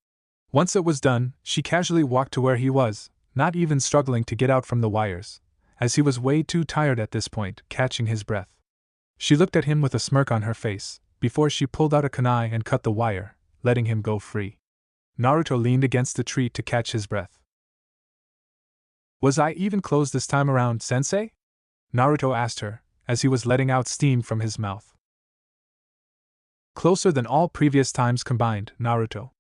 Once it was done, she casually walked to where he was, not even struggling to get out from the wires, as he was way too tired at this point, catching his breath. She looked at him with a smirk on her face, before she pulled out a kunai and cut the wire, letting him go free. Naruto leaned against the tree to catch his breath. Was I even close this time around, sensei? Naruto asked her, as he was letting out steam from his mouth. Closer than all previous times combined, Naruto,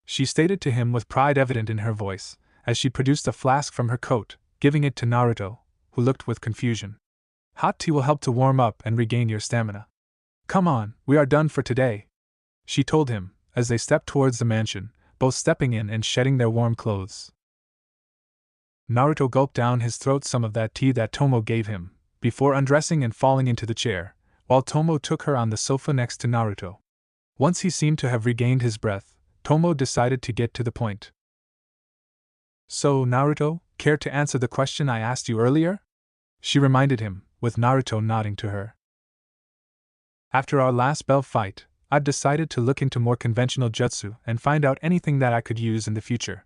she stated to him with pride evident in her voice, as she produced a flask from her coat, giving it to Naruto, who looked with confusion. Hot tea will help to warm up and regain your stamina. Come on, we are done for today, she told him, as they stepped towards the mansion, both stepping in and shedding their warm clothes. Naruto gulped down his throat some of that tea that Tomo gave him, before undressing and falling into the chair, while Tomo took her on the sofa next to Naruto. Once he seemed to have regained his breath, Tomo decided to get to the point. So, Naruto, care to answer the question I asked you earlier? She reminded him, with Naruto nodding to her. After our last bell fight, I've decided to look into more conventional jutsu and find out anything that I could use in the future.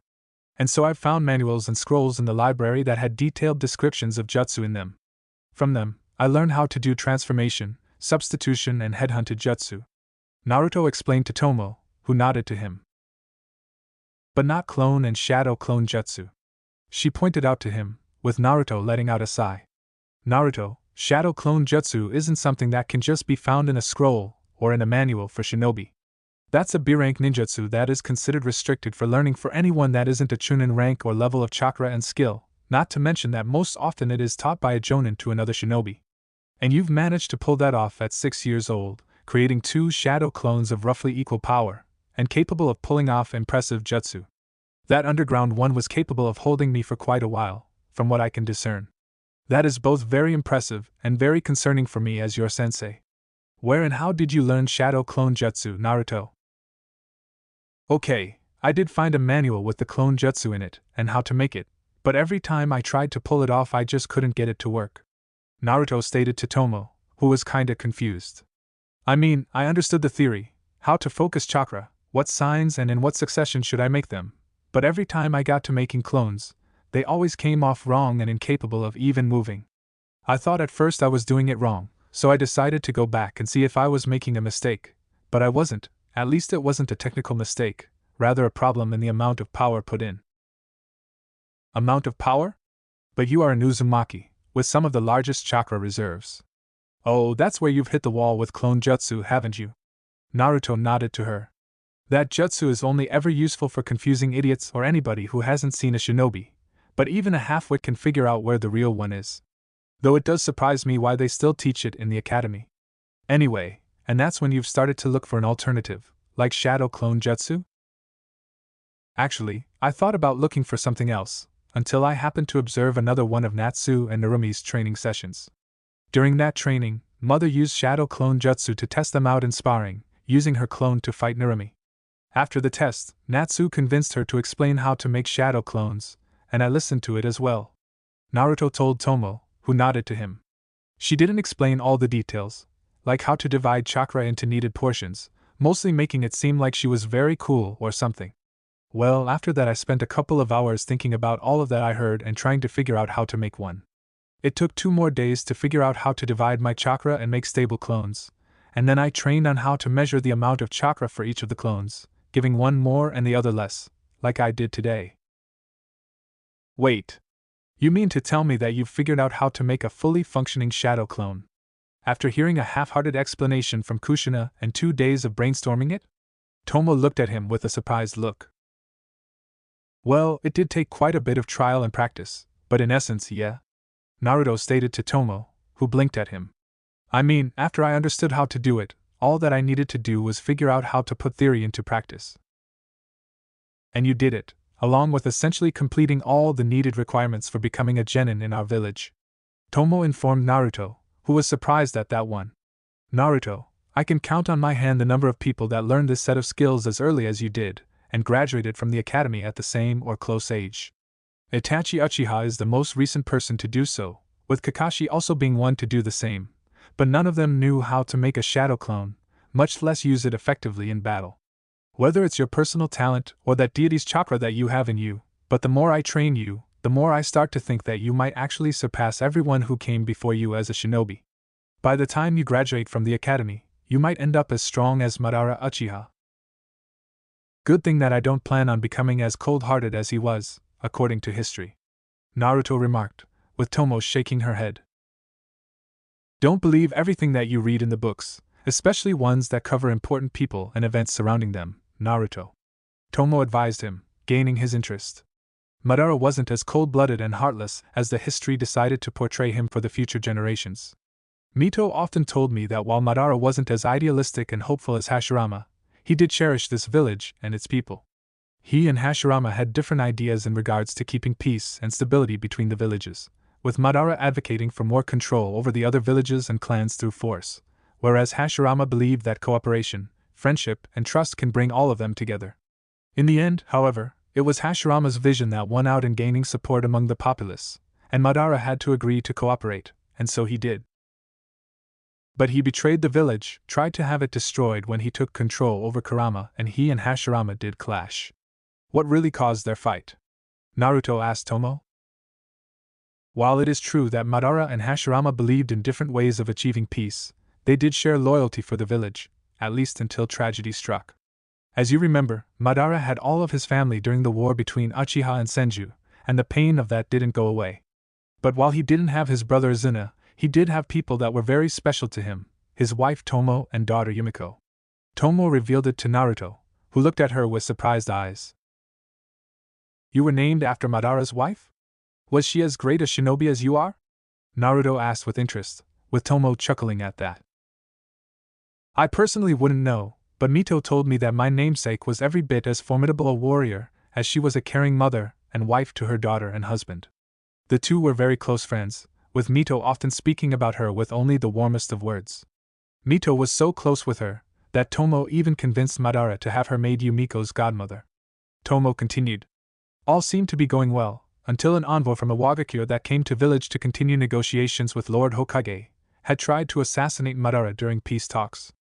And so I've found manuals and scrolls in the library that had detailed descriptions of jutsu in them. From them, I learned how to do transformation, substitution, and headhunted jutsu. Naruto explained to Tomo, who nodded to him. But not clone and shadow clone jutsu, she pointed out to him, with Naruto letting out a sigh. Naruto, shadow clone jutsu isn't something that can just be found in a scroll or in a manual for shinobi. That's a B-rank ninjutsu that is considered restricted for learning for anyone that isn't a chunin rank or level of chakra and skill, not to mention that most often it is taught by a jonin to another shinobi. And you've managed to pull that off at 6 years old, creating 2 shadow clones of roughly equal power, and capable of pulling off impressive jutsu. That underground one was capable of holding me for quite a while, from what I can discern. That is both very impressive and very concerning for me as your sensei. Where and how did you learn shadow clone jutsu, Naruto? Okay, I did find a manual with the clone jutsu in it, and how to make it, but every time I tried to pull it off I just couldn't get it to work, Naruto stated to Tomo, who was kinda confused. I mean, I understood the theory, how to focus chakra, what signs and in what succession should I make them, but every time I got to making clones, they always came off wrong and incapable of even moving. I thought at first I was doing it wrong, so I decided to go back and see if I was making a mistake, but I wasn't, at least it wasn't a technical mistake, rather a problem in the amount of power put in. Amount of power? But you are an Uzumaki, with some of the largest chakra reserves. Oh, that's where you've hit the wall with clone jutsu, haven't you? Naruto nodded to her. That jutsu is only ever useful for confusing idiots or anybody who hasn't seen a shinobi, but even a half-wit can figure out where the real one is. Though it does surprise me why they still teach it in the academy. Anyway, and that's when you've started to look for an alternative, like shadow clone jutsu? Actually, I thought about looking for something else, until I happened to observe another one of Natsu and Narumi's training sessions. During that training, Mother used shadow clone jutsu to test them out in sparring, using her clone to fight Narumi. After the test, Natsu convinced her to explain how to make shadow clones, and I listened to it as well. Naruto told Tomo, who nodded to him. She didn't explain all the details, like how to divide chakra into needed portions, mostly making it seem like she was very cool or something. Well, after that I spent a couple of hours thinking about all of that I heard and trying to figure out how to make one. It took 2 more days to figure out how to divide my chakra and make stable clones, and then I trained on how to measure the amount of chakra for each of the clones, giving one more and the other less, like I did today. Wait. You mean to tell me that you've figured out how to make a fully functioning shadow clone? After hearing a half-hearted explanation from Kushina and 2 days of brainstorming it? Tomo looked at him with a surprised look. Well, it did take quite a bit of trial and practice, but in essence, yeah. Naruto stated to Tomo, who blinked at him. I mean, after I understood how to do it, all that I needed to do was figure out how to put theory into practice. And you did it, along with essentially completing all the needed requirements for becoming a genin in our village. Tomo informed Naruto, who was surprised at that one. Naruto, I can count on my hand the number of people that learned this set of skills as early as you did, and graduated from the academy at the same or close age. Itachi Uchiha is the most recent person to do so, with Kakashi also being one to do the same, but none of them knew how to make a shadow clone, much less use it effectively in battle. Whether it's your personal talent or that deity's chakra that you have in you, but the more I train you, the more I start to think that you might actually surpass everyone who came before you as a shinobi. By the time you graduate from the academy, you might end up as strong as Madara Uchiha. Good thing that I don't plan on becoming as cold-hearted as he was, according to history. Naruto remarked, with Tomo shaking her head. Don't believe everything that you read in the books, especially ones that cover important people and events surrounding them, Naruto. Tomo advised him, gaining his interest. Madara wasn't as cold-blooded and heartless as the history decided to portray him for the future generations. Mito often told me that while Madara wasn't as idealistic and hopeful as Hashirama, he did cherish this village and its people. He and Hashirama had different ideas in regards to keeping peace and stability between the villages, with Madara advocating for more control over the other villages and clans through force, whereas Hashirama believed that cooperation, friendship, and trust can bring all of them together. In the end, however, it was Hashirama's vision that won out in gaining support among the populace, and Madara had to agree to cooperate, and so he did. But he betrayed the village, tried to have it destroyed when he took control over Kurama, and he and Hashirama did clash. What really caused their fight? Naruto asked Tomo. While it is true that Madara and Hashirama believed in different ways of achieving peace, they did share loyalty for the village, at least until tragedy struck. As you remember, Madara had all of his family during the war between Uchiha and Senju, and the pain of that didn't go away. But while he didn't have his brother Izuna, he did have people that were very special to him, his wife Tomo and daughter Yumiko. Tomo revealed it to Naruto, who looked at her with surprised eyes. You were named after Madara's wife? Was she as great a shinobi as you are? Naruto asked with interest, with Tomo chuckling at that. I personally wouldn't know, but Mito told me that my namesake was every bit as formidable a warrior, as she was a caring mother and wife to her daughter and husband. The two were very close friends, with Mito often speaking about her with only the warmest of words. Mito was so close with her, that Tomo even convinced Madara to have her made Yumiko's godmother. Tomo continued. All seemed to be going well, until an envoy from Iwagakure that came to village to continue negotiations with Lord Hokage had tried to assassinate Madara during peace talks.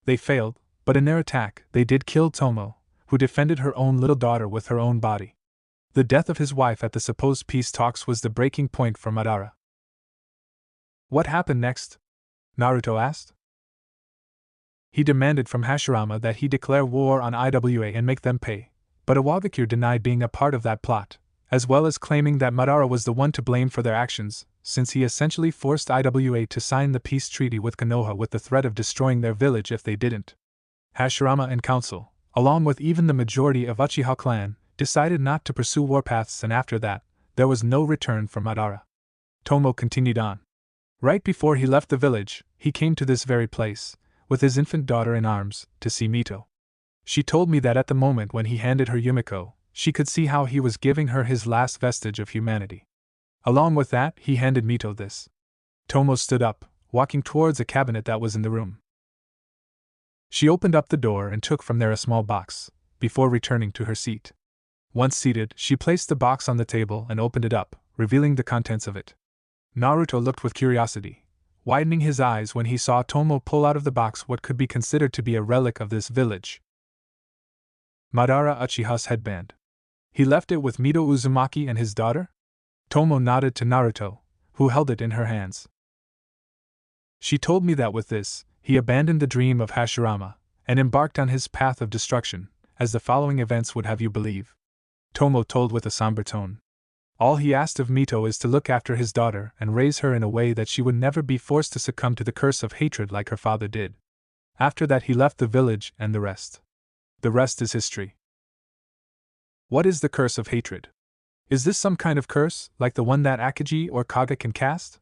They failed, but in their attack they did kill Tomo, who defended her own little daughter with her own body. The death of his wife at the supposed peace talks was the breaking point for Madara. What happened next? Naruto asked. He demanded from Hashirama that he declare war on IWA and make them pay, but Iwagakure denied being a part of that plot, as well as claiming that Madara was the one to blame for their actions, since he essentially forced IWA to sign the peace treaty with Konoha with the threat of destroying their village if they didn't. Hashirama and council, along with even the majority of Uchiha clan, decided not to pursue warpaths, and after that, there was no return for Madara. Tomo continued on. Right before he left the village, he came to this very place, with his infant daughter in arms, to see Mito. She told me that at the moment when he handed her Yumiko, she could see how he was giving her his last vestige of humanity. Along with that, he handed Mito this. Tomo stood up, walking towards a cabinet that was in the room. She opened up the door and took from there a small box, before returning to her seat. Once seated, she placed the box on the table and opened it up, revealing the contents of it. Naruto looked with curiosity, widening his eyes when he saw Tomo pull out of the box what could be considered to be a relic of this village. Madara Uchiha's headband. He left it with Mito Uzumaki and his daughter? Tomo nodded to Naruto, who held it in her hands. She told me that with this, he abandoned the dream of Hashirama, and embarked on his path of destruction, as the following events would have you believe. Tomo told with a somber tone. All he asked of Mito is to look after his daughter and raise her in a way that she would never be forced to succumb to the curse of hatred like her father did. After that he left the village and the rest. The rest is history. What is the curse of hatred? Is this some kind of curse, like the one that Akagi or Kaga can cast?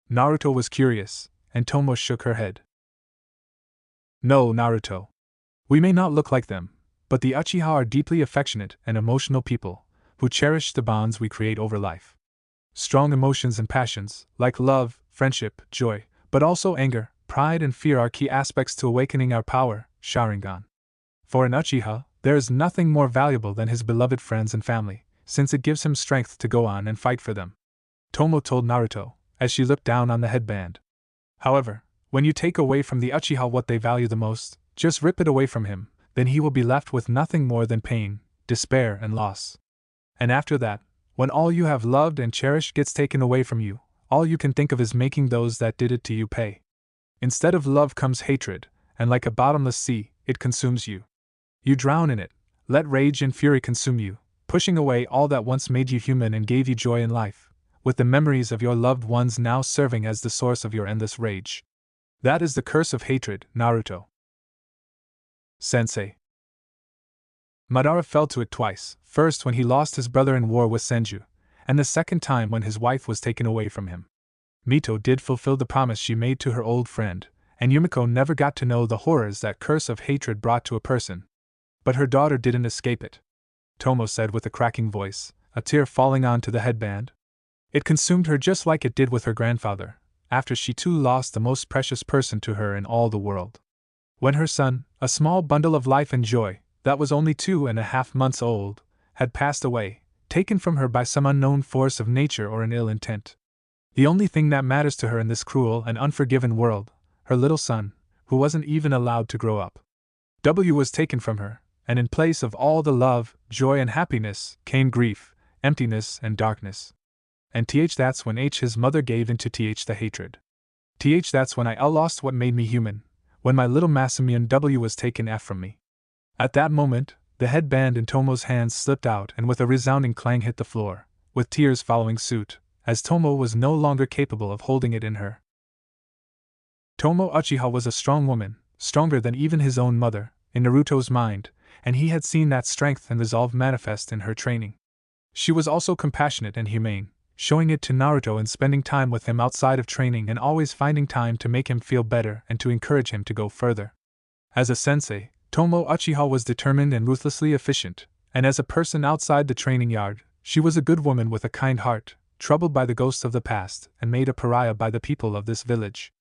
Naruto was curious, and Tomo shook her head. No, Naruto. We may not look like them, but the Uchiha are deeply affectionate and emotional people, who cherish the bonds we create over life. Strong emotions and passions, like love, friendship, joy, but also anger, pride and fear are key aspects to awakening our power, Sharingan. For an Uchiha, there is nothing more valuable than his beloved friends and family, since it gives him strength to go on and fight for them. Tomo told Naruto, as she looked down on the headband. However, when you take away from the Uchiha what they value the most, just rip it away from him, then he will be left with nothing more than pain, despair and loss. And after that, when all you have loved and cherished gets taken away from you, all you can think of is making those that did it to you pay. Instead of love comes hatred, and like a bottomless sea, it consumes you. You drown in it, let rage and fury consume you, pushing away all that once made you human and gave you joy in life, with the memories of your loved ones now serving as the source of your endless rage. That is the curse of hatred, Naruto. Sensei. Madara fell to it twice, first when he lost his brother in war with Senju, and the second time when his wife was taken away from him. Mito did fulfill the promise she made to her old friend, and Yumiko never got to know the horrors that curse of hatred brought to a person. But her daughter didn't escape it. Tomo said with a cracking voice, a tear falling onto the headband. It consumed her just like it did with her grandfather, after she too lost the most precious person to her in all the world. When her son, a small bundle of life and joy, that was only 2.5 months old, had passed away, taken from her by some unknown force of nature or an ill intent. The only thing that matters to her in this cruel and unforgiven world, her little son, who wasn't even allowed to grow up. Was taken from her, and in place of all the love, joy and happiness, came grief, emptiness and darkness. And that's when his mother gave into the hatred. That's when I lost what made me human, when my little Masamune was taken from me. At that moment, the headband in Tomo's hands slipped out and with a resounding clang hit the floor, with tears following suit, as Tomo was no longer capable of holding it in her. Tomo Uchiha was a strong woman, stronger than even his own mother, in Naruto's mind, and he had seen that strength and resolve manifest in her training. She was also compassionate and humane, showing it to Naruto in spending time with him outside of training and always finding time to make him feel better and to encourage him to go further. As a sensei, Tomo Uchiha was determined and ruthlessly efficient, and as a person outside the training yard, she was a good woman with a kind heart, troubled by the ghosts of the past and made a pariah by the people of this village.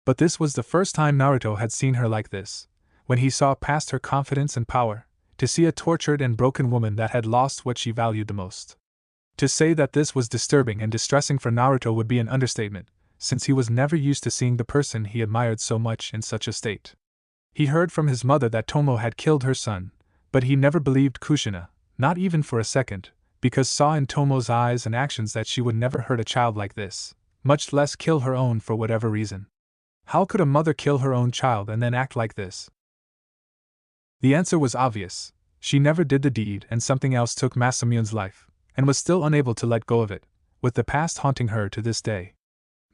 But this was the first time Naruto had seen her like this, when he saw past her confidence and power, to see a tortured and broken woman that had lost what she valued the most. To say that this was disturbing and distressing for Naruto would be an understatement, since he was never used to seeing the person he admired so much in such a state. He heard from his mother that Tomo had killed her son, but he never believed Kushina, not even for a second, because saw in Tomo's eyes and actions that she would never hurt a child like this, much less kill her own for whatever reason. How could a mother kill her own child and then act like this? The answer was obvious. She never did the deed, and something else took Masamune's life, and was still unable to let go of it, with the past haunting her to this day.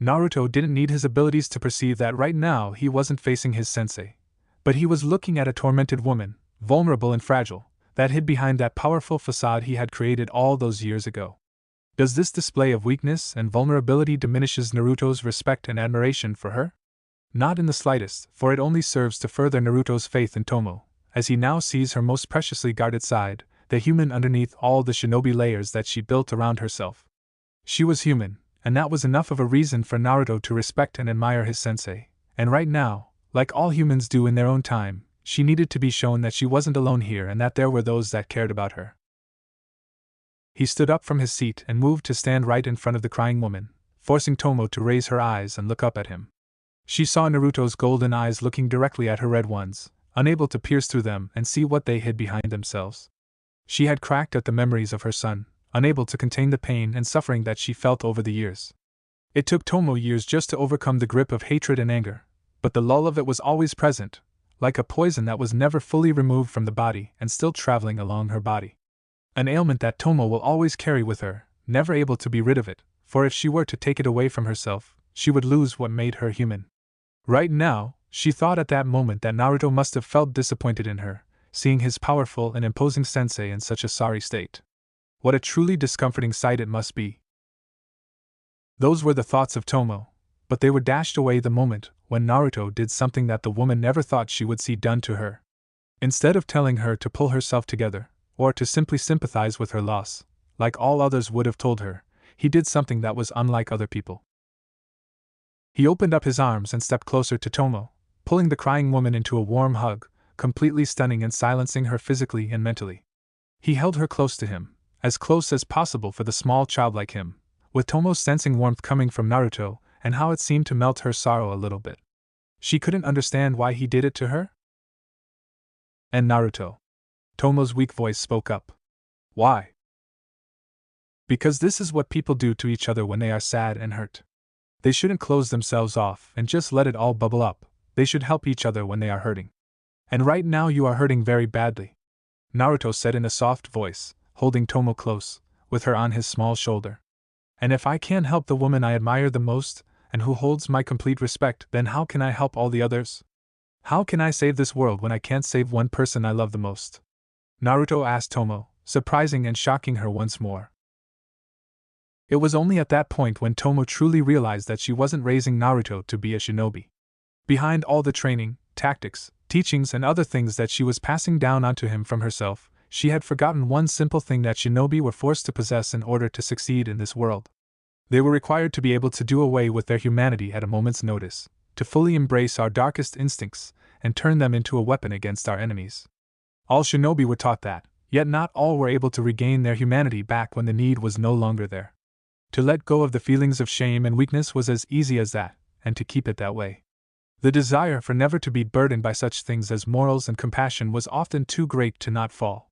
Naruto didn't need his abilities to perceive that right now he wasn't facing his sensei, but he was looking at a tormented woman, vulnerable and fragile, that hid behind that powerful facade he had created all those years ago. Does this display of weakness and vulnerability diminishes Naruto's respect and admiration for her? Not in the slightest, for it only serves to further Naruto's faith in Tomo, as he now sees her most preciously guarded side, the human underneath all the shinobi layers that she built around herself. She was human, and that was enough of a reason for Naruto to respect and admire his sensei, and right now, like all humans do in their own time, she needed to be shown that she wasn't alone here and that there were those that cared about her. He stood up from his seat and moved to stand right in front of the crying woman, forcing Tomo to raise her eyes and look up at him. She saw Naruto's golden eyes looking directly at her red ones, unable to pierce through them and see what they hid behind themselves. She had cracked at the memories of her son, unable to contain the pain and suffering that she felt over the years. It took Tomo years just to overcome the grip of hatred and anger, but the lull of it was always present, like a poison that was never fully removed from the body and still traveling along her body. An ailment that Tomo will always carry with her, never able to be rid of it, for if she were to take it away from herself, she would lose what made her human. Right now, she thought at that moment that Naruto must have felt disappointed in her, seeing his powerful and imposing sensei in such a sorry state. What a truly discomforting sight it must be. Those were the thoughts of Tomo, but they were dashed away the moment when Naruto did something that the woman never thought she would see done to her. Instead of telling her to pull herself together, or to simply sympathize with her loss, like all others would have told her, he did something that was unlike other people. He opened up his arms and stepped closer to Tomo, pulling the crying woman into a warm hug, completely stunning and silencing her physically and mentally. He held her close to him, as close as possible for the small child like him, with Tomo sensing warmth coming from Naruto and how it seemed to melt her sorrow a little bit. She couldn't understand why he did it to her. And Naruto. Tomo's weak voice spoke up. Why? Because this is what people do to each other when they are sad and hurt. They shouldn't close themselves off and just let it all bubble up. They should help each other when they are hurting. And right now you are hurting very badly, Naruto said in a soft voice, holding Tomo close, with her on his small shoulder. And if I can't help the woman I admire the most, and who holds my complete respect, then how can I help all the others? How can I save this world when I can't save one person I love the most? Naruto asked Tomo, surprising and shocking her once more. It was only at that point when Tomo truly realized that she wasn't raising Naruto to be a shinobi. Behind all the training, tactics, teachings and other things that she was passing down onto him from herself, she had forgotten one simple thing that shinobi were forced to possess in order to succeed in this world. They were required to be able to do away with their humanity at a moment's notice, to fully embrace our darkest instincts, and turn them into a weapon against our enemies. All shinobi were taught that, yet not all were able to regain their humanity back when the need was no longer there. To let go of the feelings of shame and weakness was as easy as that, and to keep it that way. The desire for never to be burdened by such things as morals and compassion was often too great to not fall.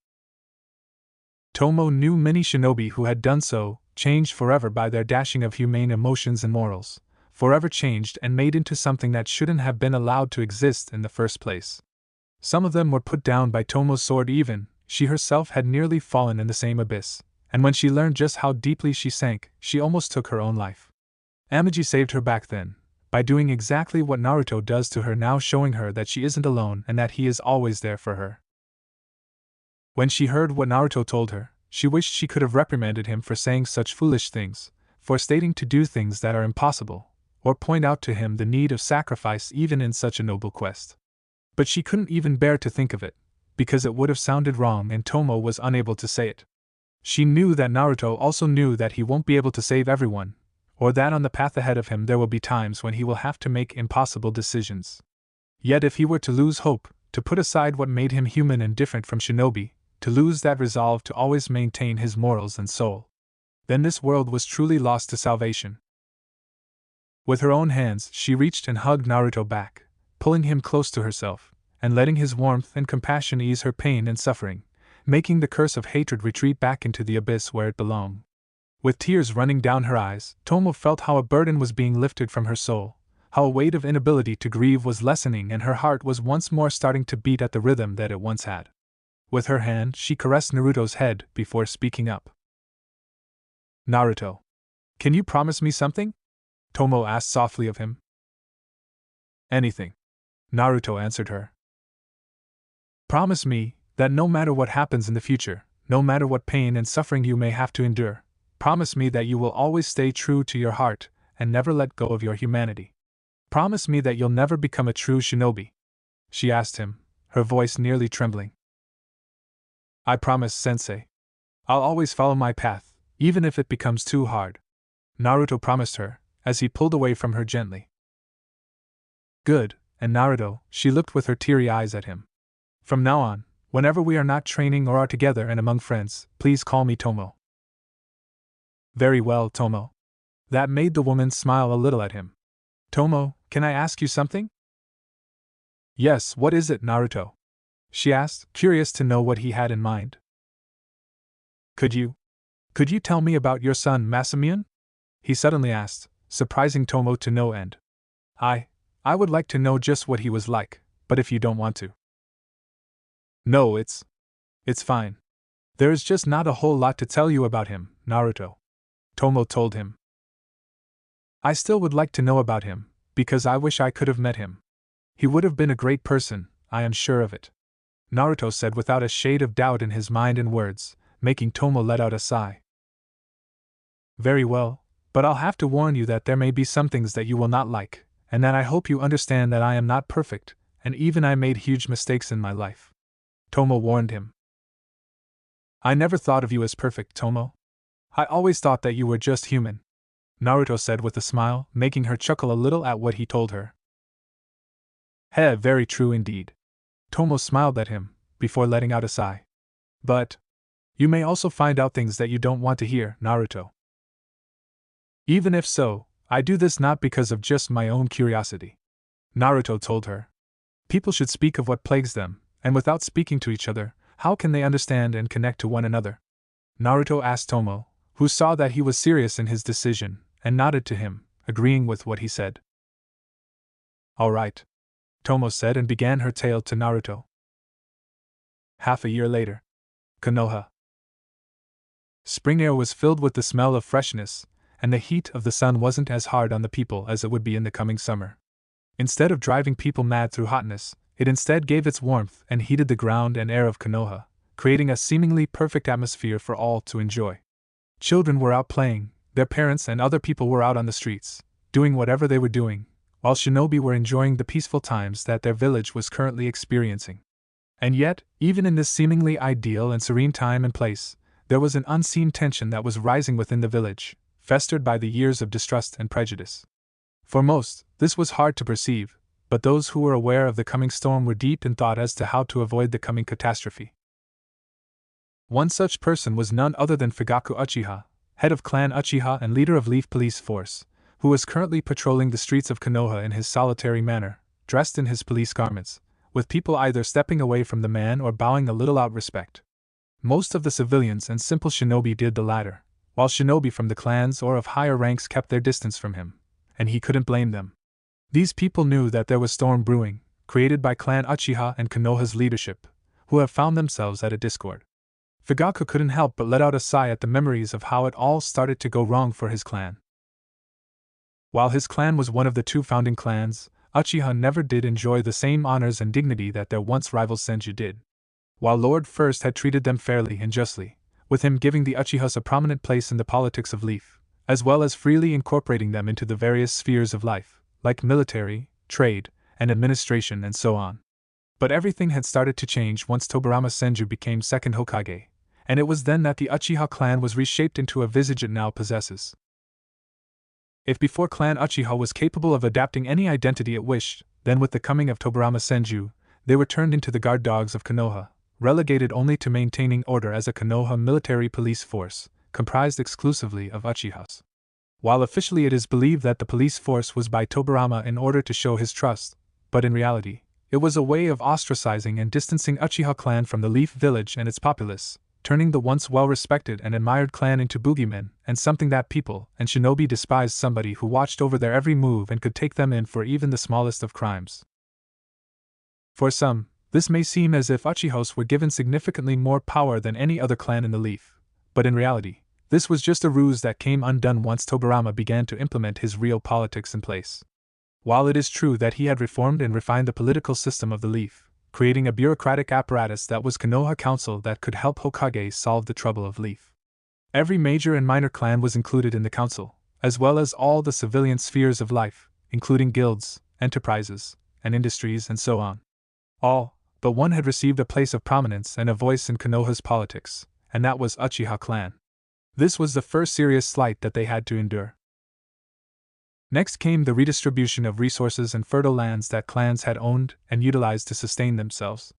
Tomo knew many shinobi who had done so, changed forever by their dashing of humane emotions and morals, forever changed and made into something that shouldn't have been allowed to exist in the first place. Some of them were put down by Tomo's sword even, she herself had nearly fallen in the same abyss, and when she learned just how deeply she sank, she almost took her own life. Amagi saved her back then, by doing exactly what Naruto does to her now, showing her that she isn't alone and that he is always there for her. When she heard what Naruto told her, she wished she could have reprimanded him for saying such foolish things, for stating to do things that are impossible, or point out to him the need of sacrifice even in such a noble quest. But she couldn't even bear to think of it, because it would have sounded wrong and Tomo was unable to say it. She knew that Naruto also knew that he won't be able to save everyone, or that on the path ahead of him there will be times when he will have to make impossible decisions. Yet if he were to lose hope, to put aside what made him human and different from shinobi, to lose that resolve to always maintain his morals and soul, then this world was truly lost to salvation. With her own hands she reached and hugged Naruto back, pulling him close to herself, and letting his warmth and compassion ease her pain and suffering, making the curse of hatred retreat back into the abyss where it belonged. With tears running down her eyes, Tomo felt how a burden was being lifted from her soul, how a weight of inability to grieve was lessening, and her heart was once more starting to beat at the rhythm that it once had. With her hand, she caressed Naruto's head before speaking up. "Naruto, can you promise me something?" Tomo asked softly of him. "Anything," Naruto answered her. "Promise me that no matter what happens in the future, no matter what pain and suffering you may have to endure, promise me that you will always stay true to your heart and never let go of your humanity. Promise me that you'll never become a true shinobi," she asked him, her voice nearly trembling. "I promise, sensei. I'll always follow my path, even if it becomes too hard," Naruto promised her, as he pulled away from her gently. "Good, and Naruto," she looked with her teary eyes at him. "From now on, whenever we are not training or are together and among friends, please call me Tomo." "Very well, Tomo." That made the woman smile a little at him. "Tomo, can I ask you something?" "Yes, what is it, Naruto?" she asked, curious to know what he had in mind. Could you tell me about your son Masamune?" he suddenly asked, surprising Tomo to no end. I would like to know just what he was like, but if you don't want to." "No, it's fine. There is just not a whole lot to tell you about him, Naruto," Tomo told him. "I still would like to know about him, because I wish I could have met him. He would have been a great person, I am sure of it," Naruto said without a shade of doubt in his mind and words, making Tomo let out a sigh. "Very well, but I'll have to warn you that there may be some things that you will not like, and that I hope you understand that I am not perfect, and even I made huge mistakes in my life," Tomo warned him. "I never thought of you as perfect, Tomo. I always thought that you were just human," Naruto said with a smile, making her chuckle a little at what he told her. Very true indeed." Tomo smiled at him, before letting out a sigh. "But you may also find out things that you don't want to hear, Naruto. Even if so, I do this not because of just my own curiosity," Naruto told her. "People should speak of what plagues them, and without speaking to each other, how can they understand and connect to one another?" Naruto asked Tomo, who saw that he was serious in his decision, and nodded to him, agreeing with what he said. "All right," Tomo said and began her tale to Naruto. Half a year later. Konoha. Spring air was filled with the smell of freshness, and the heat of the sun wasn't as hard on the people as it would be in the coming summer. Instead of driving people mad through hotness, it instead gave its warmth and heated the ground and air of Konoha, creating a seemingly perfect atmosphere for all to enjoy. Children were out playing, their parents and other people were out on the streets, doing whatever they were doing, while shinobi were enjoying the peaceful times that their village was currently experiencing. And yet, even in this seemingly ideal and serene time and place, there was an unseen tension that was rising within the village, festered by the years of distrust and prejudice. For most, this was hard to perceive, but those who were aware of the coming storm were deep in thought as to how to avoid the coming catastrophe. One such person was none other than Fugaku Uchiha, head of Clan Uchiha and leader of Leaf Police Force, who was currently patrolling the streets of Konoha in his solitary manner, dressed in his police garments, with people either stepping away from the man or bowing a little out of respect. Most of the civilians and simple shinobi did the latter, while shinobi from the clans or of higher ranks kept their distance from him, and he couldn't blame them. These people knew that there was storm brewing, created by Clan Uchiha and Konoha's leadership, who have found themselves at a discord. Fugaku couldn't help but let out a sigh at the memories of how it all started to go wrong for his clan. While his clan was one of the two founding clans, Uchiha never did enjoy the same honors and dignity that their once rival Senju did. While Lord First had treated them fairly and justly, with him giving the Uchihas a prominent place in the politics of Leaf, as well as freely incorporating them into the various spheres of life, like military, trade, and administration and so on. But everything had started to change once Tobirama Senju became second Hokage, and it was then that the Uchiha clan was reshaped into a visage it now possesses. If before Clan Uchiha was capable of adapting any identity it wished, then with the coming of Tobirama Senju, they were turned into the guard dogs of Konoha, relegated only to maintaining order as a Konoha military police force, comprised exclusively of Uchihas. While officially it is believed that the police force was by Tobirama in order to show his trust, but in reality, It was a way of ostracizing and distancing Uchiha clan from the Leaf Village and its populace, turning the once well-respected and admired clan into boogeymen and something that people and shinobi despised, somebody who watched over their every move and could take them in for even the smallest of crimes. For some, this may seem as if Uchihas were given significantly more power than any other clan in the Leaf, but in reality, this was just a ruse that came undone once Tobirama began to implement his real politics in place. While it is true that he had reformed and refined the political system of the Leaf, creating a bureaucratic apparatus that was Konoha Council that could help Hokage solve the trouble of Leaf. Every major and minor clan was included in the council, as well as all the civilian spheres of life, including guilds, enterprises, and industries and so on. All but one had received a place of prominence and a voice in Konoha's politics, and that was Uchiha clan. This was the first serious slight that they had to endure. Next came the redistribution of resources and fertile lands that clans had owned and utilized to sustain themselves.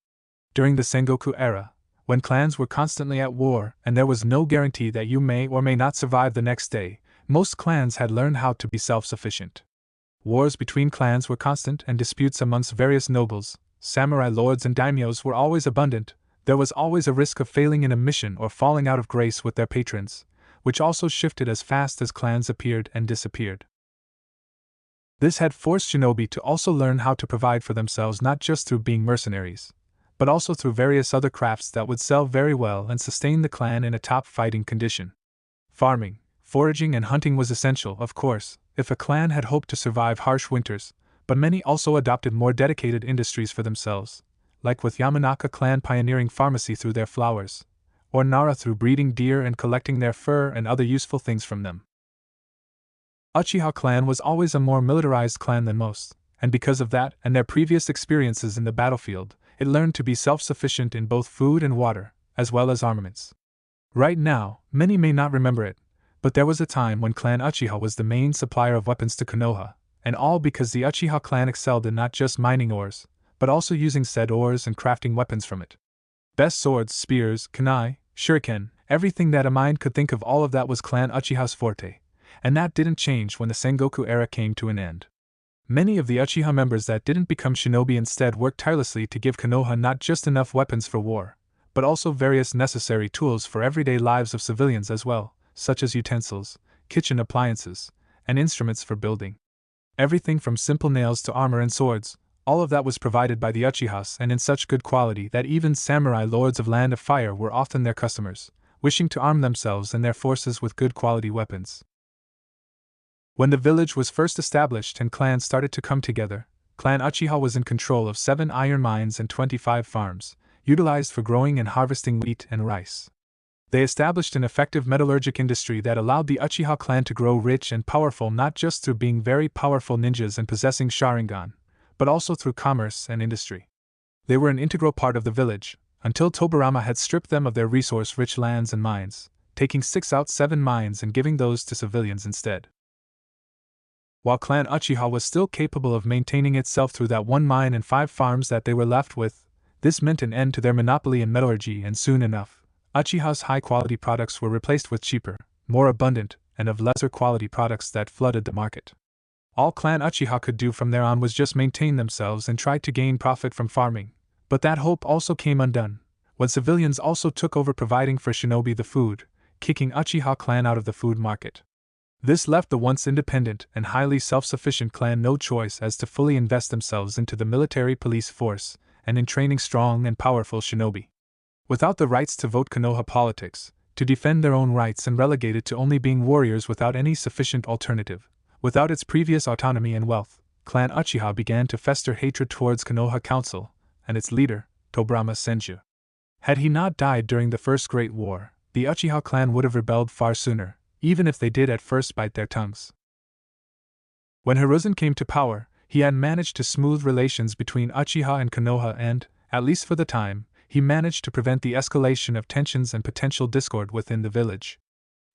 During the Sengoku era, when clans were constantly at war and there was no guarantee that you may or may not survive the next day, most clans had learned how to be self-sufficient. Wars between clans were constant and disputes amongst various nobles, samurai lords and daimyos were always abundant. There was always a risk of failing in a mission or falling out of grace with their patrons, which also shifted as fast as clans appeared and disappeared. This had forced shinobi to also learn how to provide for themselves not just through being mercenaries, but also through various other crafts that would sell very well and sustain the clan in a top fighting condition. Farming, foraging and hunting was essential, of course, if a clan had hoped to survive harsh winters, but many also adopted more dedicated industries for themselves, like with Yamanaka clan pioneering pharmacy through their flowers, or Nara through breeding deer and collecting their fur and other useful things from them. Uchiha clan was always a more militarized clan than most, and because of that and their previous experiences in the battlefield, it learned to be self-sufficient in both food and water, as well as armaments. Right now, many may not remember it, but there was a time when Clan Uchiha was the main supplier of weapons to Konoha, and all because the Uchiha clan excelled in not just mining ores, but also using said ores and crafting weapons from it. Best swords, spears, kunai, shuriken, everything that a mind could think of, all of that was Clan Uchiha's forte. And that didn't change when the Sengoku era came to an end. Many of the Uchiha members that didn't become shinobi instead worked tirelessly to give Konoha not just enough weapons for war, but also various necessary tools for everyday lives of civilians as well, such as utensils, kitchen appliances, and instruments for building. Everything from simple nails to armor and swords, all of that was provided by the Uchihas and in such good quality that even samurai lords of Land of Fire were often their customers, wishing to arm themselves and their forces with good quality weapons. When the village was first established and clans started to come together, Clan Uchiha was in control of 7 iron mines and 25 farms, utilized for growing and harvesting wheat and rice. They established an effective metallurgic industry that allowed the Uchiha clan to grow rich and powerful not just through being very powerful ninjas and possessing Sharingan, but also through commerce and industry. They were an integral part of the village, until Tobirama had stripped them of their resource-rich lands and mines, taking 6 out 7 mines and giving those to civilians instead. While Clan Uchiha was still capable of maintaining itself through that 1 mine and 5 farms that they were left with, this meant an end to their monopoly in metallurgy, and soon enough, Uchiha's high-quality products were replaced with cheaper, more abundant, and of lesser quality products that flooded the market. All Clan Uchiha could do from there on was just maintain themselves and try to gain profit from farming, but that hope also came undone, when civilians also took over providing for shinobi the food, kicking Uchiha clan out of the food market. This left the once independent and highly self-sufficient clan no choice as to fully invest themselves into the military police force and in training strong and powerful shinobi. Without the rights to vote Konoha politics, to defend their own rights and relegated to only being warriors without any sufficient alternative, without its previous autonomy and wealth, Clan Uchiha began to fester hatred towards Konoha Council and its leader, Tobirama Senju. Had he not died during the First Great War, the Uchiha clan would have rebelled far sooner, even if they did at first bite their tongues. When Hiruzen came to power, he had managed to smooth relations between Uchiha and Konoha and, at least for the time, he managed to prevent the escalation of tensions and potential discord within the village.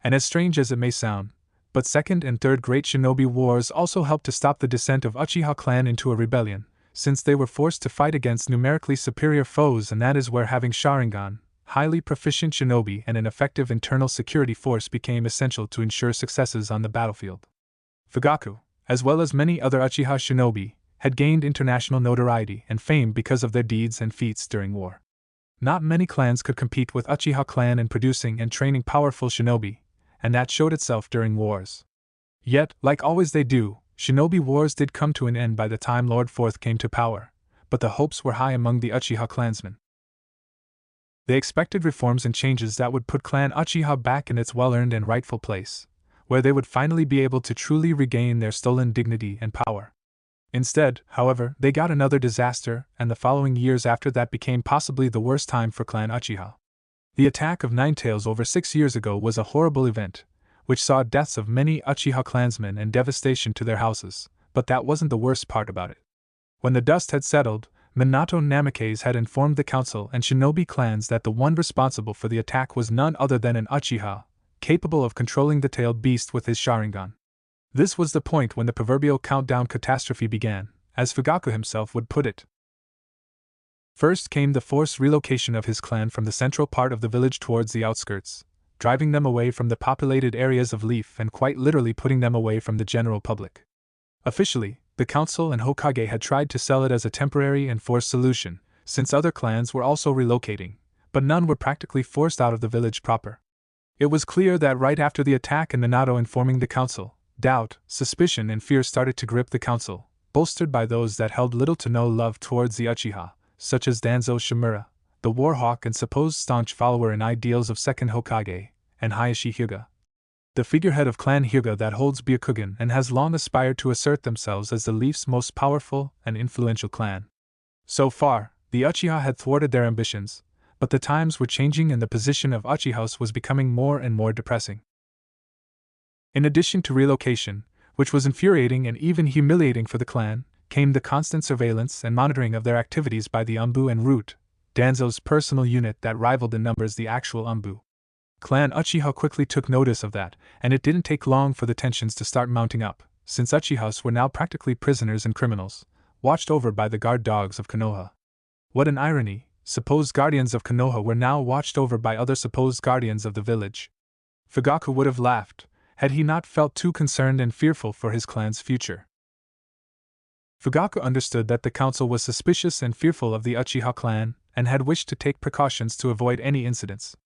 And as strange as it may sound, but Second and Third Great Shinobi Wars also helped to stop the descent of Uchiha clan into a rebellion, since they were forced to fight against numerically superior foes, and that is where having Sharingan, highly proficient shinobi and an effective internal security force became essential to ensure successes on the battlefield. Fugaku, as well as many other Uchiha shinobi, had gained international notoriety and fame because of their deeds and feats during war. Not many clans could compete with Uchiha clan in producing and training powerful shinobi, and that showed itself during wars. Yet, like always they do, shinobi wars did come to an end by the time Lord Fourth came to power, but the hopes were high among the Uchiha clansmen. They expected reforms and changes that would put Clan Uchiha back in its well-earned and rightful place, where they would finally be able to truly regain their stolen dignity and power. Instead, however, they got another disaster, and the following years after that became possibly the worst time for Clan Uchiha. The attack of Ninetales over 6 years ago was a horrible event, which saw deaths of many Uchiha clansmen and devastation to their houses, but that wasn't the worst part about it. When the dust had settled, Minato Namikaze had informed the council and shinobi clans that the one responsible for the attack was none other than an Uchiha, capable of controlling the tailed beast with his Sharingan. This was the point when the proverbial countdown catastrophe began, as Fugaku himself would put it. First came the forced relocation of his clan from the central part of the village towards the outskirts, driving them away from the populated areas of Leaf and quite literally putting them away from the general public. Officially, the council and Hokage had tried to sell it as a temporary and forced solution, since other clans were also relocating, but none were practically forced out of the village proper. It was clear that right after the attack and Minato informing the council, doubt, suspicion and fear started to grip the council, bolstered by those that held little to no love towards the Uchiha, such as Danzo Shimura, the Warhawk and supposed staunch follower in ideals of second Hokage, and Hayashi Hyuga, the figurehead of Clan Hyuga that holds Byakugan and has long aspired to assert themselves as the Leaf's most powerful and influential clan. So far, the Uchiha had thwarted their ambitions, but the times were changing and the position of Uchiha was becoming more and more depressing. In addition to relocation, which was infuriating and even humiliating for the clan, came the constant surveillance and monitoring of their activities by the Umbu and Root, Danzo's personal unit that rivaled in numbers the actual Umbu. Clan Uchiha quickly took notice of that, and it didn't take long for the tensions to start mounting up, since Uchihas were now practically prisoners and criminals, watched over by the guard dogs of Konoha. What an irony, supposed guardians of Konoha were now watched over by other supposed guardians of the village. Fugaku would have laughed, had he not felt too concerned and fearful for his clan's future. Fugaku understood that the council was suspicious and fearful of the Uchiha clan, and had wished to take precautions to avoid any incidents.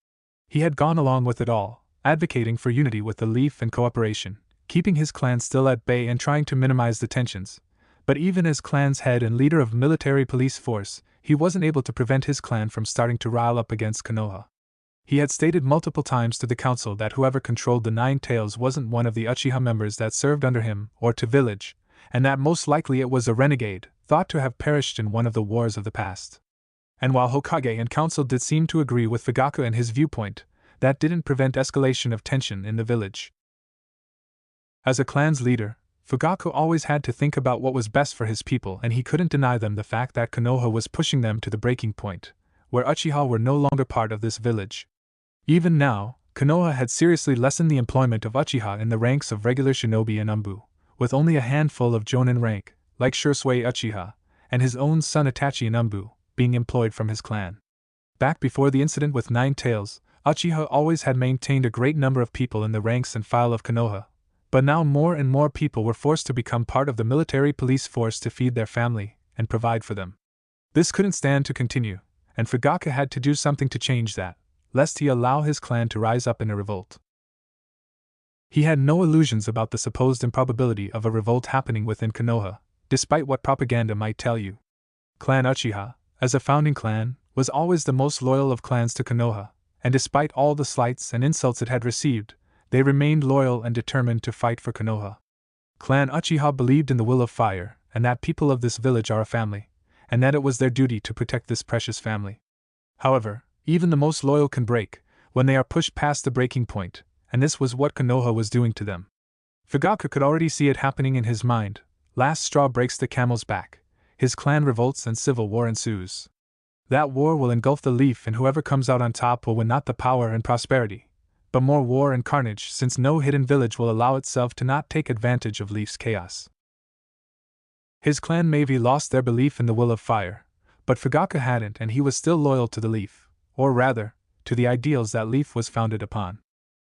He had gone along with it all, advocating for unity with the Leaf and cooperation, keeping his clan still at bay and trying to minimize the tensions, but even as clan's head and leader of military police force, he wasn't able to prevent his clan from starting to rile up against Konoha. He had stated multiple times to the council that whoever controlled the Nine Tails wasn't one of the Uchiha members that served under him or to village, and that most likely it was a renegade, thought to have perished in one of the wars of the past. And while Hokage and council did seem to agree with Fugaku and his viewpoint, that didn't prevent escalation of tension in the village. As a clan's leader, Fugaku always had to think about what was best for his people, and he couldn't deny them the fact that Konoha was pushing them to the breaking point, where Uchiha were no longer part of this village. Even now, Konoha had seriously lessened the employment of Uchiha in the ranks of regular shinobi and Umbu, with only a handful of Jonin rank, like Shursui Uchiha, and his own son Itachi in Umbu, being employed from his clan. Back before the incident with Nine Tails, Uchiha always had maintained a great number of people in the ranks and file of Konoha, but now more and more people were forced to become part of the military police force to feed their family and provide for them. This couldn't stand to continue, and Fugaku had to do something to change that, lest he allow his clan to rise up in a revolt. He had no illusions about the supposed improbability of a revolt happening within Konoha, despite what propaganda might tell you. Clan Uchiha, as a founding clan, was always the most loyal of clans to Konoha, and despite all the slights and insults it had received, they remained loyal and determined to fight for Konoha. Clan Uchiha believed in the will of fire, and that people of this village are a family, and that it was their duty to protect this precious family. However, even the most loyal can break, when they are pushed past the breaking point, and this was what Konoha was doing to them. Fugaku could already see it happening in his mind. Last straw breaks the camel's back. His clan revolts and civil war ensues. That war will engulf the Leaf, and whoever comes out on top will win not the power and prosperity, but more war and carnage, since no hidden village will allow itself to not take advantage of Leaf's chaos. His clan maybe lost their belief in the will of fire, but Fugaku hadn't, and he was still loyal to the Leaf, or rather, to the ideals that Leaf was founded upon.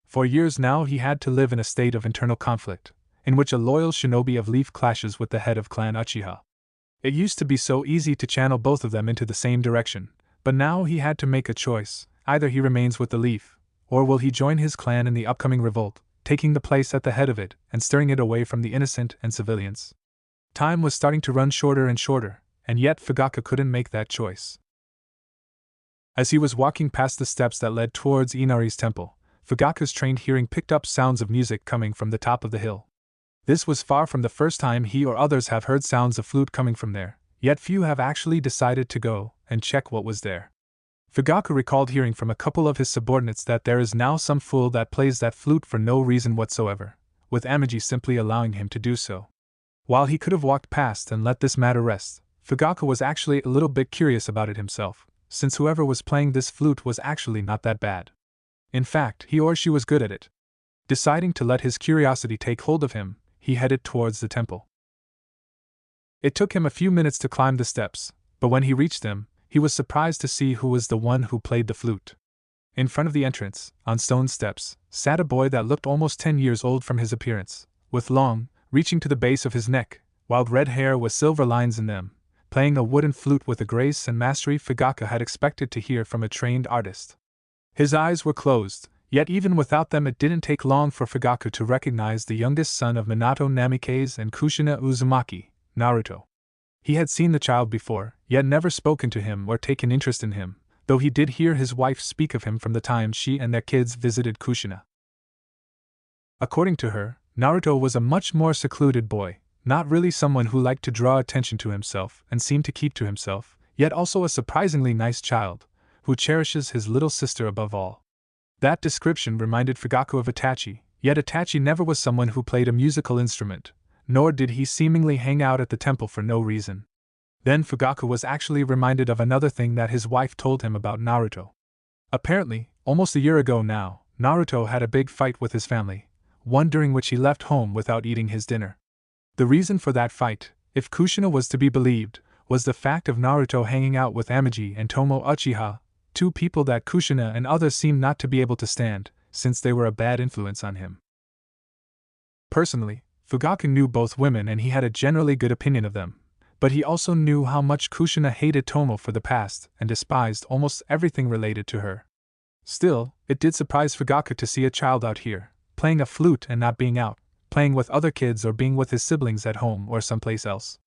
For years now he had to live in a state of internal conflict, in which a loyal shinobi of Leaf clashes with the head of Clan Uchiha. It used to be so easy to channel both of them into the same direction, but now he had to make a choice. Either he remains with the leaf, or will he join his clan in the upcoming revolt, taking the place at the head of it and steering it away from the innocent and civilians. Time was starting to run shorter and shorter, and yet Fugaku couldn't make that choice. As he was walking past the steps that led towards Inari's temple, Fugaku's trained hearing picked up sounds of music coming from the top of the hill. This was far from the first time he or others have heard sounds of flute coming from there, yet few have actually decided to go and check what was there. Fugaku recalled hearing from a couple of his subordinates that there is now some fool that plays that flute for no reason whatsoever, with Amagi simply allowing him to do so. While he could have walked past and let this matter rest, Fugaku was actually a little bit curious about it himself, since whoever was playing this flute was actually not that bad. In fact, he or she was good at it. Deciding to let his curiosity take hold of him, he headed towards the temple. It took him a few minutes to climb the steps, but when he reached them, he was surprised to see who was the one who played the flute. In front of the entrance, on stone steps, sat a boy that looked almost 10 years old from his appearance, with long, reaching to the base of his neck, wild red hair with silver lines in them, playing a wooden flute with a grace and mastery Fugaku had expected to hear from a trained artist. His eyes were closed, yet even without them it didn't take long for Fugaku to recognize the youngest son of Minato Namikaze and Kushina Uzumaki, Naruto. He had seen the child before, yet never spoken to him or taken interest in him, though he did hear his wife speak of him from the time she and their kids visited Kushina. According to her, Naruto was a much more secluded boy, not really someone who liked to draw attention to himself and seemed to keep to himself, yet also a surprisingly nice child, who cherishes his little sister above all. That description reminded Fugaku of Itachi, yet Itachi never was someone who played a musical instrument, nor did he seemingly hang out at the temple for no reason. Then Fugaku was actually reminded of another thing that his wife told him about Naruto. Apparently, almost a year ago now, Naruto had a big fight with his family, one during which he left home without eating his dinner. The reason for that fight, if Kushina was to be believed, was the fact of Naruto hanging out with Amagi and Tomo Uchiha, two people that Kushina and others seemed not to be able to stand, since they were a bad influence on him. Personally, Fugaku knew both women and he had a generally good opinion of them, but he also knew how much Kushina hated Tomo for the past and despised almost everything related to her. Still, it did surprise Fugaku to see a child out here, playing a flute and not being out, playing with other kids or being with his siblings at home or someplace else.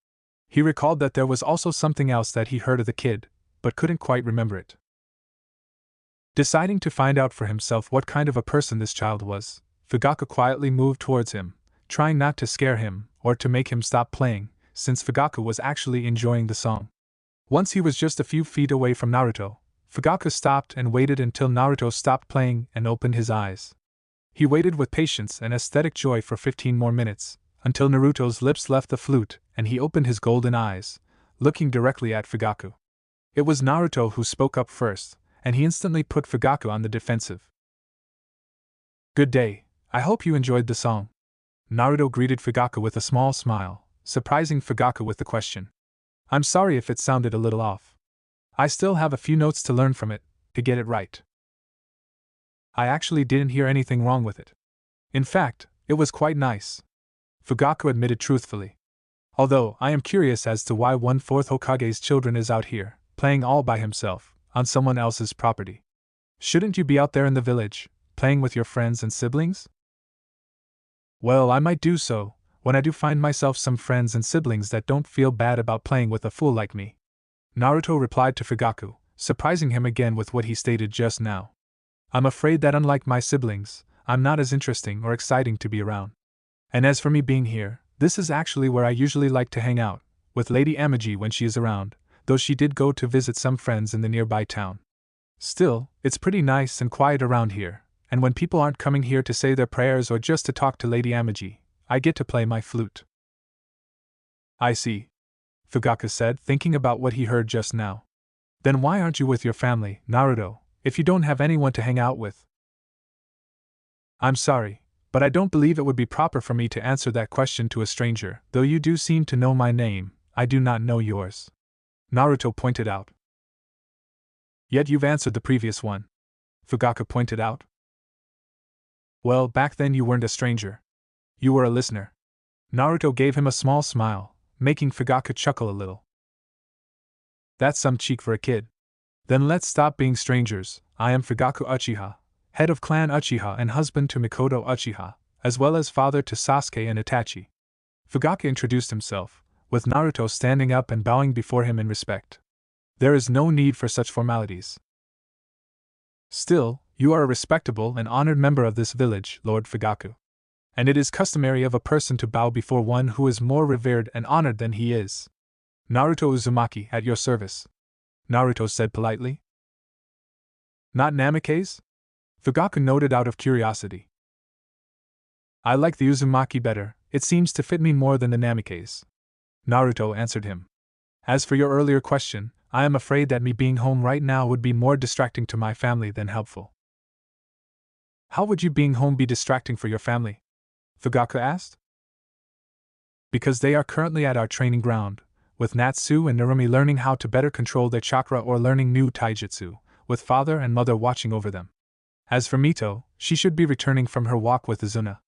He recalled that there was also something else that he heard of the kid, but couldn't quite remember it. Deciding to find out for himself what kind of a person this child was, Fugaku quietly moved towards him, trying not to scare him or to make him stop playing, since Fugaku was actually enjoying the song. Once he was just a few feet away from Naruto, Fugaku stopped and waited until Naruto stopped playing and opened his eyes. He waited with patience and aesthetic joy for 15 more minutes, until Naruto's lips left the flute and he opened his golden eyes, looking directly at Fugaku. It was Naruto who spoke up first, and he instantly put Fugaku on the defensive. "Good day, I hope you enjoyed the song." Naruto greeted Fugaku with a small smile, surprising Fugaku with the question. "I'm sorry if it sounded a little off. I still have a few notes to learn from it, to get it right." "I actually didn't hear anything wrong with it. In fact, it was quite nice," Fugaku admitted truthfully. "Although I am curious as to why 1/4 Hokage's children is out here, playing all by himself, on someone else's property. Shouldn't you be out there in the village, playing with your friends and siblings?" "Well, I might do so, when I do find myself some friends and siblings that don't feel bad about playing with a fool like me," Naruto replied to Fugaku, surprising him again with what he stated just now. "I'm afraid that unlike my siblings, I'm not as interesting or exciting to be around. And as for me being here, this is actually where I usually like to hang out, with Lady Amagi when she is around, though she did go to visit some friends in the nearby town. Still, it's pretty nice and quiet around here, and when people aren't coming here to say their prayers or just to talk to Lady Amagi, I get to play my flute." "I see," Fugaku said, thinking about what he heard just now. "Then why aren't you with your family, Naruto, if you don't have anyone to hang out with?" "I'm sorry, but I don't believe it would be proper for me to answer that question to a stranger. Though you do seem to know my name, I do not know yours," Naruto pointed out. "Yet you've answered the previous one," Fugaku pointed out. "Well, back then you weren't a stranger. You were a listener." Naruto gave him a small smile, making Fugaku chuckle a little. That's some cheek for a kid. Then let's stop being strangers. I am Fugaku Uchiha, head of clan Uchiha and husband to Mikoto Uchiha, as well as father to Sasuke and Itachi. Fugaku introduced himself, with Naruto standing up and bowing before him in respect. There is no need for such formalities. Still, you are a respectable and honored member of this village, Lord Fugaku. And it is customary of a person to bow before one who is more revered and honored than he is. Naruto Uzumaki, at your service, Naruto said politely. Not Namikaze? Fugaku noted out of curiosity. I like the Uzumaki better, it seems to fit me more than the Namikaze. Naruto answered him. As for your earlier question, I am afraid that me being home right now would be more distracting to my family than helpful. How would you being home be distracting for your family? Fugaku asked. Because they are currently at our training ground, with Natsu and Narumi learning how to better control their chakra or learning new taijutsu, with father and mother watching over them. As for Mito, she should be returning from her walk with Izuna.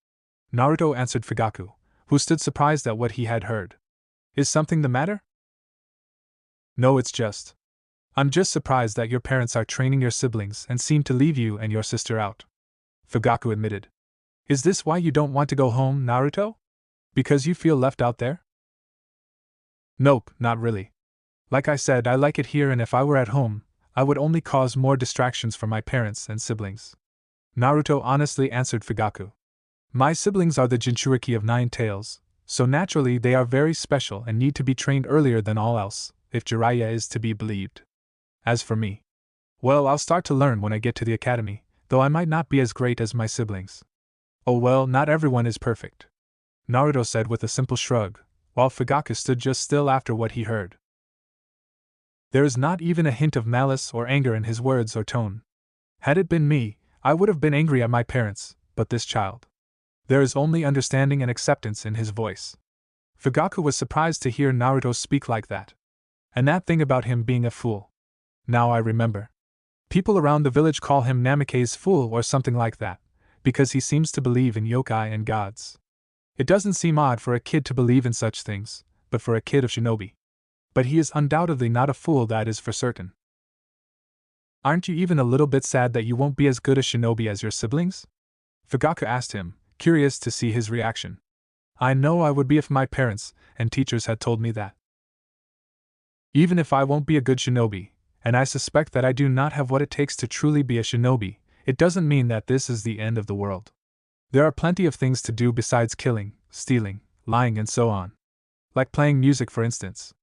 Naruto answered Fugaku, who stood surprised at what he had heard. Is something the matter? No, I'm just surprised that your parents are training your siblings and seem to leave you and your sister out. Fugaku admitted. Is this why you don't want to go home, Naruto? Because you feel left out there? Nope, not really. Like I said, I like it here, and if I were at home, I would only cause more distractions for my parents and siblings. Naruto honestly answered Fugaku. My siblings are the Jinchuriki of 9 tails, so naturally they are very special and need to be trained earlier than all else, if Jiraiya is to be believed. As for me, well, I'll start to learn when I get to the academy, though I might not be as great as my siblings. Oh well, not everyone is perfect, Naruto said with a simple shrug, while Fugaku stood just still after what he heard. There is not even a hint of malice or anger in his words or tone. Had it been me, I would have been angry at my parents, but this child. There is only understanding and acceptance in his voice. Fugaku was surprised to hear Naruto speak like that. And that thing about him being a fool. Now I remember. People around the village call him Namikaze fool or something like that, because he seems to believe in yokai and gods. It doesn't seem odd for a kid to believe in such things, but for a kid of shinobi. But he is undoubtedly not a fool, that is for certain. Aren't you even a little bit sad that you won't be as good a shinobi as your siblings? Fugaku asked him, curious to see his reaction. I know I would be if my parents and teachers had told me that. Even if I won't be a good shinobi, and I suspect that I do not have what it takes to truly be a shinobi, it doesn't mean that this is the end of the world. There are plenty of things to do besides killing, stealing, lying and so on. Like playing music, for instance.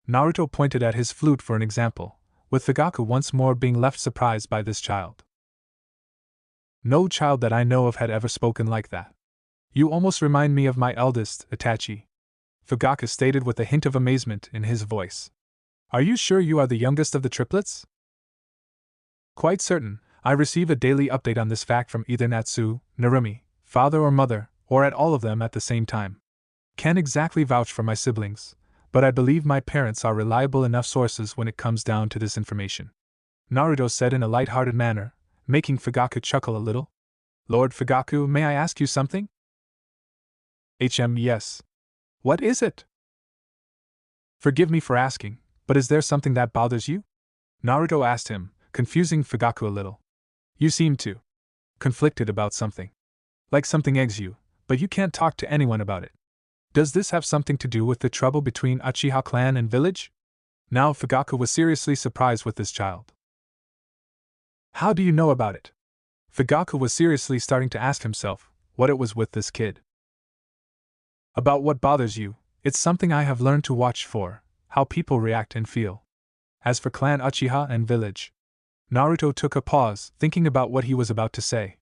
Naruto pointed at his flute for an example, with Fugaku once more being left surprised by this child. No child that I know of had ever spoken like that. You almost remind me of my eldest, Itachi, Fugaku stated with a hint of amazement in his voice. Are you sure you are the youngest of the triplets? Quite certain. I receive a daily update on this fact from either Natsu, Narumi, father or mother, or at all of them at the same time. Can't exactly vouch for my siblings, but I believe my parents are reliable enough sources when it comes down to this information. Naruto said in a light-hearted manner, making Fugaku chuckle a little. Lord Fugaku, may I ask you something? Yes. What is it? Forgive me for asking, but is there something that bothers you? Naruto asked him, confusing Fugaku a little. You seem to conflicted about something. Like something eggs you, but you can't talk to anyone about it. Does this have something to do with the trouble between Uchiha clan and village? Now Fugaku was seriously surprised with this child. How do you know about it? Fugaku was seriously starting to ask himself what it was with this kid. About what bothers you, it's something I have learned to watch for, how people react and feel. As for clan Uchiha and village, Naruto took a pause, thinking about what he was about to say.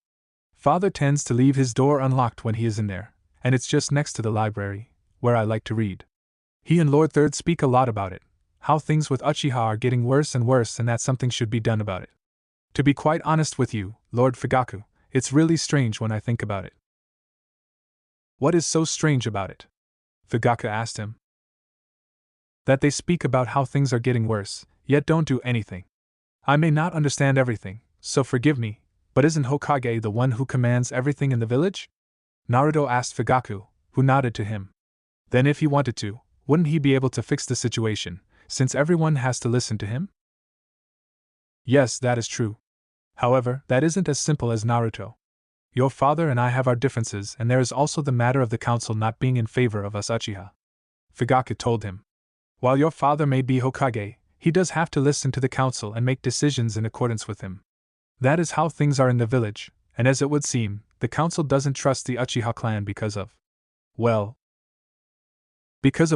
Father tends to leave his door unlocked when he is in there, and it's just next to the library, where I like to read. He and Lord Third speak a lot about it, how things with Uchiha are getting worse and worse and that something should be done about it. To be quite honest with you, Lord Fugaku, it's really strange when I think about it. What is so strange about it? Fugaku asked him. That they speak about how things are getting worse, yet don't do anything. I may not understand everything, so forgive me, but isn't Hokage the one who commands everything in the village? Naruto asked Fugaku, who nodded to him. Then if he wanted to, wouldn't he be able to fix the situation, since everyone has to listen to him? Yes, that is true. However, that isn't as simple as Naruto. Your father and I have our differences, and there is also the matter of the council not being in favor of us Uchiha. Fugaku told him. While your father may be Hokage, he does have to listen to the council and make decisions in accordance with him. That is how things are in the village, and as it would seem, the council doesn't trust the Uchiha clan because of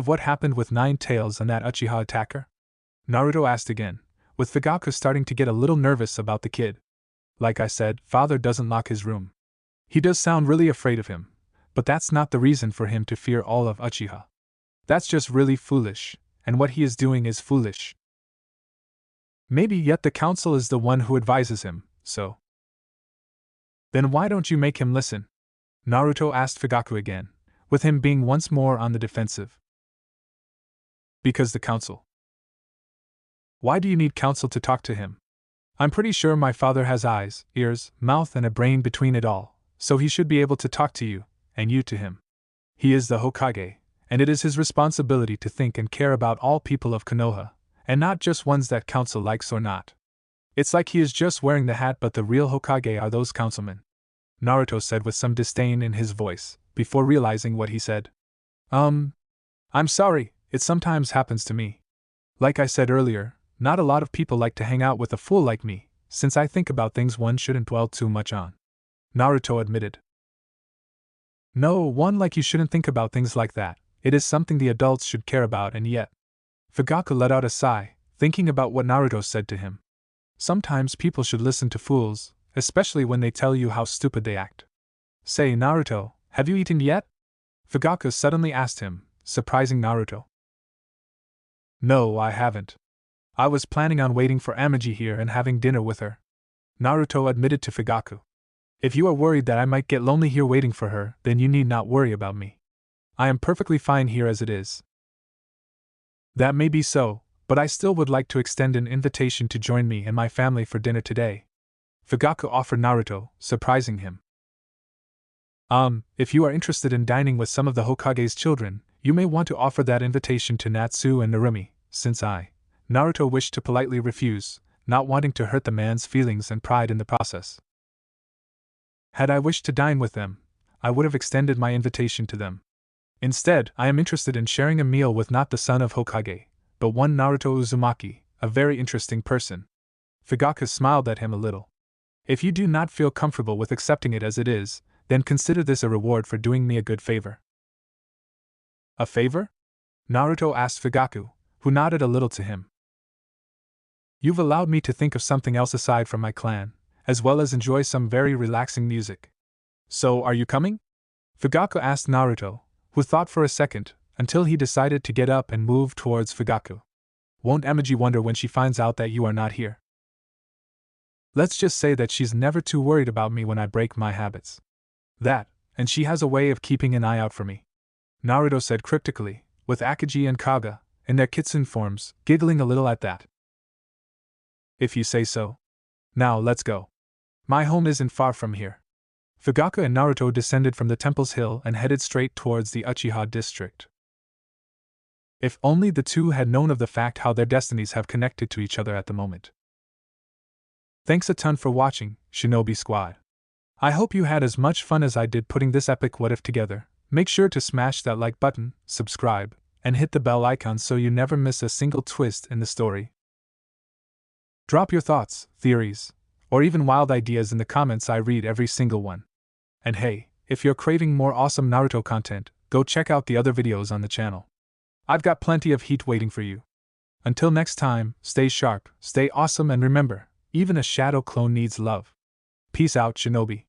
what happened with Nine Tails and that Uchiha attacker? Naruto asked again, with Fugaku starting to get a little nervous about the kid. Like I said, father doesn't lock his room. He does sound really afraid of him, but that's not the reason for him to fear all of Uchiha. That's just really foolish, and what he is doing is foolish. Maybe yet the council is the one who advises him, so. Then why don't you make him listen? Naruto asked Fugaku again, with him being once more on the defensive. Because the council. Why do you need council to talk to him? I'm pretty sure my father has eyes, ears, mouth, and a brain between it all, so he should be able to talk to you, and you to him. He is the Hokage, and it is his responsibility to think and care about all people of Konoha, and not just ones that council likes or not. It's like he is just wearing the hat, but the real Hokage are those councilmen. Naruto said with some disdain in his voice, before realizing what he said. I'm sorry, it sometimes happens to me. Like I said earlier, not a lot of people like to hang out with a fool like me, since I think about things one shouldn't dwell too much on. Naruto admitted. No, one like you shouldn't think about things like that. It is something the adults should care about, and yet. Fugaku let out a sigh, thinking about what Naruto said to him. Sometimes people should listen to fools, especially when they tell you how stupid they act. Say, Naruto, have you eaten yet? Fugaku suddenly asked him, surprising Naruto. No, I haven't. I was planning on waiting for Amagi here and having dinner with her. Naruto admitted to Fugaku. If you are worried that I might get lonely here waiting for her, then you need not worry about me. I am perfectly fine here as it is. That may be so, but I still would like to extend an invitation to join me and my family for dinner today. Fugaku offered Naruto, surprising him. If you are interested in dining with some of the Hokage's children, you may want to offer that invitation to Natsu and Narumi, since Naruto wished to politely refuse, not wanting to hurt the man's feelings and pride in the process. Had I wished to dine with them, I would have extended my invitation to them. Instead, I am interested in sharing a meal with not the son of Hokage, but one Naruto Uzumaki, a very interesting person. Fugaku smiled at him a little. If you do not feel comfortable with accepting it as it is, then consider this a reward for doing me a good favor. A favor? Naruto asked Fugaku, who nodded a little to him. You've allowed me to think of something else aside from my clan, as well as enjoy some very relaxing music. So, are you coming? Fugaku asked Naruto, who thought for a second, until he decided to get up and move towards Fugaku. Won't Amagi wonder when she finds out that you are not here? Let's just say that she's never too worried about me when I break my habits. That, and she has a way of keeping an eye out for me. Naruto said cryptically, with Akagi and Kaga, in their kitsune forms, giggling a little at that. If you say so. Now let's go. My home isn't far from here. Fugaku and Naruto descended from the temple's hill and headed straight towards the Uchiha district. If only the two had known of the fact how their destinies have connected to each other at the moment. Thanks a ton for watching, Shinobi Squad. I hope you had as much fun as I did putting this epic what if together. Make sure to smash that like button, subscribe, and hit the bell icon so you never miss a single twist in the story. Drop your thoughts, theories, or even wild ideas in the comments. I read every single one. And hey, if you're craving more awesome Naruto content, go check out the other videos on the channel. I've got plenty of heat waiting for you. Until next time, stay sharp, stay awesome, and remember, even a shadow clone needs love. Peace out, Shinobi.